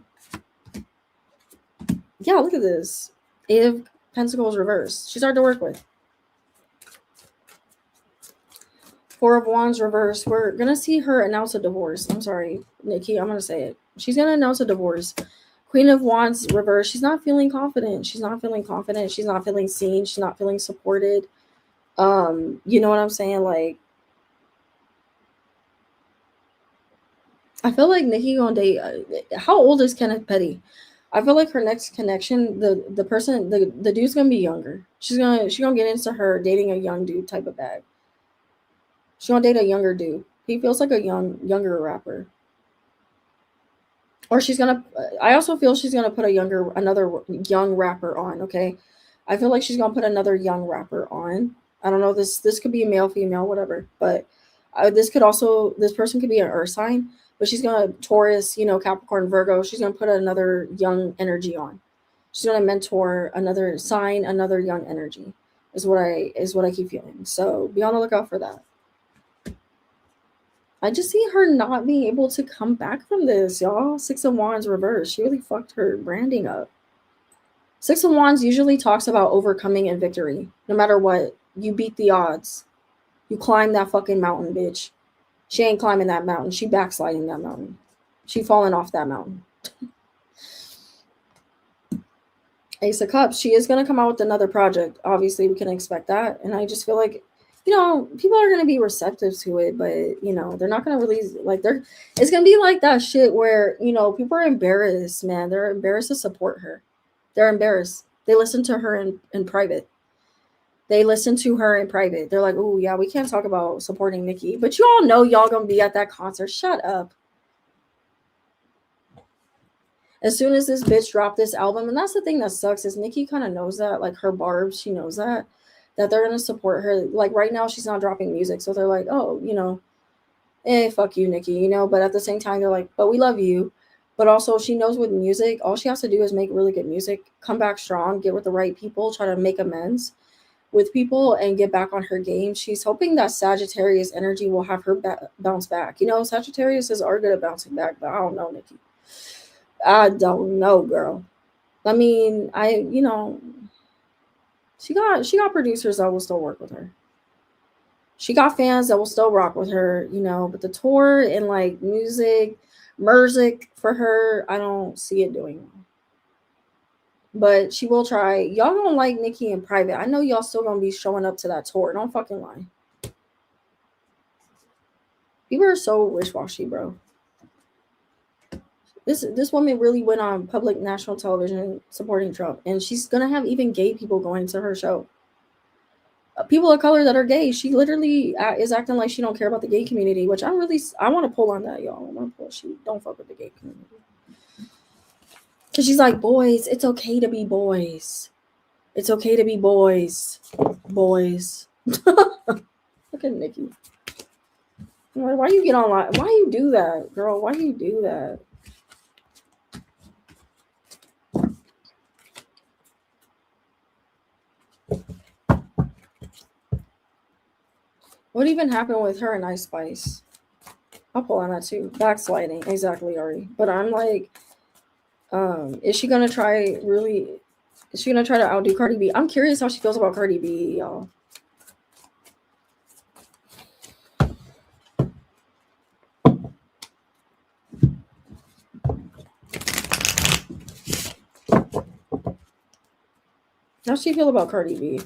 yeah, look at this. Eight of Pentacles reverse. She's hard to work with. Four of Wands reverse. We're going to see her announce a divorce. I'm sorry, Nicki, I'm going to say it. She's going to announce a divorce. Queen of Wands reverse. She's not feeling confident. She's not feeling confident. She's not feeling seen. She's not feeling supported. You know what I'm saying? Like, I feel like Nicki gonna date. How old is Kenneth Petty? I feel like her next connection, the person, the dude's gonna be younger. She's gonna get into her dating a young dude type of bag. She's gonna date a younger dude. He feels like a younger rapper. Or I also feel she's gonna put another young rapper on. Okay, I feel like she's gonna put another young rapper on. I don't know. This could be male, female, whatever. But this person could be an earth sign. But she's gonna Taurus, Capricorn, Virgo. She's gonna put another young energy on. She's gonna mentor another sign, another young energy. Is what I keep feeling. So be on the lookout for that. I just see her not being able to come back from this, y'all. Six of Wands reverse. She really fucked her branding up. Six of Wands usually talks about overcoming and victory. No matter what, you beat the odds. You climb that fucking mountain, bitch. She ain't climbing that mountain. She backsliding that mountain. She falling off that mountain. Ace of Cups. She is going to come out with another project. Obviously, we can expect that. And I just feel like people are gonna be receptive to it, but they're not gonna release like they're. It's gonna be like that shit where people are embarrassed, man. They're embarrassed to support her. They're embarrassed. They listen to her in private. They listen to her in private. They're like, "Oh yeah, we can't talk about supporting Nicki," but you all know y'all gonna be at that concert. Shut up. As soon as this bitch dropped this album, and that's the thing that sucks is Nicki kind of knows that, like her barbs, she knows that they're gonna support her. Like right now, she's not dropping music, so they're like, oh, fuck you, Nicki, But at the same time, they're like, but we love you. But also, she knows with music, all she has to do is make really good music, come back strong, get with the right people, try to make amends with people, and get back on her game. She's hoping that Sagittarius energy will have her bounce back. Sagittarius is are good at bouncing back, but I don't know, Nicki. I don't know, girl. I mean, she got producers that will still work with her. She got fans that will still rock with her, but the tour and like music for her, I don't see it doing well. But she will try. Y'all don't like Nicki in private. I know y'all still gonna be showing up to that tour. Don't fucking lie. People are so wish-washy, bro. This woman really went on public national television supporting Trump, and she's gonna have even gay people going to her show. People of color that are gay. She literally is acting like she don't care about the gay community, which I want to pull on that, y'all. I want to pull. She don't fuck with the gay community because she's like, boys, it's okay to be boys. It's okay to be boys. Boys. Look at Nicki. Why you get online? Why you do that, girl? Why you do that? What even happened with her and Ice Spice? I'll pull on that too. Backsliding, exactly, Ari. But I'm like, is she gonna try really? Is she gonna try to outdo Cardi B? I'm curious how she feels about Cardi B, y'all. How's she feel about Cardi B?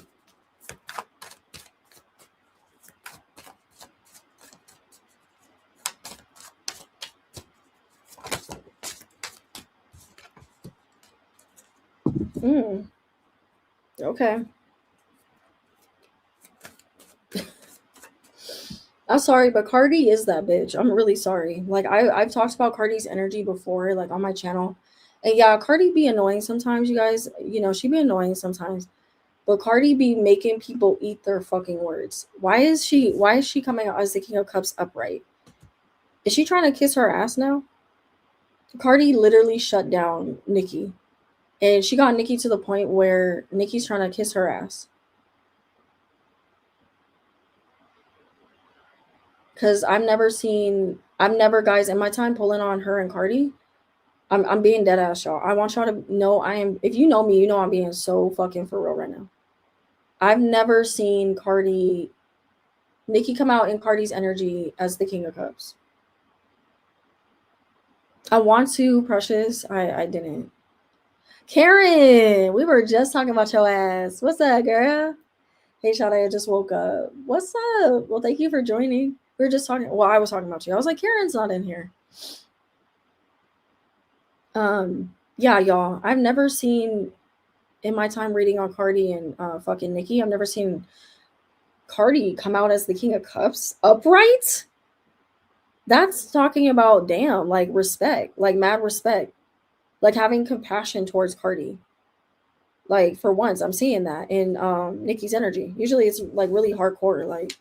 Okay. I'm sorry, but Cardi is that bitch. I'm really sorry. Like I've talked about Cardi's energy before, like on my channel. And yeah, Cardi be annoying sometimes, you guys. She be annoying sometimes. But Cardi be making people eat their fucking words. Why is she coming out as the King of Cups upright? Is she trying to kiss her ass now? Cardi literally shut down Nicki. And she got Nicki to the point where Nicki's trying to kiss her ass. Cause I've never guys in my time pulling on her and Cardi. I'm being dead ass, y'all. I want y'all to know if you know me, you know I'm being so fucking for real right now. I've never seen Nicki come out in Cardi's energy as the King of Cups. I want to, Precious. I didn't. Karen, we were just talking about your ass. What's up, girl? Hey, Shada, I just woke up. What's up? Well, thank you for joining. We were just talking. Well, I was talking about you. I was like, Karen's not in here. Yeah, y'all. I've never seen in my time reading on Cardi and fucking Nicki. I've never seen Cardi come out as the King of Cups upright. That's talking about damn, like respect, like mad respect, like having compassion towards Cardi. Like for once, I'm seeing that in Nicki's energy. Usually, it's like really hardcore, like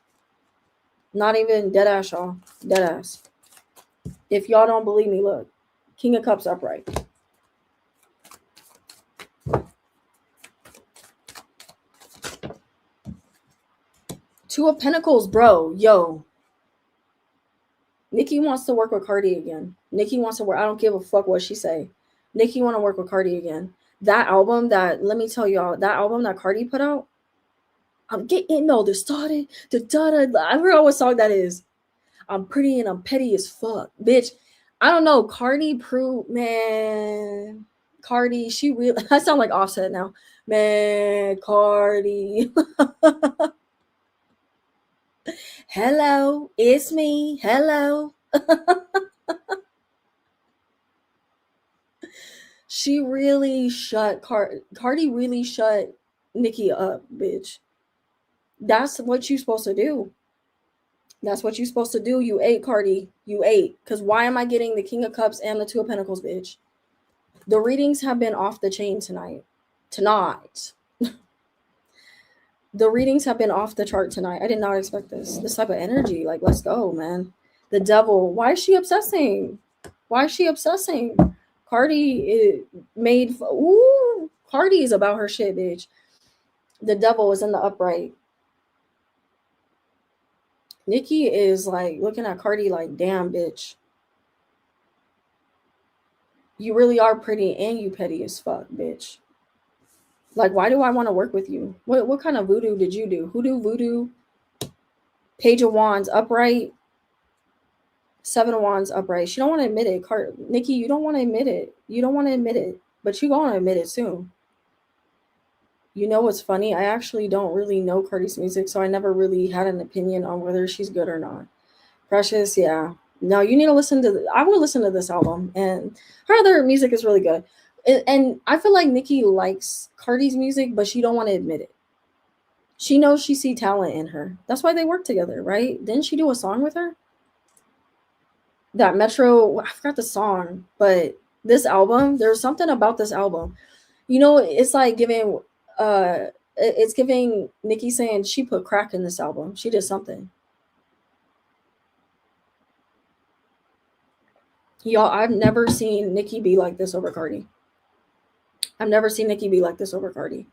not even dead ass, y'all. Dead ass. If y'all don't believe me, look, King of Cups upright. Two of Pentacles, bro. Yo. Nicki wants to work with Cardi again. Nicki wants to work. I don't give a fuck what she say. Nicki want to work with Cardi again. That album let me tell y'all, that album that Cardi put out, I'm getting all this started. I forgot what song that is. I'm pretty and I'm petty as fuck. Bitch, I don't know. Cardi proved, man. Cardi, she really, I sound like Offset now. Man, Cardi. Hello, it's me. Hello. She really shut Cardi really shut Nicki up, bitch. That's what you supposed to do. That's what you supposed to do. You ate, Cardi. You ate. Cause why am I getting the King of Cups and the Two of Pentacles, bitch? The readings have been off the chain tonight. Tonight. The readings have been off the chart tonight. I did not expect this type of energy. Like, let's go, man. The devil. Why is she obsessing? Why is she obsessing? Cardi made. Ooh, Cardi is about her shit, bitch. The devil is in the upright. Nicki is like looking at Cardi like, damn, bitch. You really are pretty and you petty as fuck, bitch. Like, why do I want to work with you? What kind of voodoo did you do? Hoodoo, voodoo, Page of Wands, upright, Seven of Wands, upright. She don't want to admit it. Nicki, you don't want to admit it. You don't want to admit it. But you going to admit it soon. You know what's funny? I actually don't really know Cardi's music, so I never really had an opinion on whether she's good or not. Precious, yeah. No, you need to listen to I will listen to this album, and her other music is really good. And I feel like Nicki likes Cardi's music, but she don't want to admit it. She knows she see talent in her. That's why they work together, right? Didn't she do a song with her? That Metro, I forgot the song, but this album, there's something about this album. You know, it's like giving it's giving Nicki saying she put crack in this album. She did something. Y'all, I've never seen Nicki be like this over Cardi. I've never seen Nicki be like this over Cardi.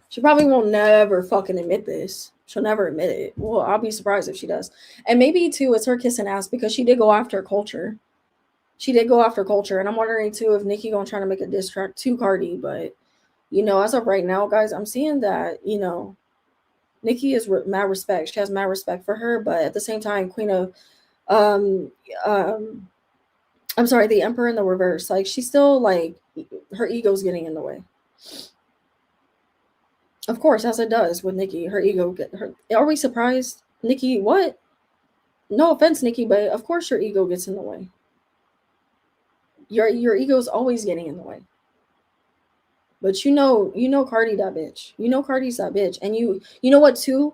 She probably will never fucking admit this. She'll never admit it. Well, I'll be surprised if she does. And maybe too, it's her kissing ass because she did go after culture. She did go after culture, and I'm wondering too if Nicki gonna try to make a diss track to Cardi. But you know, as of right now, guys, I'm seeing that Nicki is mad respect. She has mad respect for her, but at the same time, Queen of um um I'm sorry, the Emperor in the reverse. Like she's still like her ego's getting in the way. Of course, as it does with Nicki, her ego get her. Are we surprised, Nicki? What? No offense, Nicki, but of course your ego gets in the way. Your ego's always getting in the way. But you know Cardi that bitch. You know Cardi's that bitch, and you know what too?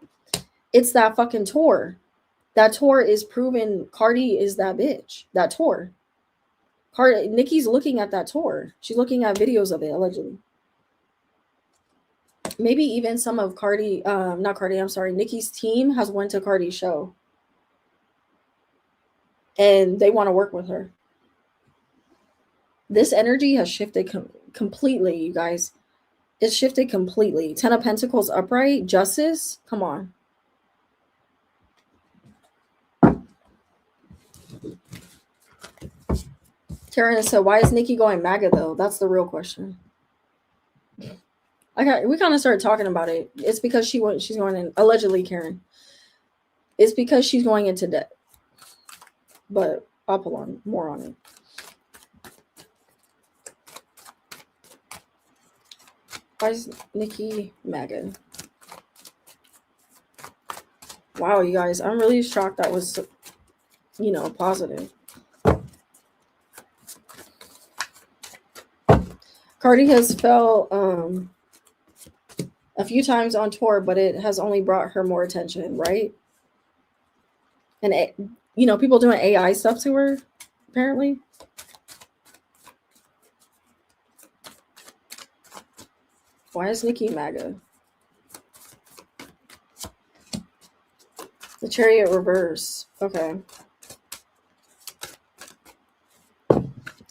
It's that fucking tour. That tour is proven Cardi is that bitch. That tour. Nicki's looking at that tour. She's looking at videos of it allegedly. Maybe even some of Cardi, not Cardi, I'm sorry, Nicki's team has went to Cardi's show. And they want to work with her. This energy has shifted completely, you guys. It's shifted completely. Ten of Pentacles upright, justice. Come on. Karen said, why is Nicki going MAGA though? That's the real question. We kind of started talking about it. It's because she's going in, allegedly, Karen. It's because she's going into debt. But I'll pull on more on it. Why is Nicki MAGA? Wow, you guys, I'm really shocked that was, positive. Cardi has fell a few times on tour, but it has only brought her more attention, right? And people doing AI stuff to her, apparently. Why is Nicki MAGA? The Chariot reverse. Okay.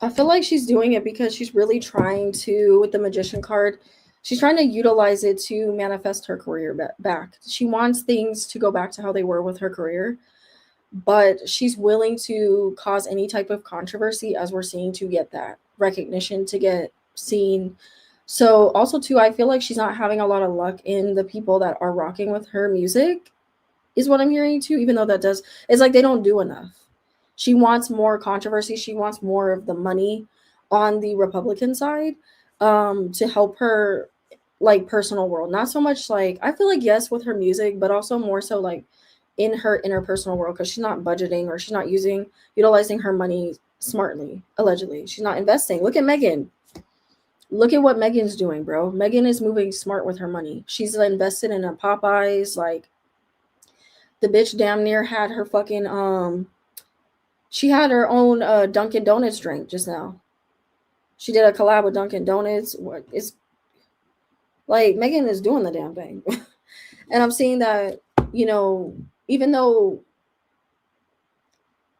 I feel like she's doing it because she's really trying to, with the Magician card, she's trying to utilize it to manifest her career back. She wants things to go back to how they were with her career, but she's willing to cause any type of controversy, as we're seeing, to get that recognition, to get seen. So also too, I feel like she's not having a lot of luck in the people that are rocking with her music, is what I'm hearing too, even though it's like they don't do enough. She wants more controversy. She wants more of the money on the Republican side. to help her like personal world. Not so much like, I feel like yes with her music, but also more so like in her interpersonal world, because she's not budgeting or she's not utilizing her money smartly, allegedly. She's not investing. Look at Megan. Look at what Megan's doing, bro. Megan is moving smart with her money. She's invested in a Popeyes. Like, the bitch damn near had her fucking she had her own Dunkin' Donuts drink just now. She did a collab with Dunkin' Donuts. What it's like, Megan is doing the damn thing. And I'm seeing that, you know, even though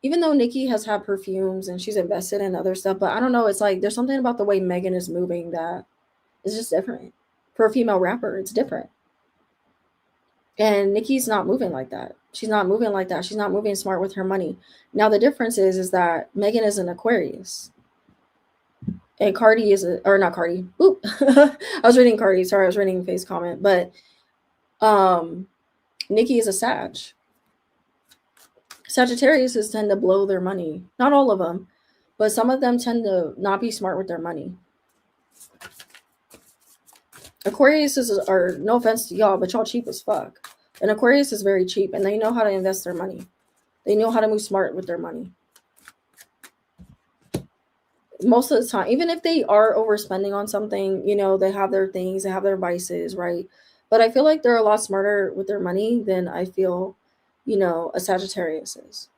Nicki has had perfumes and she's invested in other stuff, but I don't know, it's like there's something about the way Megan is moving that is just different. For a female rapper, it's different. And Nicki's not moving like that. She's not moving like that. She's not moving smart with her money. Now the difference is that Megan is an Aquarius. And Cardi is or not Cardi. Oop. I was reading Cardi. Sorry, I was reading Faye's comment. But Nicki is a Sag. Sagittariuses tend to blow their money. Not all of them, but some of them tend to not be smart with their money. Aquarius are, no offense to y'all, but y'all cheap as fuck. And Aquarius is very cheap, and they know how to invest their money. They know how to move smart with their money. Most of the time, even if they are overspending on something, you know, they have their things, they have their vices, right? But I feel like they're a lot smarter with their money than I feel, you know, a Sagittarius is.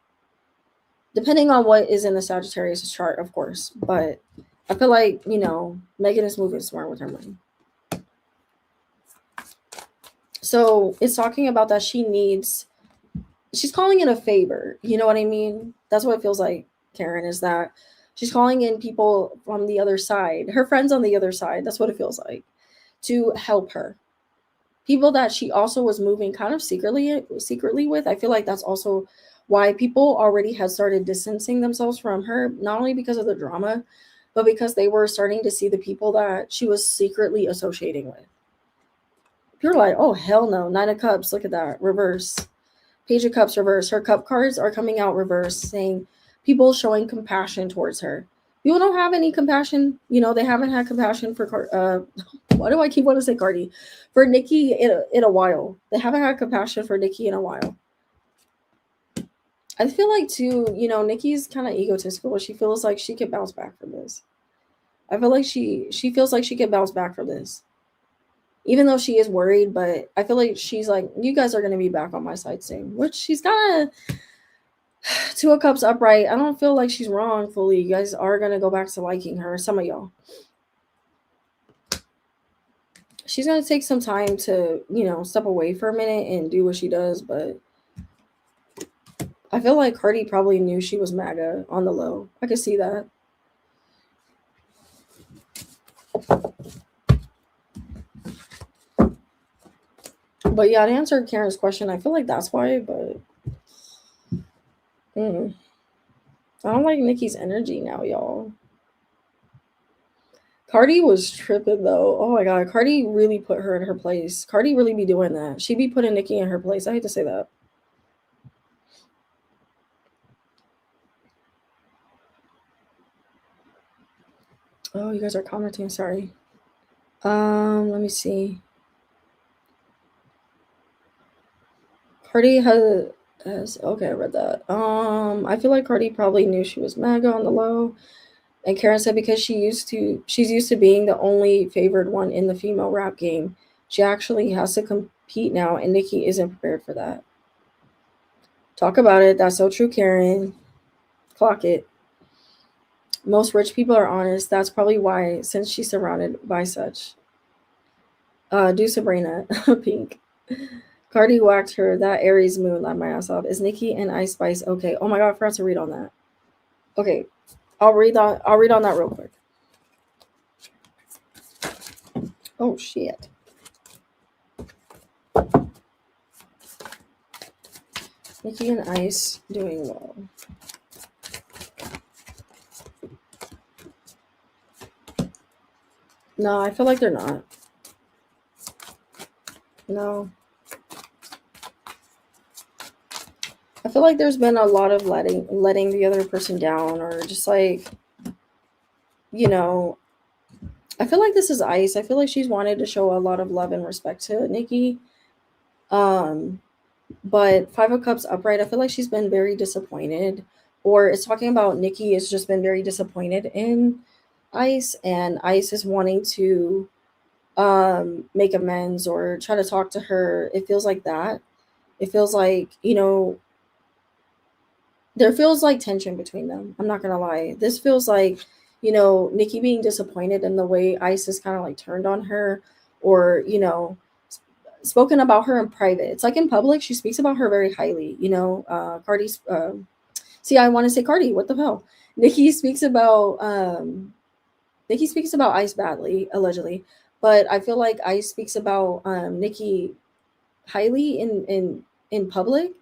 Depending on what is in the Sagittarius chart, of course. But I feel like, you know, Megan is moving smart with her money. So it's talking about that she's calling in a favor. You know what I mean? That's what it feels like, Karen, is that she's calling in people from the other side, her friends on the other side. That's what it feels like, to help her. People that she also was moving kind of secretly with. I feel like that's also why people already had started distancing themselves from her, not only because of the drama, but because they were starting to see the people that she was secretly associating with. You're like, oh, hell no. 9 of Cups, look at that. Reverse. Page of Cups, reverse. Her cup cards are coming out reverse, saying people showing compassion towards her. People don't have any compassion. You know, they haven't had compassion for, why do I keep wanting to say Cardi? For Nicki in a while. They haven't had compassion for Nicki in a while. I feel like, too, you know, Nicki's kind of egotistical. She feels like she could bounce back from this. I feel like she feels like she could bounce back from this. Even though she is worried, but I feel like she's like, you guys are going to be back on my side soon. Which she's kind of 2 of Cups upright. I don't feel like she's wrong fully. You guys are going to go back to liking her. Some of y'all. She's going to take some time to, you know, step away for a minute and do what she does. But I feel like Cardi probably knew she was MAGA on the low. I could see that. But yeah, to answer Karen's question, I feel like that's why, but I don't like Nicki's energy now, y'all. Cardi was tripping though. Oh my god, Cardi really put her in her place. Cardi really be doing that. She be putting Nicki in her place. I hate to say that. Oh, you guys are commenting, sorry. Let me see. Cardi has okay, I read that. I feel like Cardi probably knew she was MAGA on the low. And Karen said because she's used to being the only favored one in the female rap game. She actually has to compete now, and Nicki isn't prepared for that. Talk about it. That's so true, Karen. Clock it. Most rich people are honest. That's probably why, since she's surrounded by such. Do Sabrina. Pink. Cardi whacked her. That Aries moon light my ass off. Is Nicki and Ice Spice okay? Oh my god, I forgot to read on that. Okay. I'll read on that real quick. Oh shit. Nicki and Ice doing well. No, I feel like they're not. No. I feel like there's been a lot of letting the other person down, or just like, you know, I feel like this is Ice. I feel like she's wanted to show a lot of love and respect to Nicki. Um, but Five of Cups upright, I feel like she's been very disappointed, or it's talking about Nicki has just been very disappointed in Ice, and Ice is wanting to make amends or try to talk to her. It feels like that. It feels like, there feels like tension between them. I'm not gonna lie. This feels like, Nicki being disappointed in the way Ice has kind of like turned on her, or spoken about her in private. It's like in public, she speaks about her very highly. Cardi's. See, I want to say Cardi. What the hell? Nicki speaks about Nicki speaks about Ice badly, allegedly, but I feel like Ice speaks about Nicki highly in public,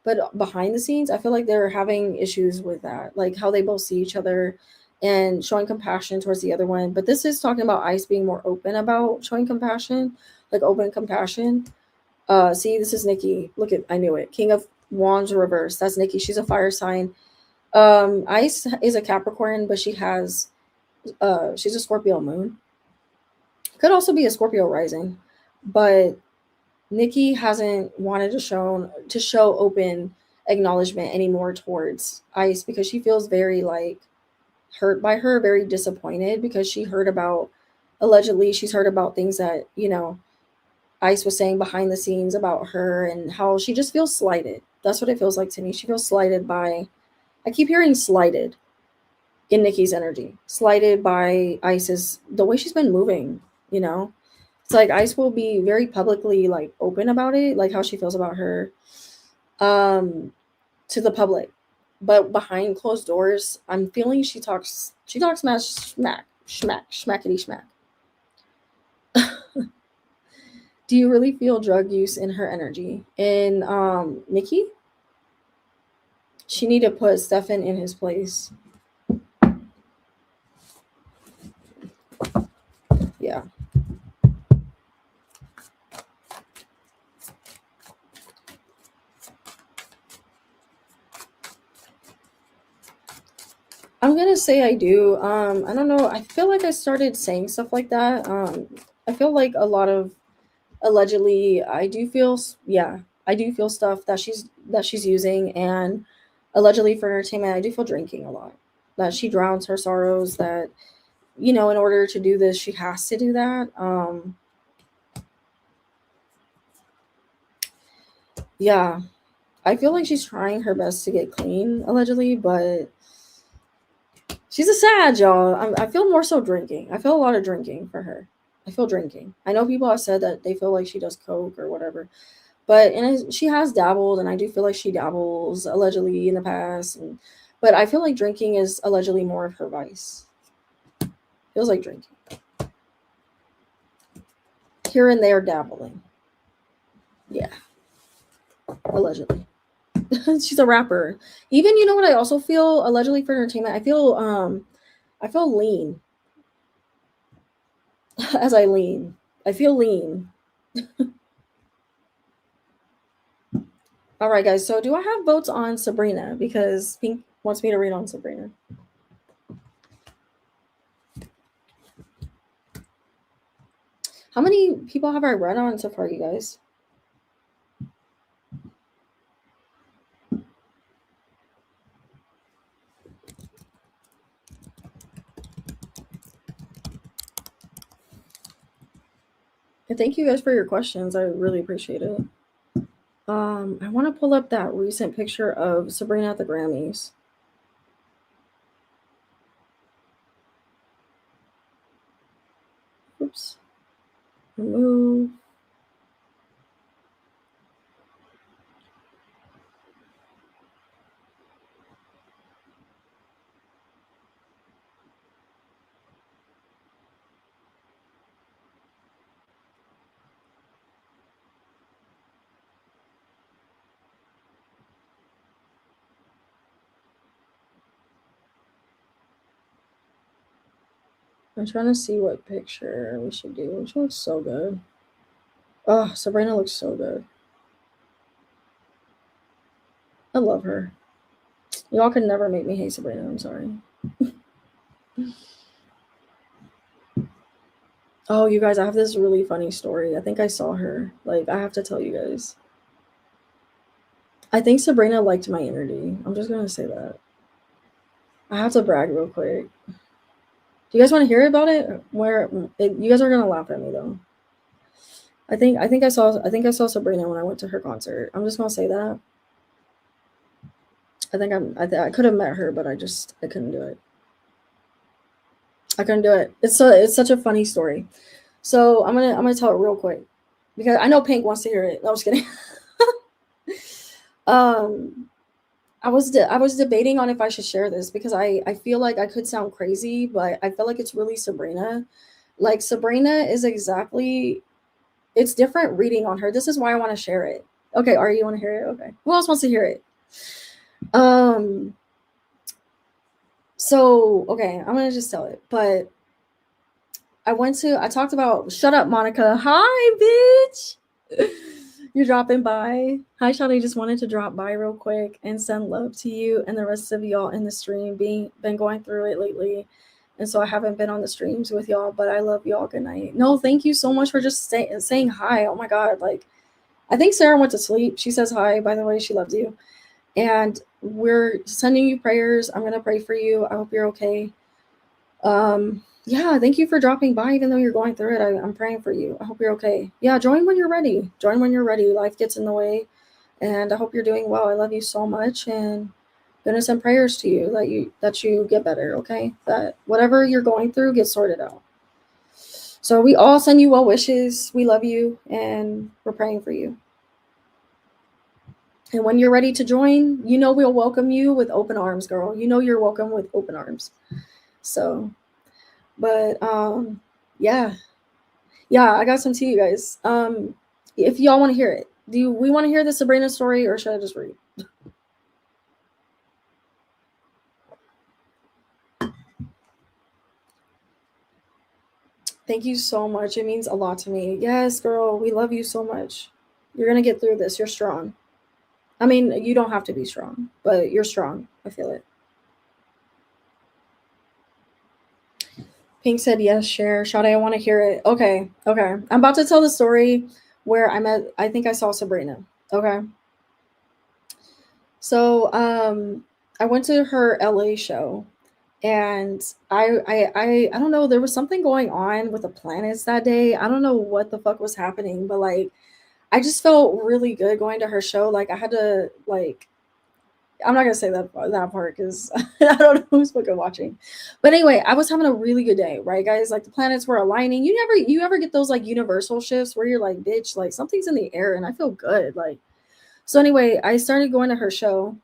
but behind the scenes I feel like they're having issues with that, like how they both see each other and showing compassion towards the other one. But this is talking about Ice being more open about showing compassion, like open compassion. See, this is Nicki. Look at, I knew it. King of Wands reverse, that's Nicki. She's a fire sign. Ice is a Capricorn, but she's a Scorpio moon. Could also be a Scorpio rising, but Nikki hasn't wanted to show open acknowledgement anymore towards Ice, because she feels very like hurt by her, very disappointed, because she heard about, allegedly she's heard about things that, Ice was saying behind the scenes about her, and how she just feels slighted. That's what it feels like to me. She feels slighted by, I keep hearing slighted in Nikki's energy. Slighted by Ice's, the way she's been moving, you know? It's like Ice will be very publicly like open about it, like how she feels about her, um, to the public. But behind closed doors, I'm feeling she talks schmackety schmack. Do you really feel drug use in her energy? In Nikki? She need to put Stefan in his place. Yeah. I'm gonna say I do. I don't know. I feel like I started saying stuff like that. I feel like a lot of, allegedly, yeah, I do feel stuff that she's using, and allegedly for entertainment, I do feel drinking a lot. That she drowns her sorrows. That, in order to do this, she has to do that. Yeah, I feel like she's trying her best to get clean, allegedly, but she's a sad, y'all. I feel more so drinking. I feel a lot of drinking for her. I feel drinking. I know people have said that they feel like she does coke or whatever, but and she has dabbled, and I do feel like she dabbles allegedly in the past, but I feel like drinking is allegedly more of her vice. Feels like drinking here and there, dabbling. Yeah, allegedly. She's a rapper. Even, you know what I also feel allegedly for entertainment. I feel lean as I lean. I feel lean. All right, guys. So, do I have votes on Sabrina? Because Pink wants me to read on Sabrina. How many people have I read on so far, you guys? And thank you guys for your questions. I really appreciate it. I want to pull up that recent picture of Sabrina at the Grammys. Oops. Remove. I'm trying to see what picture we should do. She looks so good. Oh, Sabrina looks so good. I love her. Y'all can never make me hate Sabrina. I'm sorry. Oh, you guys, I have this really funny story. I think I saw her. Like, I have to tell you guys. I think Sabrina liked my energy. I'm just gonna say that. I have to brag real quick. Do you guys want to hear about it? You guys are gonna laugh at me though. I think I saw Sabrina when I went to her concert. I'm just gonna say that. I could have met her, but I couldn't do it. I couldn't do it. It's such a funny story. So I'm gonna tell it real quick because I know Pink wants to hear it. No, I'm just kidding. um, I was debating on if I should share this because I feel like I could sound crazy, but I feel like it's really Sabrina. Like Sabrina is exactly it's different reading on her. This is why I want to share it. Okay, Ari, you want to hear it? Okay. Who else wants to hear it? Um. So okay, I'm gonna just tell it. But I talked about. Shut up, Monica. Hi, bitch. You're dropping by. Hi, Shawty. Just wanted to drop by real quick and send love to you and the rest of y'all in the stream. Been going through it lately, and so I haven't been on the streams with y'all. But I love y'all. Good night. No, thank you so much for just saying hi. Oh my god, like I think Sarah went to sleep. She says hi. By the way, she loves you, and we're sending you prayers. I'm gonna pray for you. I hope you're okay. Yeah, thank you for dropping by, even though you're going through it. I'm praying for you. I hope you're okay. Yeah, join when you're ready. Join when you're ready. Life gets in the way, and I hope you're doing well. I love you so much, and gonna send prayers to you that you get better. Okay, that whatever you're going through gets sorted out. So we all send you well wishes. We love you, and we're praying for you. And when you're ready to join, you know we'll welcome you with open arms, girl. You know you're welcome with open arms. So, but yeah, yeah, I got some to you guys. If y'all want to hear it, we want to hear the Sabrina story, or should I just read? Thank you so much. It means a lot to me. Yes, girl, we love you so much. You're gonna get through this. You're strong. I mean, you don't have to be strong, but you're strong. I feel it. Pink said yes, share. Shade, I want to hear it. Okay, okay. I'm about to tell the story where I think I saw Sabrina. Okay. So I went to her LA show and I don't know, there was something going on with the planets that day. I don't know what the fuck was happening, but like I just felt really good going to her show. Like I had to like I'm not gonna say that part because I don't know who's fucking watching. But anyway, I was having a really good day, right, guys? Like the planets were aligning. You ever get those like universal shifts where you're like, bitch, like something's in the air, and I feel good. Like so. Anyway, I started going to her show.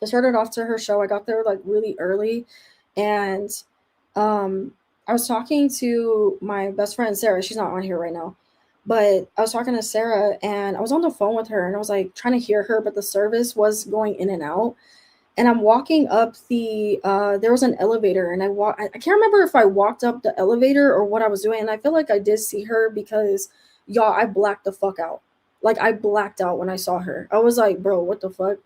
I started off to her show. I got there like really early, and um, I was talking to my best friend Sarah. She's not on here right now, but I was talking to Sarah, and I was on the phone with her, and I was like trying to hear her, but the service was going in and out. And I'm walking up there was an elevator, and I can't remember if I walked up the elevator or what I was doing, and I feel like I did see her because y'all, I blacked the fuck out. Like I blacked out when I saw her. I was like, bro, what the fuck?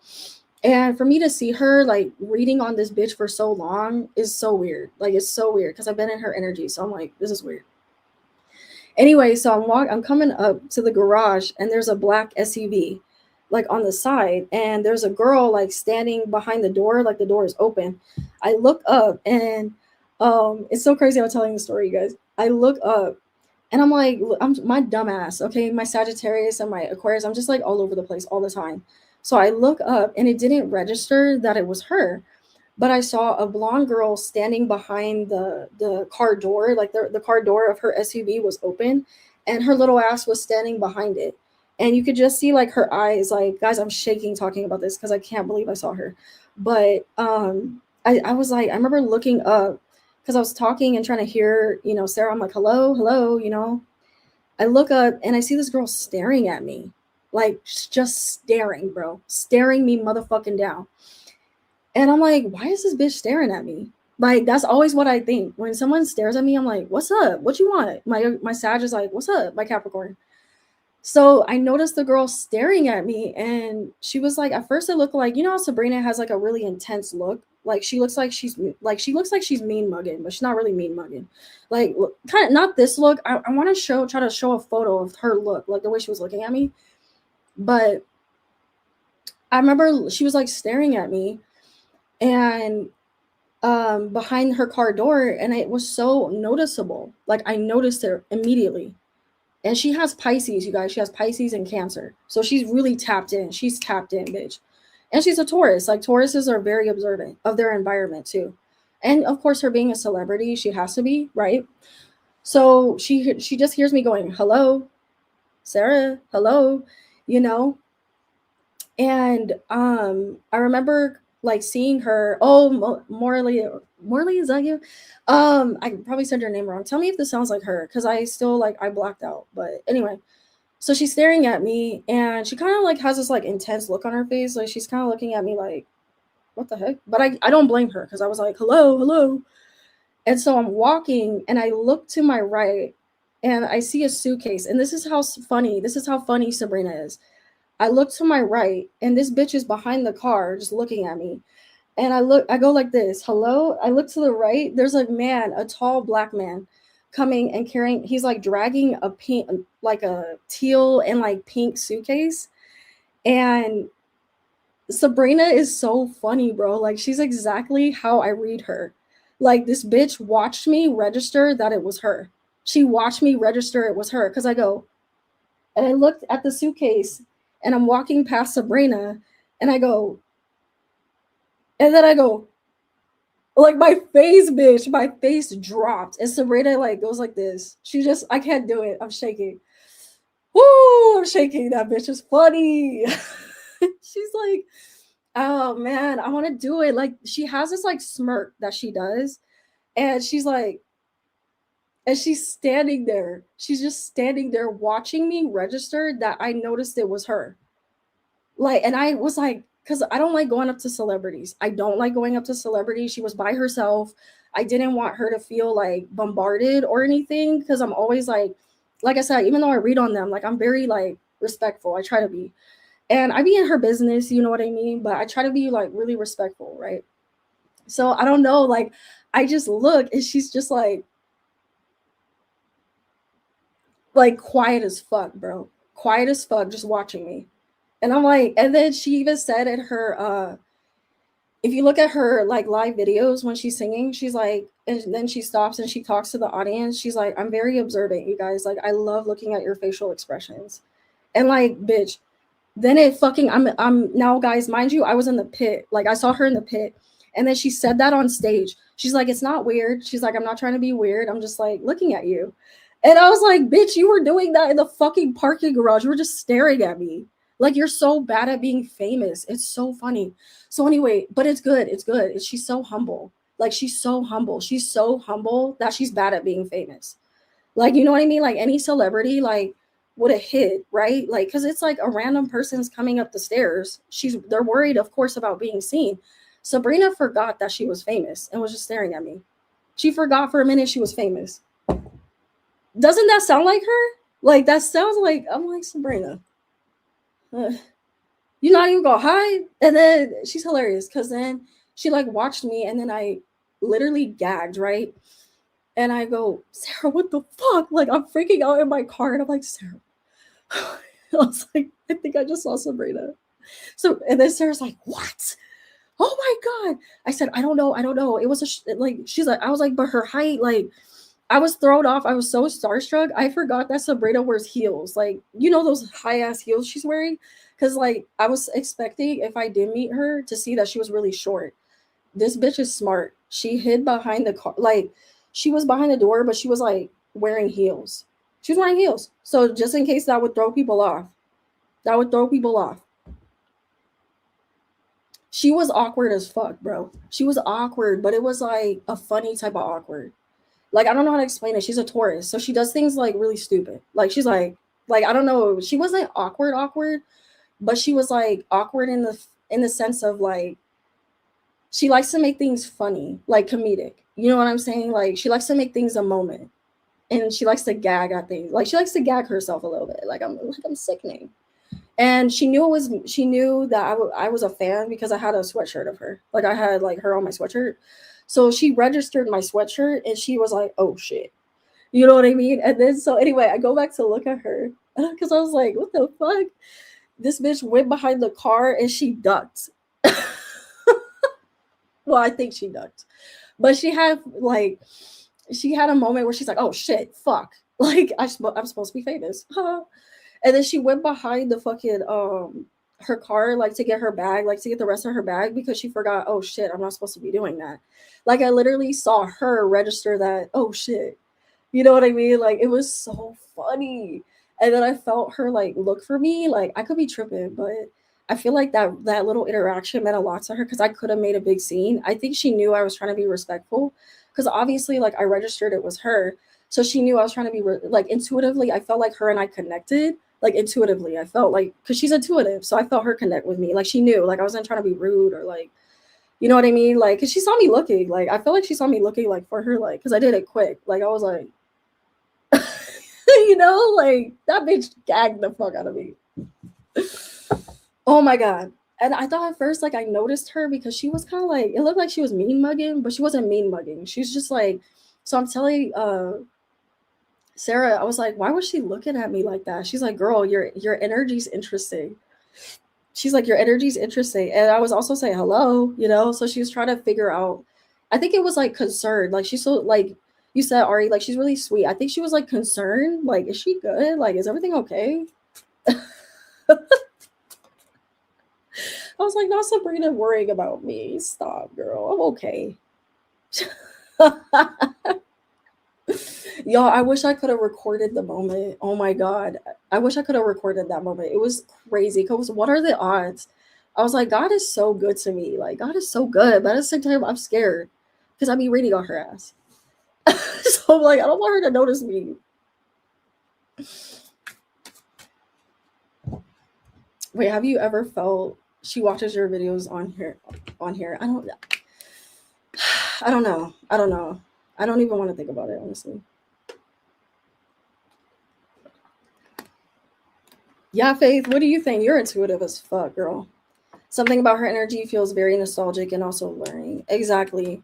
And for me to see her like reading on this bitch for so long is so weird. Like it's so weird because I've been in her energy. So I'm like, this is weird. Anyway, so I'm coming up to the garage and there's a black SUV like on the side, and there's a girl like standing behind the door, like the door is open. I look up and it's so crazy. I'm telling the story, you guys. I look up and I'm like, I'm my dumbass, okay? My Sagittarius and my Aquarius, I'm just like all over the place all the time. So I look up and it didn't register that it was her, but I saw a blonde girl standing behind the car door, like the car door of her SUV was open, and her little ass was standing behind it. And you could just see like her eyes, like guys, I'm shaking talking about this because I can't believe I saw her. But I was like, I remember looking up because I was talking and trying to hear, Sarah. I'm like, hello, hello. I look up and I see this girl staring at me, like just staring, bro, staring me motherfucking down. And I'm like, why is this bitch staring at me? Like that's always what I think when someone stares at me. I'm like, what's up? What you want? My Sag is like, what's up? My Capricorn. So I noticed the girl staring at me, and she was like, at first it looked like, how Sabrina has like a really intense look, Like she looks like she's mean mugging, but she's not really mean mugging. Like kind of not this look. I want to try to show a photo of her look, like the way she was looking at me. But I remember she was like staring at me, and behind her car door, and it was so noticeable. Like I noticed it immediately. And she has Pisces, you guys. She has Pisces and Cancer. So she's really tapped in. She's tapped in, bitch. And she's a Taurus. Like Tauruses are very observant of their environment too. And of course, her being a celebrity, she has to be, right? So she just hears me going, "Hello, Sarah, hello," you know? And I remember like seeing her. Oh, Morley, is that you? I probably said your name wrong. Tell me if this sounds like her, because I still like I blacked out. But anyway, so she's staring at me, and she kind of like has this like intense look on her face, like she's kind of looking at me like, what the heck? But I don't blame her, because I was like, hello, hello. And so I'm walking, and I look to my right, and I see a suitcase, and this is how funny. This is how funny Sabrina is. I look to my right, and this bitch is behind the car just looking at me. And I go like this, hello. I look to the right. There's a man, a tall black man, coming and carrying, he's like dragging a pink, like a teal and like pink suitcase. And Sabrina is so funny, bro. Like she's exactly how I read her. Like this bitch watched me register that it was her. She watched me register it was her, because I go, and I looked at the suitcase, and I'm walking past Sabrina, and I go, and then I go, like my face, bitch, my face dropped. And Sabrina like goes like this. She just, I can't do it. I'm shaking. Woo, I'm shaking. That bitch is funny. She's like, oh man, I want to do it. Like she has this like smirk that she does. And she's like, and she's standing there. She's just standing there watching me register that I noticed it was her. Like, and I was like, because I don't like going up to celebrities. I don't like going up to celebrities. She was by herself. I didn't want her to feel like bombarded or anything, because I'm always like I said, even though I read on them, like I'm very like respectful. I try to be. And I be in her business, you know what I mean? But I try to be like really respectful, right? So I don't know, like I just look, and she's just like quiet as fuck, bro. Quiet as fuck, just watching me. And I'm like, and then she even said in her if you look at her like live videos when she's singing, she's like, and then she stops and she talks to the audience. She's like, I'm very observant, you guys. Like, I love looking at your facial expressions. And like, bitch, then it fucking, I'm now, guys, mind you, I was in the pit. Like, I saw her in the pit. And then she said that on stage. She's like, it's not weird. She's like, I'm not trying to be weird. I'm just like looking at you. And I was like, bitch, you were doing that in the fucking parking garage. You were just staring at me. Like, you're so bad at being famous. It's so funny. So anyway, but it's good. It's good. She's so humble. Like, she's so humble. She's so humble that she's bad at being famous. Like, you know what I mean? Like any celebrity, like would have hit, right? Like, cause it's like a random person's coming up the stairs. They're worried, of course, about being seen. Sabrina forgot that she was famous and was just staring at me. She forgot for a minute she was famous. Doesn't that sound like her? Like that sounds like, I'm like, Sabrina. You not even go hi. And then she's hilarious, because then she like watched me, and then I literally gagged, right? And I go, Sarah, what the fuck? Like I'm freaking out in my car, and I'm like, Sarah. I was like, I think I just saw Sabrina. So, and then Sarah's like, what? Oh my God. I said, I don't know. It was like, she's like, I was like, but her height, like, I was thrown off. I was so starstruck. I forgot that Sabrina wears heels. Like, you know, those high ass heels she's wearing? Because, like, I was expecting, if I did meet her, to see that she was really short. This bitch is smart. She hid behind the car. Like, she was behind the door, but she was, like, wearing heels. She was wearing heels. So, just in case that would throw people off. That would throw people off. She was awkward as fuck, bro. She was awkward, but it was, like, a funny type of awkward. Like, I don't know how to explain it. She's a Taurus, so she does things like really stupid. Like, she's like I don't know. She wasn't awkward, but she was like awkward in the sense of like she likes to make things funny, like comedic. You know what I'm saying? Like she likes to make things a moment, and she likes to gag at things. Like she likes to gag herself a little bit. Like I'm sickening. And she knew that I was a fan because I had a sweatshirt of her. Like I had like her on my sweatshirt. So she registered my sweatshirt and she was like, "Oh shit." You know what I mean? And then so anyway, I go back to look at her because I was like, "What the fuck?" This bitch went behind the car and she ducked. Well, I think she ducked. But she had a moment where she's like, "Oh shit, fuck." Like I'm supposed to be famous. And then she went behind the fucking her car like to get her bag, like to get the rest of her bag because she forgot, "Oh shit, I'm not supposed to be doing that." Like I literally saw her register that, "Oh shit." You know what I mean? Like it was so funny. And then I felt her like look for me. Like I could be tripping, but I feel like that little interaction meant a lot to her because I could have made a big scene. I think she knew I was trying to be respectful because obviously like I registered it was her. So she knew I was trying to be like intuitively. I felt like her and I connected like intuitively. I felt like because she's intuitive, so I felt her connect with me. Like she knew like I wasn't trying to be rude or like you know what I mean. Like because she saw me looking. Like I felt like she saw me looking like for her like because I did it quick. Like I was like you know, like that bitch gagged the fuck out of me. Oh my god. And I thought at first like I noticed her because she was kind of like it looked like she was mean mugging, but she wasn't mean mugging. She's just like so I'm telling Sarah, I was like, why was she looking at me like that? She's like, girl, your energy's interesting. She's like, your energy's interesting. And I was also saying hello, you know? So she was trying to figure out I think it was like concerned. Like she's so like you said, Ari, like she's really sweet. I think she was like concerned. Like, is she good? Like, is everything okay? I was like, not Sabrina worrying about me. Stop, girl. I'm okay. Y'all, I wish I could have recorded the moment. Oh my god. I wish I could have recorded that moment. It was crazy. Cause what are the odds? I was like, God is so good to me. Like, God is so good. But at the same time, I'm scared. Because I be reading on her ass. So I'm like, I don't want her to notice me. Wait, have you ever felt she watches your videos on here? I don't know. I don't know. I don't even want to think about it, honestly. Yeah, Faith, what do you think? You're intuitive as fuck, girl. Something about her energy feels very nostalgic and also alluring. Exactly.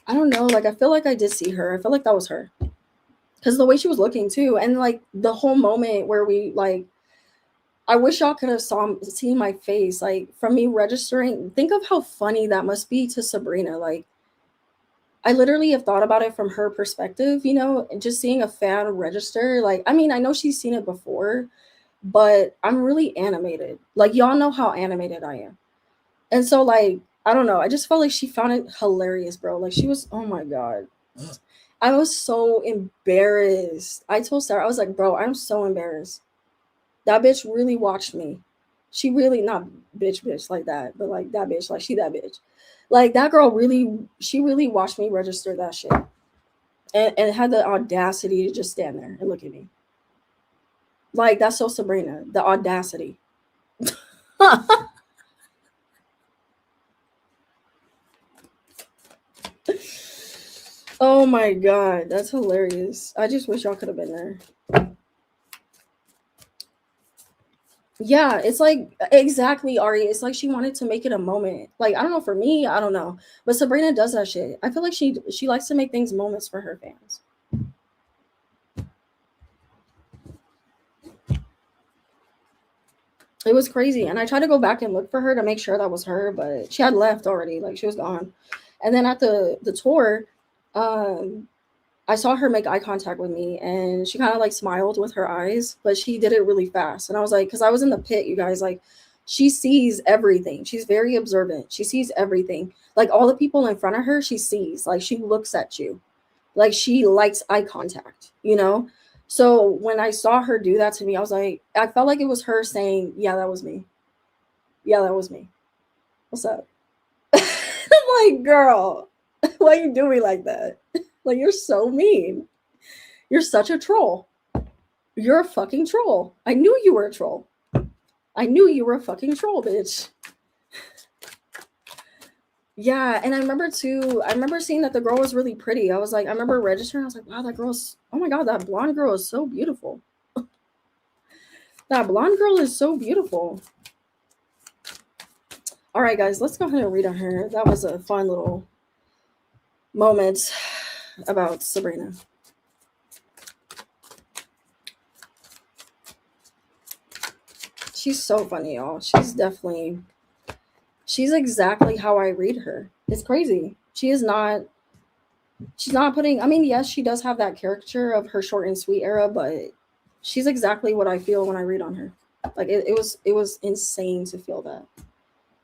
I don't know. Like, I feel like I did see her. I feel like that was her. Because the way she was looking, too. And, like, the whole moment where we, like, I wish y'all could have seen my face. Like, from me registering, think of how funny that must be to Sabrina. Like, I literally have thought about it from her perspective, you know, and just seeing a fan register. Like, I mean, I know she's seen it before, but I'm really animated. Like, y'all know how animated I am. And so, like, I don't know. I just felt like she found it hilarious, bro. Like, she was, oh my God. I was so embarrassed. I told Sarah, I was like, bro, I'm so embarrassed. That bitch really watched me. She really, not bitch like that, but like that bitch, like she that bitch. Like that girl really, she really watched me register that shit and had the audacity to just stand there and look at me. Like that's so Sabrina, the audacity. Oh my god, that's hilarious. I just wish y'all could have been there. Yeah, it's like exactly Ari. It's like she wanted to make it a moment. Like I don't know for me, I don't know, but Sabrina does that shit. I feel like she likes to make things moments for her fans. It was crazy, and I tried to go back and look for her to make sure that was her, but she had left already. Like she was gone. And then at the tour, um, I saw her make eye contact with me, and she kind of like smiled with her eyes, but she did it really fast. And I was like, because I was in the pit, you guys, like she sees everything. She's very observant. She sees everything. Like all the people in front of her, she sees. Like she looks at you. Like she likes eye contact, you know? So when I saw her do that to me, I was like, I felt like it was her saying, yeah, that was me. Yeah, that was me. What's up? I'm like, girl, why you do me like that? Like, you're so mean. You're such a troll. You're a fucking troll. I knew you were a troll. I knew you were a fucking troll, bitch. Yeah, and I remember too, I remember seeing that the girl was really pretty. I was like, I remember registering. I was like, wow, that girl's, oh my God, that blonde girl is so beautiful. That blonde girl is so beautiful. All right, guys, let's go ahead and read on her. That was a fun little moment about Sabrina. She's so funny, y'all. She's exactly how I read her. It's crazy. She's not putting, I mean, yes, she does have that caricature of her short and sweet era, but she's exactly what I feel when I read on her. Like it was insane to feel that.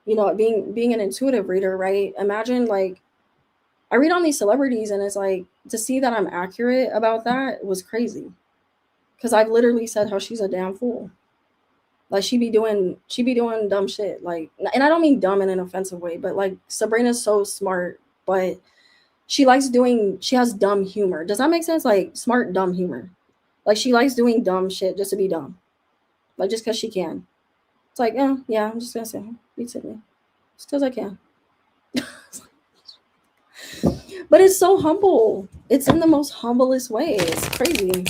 You know, being an intuitive reader, right? Imagine like I read on these celebrities and it's like to see that I'm accurate about that was crazy. Cause I've literally said how she's a damn fool. Like she be doing dumb shit. Like, and I don't mean dumb in an offensive way, but like Sabrina's so smart, but she has dumb humor. Does that make sense? Like smart dumb humor. Like she likes doing dumb shit just to be dumb. Like just cause she can. It's like, yeah, I'm just gonna say beats at me. Just cause I can. But it's so humble. It's in the most humblest way. It's crazy.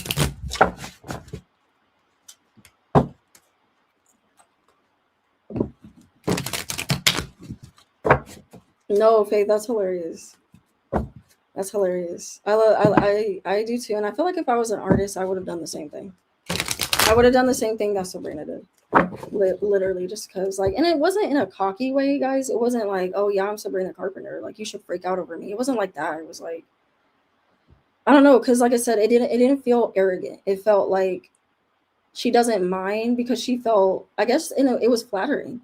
No, Faith, that's hilarious. That's hilarious. I do too, and I feel like if I was an artist, I would have done the same thing. I would have done the same thing that Sabrina did. Literally, just because, like, and it wasn't in a cocky way, guys. It wasn't like, oh yeah, I'm Sabrina Carpenter. Like, you should freak out over me. It wasn't like that. It was like, I don't know, because like I said, it didn't feel arrogant. It felt like she doesn't mind because she felt, I guess, it was flattering.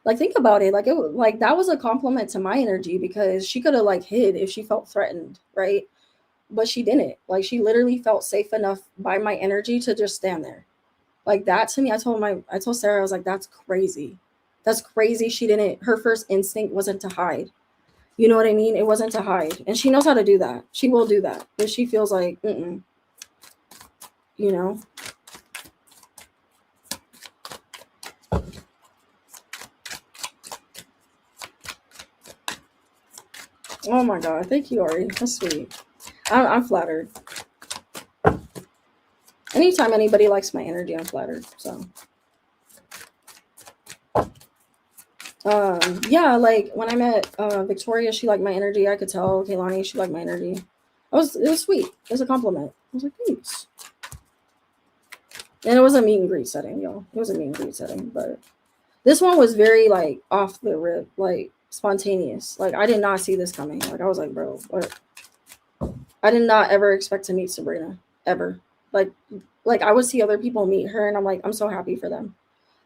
Like think about it, like like that was a compliment to my energy because she could have like hid if she felt threatened, right? But she didn't. Like she literally felt safe enough by my energy to just stand there. Like that to me, I told Sarah, I was like, that's crazy. That's crazy. She didn't, her first instinct wasn't to hide. You know what I mean? It wasn't to hide. And she knows how to do that. She will do that. If she feels like, you know? Oh my God. Thank you, Ari. That's sweet. I'm flattered. Anytime anybody likes my energy, I'm flattered. So, yeah, like when I met Victoria, she liked my energy. I could tell Kaylani, she liked my energy. It was sweet. It was a compliment. I was like, thanks. And it was a meet and greet setting, y'all. It was a meet and greet setting, but this one was very like off the rip, like spontaneous. Like I did not see this coming. Like I was like, bro, what? I did not ever expect to meet Sabrina ever. Like, like I would see other people meet her, and I'm like, I'm so happy for them.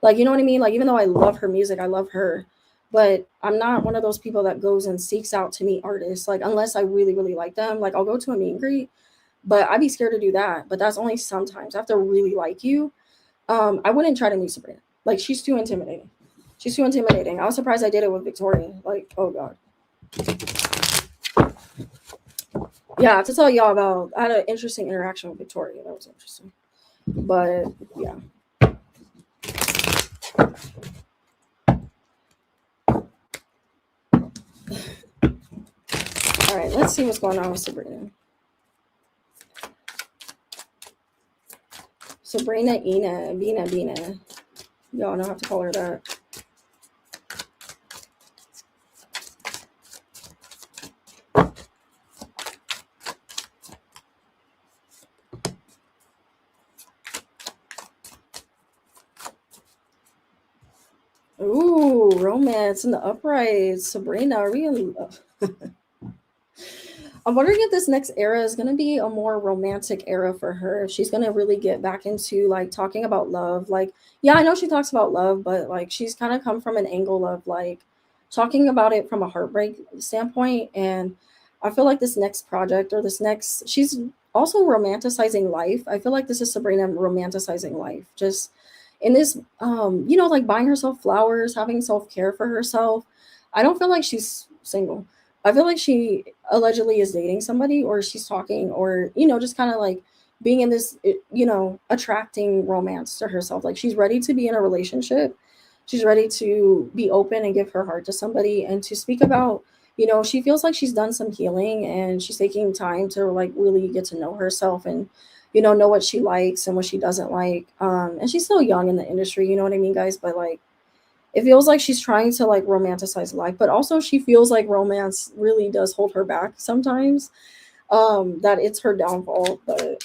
Like, you know what I mean? Like, even though I love her music, I love her, but I'm not one of those people that goes and seeks out to meet artists. Like, unless I really, really like them, like I'll go to a meet and greet, but I'd be scared to do that. But that's only sometimes. I have to really like you. I wouldn't try to meet Sabrina. Like, she's too intimidating. She's too intimidating. I was surprised I did it with Victoria. Like, oh god. Yeah, to tell y'all about, I had an interesting interaction with Victoria. That was interesting. But yeah. All right, let's see what's going on with Sabrina. Sabrina Ina, Bina. Y'all know how to call her that. Ooh, romance in the upright. Sabrina, are we in? I'm wondering if this next era is going to be a more romantic era for her. If she's going to really get back into like talking about love. Like, yeah, I know she talks about love, but like she's kind of come from an angle of like talking about it from a heartbreak standpoint. And I feel like this next project or this next, she's also romanticizing life. I feel like this is Sabrina romanticizing life. Just in this, like buying herself flowers, having self care for herself. I don't feel like she's single. I feel like she allegedly is dating somebody or she's talking or, just kind of like being in this, attracting romance to herself. Like she's ready to be in a relationship. She's ready to be open and give her heart to somebody and to speak about, she feels like she's done some healing and she's taking time to like really get to know herself and know what she likes and what she doesn't like. And she's still young in the industry, you know what I mean, guys? But like, it feels like she's trying to like romanticize life, but also she feels like romance really does hold her back sometimes. That it's her downfall. But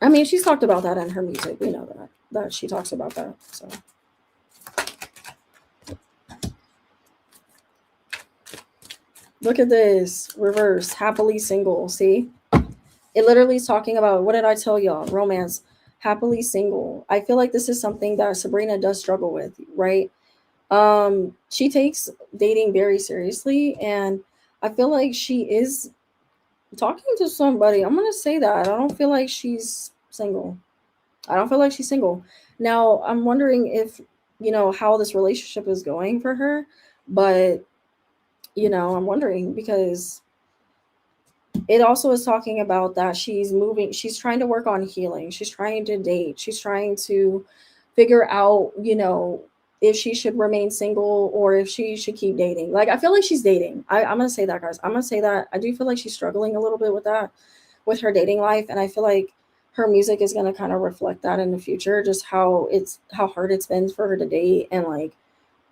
I mean, she's talked about that in her music. We know that she talks about that. So look at this reverse happily single. See, it literally is talking about, what did I tell y'all? Romance, happily single. I feel like this is something that Sabrina does struggle with, right? She takes dating very seriously, and I feel like she is talking to somebody. I'm gonna say that. I don't feel like she's single. I don't feel like she's single. Now, I'm wondering if, how this relationship is going for her, but, I'm wondering because it also is talking about that she's trying to work on healing. She's trying to date. She's trying to figure out, if she should remain single or if she should keep dating. Like, I feel like she's dating. I'm gonna say that, guys. I'm gonna say that I do feel like she's struggling a little bit with that, with her dating life, and I feel like her music is gonna kind of reflect that in the future, just how hard it's been for her to date, and like,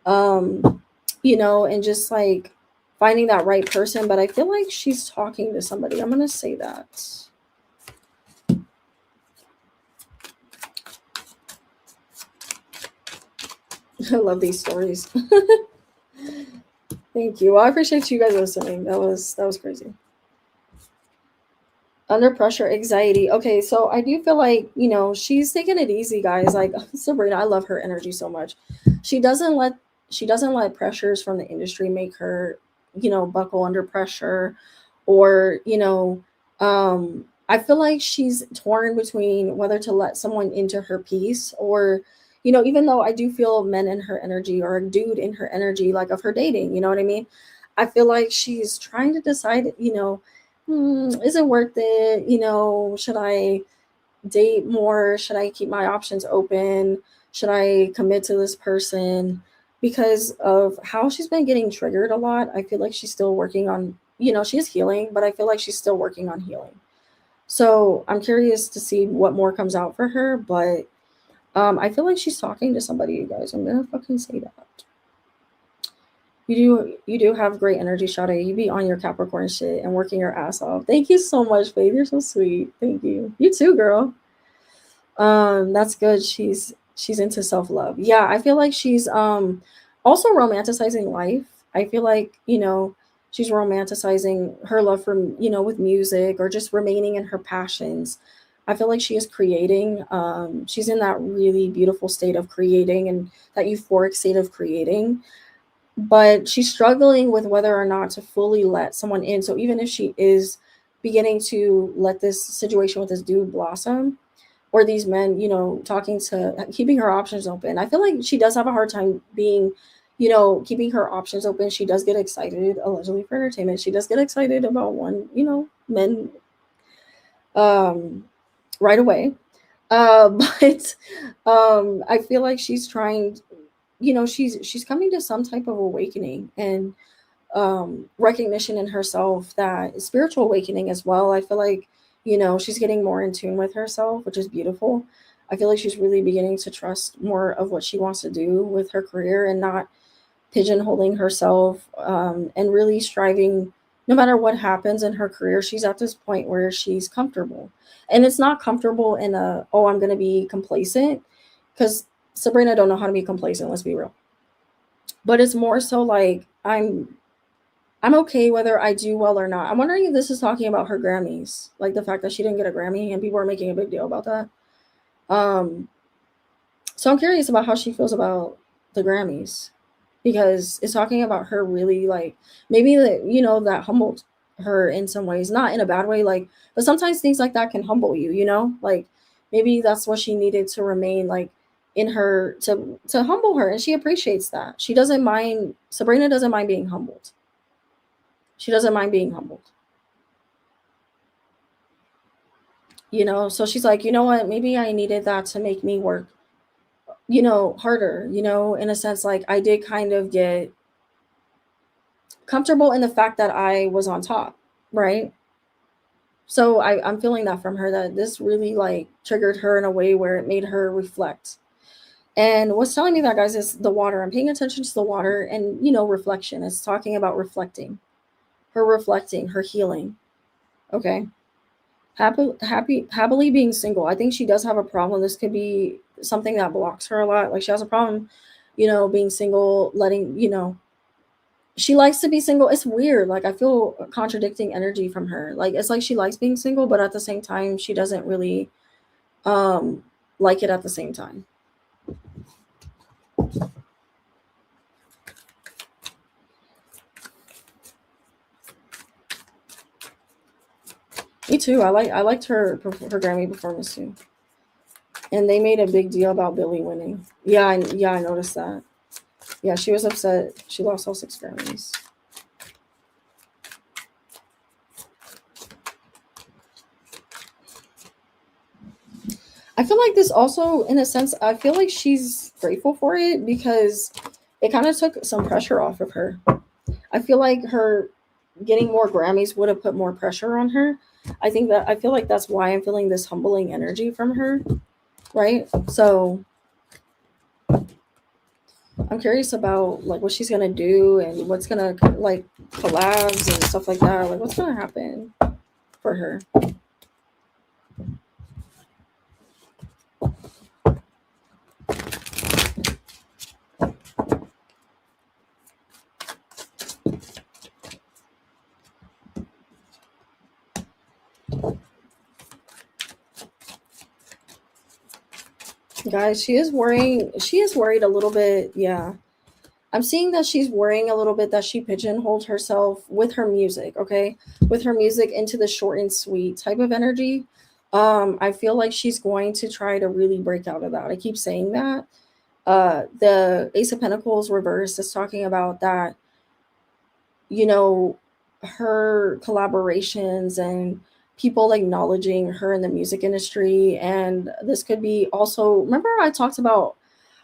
and just like finding that right person. But I feel like she's talking to somebody. I'm gonna say that. I love these stories. Thank you. Well, I appreciate you guys listening. That was crazy. Under pressure, anxiety. Okay, so I do feel like, she's taking it easy, guys. Like, Sabrina, I love her energy so much. She doesn't let she doesn't let pressures from the industry make her, buckle under pressure, or, I feel like she's torn between whether to let someone into her peace, or, even though I do feel men in her energy, or a dude in her energy, like of her dating, you know what I mean? I feel like she's trying to decide, is it worth it? Should I date more? Should I keep my options open? Should I commit to this person? Because of how she's been getting triggered a lot, I feel like she's still working on, she is healing, but I feel like she's still working on healing. So I'm curious to see what more comes out for her, but I feel like she's talking to somebody, you guys. I'm gonna fucking say that. You do have great energy, Sade. You be on your Capricorn shit and working your ass off. Thank you so much, babe. You're so sweet. Thank you. You too, girl. That's good. She's into self-love. Yeah, I feel like she's also romanticizing life. I feel like, she's romanticizing her love for, with music, or just remaining in her passions. I feel like she is creating. She's in that really beautiful state of creating, and that euphoric state of creating, but she's struggling with whether or not to fully let someone in. So even if she is beginning to let this situation with this dude blossom, or these men, talking to keeping her options open, I feel like she does have a hard time being, keeping her options open. She does get excited, allegedly for entertainment. She does get excited about one, men, um, right away. But I feel like she's trying, she's coming to some type of awakening, and recognition in herself, that spiritual awakening as well. I feel like, she's getting more in tune with herself, which is beautiful. I feel like she's really beginning to trust more of what she wants to do with her career, and not pigeonholing herself, and really striving. No matter what happens in her career, she's at this point where she's comfortable, and it's not comfortable in a, oh, I'm going to be complacent, because Sabrina don't know how to be complacent, let's be real. But it's more so like, I'm okay whether I do well or not. I'm wondering if this is talking about her Grammys, like the fact that she didn't get a Grammy and people are making a big deal about that. Um, so I'm curious about how she feels about the Grammys, because it's talking about her really, like, maybe that, that humbled her in some ways, not in a bad way, like, but sometimes things like that can humble you, like maybe that's what she needed to remain, like, in her, to humble her, and she appreciates that. She doesn't mind. Sabrina doesn't mind being humbled. She doesn't mind being humbled. So she's like, you know what, maybe I needed that to make me work, harder, in a sense. Like, I did kind of get comfortable in the fact that I was on top, right? So I'm feeling that from her, that this really like triggered her in a way where it made her reflect. And what's telling me that, guys, is the water. I'm paying attention to the water, and reflection. It's talking about reflecting, her healing. Okay. Happily being single. I think she does have a problem. This could be something that blocks her a lot. Like she has a problem, being single, letting, she likes to be single. It's weird. Like I feel a contradicting energy from her. Like it's like she likes being single, but at the same time, she doesn't really um like it at the same time. Me too. I liked her Grammy performance too, and they made a big deal about Billy winning. Yeah, I noticed that. Yeah, she was upset. She lost all 6 Grammys. I feel like this also, in a sense, I feel like she's grateful for it because it kind of took some pressure off of her. I feel like her getting more Grammys would have put more pressure on her. I feel like that's why I'm feeling this humbling energy from her, right? So I'm curious about like what she's gonna do and what's gonna like collabs and stuff like that. Like what's gonna happen for her. Guys, she is worrying. She is worried a little bit. Yeah, I'm seeing that she's worrying a little bit that she pigeonholed herself with her music, okay? With her music into the short and sweet type of energy. I feel like she's going to try to really break out of that. I keep saying that. The Ace of Pentacles reverse is talking about that, you know, her collaborations and people acknowledging her in the music industry. And this could be also, remember I talked about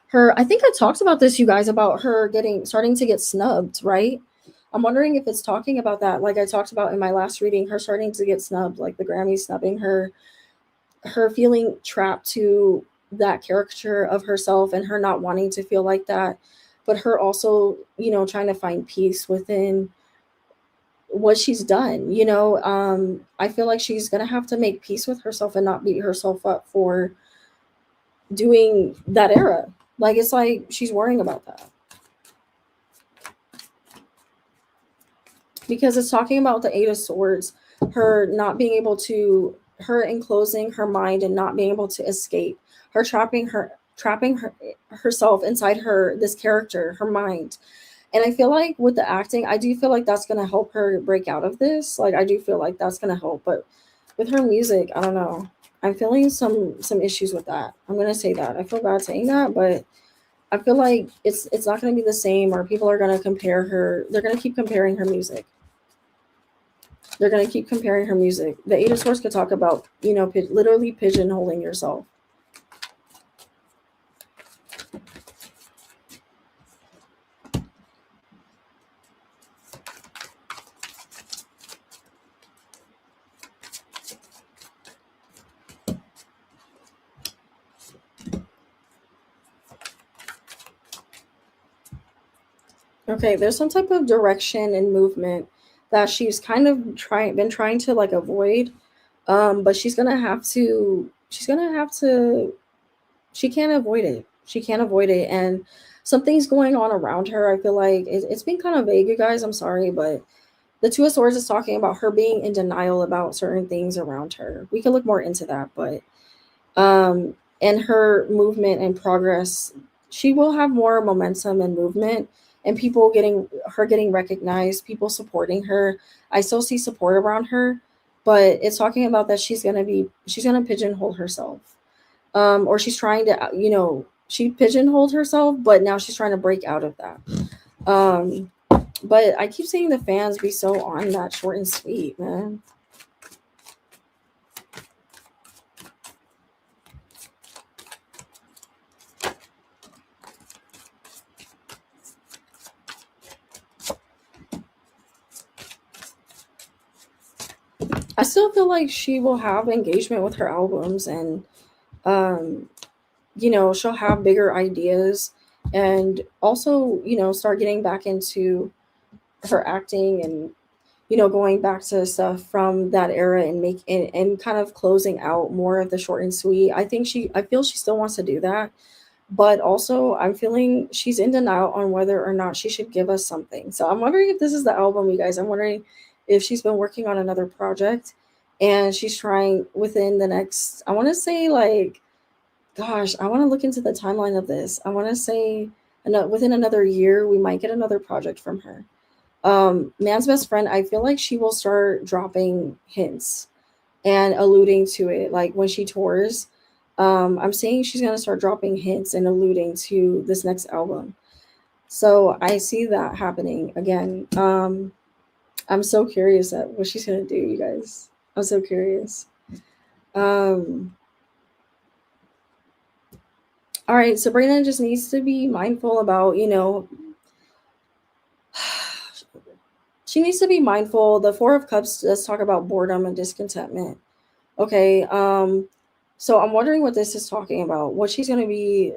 her, I think I talked about this, you guys, about her starting to get snubbed, right? I'm wondering if it's talking about that, like I talked about in my last reading, her starting to get snubbed, like the Grammys snubbing her, her feeling trapped to that caricature of herself and her not wanting to feel like that, but her also, trying to find peace within what she's done. I feel like she's gonna have to make peace with herself and not beat herself up for doing that era. Like it's like she's worrying about that because it's talking about the 8 of Swords, her not being able to, her enclosing her mind and not being able to escape, her trapping herself inside her, this character, her mind. And I feel like with the acting, I do feel like that's gonna help her break out of this. Like I do feel like that's gonna help, but with her music, I don't know. I'm feeling some issues with that. I'm gonna say that. I feel bad saying that, but I feel like it's not gonna be the same, or people are gonna compare her. They're gonna keep comparing her music. They're gonna keep comparing her music. The 8 of Swords could talk about, literally pigeonholing yourself. Okay, there's some type of direction and movement that she's kind of trying to like avoid. But she's gonna have to she can't avoid it. She can't avoid it. And something's going on around her. I feel like it's been kind of vague, you guys. I'm sorry, but the 2 of Swords is talking about her being in denial about certain things around her. We can look more into that, but and her movement and progress, she will have more momentum and movement, and people getting recognized, people supporting her. I still see support around her, but it's talking about that she's gonna pigeonhole herself, or she's trying to, she pigeonholed herself, but now she's trying to break out of that. um but I keep seeing the fans be so on that short and sweet, man. I still feel like she will have engagement with her albums, and um, she'll have bigger ideas, and also, start getting back into her acting, and going back to stuff from that era, and and kind of closing out more of the short and sweet. I feel she still wants to do that, but also I'm feeling she's in denial on whether or not she should give us something. So I'm wondering if this is the album, you guys. I'm wondering if she's been working on another project, and she's trying within the next, I want to say, like, gosh, I want to look into the timeline of this. I want to say within another year we might get another project from her. Man's Best Friend, I feel like she will start dropping hints and alluding to it, like when she tours. I'm saying she's gonna start dropping hints and alluding to this next album. So I see that happening again. I'm so curious at what she's gonna do, you guys. I'm so curious. Um, all right, Sabrina just needs to be mindful about, she needs to be mindful. The Four of Cups does talk about boredom and discontentment. Okay, so I'm wondering what this is talking about. What she's gonna be,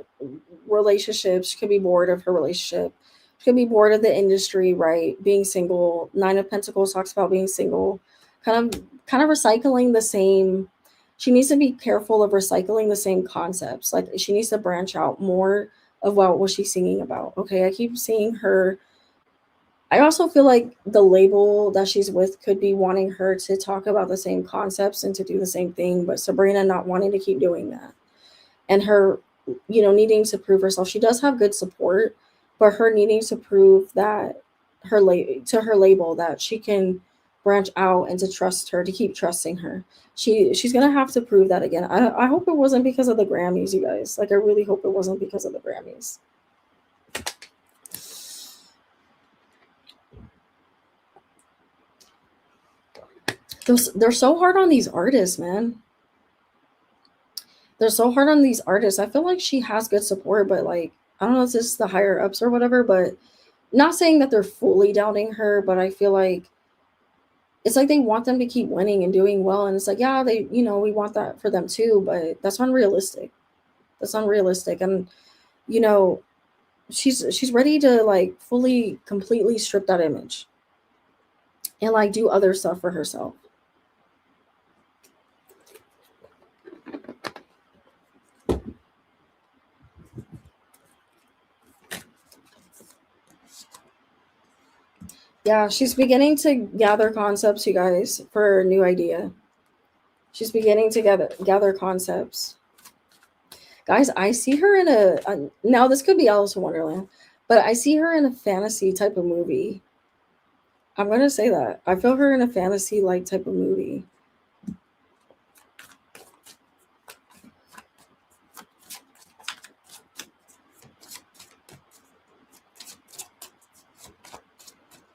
relationships. She could be bored of her relationship. She could be bored of the industry, right? Being single. Nine of Pentacles talks about being single. Kind of recycling the same. She needs to be careful of recycling the same concepts. Like, she needs to branch out more of what she's singing about. Okay, I keep seeing her. I also feel like the label that she's with could be wanting her to talk about the same concepts and to do the same thing, but Sabrina not wanting to keep doing that. And her, needing to prove herself. She does have good support, but her needing to prove that to her label that she can branch out and to trust her, to keep trusting her. She's gonna have to prove that again. I hope it wasn't because of the Grammys, you guys. Like, I really hope it wasn't because of the Grammys. They're so hard on these artists, man. They're so hard on these artists. I feel like she has good support, but, like, I don't know if this is the higher ups or whatever, but not saying that they're fully doubting her, but I feel like it's like they want them to keep winning and doing well. And it's like, yeah, we want that for them too, but that's unrealistic. That's unrealistic. And, you know, she's ready to, like, fully, completely strip that image and, like, do other stuff for herself. Yeah, she's beginning to gather concepts, you guys, for a new idea. She's beginning to gather concepts. Guys, I see her in now this could be Alice in Wonderland, but I see her in a fantasy type of movie. I'm gonna say that. I feel her in a fantasy like type of movie.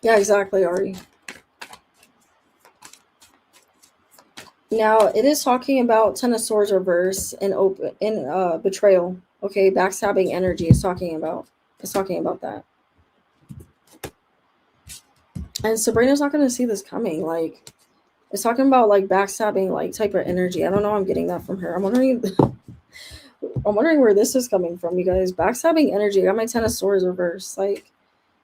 Yeah, exactly, Ari. Now it is talking about Ten of Swords reverse and open in betrayal. Okay, backstabbing energy is talking about. It's talking about that. And Sabrina's not gonna see this coming. Like, it's talking about, like, backstabbing, like, type of energy. I don't know. I'm getting that from her. I'm wondering. I'm wondering where this is coming from, you guys. Backstabbing energy. I got my Ten of Swords reverse. Like,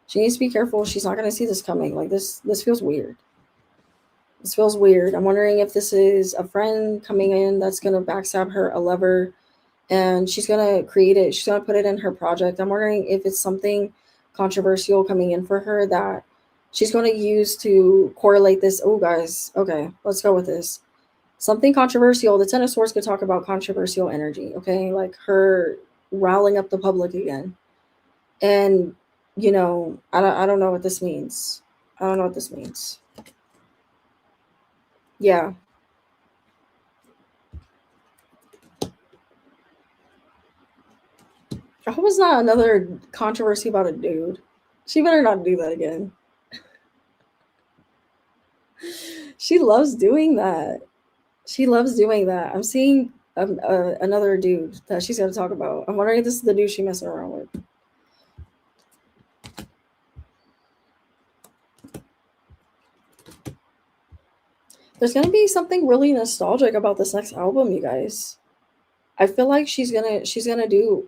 she needs to be careful. She's not gonna see this coming. Like, this feels weird. This feels weird. I'm wondering if this is a friend coming in that's gonna backstab her, a lover, and she's gonna create it. She's gonna put it in her project. I'm wondering if it's something controversial coming in for her that she's gonna use to correlate this. Oh, guys, okay, let's go with this. Something controversial. The Ten of Swords could talk about controversial energy. Okay, like her riling up the public again, and I don't know what this means. I don't know what this means. Yeah, I hope it's not another controversy about a dude. She better not do that again. She loves doing that. She loves doing that. I'm seeing another dude that she's going to talk about. I'm wondering if this is the dude she messing around with. There's gonna be something really nostalgic about this next album, you guys. I feel like she's gonna do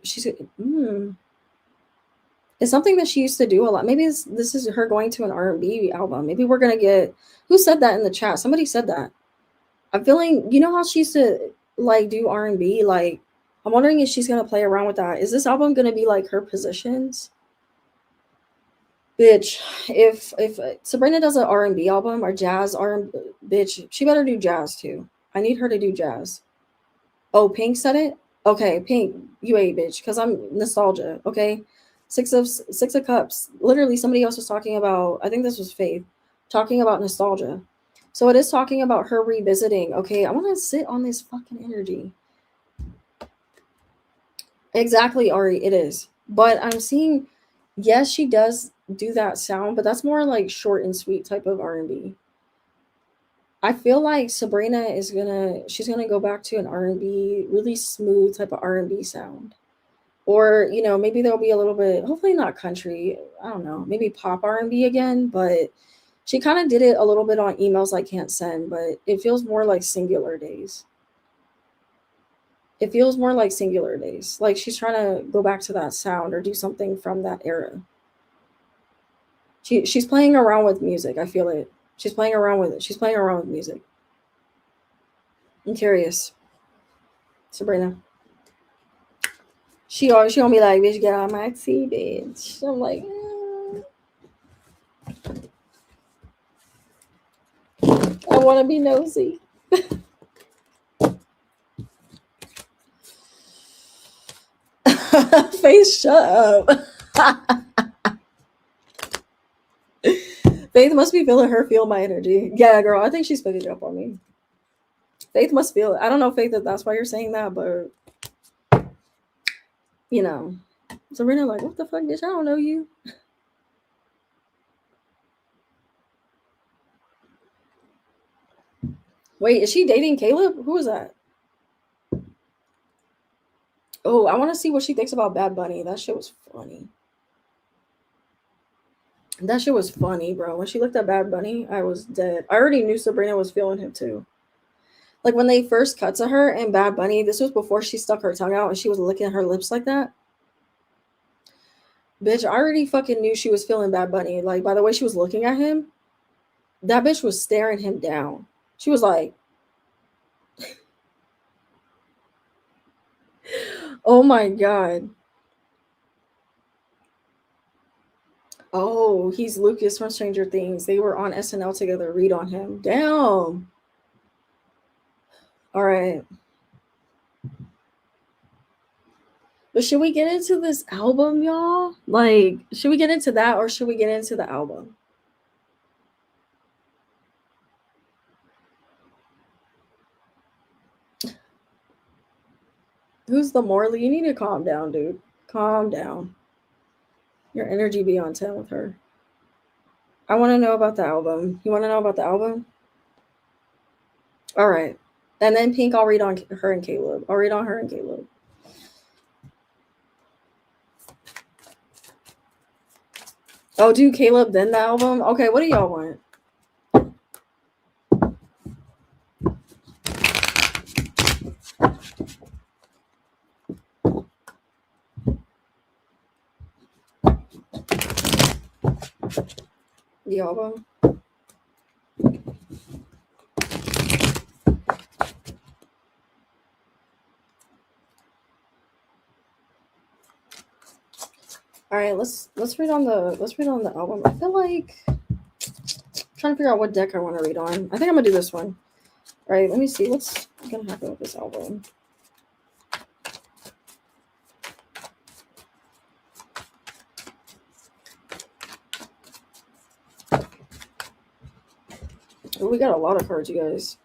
it's something that she used to do a lot. Maybe this is her going to an R&B album. Maybe we're gonna get, who said that in the chat? Somebody said that. I'm feeling, you know how she used to like do R&B. Like, I'm wondering if she's gonna play around with that. Is this album gonna be like her positions? Bitch, if Sabrina does an R&B album or jazz R&B, bitch, she better do jazz too. I need her to do jazz. Oh, Pink said it? Okay, Pink, you ate, bitch, because I'm nostalgia, okay? Six of Cups. Literally, somebody else was talking about, I think this was Faith, talking about nostalgia. So it is talking about her revisiting. Okay, I want to sit on this fucking energy. Exactly, Ari, it is. But I'm seeing, yes, she does do that sound, but that's more like short and sweet type of R&B. I feel like Sabrina she's gonna go back to an R&B, really smooth type of R&B sound. Or, maybe there'll be a little bit, hopefully not country, I don't know, maybe pop R&B again, but she kind of did it a little bit on Emails I Can't Send, but it feels more like Singular Days. It feels more like Singular Days. Like she's trying to go back to that sound or do something from that era. She's playing around with music. I feel it. She's playing around with it. She's playing around with music. I'm curious. Sabrina. She gonna be like, bitch, get out of my tea, bitch. I'm like, I wanna be nosy. Face, shut up. Faith must be feeling her feel my energy. Yeah, girl, I think she's picking up on me. Faith must feel it. I don't know, Faith, if that's why you're saying that, but Sabrina, like, what the fuck, bitch? I don't know you. Wait, is she dating Caleb? Who is that? Oh, I want to see what she thinks about Bad Bunny. That shit was funny. That shit was funny, bro. When she looked at Bad Bunny, I was dead. I already knew Sabrina was feeling him too. Like when they first cut to her and Bad Bunny, this was before she stuck her tongue out and she was licking her lips like that. Bitch, I already fucking knew she was feeling Bad Bunny. Like by the way she was looking at him, that bitch was staring him down. She was like, oh my god. Oh, he's Lucas from Stranger Things. They were on SNL together. Read on him. Damn. All right. But should we get into this album, y'all? Like, should we get into that or should we get into the album? Who's the Morley? You need to calm down, dude. Calm down. Your energy be on 10 with her. I want to know about the album. You want to know about the album? All right. And then Pink, I'll read on her and Caleb. I'll read on her and Caleb. Oh, do Caleb then the album? Okay, what do y'all want? The album? All right, let's read on the album. I feel like I'm trying to figure out what deck I want to read on. I think I'm gonna do this one. All right, let me see what's gonna happen with this album. Oh, we got a lot of cards, you guys.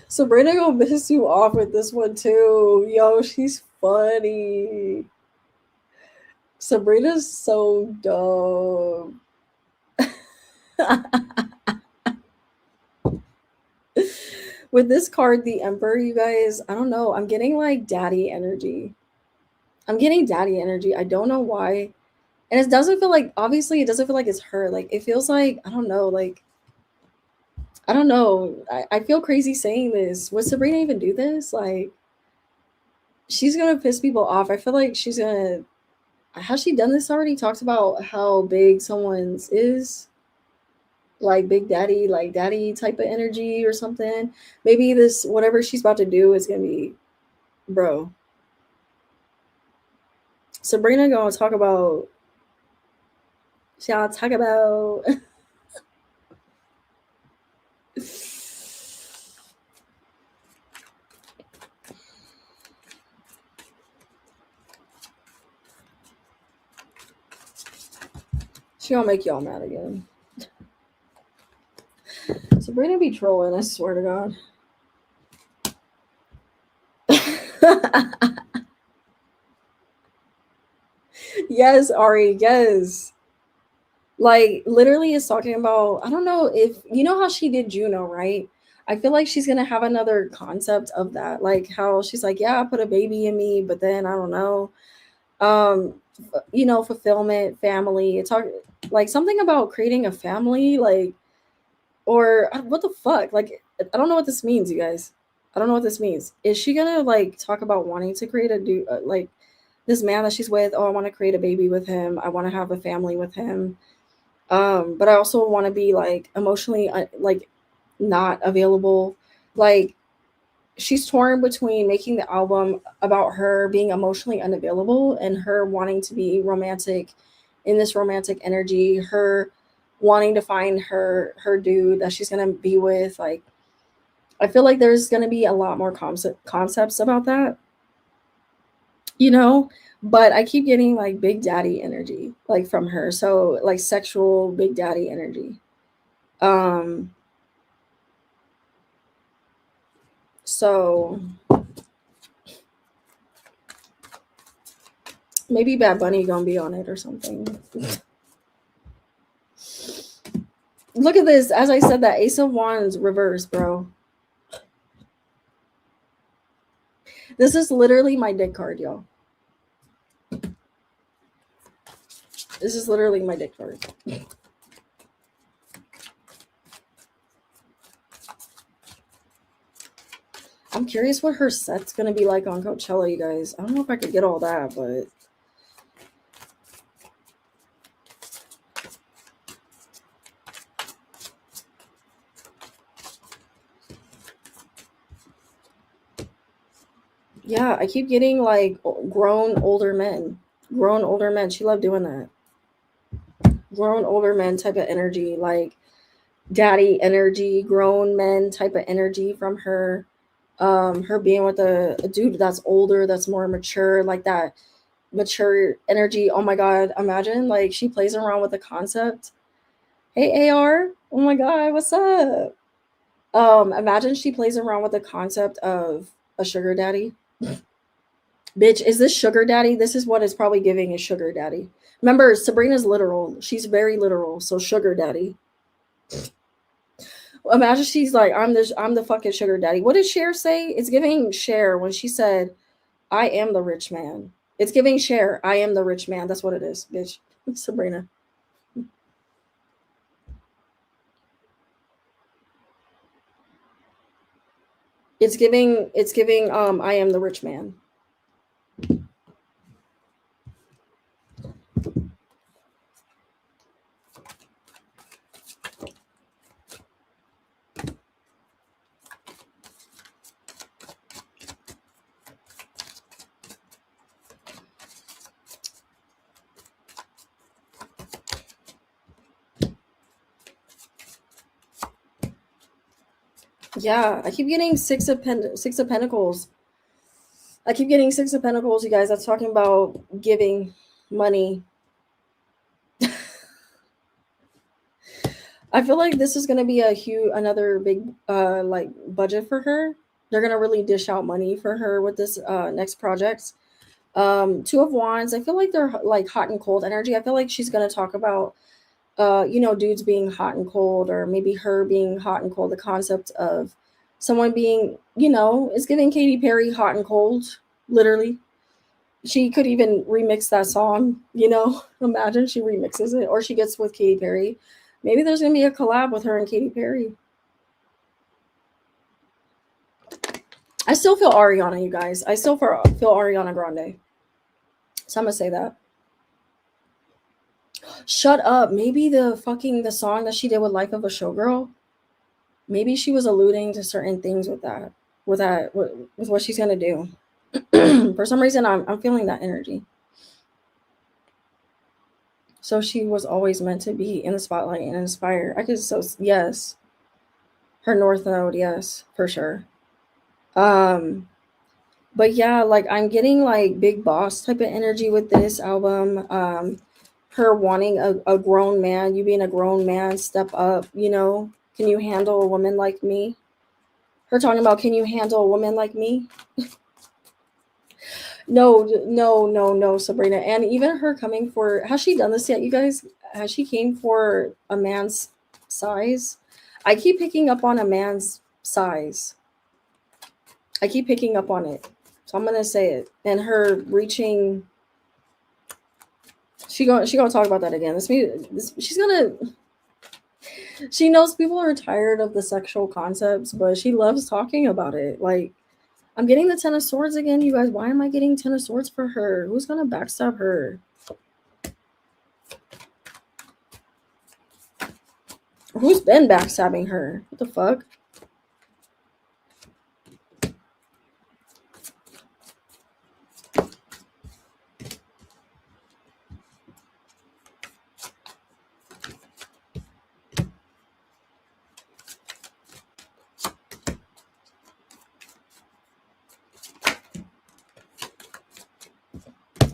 Sabrina gonna piss you off with this one too. Yo, she's funny. Sabrina's so dumb. With this card, the Emperor, you guys, I don't know. I'm getting like daddy energy. I don't know why. And it doesn't feel like, obviously it doesn't feel like it's her. Like it feels like, I don't know, like I don't know. I feel crazy saying this. Would Sabrina even do this? Like she's gonna piss people off. I feel like she's gonna, has she done this already? Talks about how big someone's is, like big daddy, like daddy type of energy or something. Maybe this whatever she's about to do is gonna be, bro. Sabrina gonna talk about, she gonna talk about she gonna make y'all mad again. Sabrina be trolling, I swear to God. Yes, Ari, yes. Like literally is talking about, I don't know if you know how she did Juno, right? I feel like she's gonna have another concept of that. Like how she's like, yeah, I put a baby in me, but then I don't know. Fulfillment, family. It's talk like something about creating a family, like, or what the fuck? Like I don't know what this means, you guys. I don't know what this means. Is she gonna like talk about wanting to create a like this man that she's with? Oh, I want to create a baby with him. I want to have a family with him. But I also want to be like emotionally like not available. Like she's torn between making the album about her being emotionally unavailable and her wanting to be romantic in this romantic energy, her wanting to find her dude that she's gonna be with. Like I feel like there's gonna be a lot more concepts about that, you know. But I keep getting like big daddy energy like from her, so like sexual big daddy energy. um so maybe Bad Bunny gonna be on it or something. Look at this. As I said, that Ace of Wands reverse, bro. This is literally my dick card, y'all. This is literally my dick card. I'm curious what her set's gonna be like on Coachella, you guys. I don't know if I could get all that, but yeah, I keep getting like grown older men. Grown older men. She loved doing that. Grown older men type of energy, like daddy energy, grown men type of energy from her. Her being with a dude that's older, that's more mature, like that mature energy. Oh my god, imagine like she plays around with the concept. Hey AR, oh my god, what's up? Imagine she plays around with the concept of a sugar daddy. Bitch, is this sugar daddy? This is what it's probably giving is sugar daddy. Remember, Sabrina's literal. She's very literal, so sugar daddy. Imagine she's like, I'm the fucking sugar daddy. What did Cher say? It's giving Cher when she said, I am the rich man. It's giving Cher, I am the rich man. That's what it is, bitch. Sabrina. It's giving I am the rich man. Yeah, I keep getting six of pentacles. I keep getting Six of Pentacles, you guys. That's talking about giving money. I feel like this is gonna be another big like budget for her. They're gonna really dish out money for her with this next project. Two of Wands. I feel like they're like hot and cold energy. I feel like she's gonna talk about dudes being hot and cold, or maybe her being hot and cold. The concept of someone being, it's giving Katy Perry hot and cold, literally. She could even remix that song, you know? Imagine she remixes it or she gets with Katy Perry. Maybe there's gonna be a collab with her and Katy Perry. I still feel Ariana, you guys. I still feel Ariana Grande. So I'm gonna say that. Shut up. Maybe the song that she did with Life of a Showgirl. Maybe she was alluding to certain things with that. With what she's gonna do. For some reason, I'm feeling that energy. So she was always meant to be in the spotlight and inspire. I could so yes, her North Node, yes, for sure. Um, but yeah, like I'm getting like big boss type of energy with this album. Her wanting a grown man, you being a grown man, step up. You know, can you handle a woman like me? Her talking about, can you handle a woman like me? No, no, no, no, Sabrina. And even her coming for, has she done this yet, you guys? Has she came for a man's size? I keep picking up on a man's size. I keep picking up on it. So I'm gonna say it. And her reaching, she gonna talk about that again. She's gonna, she knows people are tired of the sexual concepts, but she loves talking about it. Like, I'm getting the Ten of Swords again, you guys. Why am I getting Ten of Swords for her? Who's gonna backstab her? Who's been backstabbing her? What the fuck?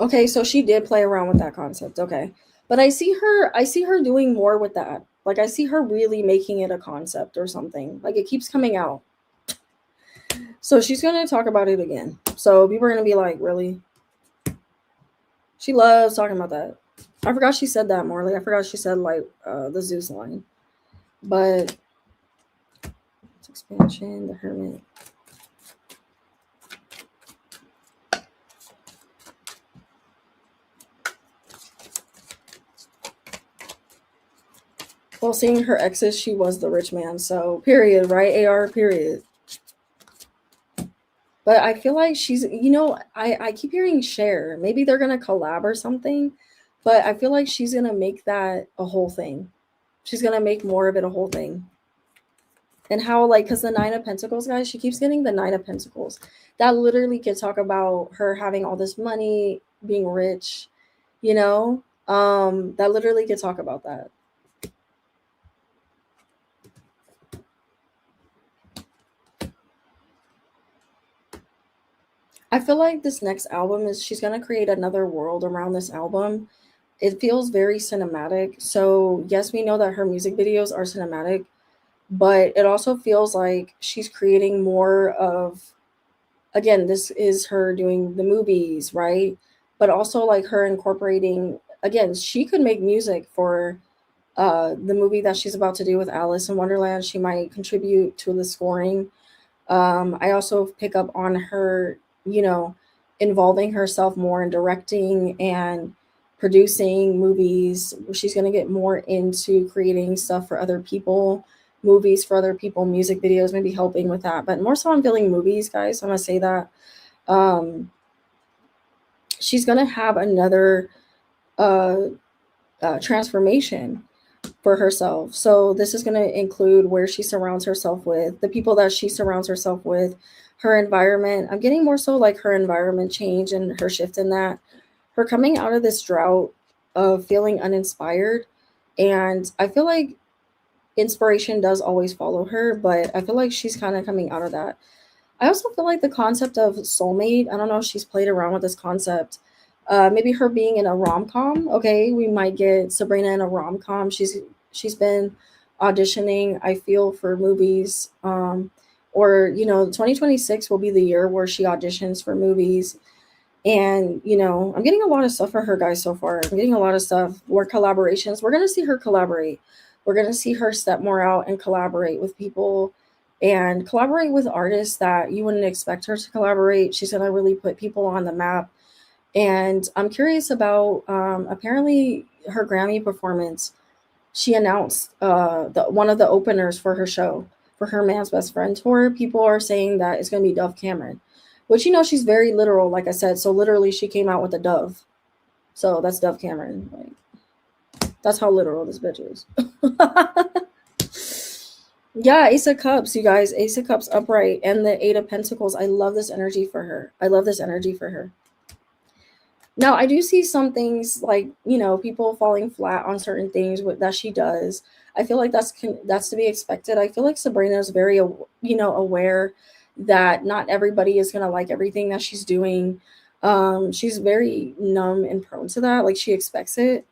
Okay, so she did play around with that concept. Okay. But I see her doing more with that. Like I see her really making it a concept or something. Like it keeps coming out. So she's gonna talk about it again. So people are gonna be like, really? She loves talking about that. I forgot she said that, Morley. I forgot she said like the Zeus line. But it's expansion, the Hermit. Well, seeing her exes, she was the rich man. So period, right? AR period. But I feel like she's, I keep hearing share. Maybe they're gonna collab or something. But I feel like she's gonna make that a whole thing. She's gonna make more of it a whole thing. And how, like, because the Nine of Pentacles, guys, she keeps getting the Nine of Pentacles. That literally could talk about her having all this money, being rich, you know? That literally could talk about that. I feel like this next album is she's gonna create another world around this album. It feels very cinematic. So yes, we know that her music videos are cinematic, but it also feels like she's creating more of, again, this is her doing the movies, right? But also like her incorporating, again, she could make music for the movie that she's about to do with Alice in Wonderland. She might contribute to the scoring. I also pick up on her, you know, involving herself more in directing and producing movies. She's going to get more into creating stuff for other people, movies for other people, music videos, maybe helping with that. But more so, I'm feeling movies, guys. I'm going to say that. Um, she's going to have another uh, transformation for herself. So this is going to include where she surrounds herself with, the people that she surrounds herself with, her environment. I'm getting more so like her environment change and her shift in that. Her coming out of this drought of feeling uninspired. And I feel like inspiration does always follow her, but I feel like she's kind of coming out of that. I also feel like the concept of soulmate, I don't know if she's played around with this concept. Maybe her being in a rom com. Okay, we might get Sabrina in a rom com. She's been auditioning, I feel, for movies. Or 2026 will be the year where she auditions for movies. And I'm getting a lot of stuff for her, guys, so far. I'm getting a lot of stuff. More collaborations. We're gonna see her collaborate. We're gonna see her step more out and collaborate with people and collaborate with artists that you wouldn't expect her to collaborate. She's gonna really put people on the map. And I'm curious about apparently her Grammy performance. She announced the one of the openers for her show for her Man's Best Friend tour. People are saying that it's going to be Dove Cameron, which she's very literal, like I said. So literally, she came out with a dove. So that's Dove Cameron. Like that's how literal this bitch is. Yeah, Ace of Cups, you guys. Ace of Cups upright and the Eight of Pentacles. I love this energy for her. I love this energy for her. Now, I do see some things like, people falling flat on certain things that she does. I feel like that's to be expected. I feel like Sabrina is very, aware that not everybody is going to like everything that she's doing. She's very numb and prone to that. Like she expects it.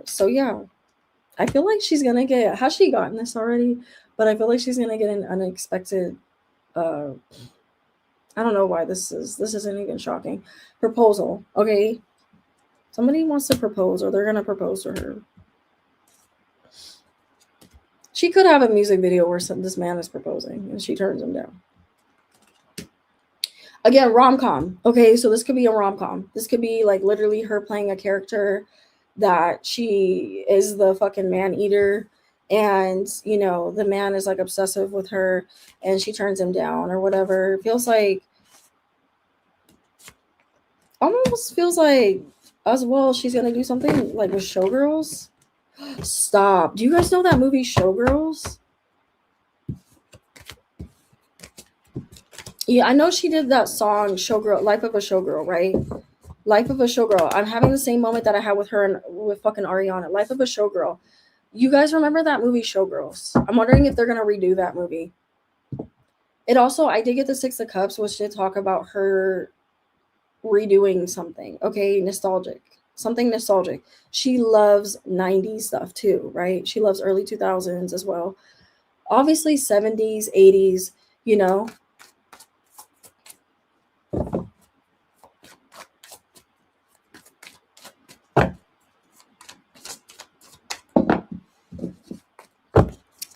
So yeah, I feel like she's going to get, has she gotten this already? But I feel like she's going to get an unexpected, uh, I don't know why this isn't even shocking. Proposal. Okay. Somebody wants to propose or they're gonna propose to her. She could have a music video where this man is proposing and she turns him down. Again, rom-com. Okay, so this could be a rom-com. This could be like literally her playing a character that she is the fucking man eater, and the man is like obsessive with her and she turns him down or whatever. It feels like, almost feels like as well she's gonna do something like with Showgirls. Stop. Do you guys know that movie Showgirls? Yeah, I know she did that song Showgirl, Life of a Showgirl, right? Life of a Showgirl. I'm having the same moment that I had with her and with fucking Ariana. Life of a Showgirl. You guys remember that movie Showgirls? I'm wondering if they're gonna redo that movie. It also, I did get the Six of Cups, which did talk about her redoing something. Okay, nostalgic. Something nostalgic. She loves 90s stuff too, right? She loves early 2000s as well. Obviously 70s, 80s, you know.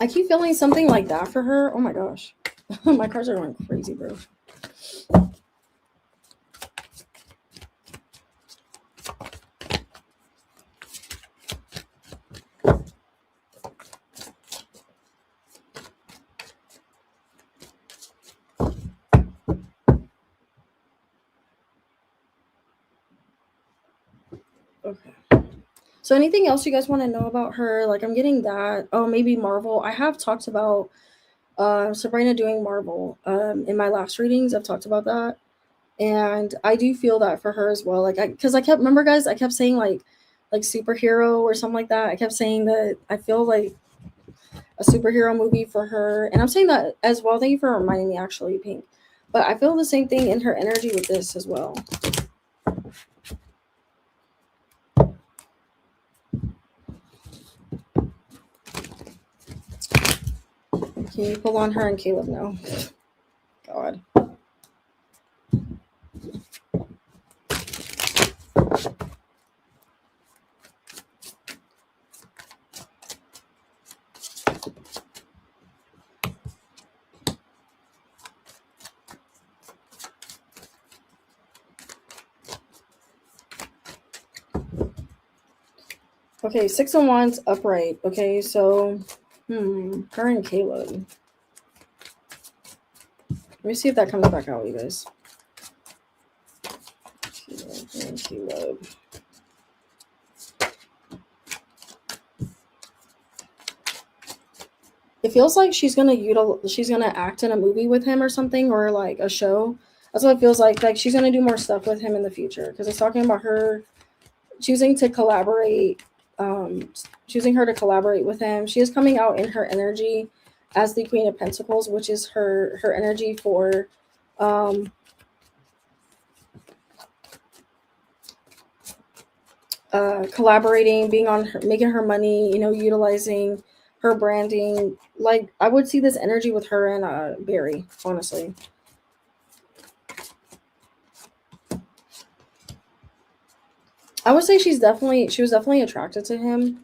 I keep feeling something like that for her. Oh my gosh. My cards are going crazy, bro. Okay. So anything else you guys want to know about her? Like I'm getting that. Oh, maybe Marvel. I have talked about Sabrina doing Marvel. In my last readings, I've talked about that. And I do feel that for her as well. Like because I kept, remember guys, I kept saying like superhero or something like that. I kept saying that I feel like a superhero movie for her. And I'm saying that as well. Thank you for reminding me actually, Pink. But I feel the same thing in her energy with this as well. Can you pull on her and Caleb now? God. Okay, Six of Wands upright. Okay, so her and Caleb. Let me see if that comes back out, you guys. Caleb. It feels like she's gonna act in a movie with him or something, or like a show. That's what it feels like. Like she's gonna do more stuff with him in the future because it's talking about her choosing to collaborate. Choosing her to collaborate with him. She is coming out in her energy as the Queen of Pentacles, which is her energy for collaborating, being on her, making her money, utilizing her branding. Like I would see this energy with her and Barry, honestly. I would say she was definitely attracted to him.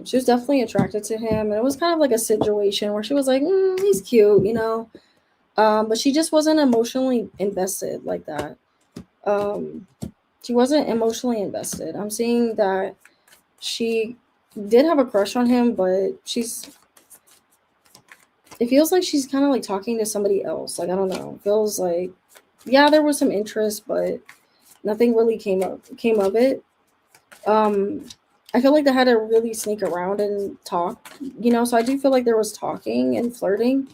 She was definitely attracted to him, and it was kind of like a situation where she was like, he's cute, but she just wasn't emotionally invested like that. Um, she wasn't emotionally invested. I'm seeing that she did have a crush on him, but it feels like she's kind of like talking to somebody else. Like, I don't know. It feels like, yeah, there was some interest, but nothing really came of it. Um, I feel like they had to really sneak around and talk, so I do feel like there was talking and flirting.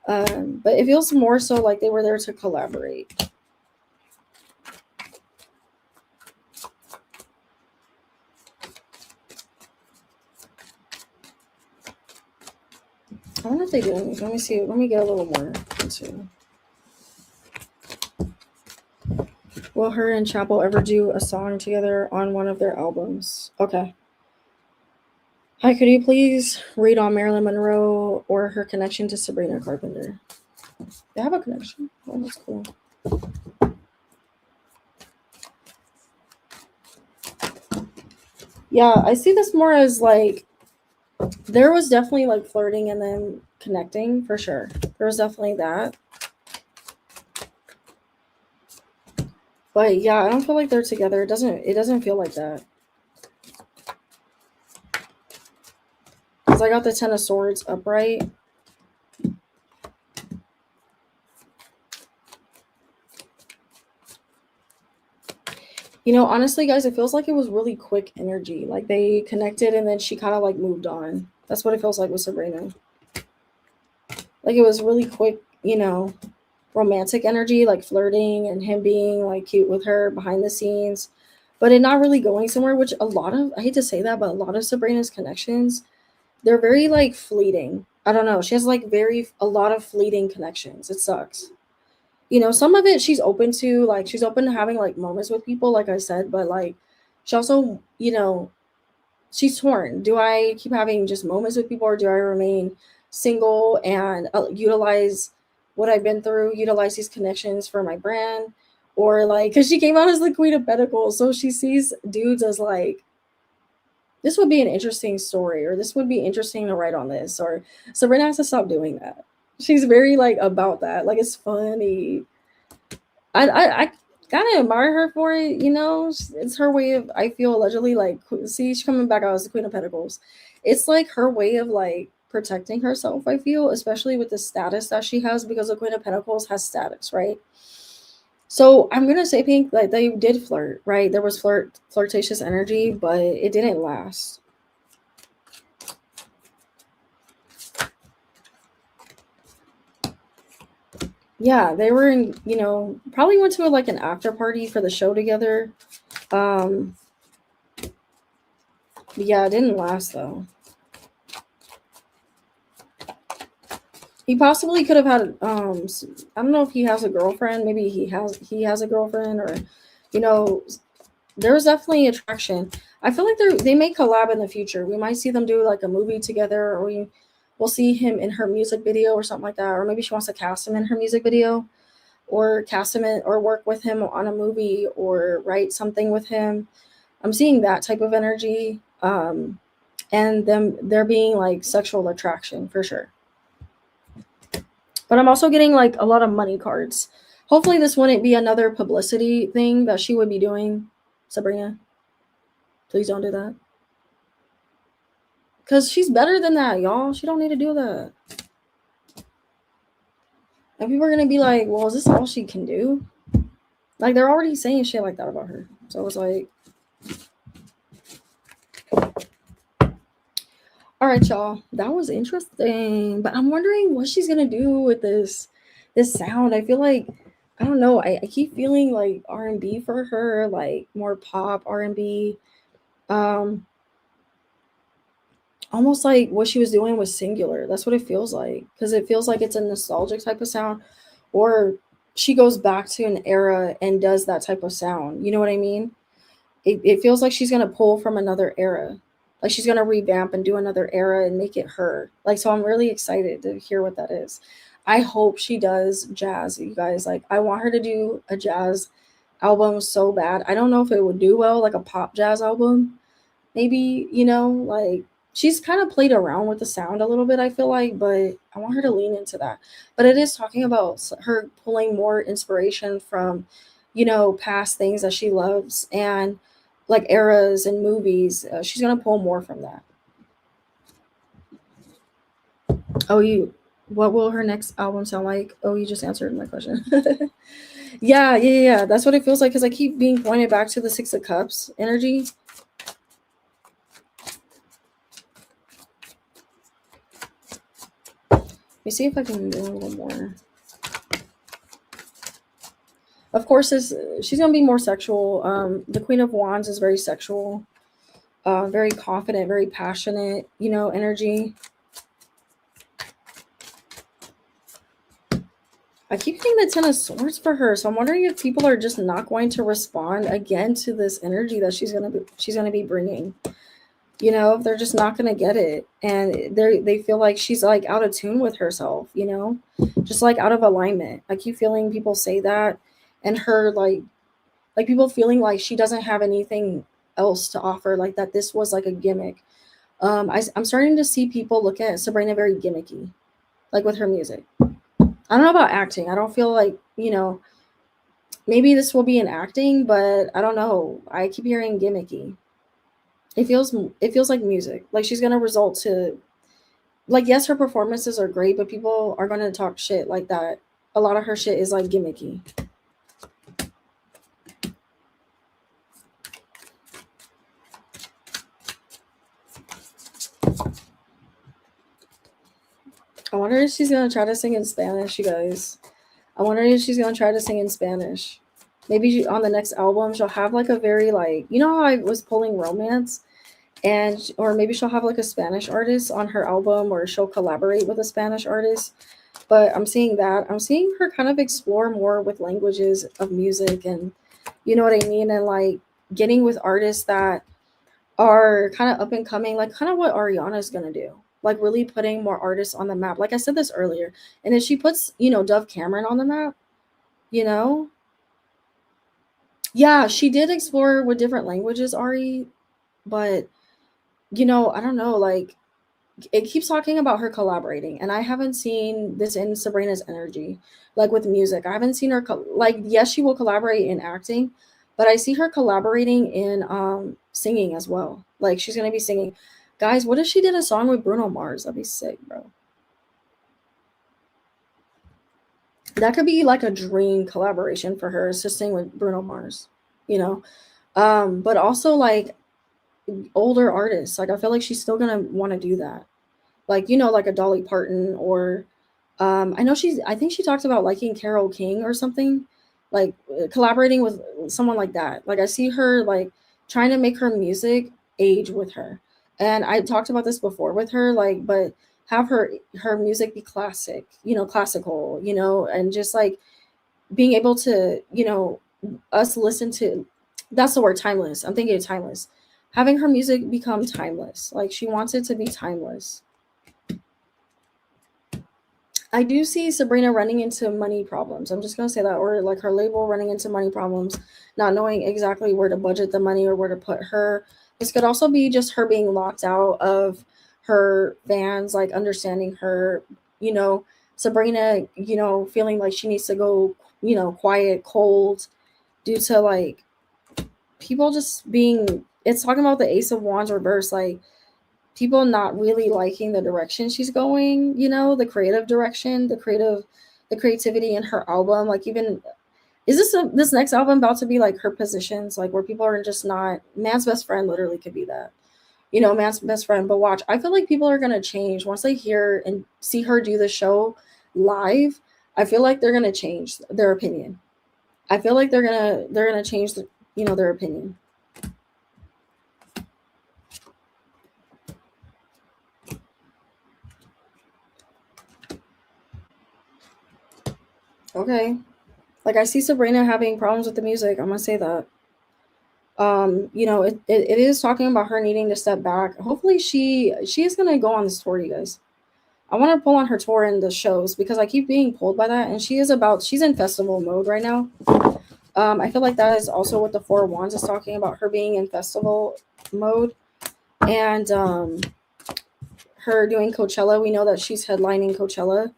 But it feels more so like they were there to collaborate. I wonder if they do anything. Let me see. Let me get a little more into. Will her and Chapel ever do a song together on one of their albums? Okay. Hi, could you please read on Marilyn Monroe or her connection to Sabrina Carpenter? They have a connection. Oh, that's cool. Yeah, I see this more as like there was definitely like flirting and then connecting for sure. There was definitely that. But yeah, I don't feel like they're together. It doesn't feel like that. Because I got the Ten of Swords upright. Honestly, guys, it feels like it was really quick energy. Like they connected and then she kind of like moved on. That's what it feels like with Sabrina. Like it was really quick, romantic energy, like flirting and him being like cute with her behind the scenes, but it not really going somewhere, which a lot of, I hate to say that, but a lot of Sabrina's connections, they're very like fleeting. I don't know. She has like a lot of fleeting connections. It sucks. Some of it she's open to, like she's open to having like moments with people, like I said, but like she also, she's torn. Do I keep having just moments with people or do I remain single and utilize what I've been through, utilize these connections for my brand? Or like, because she came out as the Queen of Pentacles, so she sees dudes as like, this would be an interesting story, or this would be interesting to write on this, or Sabrina has to stop doing that. She's very like about that. Like it's funny. I kind of admire her for it. It's her way of. I feel allegedly like see she's coming back out as the Queen of Pentacles. It's like her way of like protecting herself. I feel, especially with the status that she has, because the Queen of Pentacles has status, right? So I'm gonna say, Pink, like they did flirt, right? There was flirtatious energy, but it didn't last. Yeah, they were in, probably went to like an after party for the show together. Um, but yeah, it didn't last though. He possibly could have had I don't know if he has a girlfriend. Maybe he has a girlfriend, or you know, there's definitely attraction. I feel like they may collab in the future. We might see them do like a movie together, or we'll see him in her music video or something like that. Or maybe she wants to cast him in her music video, or cast him in, or work with him on a movie, or write something with him. I'm seeing that type of energy, and them there being like sexual attraction for sure. But I'm also getting like a lot of money cards. Hopefully, this wouldn't be another publicity thing that she would be doing, Sabrina. Please don't do that. Because she's better than that, y'all. She don't need to do that. And people are going to be like, well, is this all she can do? Like, they're already saying shit like that about her. So it's like, all right, y'all. That was interesting. But I'm wondering what she's going to do with this sound. I feel like, I don't know. I keep feeling like R&B for her, like more pop R&B. Um, Almost like what she was doing was singular. That's what it feels like, because it feels like it's a nostalgic type of sound, or she goes back to an era and does that type of sound. You know what I mean? It feels like she's gonna pull from another era, like she's gonna revamp and do another era and make it her. Like, so I'm really excited to hear what that is. I hope she does jazz, you guys. Like, I want her to do a jazz album so bad. I don't know if it would do well, like a pop jazz album, maybe, like she's kind of played around with the sound a little bit, I feel like, but I want her to lean into that. But it is talking about her pulling more inspiration from, past things that she loves and like eras and movies. She's gonna pull more from that. Oh, you. What will her next album sound like? Oh, you just answered my question. Yeah, yeah, yeah, yeah. That's what it feels like because I keep being pointed back to the Six of Cups energy. Let me see if I can do a little more. Of course, she's gonna be more sexual. The Queen of Wands is very sexual, very confident, very passionate. Energy. I keep getting the Ten of Swords for her, so I'm wondering if people are just not going to respond again to this energy that she's gonna be bringing. If they're just not gonna get it, and they feel like she's like out of tune with herself. Just like out of alignment. I keep feeling people say that, and her like people feeling like she doesn't have anything else to offer, like that this was like a gimmick. I'm starting to see people look at Sabrina very gimmicky, like with her music. I don't know about acting. I don't feel like, maybe this will be in acting, but I don't know. I keep hearing gimmicky. It feels like music. Like she's gonna result to, like, yes, her performances are great, but people are gonna talk shit like that. A lot of her shit is like gimmicky. I wonder if she's gonna try to sing in Spanish, you guys. I wonder if she's gonna try to sing in Spanish. Maybe on the next album she'll have like a very like, how I was pulling romance, and or maybe she'll have like a Spanish artist on her album, or she'll collaborate with a Spanish artist. But I'm seeing that. I'm seeing her kind of explore more with languages of music, and you know what I mean, and like getting with artists that are kind of up and coming, like kind of what Ariana's gonna do. Like really putting more artists on the map. Like I said this earlier. And if she puts, Dove Cameron on the map, you know, yeah, she did explore with different languages, Ari, but I don't know, like it keeps talking about her collaborating, and I haven't seen this in Sabrina's energy, like with music. I haven't seen her like, yes, she will collaborate in acting, but I see her collaborating in singing as well. Like she's gonna be singing. Guys, what if she did a song with Bruno Mars? That'd be sick, bro. That could be like a dream collaboration for her, is to sing with Bruno Mars, you know. But also like older artists. Like I feel like she's still gonna want to do that. Like, like a Dolly Parton, or I think she talked about liking Carole King or something, like collaborating with someone like that. Like I see her like trying to make her music age with her. And I talked about this before with her, like, but have her music be classic, classical, and just like being able to, us listen to, that's the word, timeless. I'm thinking of timeless. Having her music become timeless. Like she wants it to be timeless. I do see Sabrina running into money problems. I'm just gonna say that, or like her label running into money problems, not knowing exactly where to budget the money or where to put her. This could also be just her being locked out of her fans, like understanding her, you know, Sabrina, feeling like she needs to go, quiet, cold, due to like people just being, it's talking about the Ace of Wands reverse, like people not really liking the direction she's going, the creative direction, the creativity in her album. Like even, is this next album about to be like her positions, like where people are just not, man's best friend literally could be that, man's best friend. But watch, I feel like people are gonna change once they hear and see her do the show live. I feel like they're gonna change their opinion. I feel like they're gonna change their opinion. Okay. Like I see Sabrina having problems with the music. I'm gonna say that. It is talking about her needing to step back. Hopefully she is gonna go on this tour, you guys. I want to pull on her tour in the shows because I keep being pulled by that, and she's in festival mode right now. I feel like that is also what the Four of Wands is talking about, her being in festival mode, and her doing Coachella. We know that she's headlining Coachella.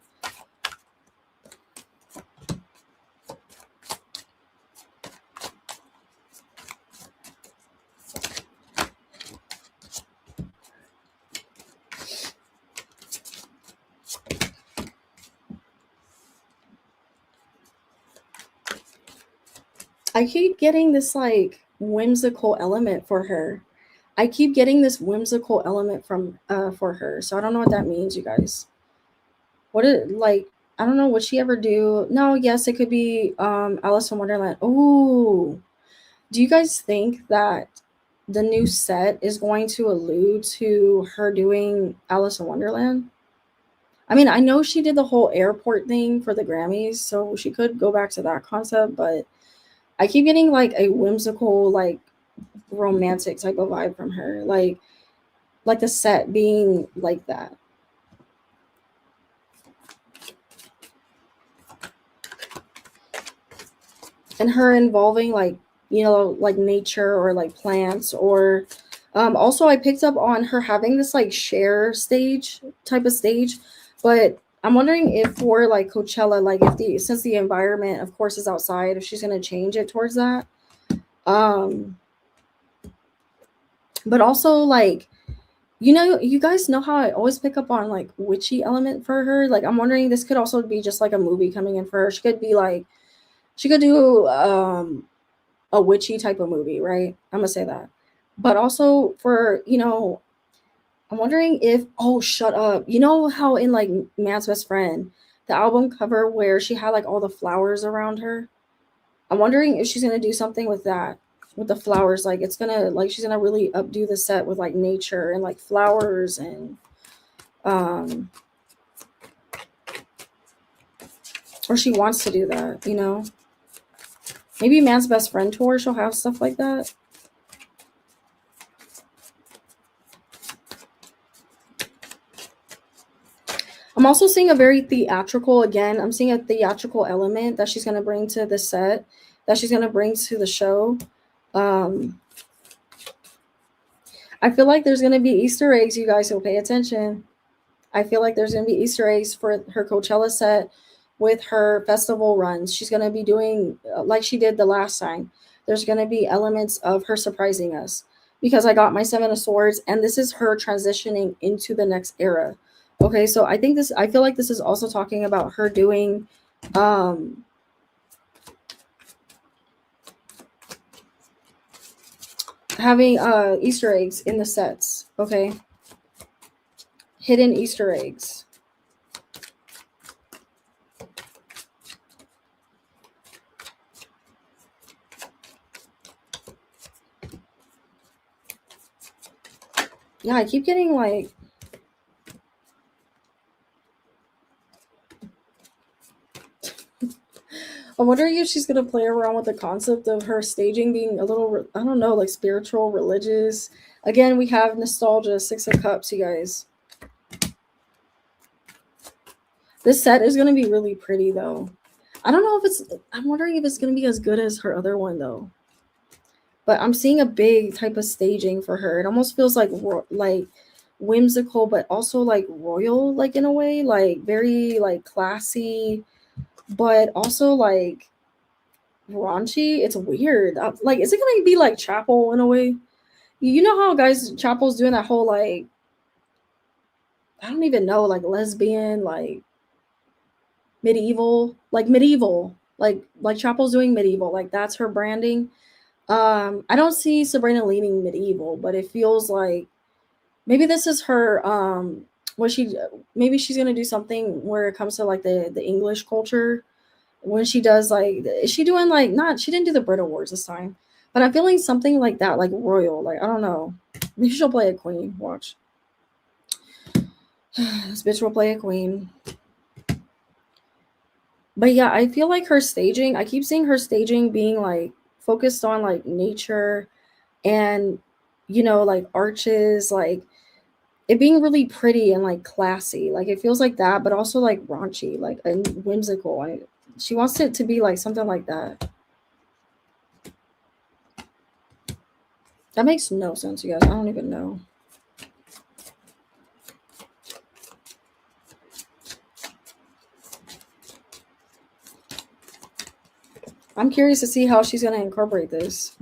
I keep getting this like whimsical element for her. I keep getting this whimsical element from for her. So I don't know what that means, you guys. What it like I don't know, would she ever do no, yes, it could be Alice in Wonderland. Ooh. Do you guys think that the new set is going to allude to her doing Alice in Wonderland? I mean, I know she did the whole airport thing for the Grammys, so she could go back to that concept, but I keep getting like a whimsical, like romantic type of vibe from her. Like the set being like that. And her involving like, like nature or like plants or also I picked up on her having this like share stage type of stage, but I'm wondering if for like Coachella, like if the since the environment of course is outside, if she's going to change it towards that. um but also like, you guys know how I always pick up on like witchy element for her. Like I'm wondering this could also be just like a movie coming in for her. She could be like she could do a witchy type of movie, right? I'm gonna say that. But also for, I'm wondering if oh shut up. You know how in like Man's Best Friend, the album cover where she had like all the flowers around her? I'm wondering if she's gonna do something with that. With the flowers. Like it's gonna like she's gonna really updo the set with like nature and like flowers and um or she wants to do that, you know? Maybe Man's Best Friend tour, she'll have stuff like that. I'm also seeing a very theatrical, again, I'm seeing a theatrical element that she's going to bring to the set, that she's going to bring to the show. Um, I feel like there's going to be Easter eggs, you guys, so pay attention. I feel like there's going to be Easter eggs for her Coachella set with her festival runs. She's going to be doing like she did the last time. There's going to be elements of her surprising us because I got my Seven of Swords, and this is her transitioning into the next era. Okay, so I feel like this is also talking about her doing um having Easter eggs in the sets, okay? Hidden Easter eggs. Yeah, I keep getting like I'm wondering if she's gonna play around with the concept of her staging being a little, I don't know, like spiritual, religious. Again, we have nostalgia, Six of Cups, you guys. This set is gonna be really pretty though. I don't know if it's. I'm wondering if it's gonna be as good as her other one though. But I'm seeing a big type of staging for her. It almost feels like whimsical, but also like royal, like in a way, like very like classy, but also like raunchy. It's weird. Like, is it gonna be like Chapel in a way? You know how guys Chapel's doing that whole like I don't even know like lesbian like medieval like Chapel's doing medieval like that's her branding. I don't see Sabrina leaning medieval, but it feels like maybe this is her what she maybe she's gonna do something where it comes to like the English culture when she does like is she doing like not she didn't do the Brit Awards this time, but I'm feeling something like that, like royal, like I don't know. Maybe she'll play a queen. Watch. This bitch will play a queen. But yeah, I feel like her staging, I keep seeing her staging being like focused on like nature and like arches, like it being really pretty and like classy. Like it feels like that, but also like raunchy, like and whimsical. She wants it to be like something like that. That makes no sense, you guys. I don't even know. I'm curious to see how she's going to incorporate this.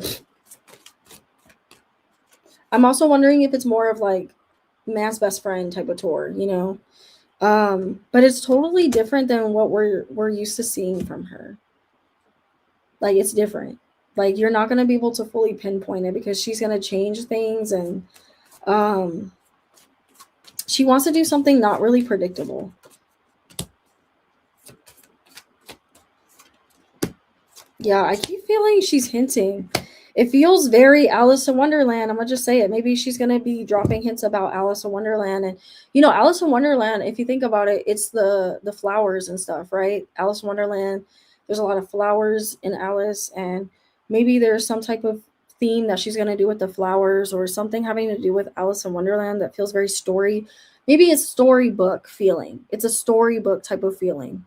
I'm also wondering if it's more of like Man's Best Friend type of tour, but it's totally different than what we're used to seeing from her. Like it's different. Like you're not going to be able to fully pinpoint it because she's going to change things, and um she wants to do something not really predictable. Yeah, I keep feeling she's hinting. It feels very Alice in Wonderland. I'm gonna just say it. Maybe she's gonna be dropping hints about Alice in Wonderland, and Alice in Wonderland. If you think about it, it's the flowers and stuff, right? Alice in Wonderland. There's a lot of flowers in Alice, and maybe there's some type of theme that she's gonna do with the flowers, or something having to do with Alice in Wonderland that feels very story. Maybe it's storybook feeling. It's a storybook type of feeling,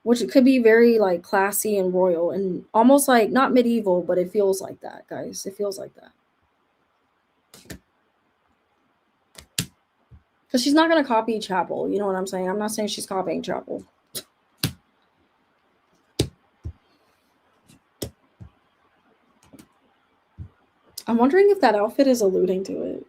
which it could be very like classy and royal and almost like not medieval, but it feels like that, guys. It feels like that. Because she's not going to copy Chapel. You know what I'm saying? I'm not saying she's copying Chapel. I'm wondering if that outfit is alluding to it.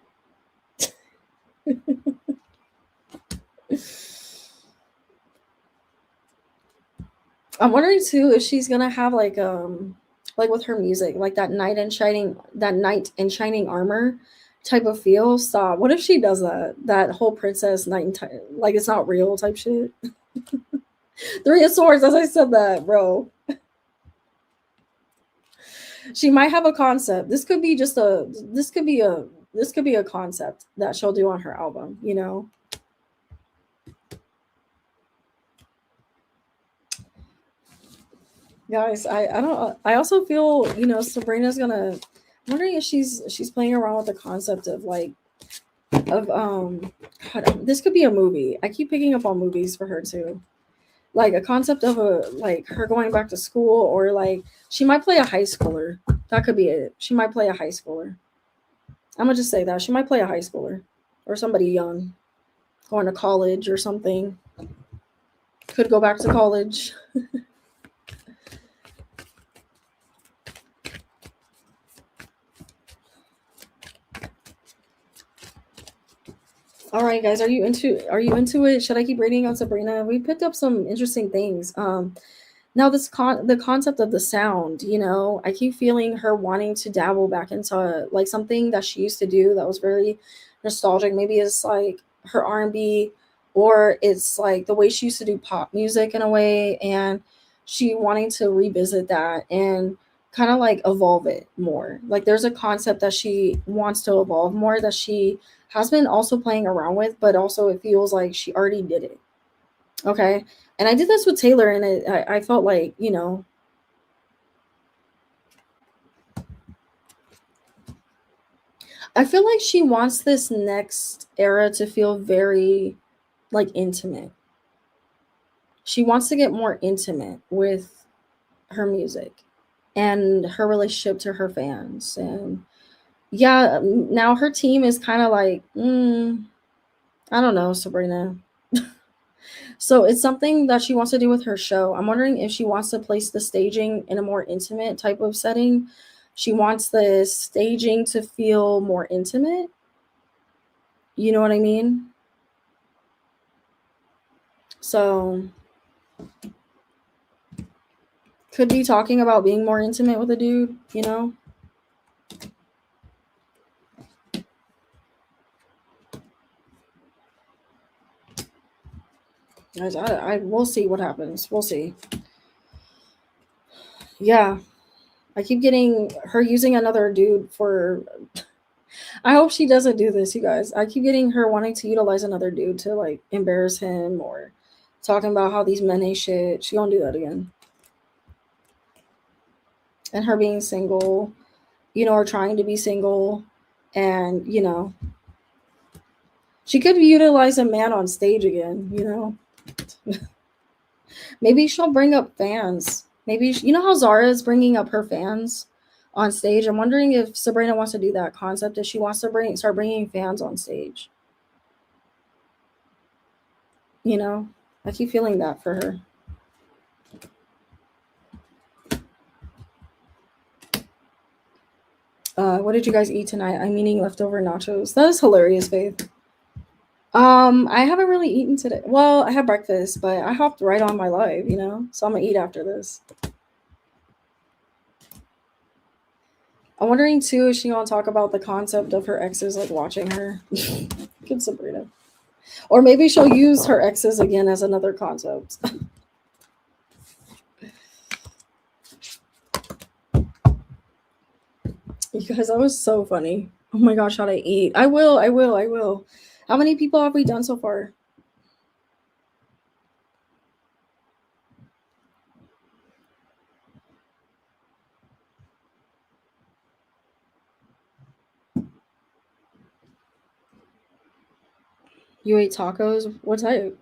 I'm wondering too if she's gonna have like with her music, like that knight in shining armor type of feel. Stop. What if she does that whole princess knight in like it's not real type shit? Three of Swords, as I said that, bro. She might have a concept. This could be a concept that she'll do on her album. Guys, I don't I also feel, Sabrina's gonna I'm wondering if she's playing around with the concept of like of God, this could be a movie. I keep picking up on movies for her too. Like a concept of a like her going back to school, or like she might play a high schooler. That could be it. She might play a high schooler. I'm gonna just say that. She might play a high schooler or somebody young going to college or something. Could go back to college. All right, guys, are you into it? Should I keep reading on Sabrina? We picked up some interesting things. Now the concept of the sound, I keep feeling her wanting to dabble back into like something that she used to do that was very nostalgic. Maybe it's like her R&B, or it's like the way she used to do pop music in a way, and she wanting to revisit that and kind of like evolve it more. Like there's a concept that she wants to evolve more, that she has been also playing around with, but also it feels like she already did it. Okay. And I did this with Taylor, and I felt like, I feel like she wants this next era to feel very like intimate. She wants to get more intimate with her music and her relationship to her fans. And yeah, now her team is kind of like, I don't know, Sabrina. So it's something that she wants to do with her show. I'm wondering if she wants to place the staging in a more intimate type of setting. She wants the staging to feel more intimate. You know what I mean? So could be talking about being more intimate with a dude. I we'll see what happens. We'll see. Yeah, I keep getting her using another dude for. I hope she doesn't do this, you guys. I keep getting her wanting to utilize another dude to like embarrass him, or talking about how these men ain't shit. She gonna do that again. And her being single, or trying to be single, and she could utilize a man on stage again. Maybe she'll bring up fans. Maybe you know how Zara is bringing up her fans on stage. I'm wondering if Sabrina wants to do that concept. If she wants to start bringing fans on stage. I keep feeling that for her. What did you guys eat tonight? I'm eating leftover nachos. That is hilarious, Faith. I haven't really eaten today. Well, I had breakfast, but I hopped right on my live, so I'm gonna eat after this. I'm wondering too, is she gonna talk about the concept of her exes like watching her? Good Sabrina. Or maybe she'll use her exes again as another concept. You guys, that was so funny. Oh my gosh, how'd I eat? I will. How many people have we done so far? You ate tacos? What type?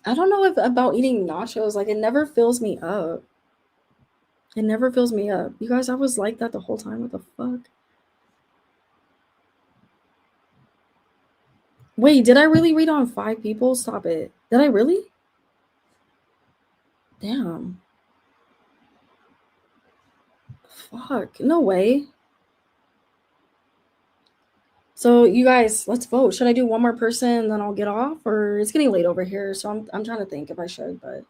I don't know if about eating nachos. Like it never fills me up. It never fills me up. You guys, I was like that the whole time. What the fuck? Wait, did I really read on 5 people? Stop it. Did I really? Damn. Fuck. No way. So you guys, let's vote. Should I do one more person and then I'll get off? Or it's getting late over here, so I'm trying to think if I should, but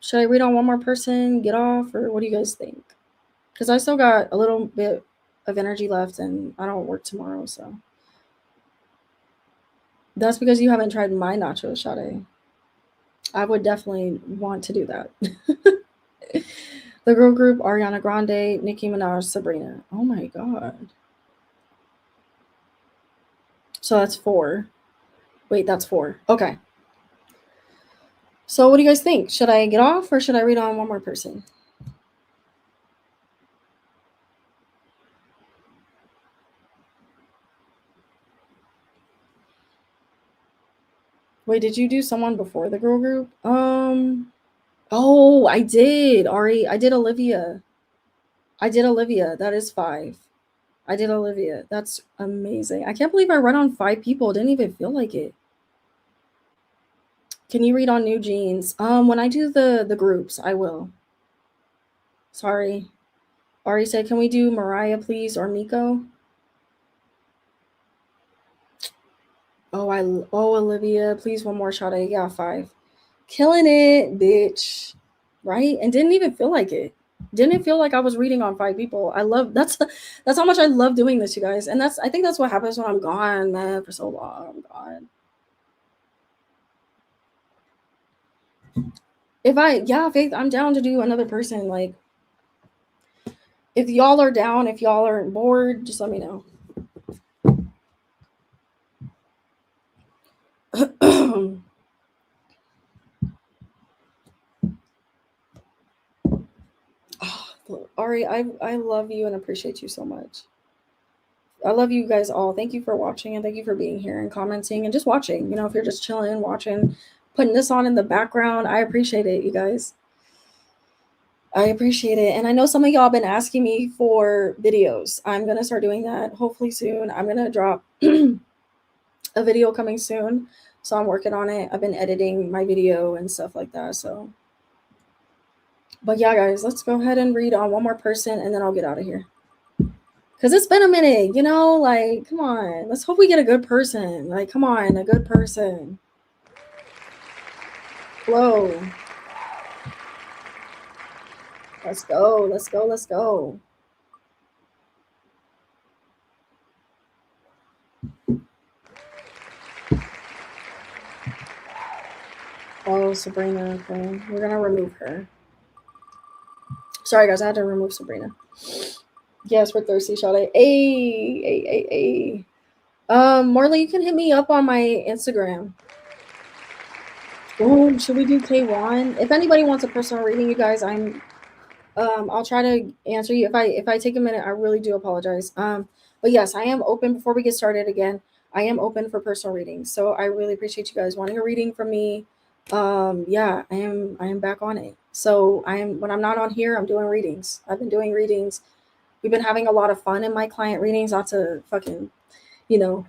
should I read on one more person, get off, or what do you guys think? Because I still got a little bit of energy left and I don't work tomorrow, so that's because you haven't tried my nacho Sade. I would definitely want to do that. The girl group, Ariana Grande, Nicki Minaj, Sabrina. Oh my god. So that's 4. Wait, that's 4. Okay. So what do you guys think? Should I get off or should I read on one more person? Wait, did you do someone before the girl group? Oh, I did. Ari, I did Olivia. I did Olivia. That is 5. I did Olivia. That's amazing. I can't believe I read on 5 people. Didn't even feel like it. Can you read on New Jeans? When I do the groups, I will. Sorry. Ari said, "Can we do Mariah, please, or Miko?" Oh Olivia, please one more shot. Yeah, 5. Killing it, bitch. Right? And didn't even feel like it. Didn't feel like I was reading on 5 people. I love that's how much I love doing this, you guys. And I think that's what happens when I'm gone, man, for so long. I'm gone. Faith, I'm down to do another person. Like if y'all are down, if y'all are bored, just let me know. Ari, I love you and appreciate you so much. I love you guys all. Thank you for watching and thank you for being here and commenting and just watching. You know, if you're just chilling, watching, putting this on in the background, I appreciate it, you guys. I appreciate it. And I know some of y'all been asking me for videos. I'm going to start doing that hopefully soon. I'm going to drop a video coming soon. So I'm working on it. I've been editing my video and stuff like that. So, but yeah, guys, let's go ahead and read on one more person and then I'll get out of here. Because it's been a minute, you know, like, come on. Let's hope we get a good person. Like, come on, a good person. Whoa. Let's go. Let's go. Let's go. Oh, Sabrina. Okay. We're going to remove her. Sorry, guys. I had to remove Sabrina. Yes, we're thirsty, Sade. Hey. Marley, you can hit me up on my Instagram. Oh, should we do K1? If anybody wants a personal reading, you guys, I'll try to answer you. If I take a minute, I really do apologize. But yes, I am open before we get started again. I am open for personal readings. So I really appreciate you guys wanting a reading from me. Yeah, I am back on it. So when I'm not on here, I'm doing readings. I've been doing readings. We've been having a lot of fun in my client readings, not to fucking, you know,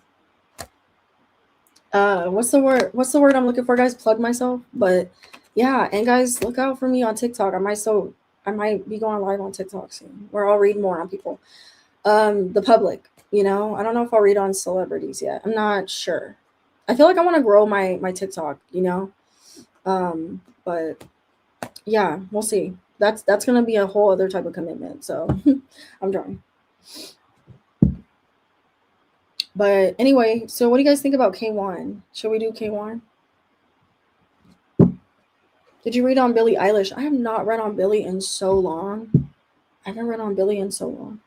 what's the word I'm looking for, guys? Plug myself. But yeah, and guys, look out for me on TikTok. I might be going live on TikTok soon where I'll read more on people. The public, you know. I don't know if I'll read on celebrities yet. I'm not sure. I feel like I want to grow my TikTok, you know. But Yeah, we'll see. That's gonna be a whole other type of commitment. So I'm trying. But anyway, so what do you guys think about K1? Should we do K1? Did you read on Billie Eilish? I have not read on Billie in so long. I haven't read on Billie in so long.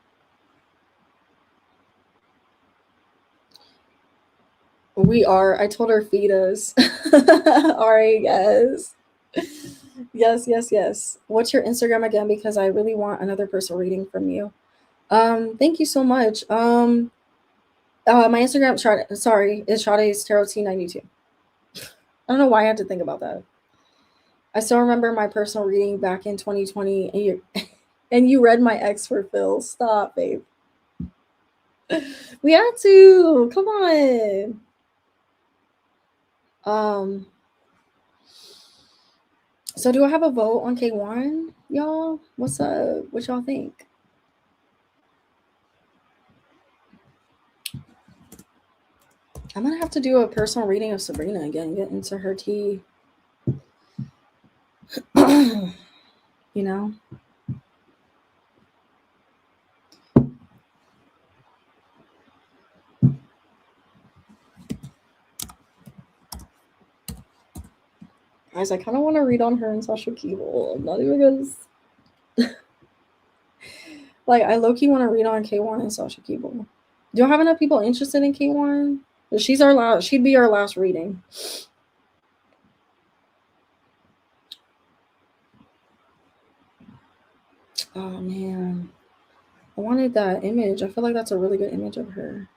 We are. I told her feed us. All right, yes. Yes, yes, yes. What's your Instagram again? Because I really want another person reading from you. Thank you so much. My Instagram sorry, is Sade's Tarot T92. I don't know why I had to think about that. I still remember my personal reading back in 2020 and you and you read my ex for Phil. Stop, babe. We had to. Come on. Um so do I have a vote on K1? Y'all? What's up? What y'all think? I'm gonna have to do a personal reading of Sabrina again, get into her tea. You know? Guys, I kind of want to read on her and Sasha Keeble. I'm not even gonna. Like, I low key want to read on K1 and Sasha Keeble. Do I have enough people interested in K1? She's our last. She'd be our last reading. Oh man, I wanted that image. I feel like that's a really good image of her.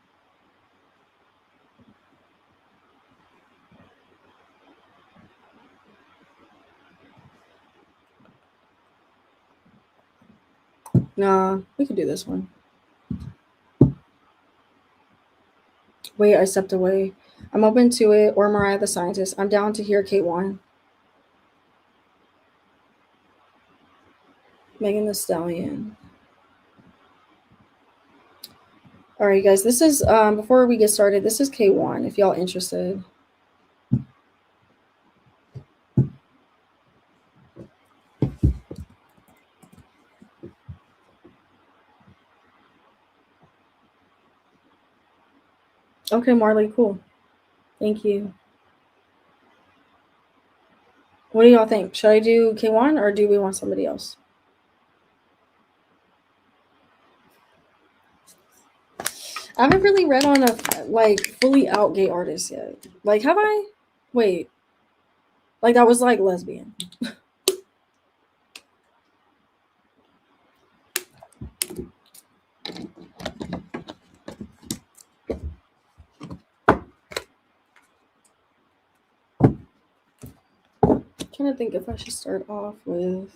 Nah, we could do this one. Wait, I stepped away. I'm open to it. Or Mariah the Scientist. I'm down to hear K1. Megan the Stallion. All right, guys. This is before we get started. This is K1. If y'all interested. Okay, Marley. Cool. Thank you. What do y'all think? Should I do K1 or do we want somebody else? I haven't really read on a like fully out gay artist yet. Like, have I? Wait, like that was like lesbian. I'm trying to think if I should start off with.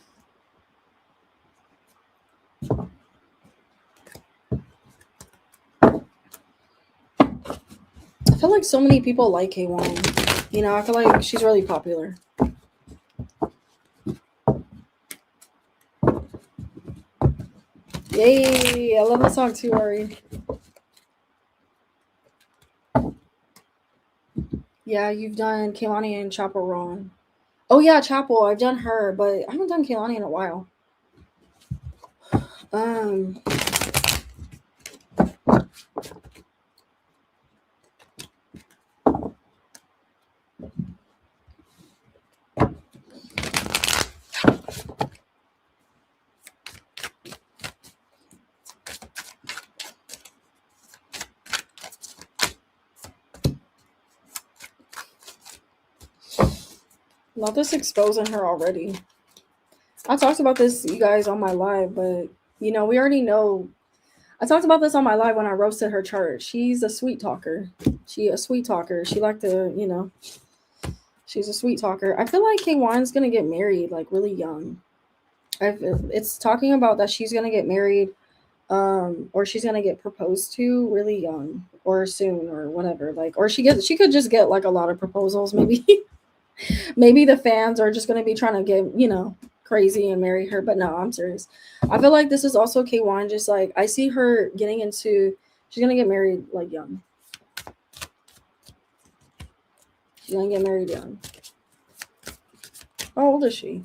I feel like so many people like K1. You know, I feel like she's really popular. Yay! I love the song too, Ari. Yeah, you've done Kaylani and Chapel Ron. Oh yeah, Chapel. I've done her, but I haven't done Kaylani in a while. Um, not this exposing her already. I talked about this, you guys, on my live, but you know, we already know. I talked about this on my live when I roasted her chart. She's a sweet talker. She a sweet talker. She like to, you know, she's a sweet talker. I feel like K1's gonna get married like really young. It's talking about that she's gonna get married, or she's gonna get proposed to really young or soon or whatever. Like, or she could just get like a lot of proposals. Maybe maybe the fans are just gonna be trying to get, you know, crazy and marry her. But no, I'm serious. I feel like this is also K1. Just like I see her getting into, she's gonna get married like young. She's gonna get married young. How old is she?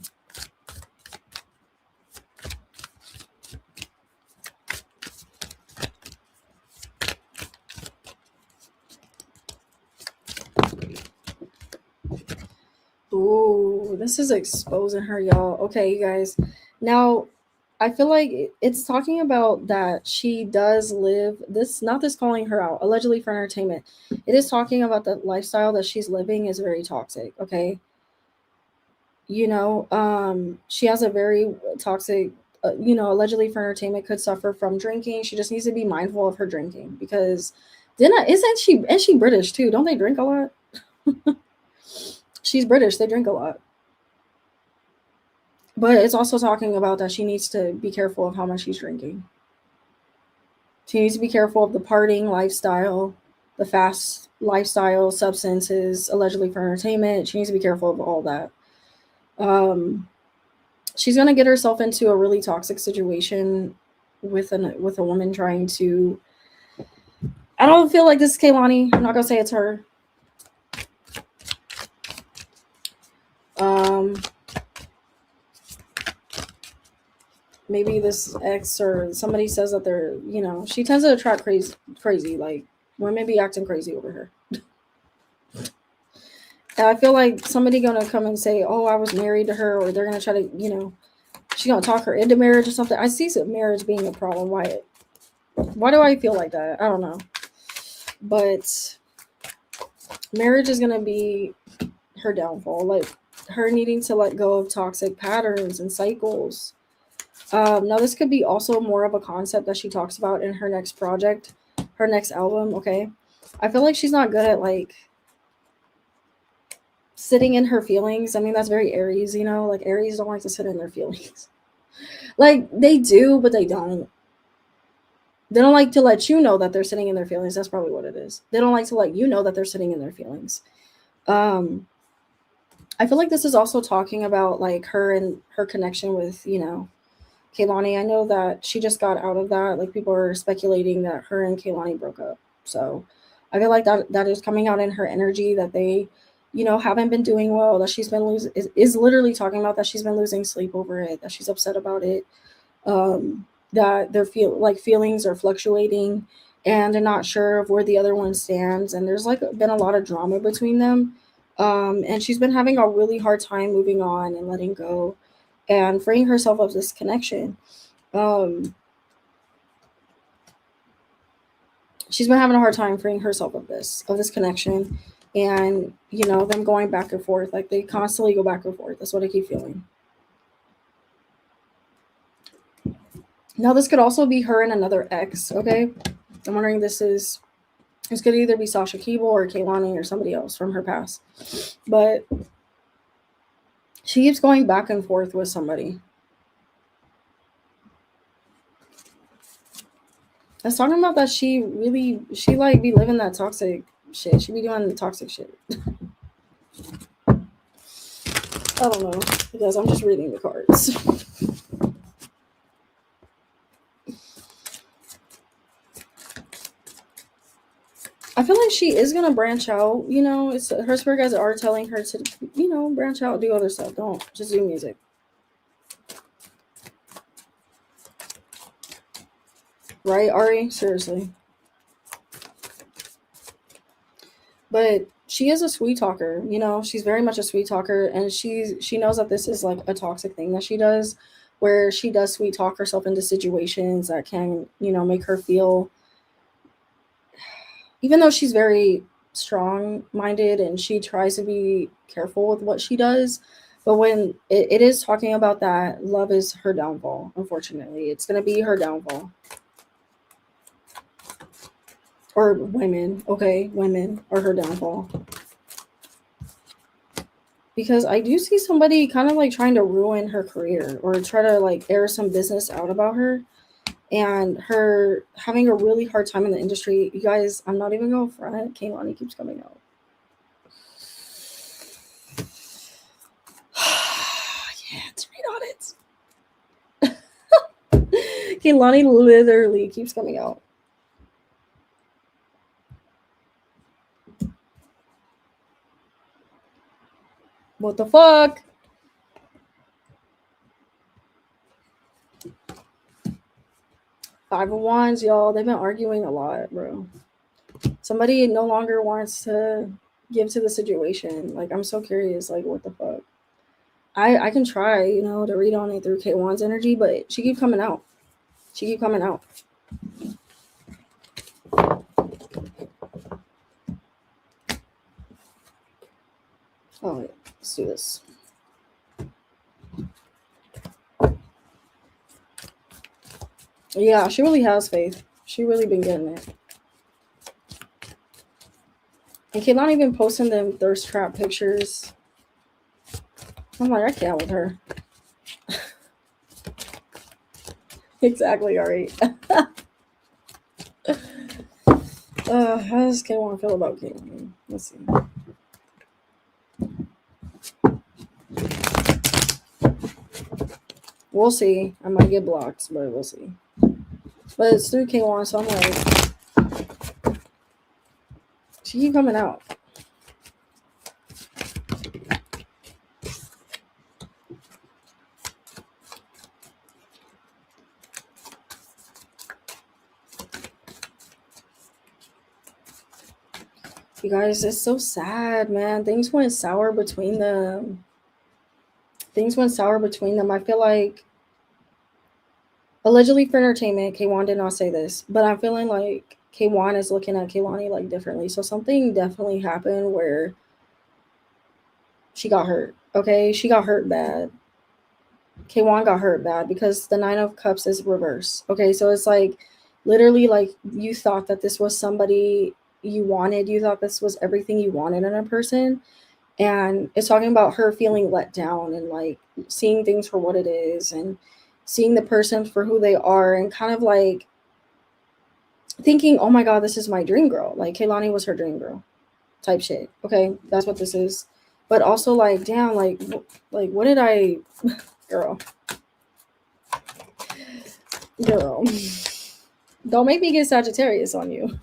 this is exposing her, y'all. Okay, you guys. Now, I feel like it's talking about that she does live this, not this calling her out, allegedly for entertainment. It is talking about the lifestyle that she's living is very toxic. Okay, she has a very toxic. Allegedly for entertainment, could suffer from drinking. She just needs to be mindful of her drinking because, isn't she British too? Don't they drink a lot? She's British. They drink a lot. But it's also talking about that she needs to be careful of how much she's drinking. She needs to be careful of the partying lifestyle, the fast lifestyle, substances, allegedly for entertainment. She needs to be careful of all that. Um, she's gonna get herself into a really toxic situation with a woman trying to. I don't feel like this is Kaylani. I'm not gonna say it's her. Um, maybe this ex or somebody says that they're, she tends to attract crazy, like women be acting crazy over her. And I feel like somebody gonna come and say, "Oh, I was married to her," or they're gonna try to, she's gonna talk her into marriage or something. I see marriage being a problem. Why do I feel like that? I don't know. But marriage is gonna be her downfall. Like her needing to let go of toxic patterns and cycles. Now this could be also more of a concept that she talks about in her next project, her next album. Okay, I feel like she's not good at like sitting in her feelings. I mean, that's very Aries, like Aries don't like to sit in their feelings. Like they do, but they don't. They don't like to let you know that they're sitting in their feelings. That's probably what it is. They don't like to let you know that they're sitting in their feelings. Um, I feel like this is also talking about like her and her connection with, Kaylani. I know that she just got out of that. Like people are speculating that her and Kaylani broke up. So I feel like that is coming out in her energy that they, haven't been doing well. That she's been losing is literally talking about that she's been losing sleep over it. That she's upset about it. That their feelings are fluctuating, and they're not sure of where the other one stands. And there's like been a lot of drama between them. And she's been having a really hard time moving on and letting go and freeing herself of this connection. Um, she's been having a hard time freeing herself of this connection, and them going back and forth. Like they constantly go back and forth. That's what I keep feeling. Now this could also be her and another ex. Okay, I'm wondering this could either be Sasha Keeble or Kaylani or somebody else from her past, but she keeps going back and forth with somebody. I was talking about that she like be living that toxic shit. She be doing the toxic shit. I don't know because I'm just reading the cards. I feel like she is gonna branch out. It's her spirit guides are telling her to, branch out, do other stuff. Don't just do music. Right, Ari? Seriously. But she is a sweet talker. She's very much a sweet talker, and she knows that this is like a toxic thing that she does, where she does sweet talk herself into situations that can, make her feel. Even though she's very strong minded and she tries to be careful with what she does, but when it is talking about that, love is her downfall. Unfortunately, it's going to be her downfall. Or women, okay, women are her downfall. Because I do see somebody kind of like trying to ruin her career or try to like air some business out about her and her having a really hard time in the industry. You guys, I'm not even going front. Kaylani keeps coming out. I can't read on it. Kaylani literally keeps coming out. What the fuck? Five of Wands, y'all. They've been arguing a lot, bro. Somebody no longer wants to give to the situation. Like, I'm so curious. Like, what the fuck? I can try, to read on it through K1's energy, but she keep coming out. She keep coming out. Oh wait, let's do this. Yeah, she really has faith. She really been getting it. And Kaylani even posting them thirst trap pictures. I'm like, I can't with her. Exactly, alright. How does K1 feel about Kaylani? Let's see. We'll see. I might get blocked, but we'll see. But it's through K1, so I'm like, she keep coming out. You guys, it's so sad, man. Things went sour between them. I feel like, allegedly for entertainment, K1 did not say this, but I'm feeling like K1 is looking at Kehlani like differently. So something definitely happened where she got hurt. Okay, she got hurt bad. K1 got hurt bad because the Nine of Cups is reverse. Okay, so it's like literally like you thought that this was somebody you wanted. You thought this was everything you wanted in a person. And it's talking about her feeling let down and like seeing things for what it is and seeing the person for who they are and kind of like thinking, oh my God, this is my dream girl. Like Kehlani was her dream girl type shit. Okay, that's what this is. But also like, damn, like what did I, girl, don't make me get Sagittarius on you.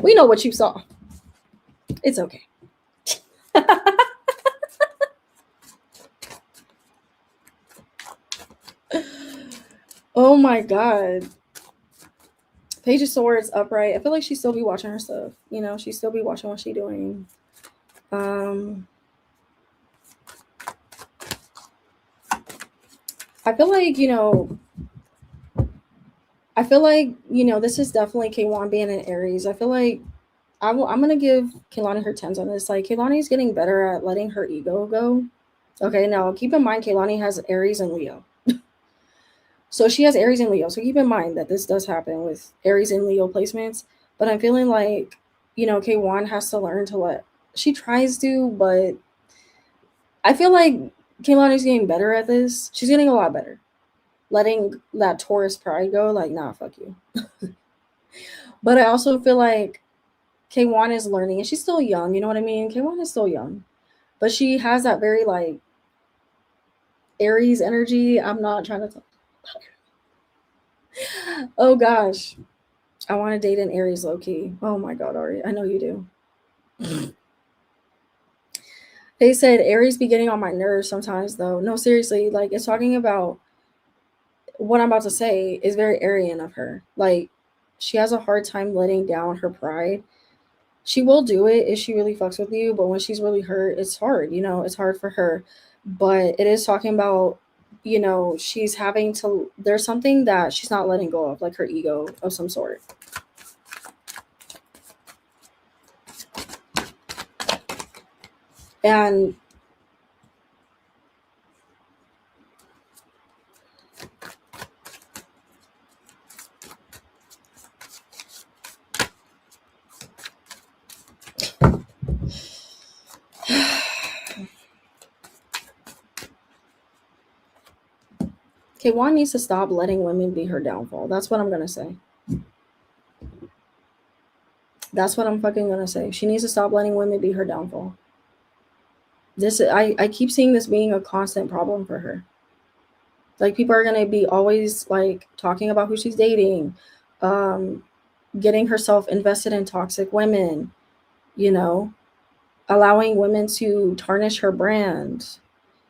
We know what you saw. It's okay. Oh my God. Page of Swords upright. I feel like she still be watching her stuff. She still be watching what she doing. I feel like, this is definitely K1 being an Aries. I feel like I'm going to give Kehlani her 10s on this. Like, Kehlani's getting better at letting her ego go. Okay, now keep in mind, Kehlani has Aries and Leo. So she has Aries and Leo. So keep in mind that this does happen with Aries and Leo placements. But I'm feeling like, K1 has to learn to let, she tries to, but I feel like Kehlani's getting better at this. She's getting a lot better. Letting that Taurus pride go, like, nah, fuck you. But I also feel like K1 is learning, and she's still young, you know what I mean? K1 is still young. But she has that very, like, Aries energy. I'm not trying to talk. Oh, gosh. I want to date an Aries low-key. Oh, my God, Ari. I know you do. They said Aries be getting on my nerves sometimes, though. No, seriously. Like, it's talking about what I'm about to say is very Aryan of her. Like, she has a hard time letting down her pride. She will do it if she really fucks with you, but when she's really hurt, it's hard. It's hard for her. But it is talking about, she's having to, there's something that she's not letting go of, like her ego of some sort. And K1 needs to stop letting women be her downfall. That's what I'm going to say. That's what I'm fucking going to say. She needs to stop letting women be her downfall. I keep seeing this being a constant problem for her. Like, people are going to be always like talking about who she's dating, getting herself invested in toxic women, allowing women to tarnish her brand.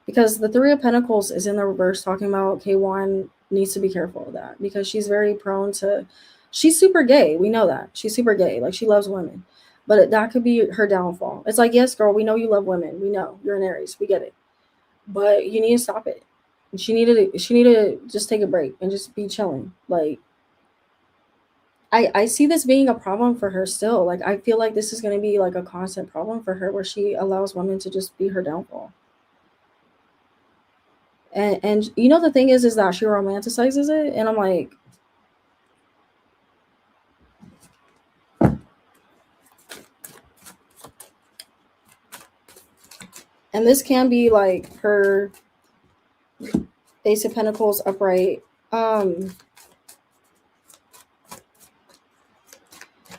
Because the Three of Pentacles is in the reverse, talking about K1 needs to be careful of that because she's very prone to, she's super gay. We know that. She's super gay. Like, she loves women. But that could be her downfall. It's like, yes, girl, we know you love women. We know you're an Aries. We get it. but you need to stop it. She needed to just take a break and just be chilling. Like I see this being a problem for her still. Like I feel like this is going to be like a constant problem for her where she allows women to just be her downfall. And you know the thing is that she romanticizes it, and I'm like, and this can be like her Ace of Pentacles upright.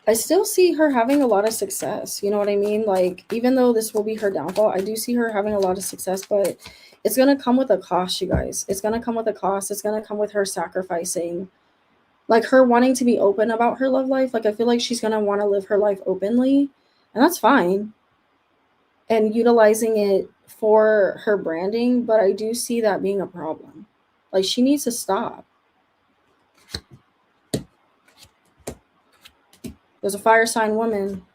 I still see her having a lot of success. You know what I mean? Like, even though this will be her downfall, I do see her having a lot of success, but it's going to come with a cost, you guys. It's going to come with a cost. It's going to come with her sacrificing, like, her wanting to be open about her love life. Like, I feel like she's going to want to live her life openly, and that's fine. And utilizing it for her branding, but I do see that being a problem. Like, she needs to stop. There's a fire sign woman.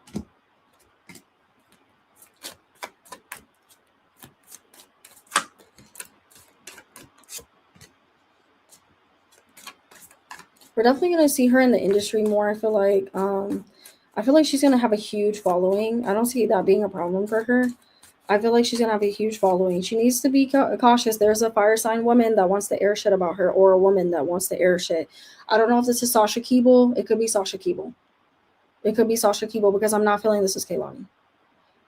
We're definitely gonna see her in the industry more. I feel like she's gonna have a huge following. I don't see that being a problem for her. I feel like she's gonna have a huge following. She needs to be cautious. There's a fire sign woman that wants to air shit about her, or a woman that wants to air shit. I don't know if this is Sasha Keeble. It could be Sasha Keeble. It could be Sasha Keeble because I'm not feeling this is Kaylani.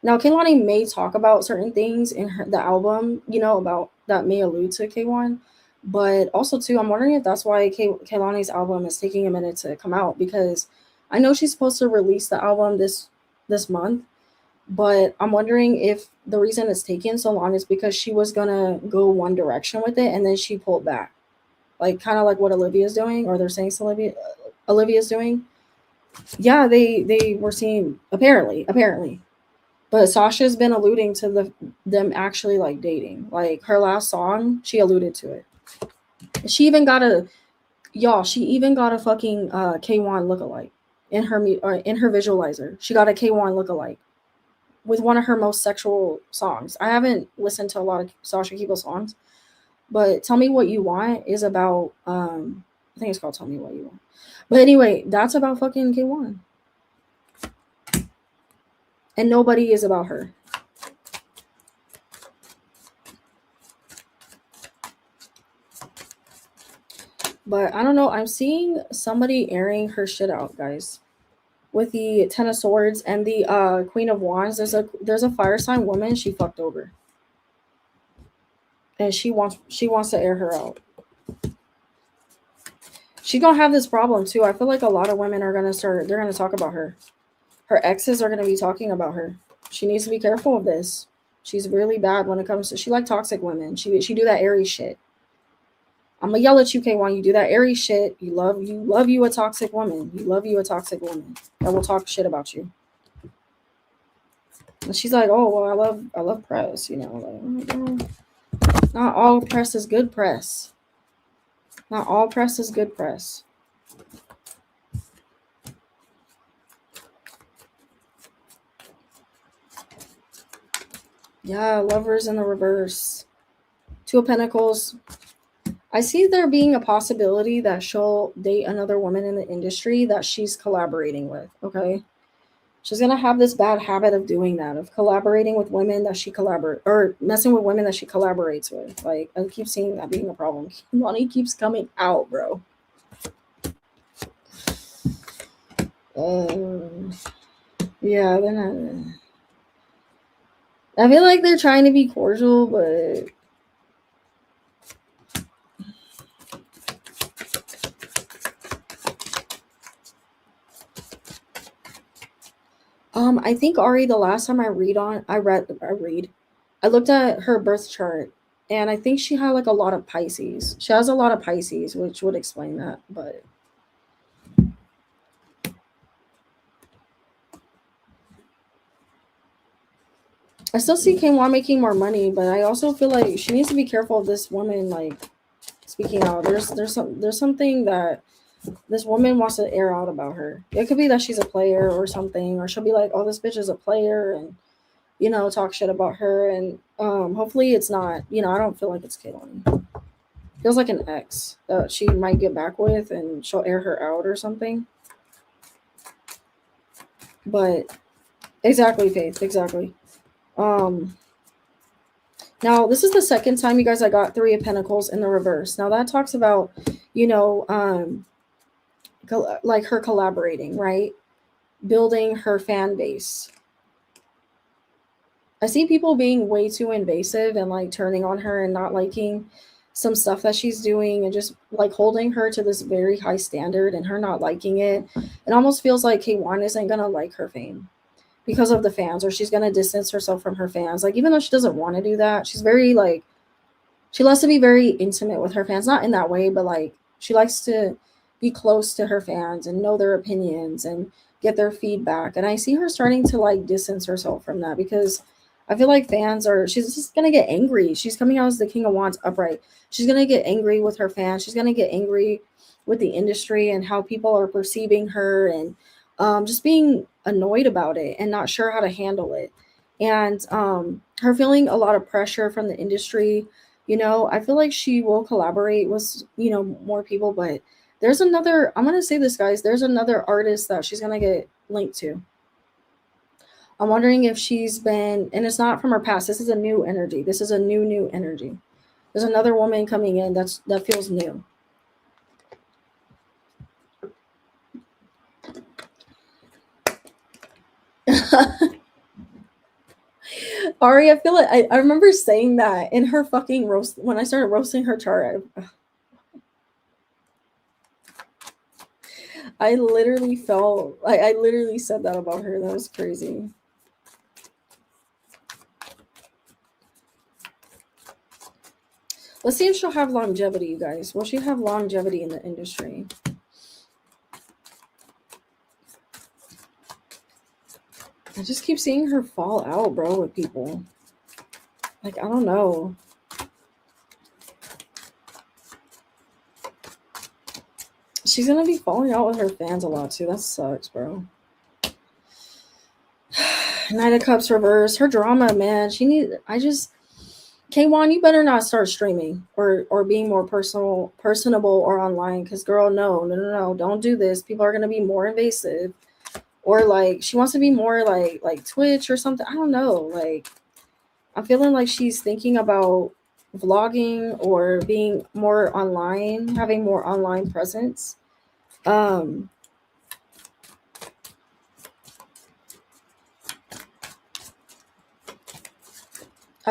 Now, Kaylani may talk about certain things in the album, about that may allude to K1. But also, too, I'm wondering if that's why Kaylani's album is taking a minute to come out, because I know she's supposed to release the album this month, but I'm wondering if the reason it's taking so long is because she was gonna go one direction with it and then she pulled back, like kind of like what Olivia's doing, or they're saying Olivia's doing. Yeah, they were seeing apparently, but Sasha's been alluding to them actually like dating. Like her last song, she alluded to it. She even got a She even got a fucking K1 lookalike in her visualizer. She got a K1 lookalike with one of her most sexual songs. I haven't listened to a lot of Sasha Keeble songs, but Tell Me What You Want is about I think it's called Tell Me What You Want. But anyway, that's about fucking K1. And nobody is about her. But I don't know. I'm seeing somebody airing her shit out, guys. With the Ten of Swords and the Queen of Wands, there's a fire sign woman she fucked over, and she wants to air her out. She's gonna have this problem too. I feel like a lot of women are gonna start. They're gonna talk about her. Her exes are gonna be talking about her. She needs to be careful of this. She's really bad when it comes to. She like toxic women. She do that Aries shit. I'm gonna yell at you, K1. You do that Aries shit. You love you a toxic woman. You love you a toxic woman that will talk shit about you. And she's like, oh well, I love press. Like, not all press is good press. Not all press is good press. Yeah, lovers in the reverse. Two of Pentacles. I see there being a possibility that she'll date another woman in the industry that she's collaborating with, okay? She's going to have this bad habit of doing that, of collaborating with women that she or messing with women that she collaborates with. Like, I keep seeing that being a problem. Money keeps coming out, bro. Yeah, they're not. I feel like they're trying to be cordial, but I think Ari, the last time I looked at her birth chart, and I think she had like a lot of Pisces. She has a lot of Pisces, which would explain that, but I still see Kwan making more money, but I also feel like she needs to be careful of this woman like speaking out. There's something that this woman wants to air out about her. It could be that she's a player or something, or she'll be like, "Oh, this bitch is a player," and talk shit about her. And hopefully it's not, I don't feel like it's Kaylani. Feels like an ex that she might get back with and she'll air her out or something. But exactly, Faith, exactly. Um Now, this is the second time, you guys, I got Three of Pentacles in the reverse. Now, that talks about, you know, like her collaborating, right? Building her fan base. I see people being way too invasive and like turning on her and not liking some stuff that she's doing and just like holding her to this very high standard and her not liking it. It almost feels like K1 isn't going to like her fame because of the fans, or she's going to distance herself from her fans. Like, even though she doesn't want to do that, she's very like, she loves to be very intimate with her fans, not in that way, but like she likes to be close to her fans and know their opinions and get their feedback. And I see her starting to like distance herself from that because I feel like fans are, she's just going to get angry. She's coming out as the King of Wands upright. She's going to get angry with her fans. She's going to get angry with the industry and how people are perceiving her, and just being annoyed about it and not sure how to handle it. And her feeling a lot of pressure from the industry. I feel like she will collaborate with, more people, but there's another, I'm going to say this, guys, there's another artist that she's going to get linked to. I'm wondering if she's been, and it's not from her past. This is a new energy. This is a new energy. There's another woman coming in that feels new. Ari, I feel like I remember saying that in her fucking roast when I started roasting her chart. I literally felt like I literally said that about her. That was crazy. Let's see if she'll have longevity, you guys. Will she have longevity in the industry? I just keep seeing her fall out, bro, with people. Like, I don't know. She's gonna be falling out with her fans a lot too. That sucks, bro. Knight of Cups reverse. Her drama, man. K1, you better not start streaming or being more personable or online, because girl, no, don't do this. People are gonna be more invasive, or like she wants to be more like Twitch or something. I don't know. Like, I'm feeling like she's thinking about vlogging or being more online, having more online presence. I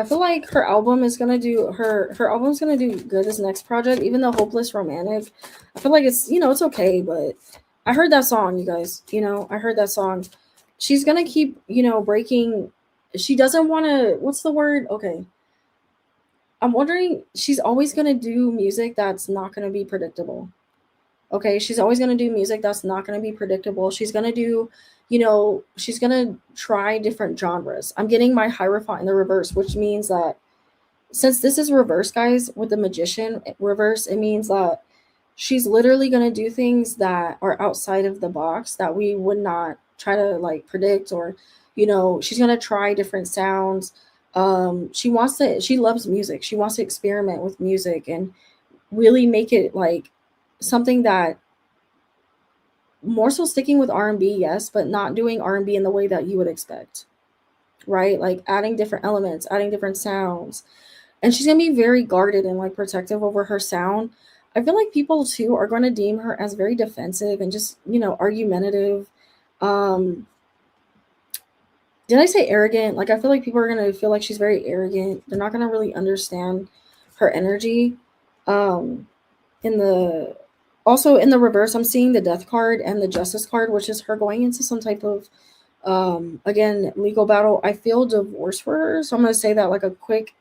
feel like her album's gonna do good, this next project, even though Hopeless Romantic. I feel like it's okay, but I heard that song, you guys. I heard that song. She's gonna keep, breaking. She doesn't wanna, what's the word? Okay. I'm wondering, she's always gonna do music that's not gonna be predictable. Okay, she's always going to do music that's not going to be predictable. She's going to do, she's going to try different genres. I'm getting my Hierophant in the reverse, which means that since this is reverse, guys, with the Magician reverse, it means that she's literally going to do things that are outside of the box that we would not try to like predict, or, she's going to try different sounds. She loves music. She wants to experiment with music and really make it like something that more so sticking with R&B, yes, but not doing R&B in the way that you would expect, right? Like adding different elements, adding different sounds. And she's going to be very guarded and like protective over her sound. I feel like people too are going to deem her as very defensive and just, argumentative. Did I say arrogant? Like, I feel like people are going to feel like she's very arrogant. They're not going to really understand her energy. Also in the reverse, I'm seeing the Death card and the Justice card, which is her going into some type of again, legal battle. I feel divorce for her, so I'm going to say that, like a quick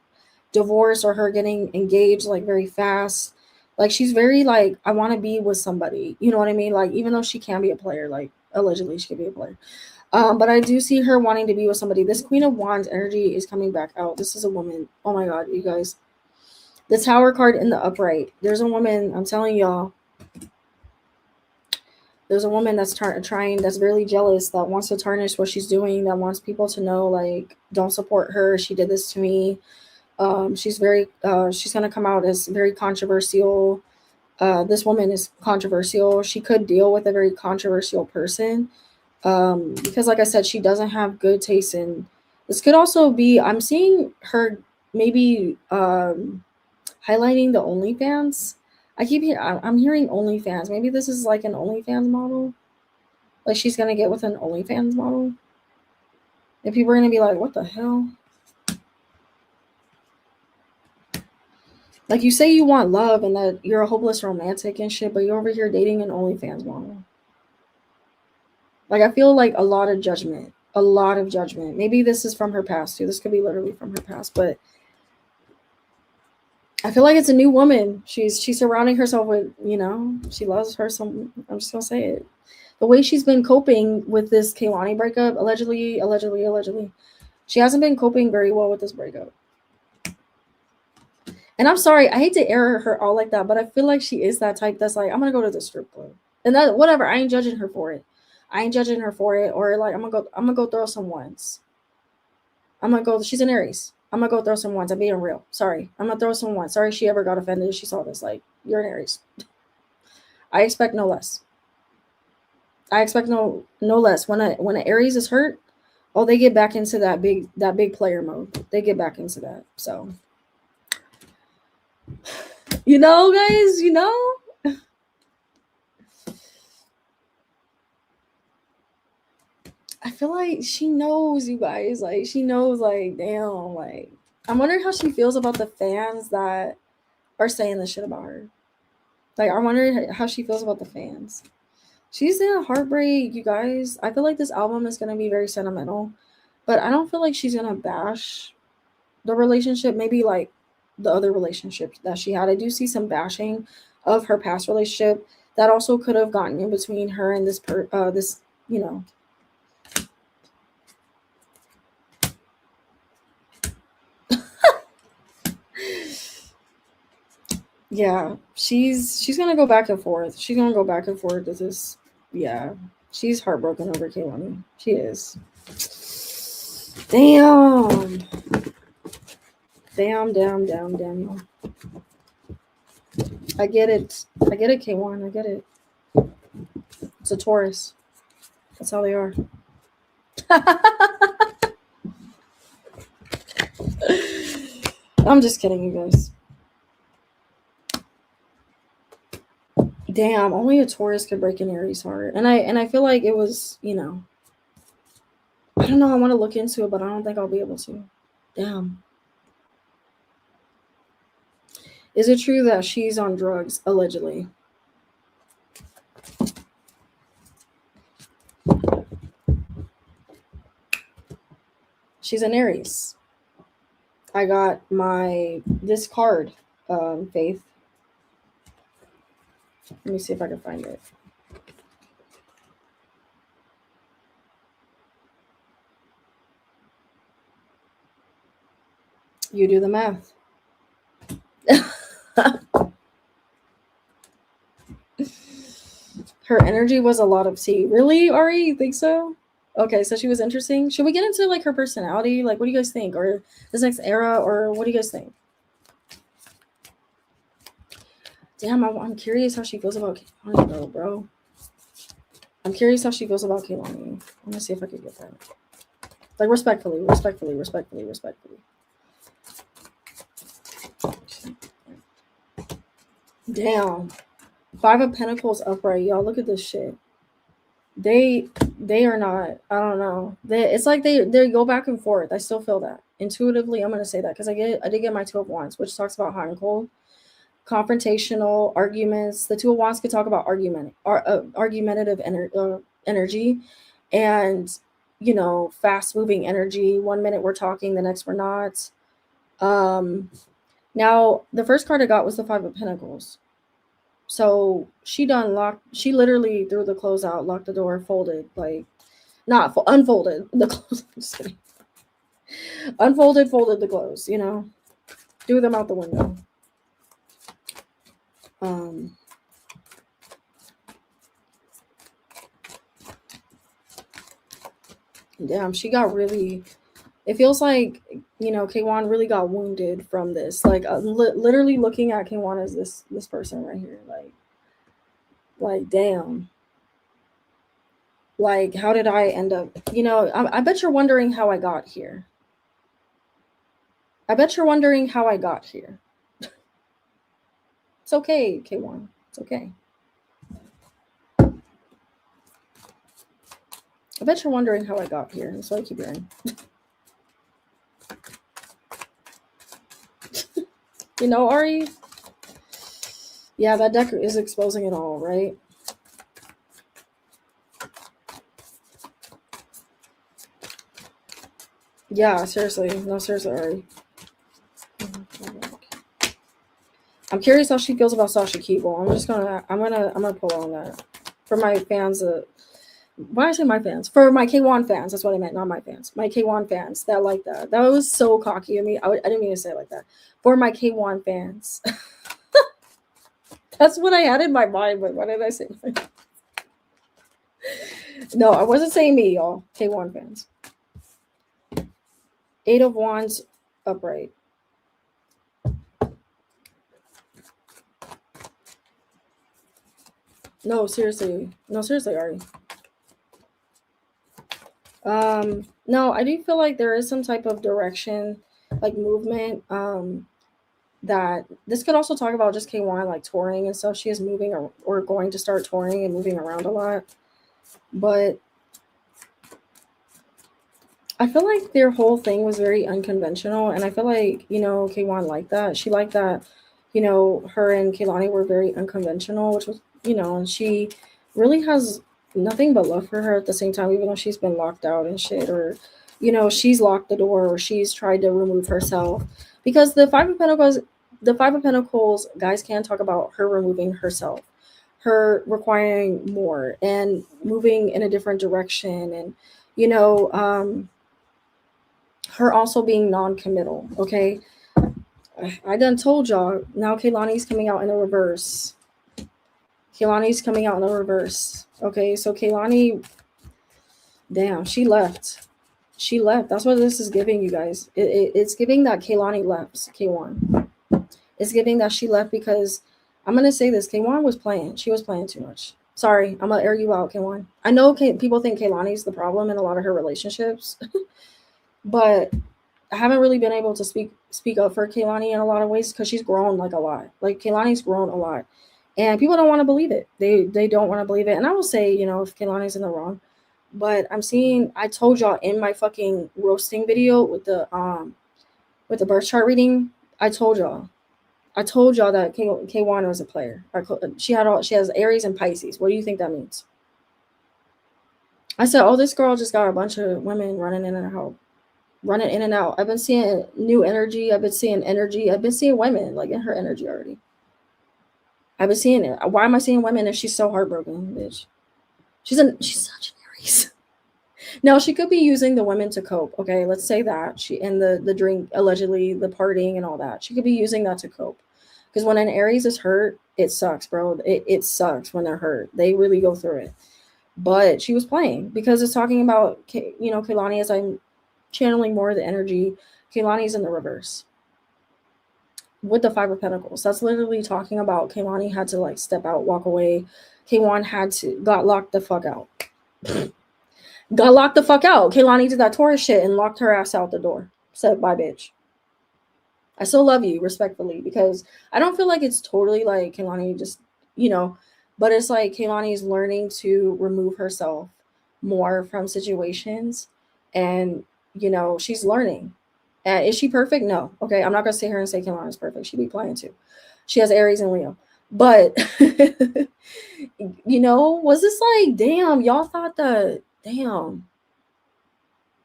divorce or her getting engaged like very fast. Like, she's very like, I want to be with somebody, you know what I mean? Like, even though she can be a player, like allegedly she could be a player, but I do see her wanting to be with somebody. This Queen of Wands energy is coming back out. This is a woman. Oh my god, you guys. The Tower card in the upright. There's a woman, I'm telling y'all. There's a woman that's trying, that's really jealous, that wants to tarnish what she's doing, that wants people to know, like, don't support her. She did this to me. She's gonna come out as very controversial. This woman is controversial. She could deal with a very controversial person, because, like I said, she doesn't have good taste in. This could also be. I'm seeing her maybe highlighting the OnlyFans. I'm hearing OnlyFans. Maybe this is like an OnlyFans model. Like she's gonna get with an OnlyFans model, and people are gonna be like, "What the hell?" Like, you say you want love and that you're a hopeless romantic and shit, but you're over here dating an OnlyFans model. Like, I feel like a lot of judgment. A lot of judgment. Maybe this is from her past too. This could be literally from her past, but I feel like it's a new woman. She's surrounding herself with, she loves her some. I'm just gonna say it. The way she's been coping with this Kehlani breakup, allegedly, she hasn't been coping very well with this breakup. And I'm sorry, I hate to air her all like that, but I feel like she is that type that's like, I'm gonna go to the strip club. And that, whatever, I ain't judging her for it. Or like, I'm gonna go throw some ones. She's an Aries. I'm gonna go throw some ones. I'm being real. Sorry. I'm gonna throw some ones. Sorry she ever got offended if she saw this. Like, you're an Aries. I expect no less. I expect no less. When an Aries is hurt, oh, they get back into that big player mode. They get back into that. So, guys, I feel like she knows, you guys. Like, she knows, like, damn, like, I'm wondering how she feels about the fans that are saying this shit about her. Like, I'm wondering how she feels about the fans. She's in a heartbreak, you guys. I feel like this album is going to be very sentimental, but I don't feel like she's going to bash the relationship. Maybe, like, the other relationships that she had. I do see some bashing of her past relationship that also could have gotten in between her and this, yeah, she's gonna go back and forth. She's gonna go back and forth with this. Yeah, she's heartbroken over Kehlani. She is. Damn. Damn. I get it, K1. I get it. It's a Taurus. That's how they are. I'm just kidding, you guys. Damn, only a Taurus could break an Aries heart. And I feel like it was, I don't know, I want to look into it, but I don't think I'll be able to. Damn. Is it true that she's on drugs, allegedly? She's an Aries. I got this card, Faith. Let me see if I can find it. You do the math. Her energy was a lot of tea. Really, Ari? You think so? Okay, so she was interesting. Should we get into like her personality? Like, what do you guys think? Or this next era? Or what do you guys think? Damn, I'm curious how she feels about Kehlani, bro. I'm curious how she feels about Kehlani. I'm gonna see if I can get that. Like, respectfully. Damn. 5 of Pentacles upright. Y'all, look at this shit. They are not, I don't know. It's like they go back and forth. I still feel that. Intuitively, I'm gonna say that because I did get my 2 of Wands, which talks about hot and cold. Confrontational arguments. The 2 of Wands could talk about argumentative energy and, fast moving energy. 1 minute we're talking, the next we're not. Now the first card I got was the 5 of Pentacles. So she literally threw the clothes out, locked the door, folded, like, not unfolded the clothes. I'm just kidding. Unfolded, folded the clothes, threw them out the window. Damn, she got really. It feels like K1 really got wounded from this. Like literally looking at K1 as this person right here. Like damn. Like how did I end up? I bet you're wondering how I got here. I bet you're wondering how I got here. It's okay, K1. It's okay. I bet you're wondering how I got here. That's why I keep hearing. Ari? Yeah, that deck is exposing it all, right? Yeah, seriously. No, seriously, Ari. I'm curious how she feels about Sasha Keeble. I'm gonna pull on that. For my fans, why I say my fans? For my K1 fans, that's what I meant, not my fans. My K1 fans that like that. That was so cocky of me. I didn't mean to say it like that. For my K1 fans. That's what I had in my mind, but why did I say that? No, I wasn't saying me, y'all. K1 fans. 8 of Wands upright. No, seriously, Ari. No, I do feel like there is some type of direction, like movement. That this could also talk about just K1 like touring and stuff. She is moving or going to start touring and moving around a lot. But I feel like their whole thing was very unconventional, and I feel like K1 liked that. She liked that, her and Kehlani were very unconventional, which was and she really has nothing but love for her at the same time, even though she's been locked out and shit, or she's locked the door, or she's tried to remove herself, because the 5 of Pentacles, guys can talk about her removing herself, her requiring more, and moving in a different direction, and her also being non-committal. Okay, I done told y'all. Now Kehlani's coming out in the reverse. Okay, so Kehlani, damn, she left. That's what this is giving, you guys. It's giving that Kehlani left. K1. It's giving that she left because I'm gonna say this. K1 was playing. She was playing too much. Sorry, I'm gonna air you out, K1. I know people think Kehlani's the problem in a lot of her relationships, but I haven't really been able to speak up for Kehlani in a lot of ways because she's grown like a lot. Like Kehlani's grown a lot, and people don't want to believe it. They don't want to believe it. And I will say, if Kehlani's in the wrong, but I told y'all in my fucking roasting video with the birth chart reading, I told y'all that K1 was a player. She has Aries and Pisces. What do you think that means? I said, oh, this girl just got a bunch of women running in and out. I've been seeing new energy. I've been seeing energy. I've been seeing women like in her energy already. I've been seeing it. Why am I seeing women if she's so heartbroken, bitch? She's such an Aries. Now she could be using the women to cope. Okay, let's say that she and the drink, allegedly the partying and all that. She could be using that to cope. Because when an Aries is hurt, it sucks, bro. It sucks when they're hurt. They really go through it. But she was playing because it's talking about Kehlani, as I'm channeling more of the energy. Kehlani's in the reverse with the 5 of Pentacles. That's literally talking about Kehlani had to like step out, walk away. K1 got locked the fuck out. Got locked the fuck out. Kehlani did that Taurus shit and locked her ass out the door. Said, bye, bitch. I still love you, respectfully, because I don't feel like it's totally like Kehlani just, but it's like Kehlani is learning to remove herself more from situations, and she's learning. Is she perfect? No. Okay, I'm not gonna sit here and say Kehlani is perfect. She be playing too. She has Aries and Leo, but was this like, damn? Y'all thought that? Damn,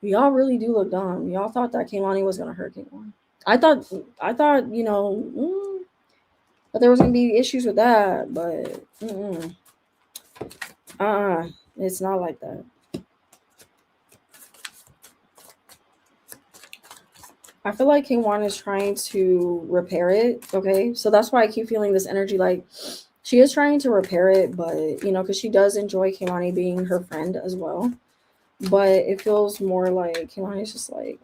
y'all really do look dumb. Y'all thought that Kehlani was gonna hurt K1. I thought, but there was gonna be issues with that, but it's not like that. I feel like K1 is trying to repair it. Okay, so that's why I keep feeling this energy. Like she is trying to repair it, but because she does enjoy Kehlani being her friend as well. but it feels more like Kehlani's just like,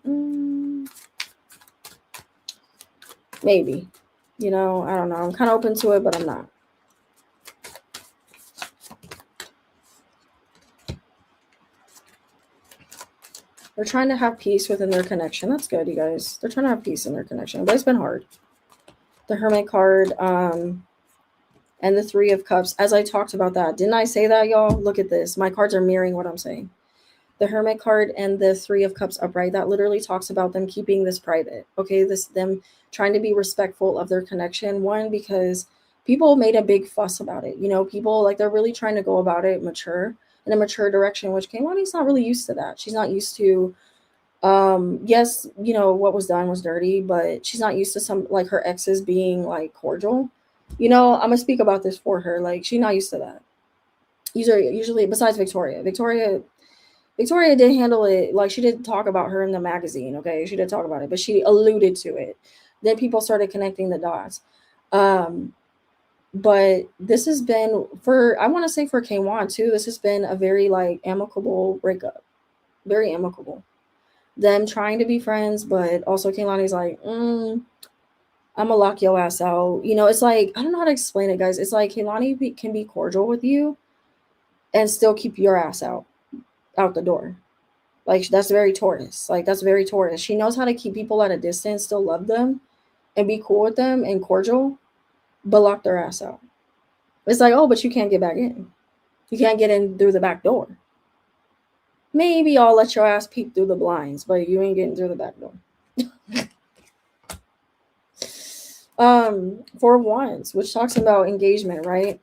maybe. You know, I don't know. I'm kind of open to it, but I'm not. They're trying to have peace within their connection. That's good, you guys. They're trying to have peace in their connection, but it's been hard. The Hermit card, and the Three of Cups. As I talked about that, didn't I say that, y'all? Look at this. My cards are mirroring what I'm saying. The Hermit card and the Three of Cups upright. That literally talks about them keeping this private. Okay, them trying to be respectful of their connection. One, because people made a big fuss about it. You know, people like they're really trying to go about it mature in a mature direction, which Kehlani's not really used to that. She's not used to yes, you know, what was done was dirty, but she's not used to some like her exes being like cordial. You know, I'm gonna speak about this for her. Like she's not used to that. Usually besides Victoria did handle it like she did talk about her in the magazine, okay? She did talk about it, but she alluded to it. Then people started connecting the dots. Um but this has been for I want to say for K1 too, this has been a very like amicable breakup. Very amicable, them trying to be friends, but also Kehlani's like, I'm gonna lock your ass out. You know, it's like I don't know how to explain it, guys. It's like can be cordial with you and still keep your ass out the door. Like that's very Taurus. Like that's very Taurus. She knows how to keep people at a distance, still love them, and be cool with them and cordial, but lock their ass out. It's like, oh, but you can't get back in. You can't get in through the back door. Maybe I'll let your ass peek through the blinds, but you ain't getting through the back door. For once, which talks about engagement, right?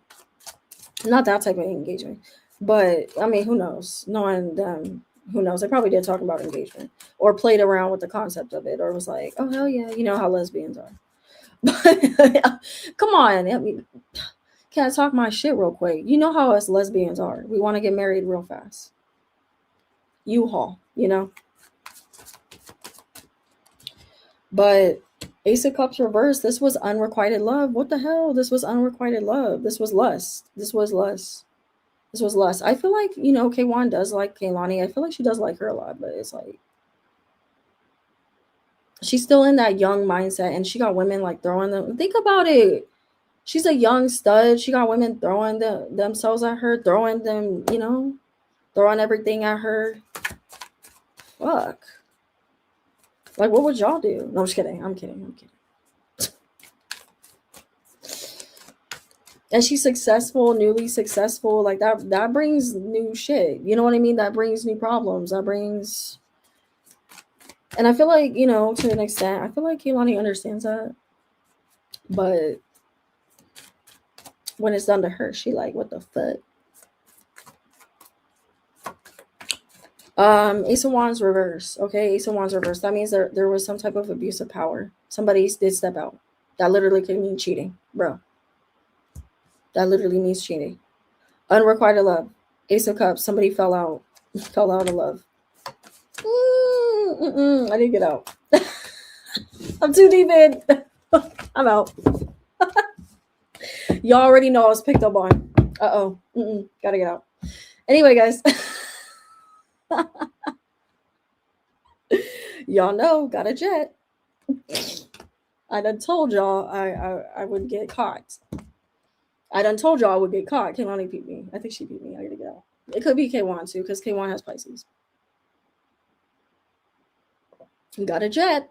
Not that type of engagement, but I mean, who knows? Knowing them, who knows? They probably did talk about engagement or played around with the concept of it, or was like, oh hell yeah, you know how lesbians are. But come on, I mean, can I talk my shit real quick? You know how us lesbians are. We want to get married real fast. U-Haul, you know. But Ace of Cups reversed. This was unrequited love. What the hell? This was unrequited love. This was lust. This was lust. This was lust. I feel like, you know, K1 does like Kehlani. I feel like she does like her a lot, but it's like she's still in that young mindset and she got women like throwing them. Think about it. She's a young stud. She got women throwing themselves at her, throwing them, you know, throwing everything at her. Fuck. Like, what would y'all do? No, I'm just kidding. I'm kidding. And she's successful, newly successful. Like that brings new shit. You know what I mean? That brings new problems. That brings, and I feel like, you know, to an extent, I feel like Kehlani understands that. But when it's done to her, she like, what the fuck? Ace of Wands reverse. Okay, Ace of Wands reverse. That means there was some type of abuse of power. Somebody did step out. That literally could mean cheating, bro. That literally means cheating. Unrequited love. Ace of Cups. Somebody fell out of love. I didn't get out. I'm too deep in. I'm out. Y'all already know I was picked up on. Gotta get out. Anyway, guys. Y'all know, got a jet. I done told y'all I would get caught. I done told y'all I would get caught. Kehlani beat me. I think she beat me. I gotta get out. It could be K1 too, because K1 has Pisces. Got a jet.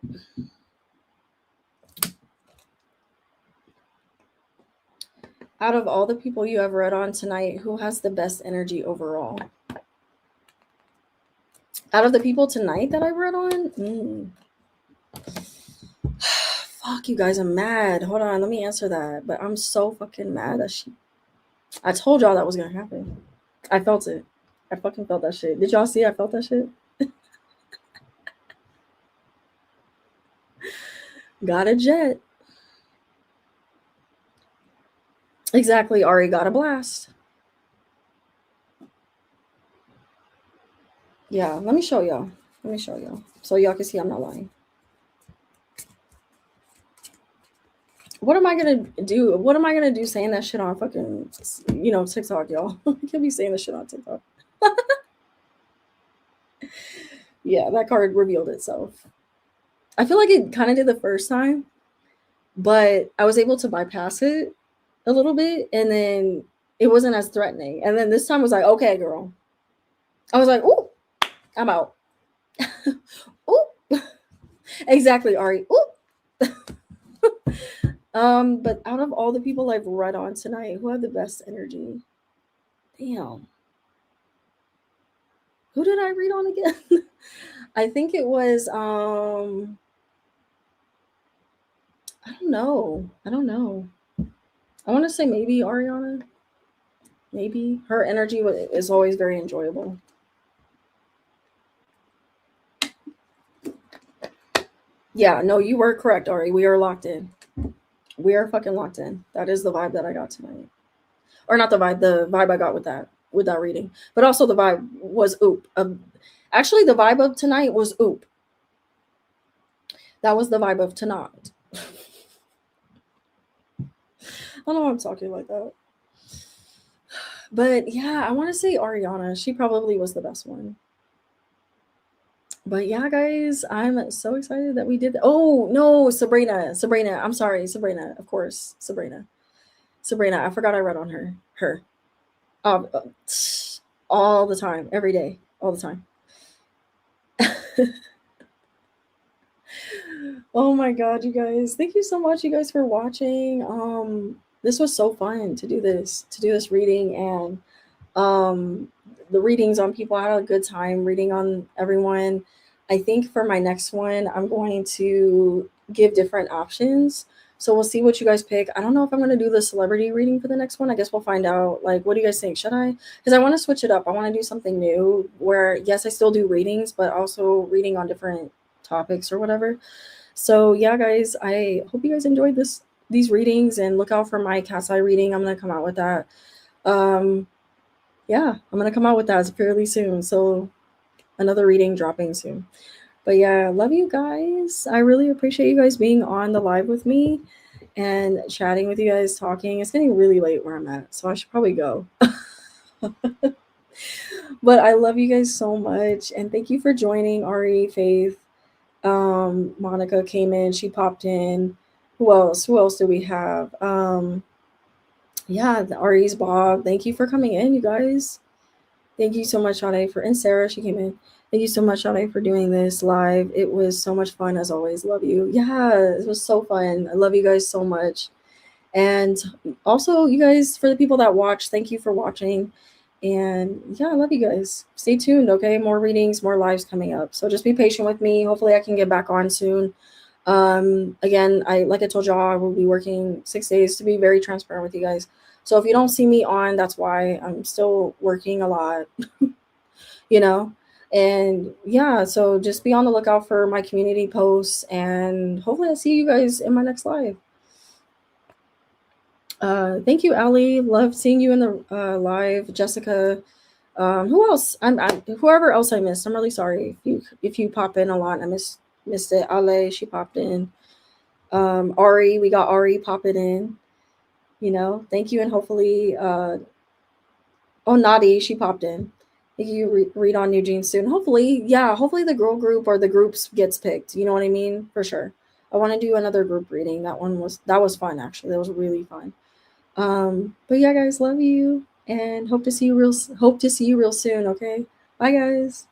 Out of all the people you have read on tonight, who has the best energy overall? Out of the people tonight that I read on? Fuck, you guys, I'm mad. Hold on, let me answer that. But I'm so fucking mad that I told y'all that was gonna happen. I felt it. I fucking felt that shit. Did y'all see I felt that shit? Got a jet. Exactly, Ari got a blast. Yeah, let me show y'all. So y'all can see I'm not lying. What am I gonna do? What am I gonna do saying that shit on fucking, you know, TikTok, y'all? I can't be saying this shit on TikTok. Yeah, that card revealed itself. I feel like it kind of did the first time, but I was able to bypass it a little bit, and then it wasn't as threatening. And then this time was like, okay, girl. I was like, ooh, I'm out. Ooh, exactly, Ari. Ooh. But out of all the people I've read on tonight, who had the best energy? Damn. Who did I read on again? I think it was I don't know. I don't know. I want to say maybe Ariana. Maybe her energy is always very enjoyable. Yeah, no, you were correct, Ari. We are locked in. We are fucking locked in. That is the vibe that I got tonight. Or not the vibe I got with that reading. But also the vibe was oop. Actually the vibe of tonight was oop. That was the vibe of tonight. I don't know why I'm talking like that. But yeah, I want to say Ariana. She probably was the best one. But yeah, guys, I'm so excited that we did that. Oh no, Sabrina. Sabrina. I'm sorry, Sabrina. Of course, Sabrina. Sabrina. I forgot I read on her. Her. Um, uh, all the time, every day, all the time. Oh my god, you guys. Thank you so much, you guys, for watching. This was so fun to do this reading, and um the readings on people. I had a good time reading on everyone. I think for my next one I'm going to give different options, so we'll see what you guys pick. I don't know if I'm going to do the celebrity reading for the next one. I guess we'll find out. Like, what do you guys think? Should I? Because I want to switch it up. I want to do something new where, yes, I still do readings, but also reading on different topics or whatever. So yeah, guys, I hope you guys enjoyed these readings, and look out for my cat's eye reading. I'm going to come out with that. um yeah, I'm gonna come out with that fairly soon. So another reading dropping soon. But yeah, love you guys. I really appreciate you guys being on the live with me and chatting with you guys, talking. It's getting really late where I'm at, so I should probably go. But I love you guys so much, and thank you for joining. Ari, Faith, Monica came in, she popped in. Who else? Who else do we have? Yeah, Ari's Bob. Thank you for coming in, you guys. Thank you so much, Sade, and Sarah, she came in. Thank you so much, Sade, for doing this live. It was so much fun as always. Love you. Yeah, it was so fun. I love you guys so much. And also, you guys, for the people that watch, thank you for watching. And yeah, I love you guys. Stay tuned, okay? More readings, more lives coming up. So just be patient with me. Hopefully I can get back on soon. Again, like I told y'all, I will be working 6 days to be very transparent with you guys. So if you don't see me on, that's why. I'm still working a lot, you know. And yeah, so just be on the lookout for my community posts, and hopefully I see you guys in my next live. Thank you, Ali. Love seeing you in the live. Jessica. Who else? Whoever else I missed. I'm really sorry if you pop in a lot. I missed it. Ale, she popped in. Ari, we got Ari popping in. You know, thank you, and hopefully, oh, Nadi, she popped in. Thank you. Read on New Jeans soon. Hopefully, yeah. Hopefully, the girl group or the groups gets picked. You know what I mean? For sure. I want to do another group reading. That was fun, actually. That was really fun. But yeah, guys, love you, and hope to see you real soon. Okay, bye, guys.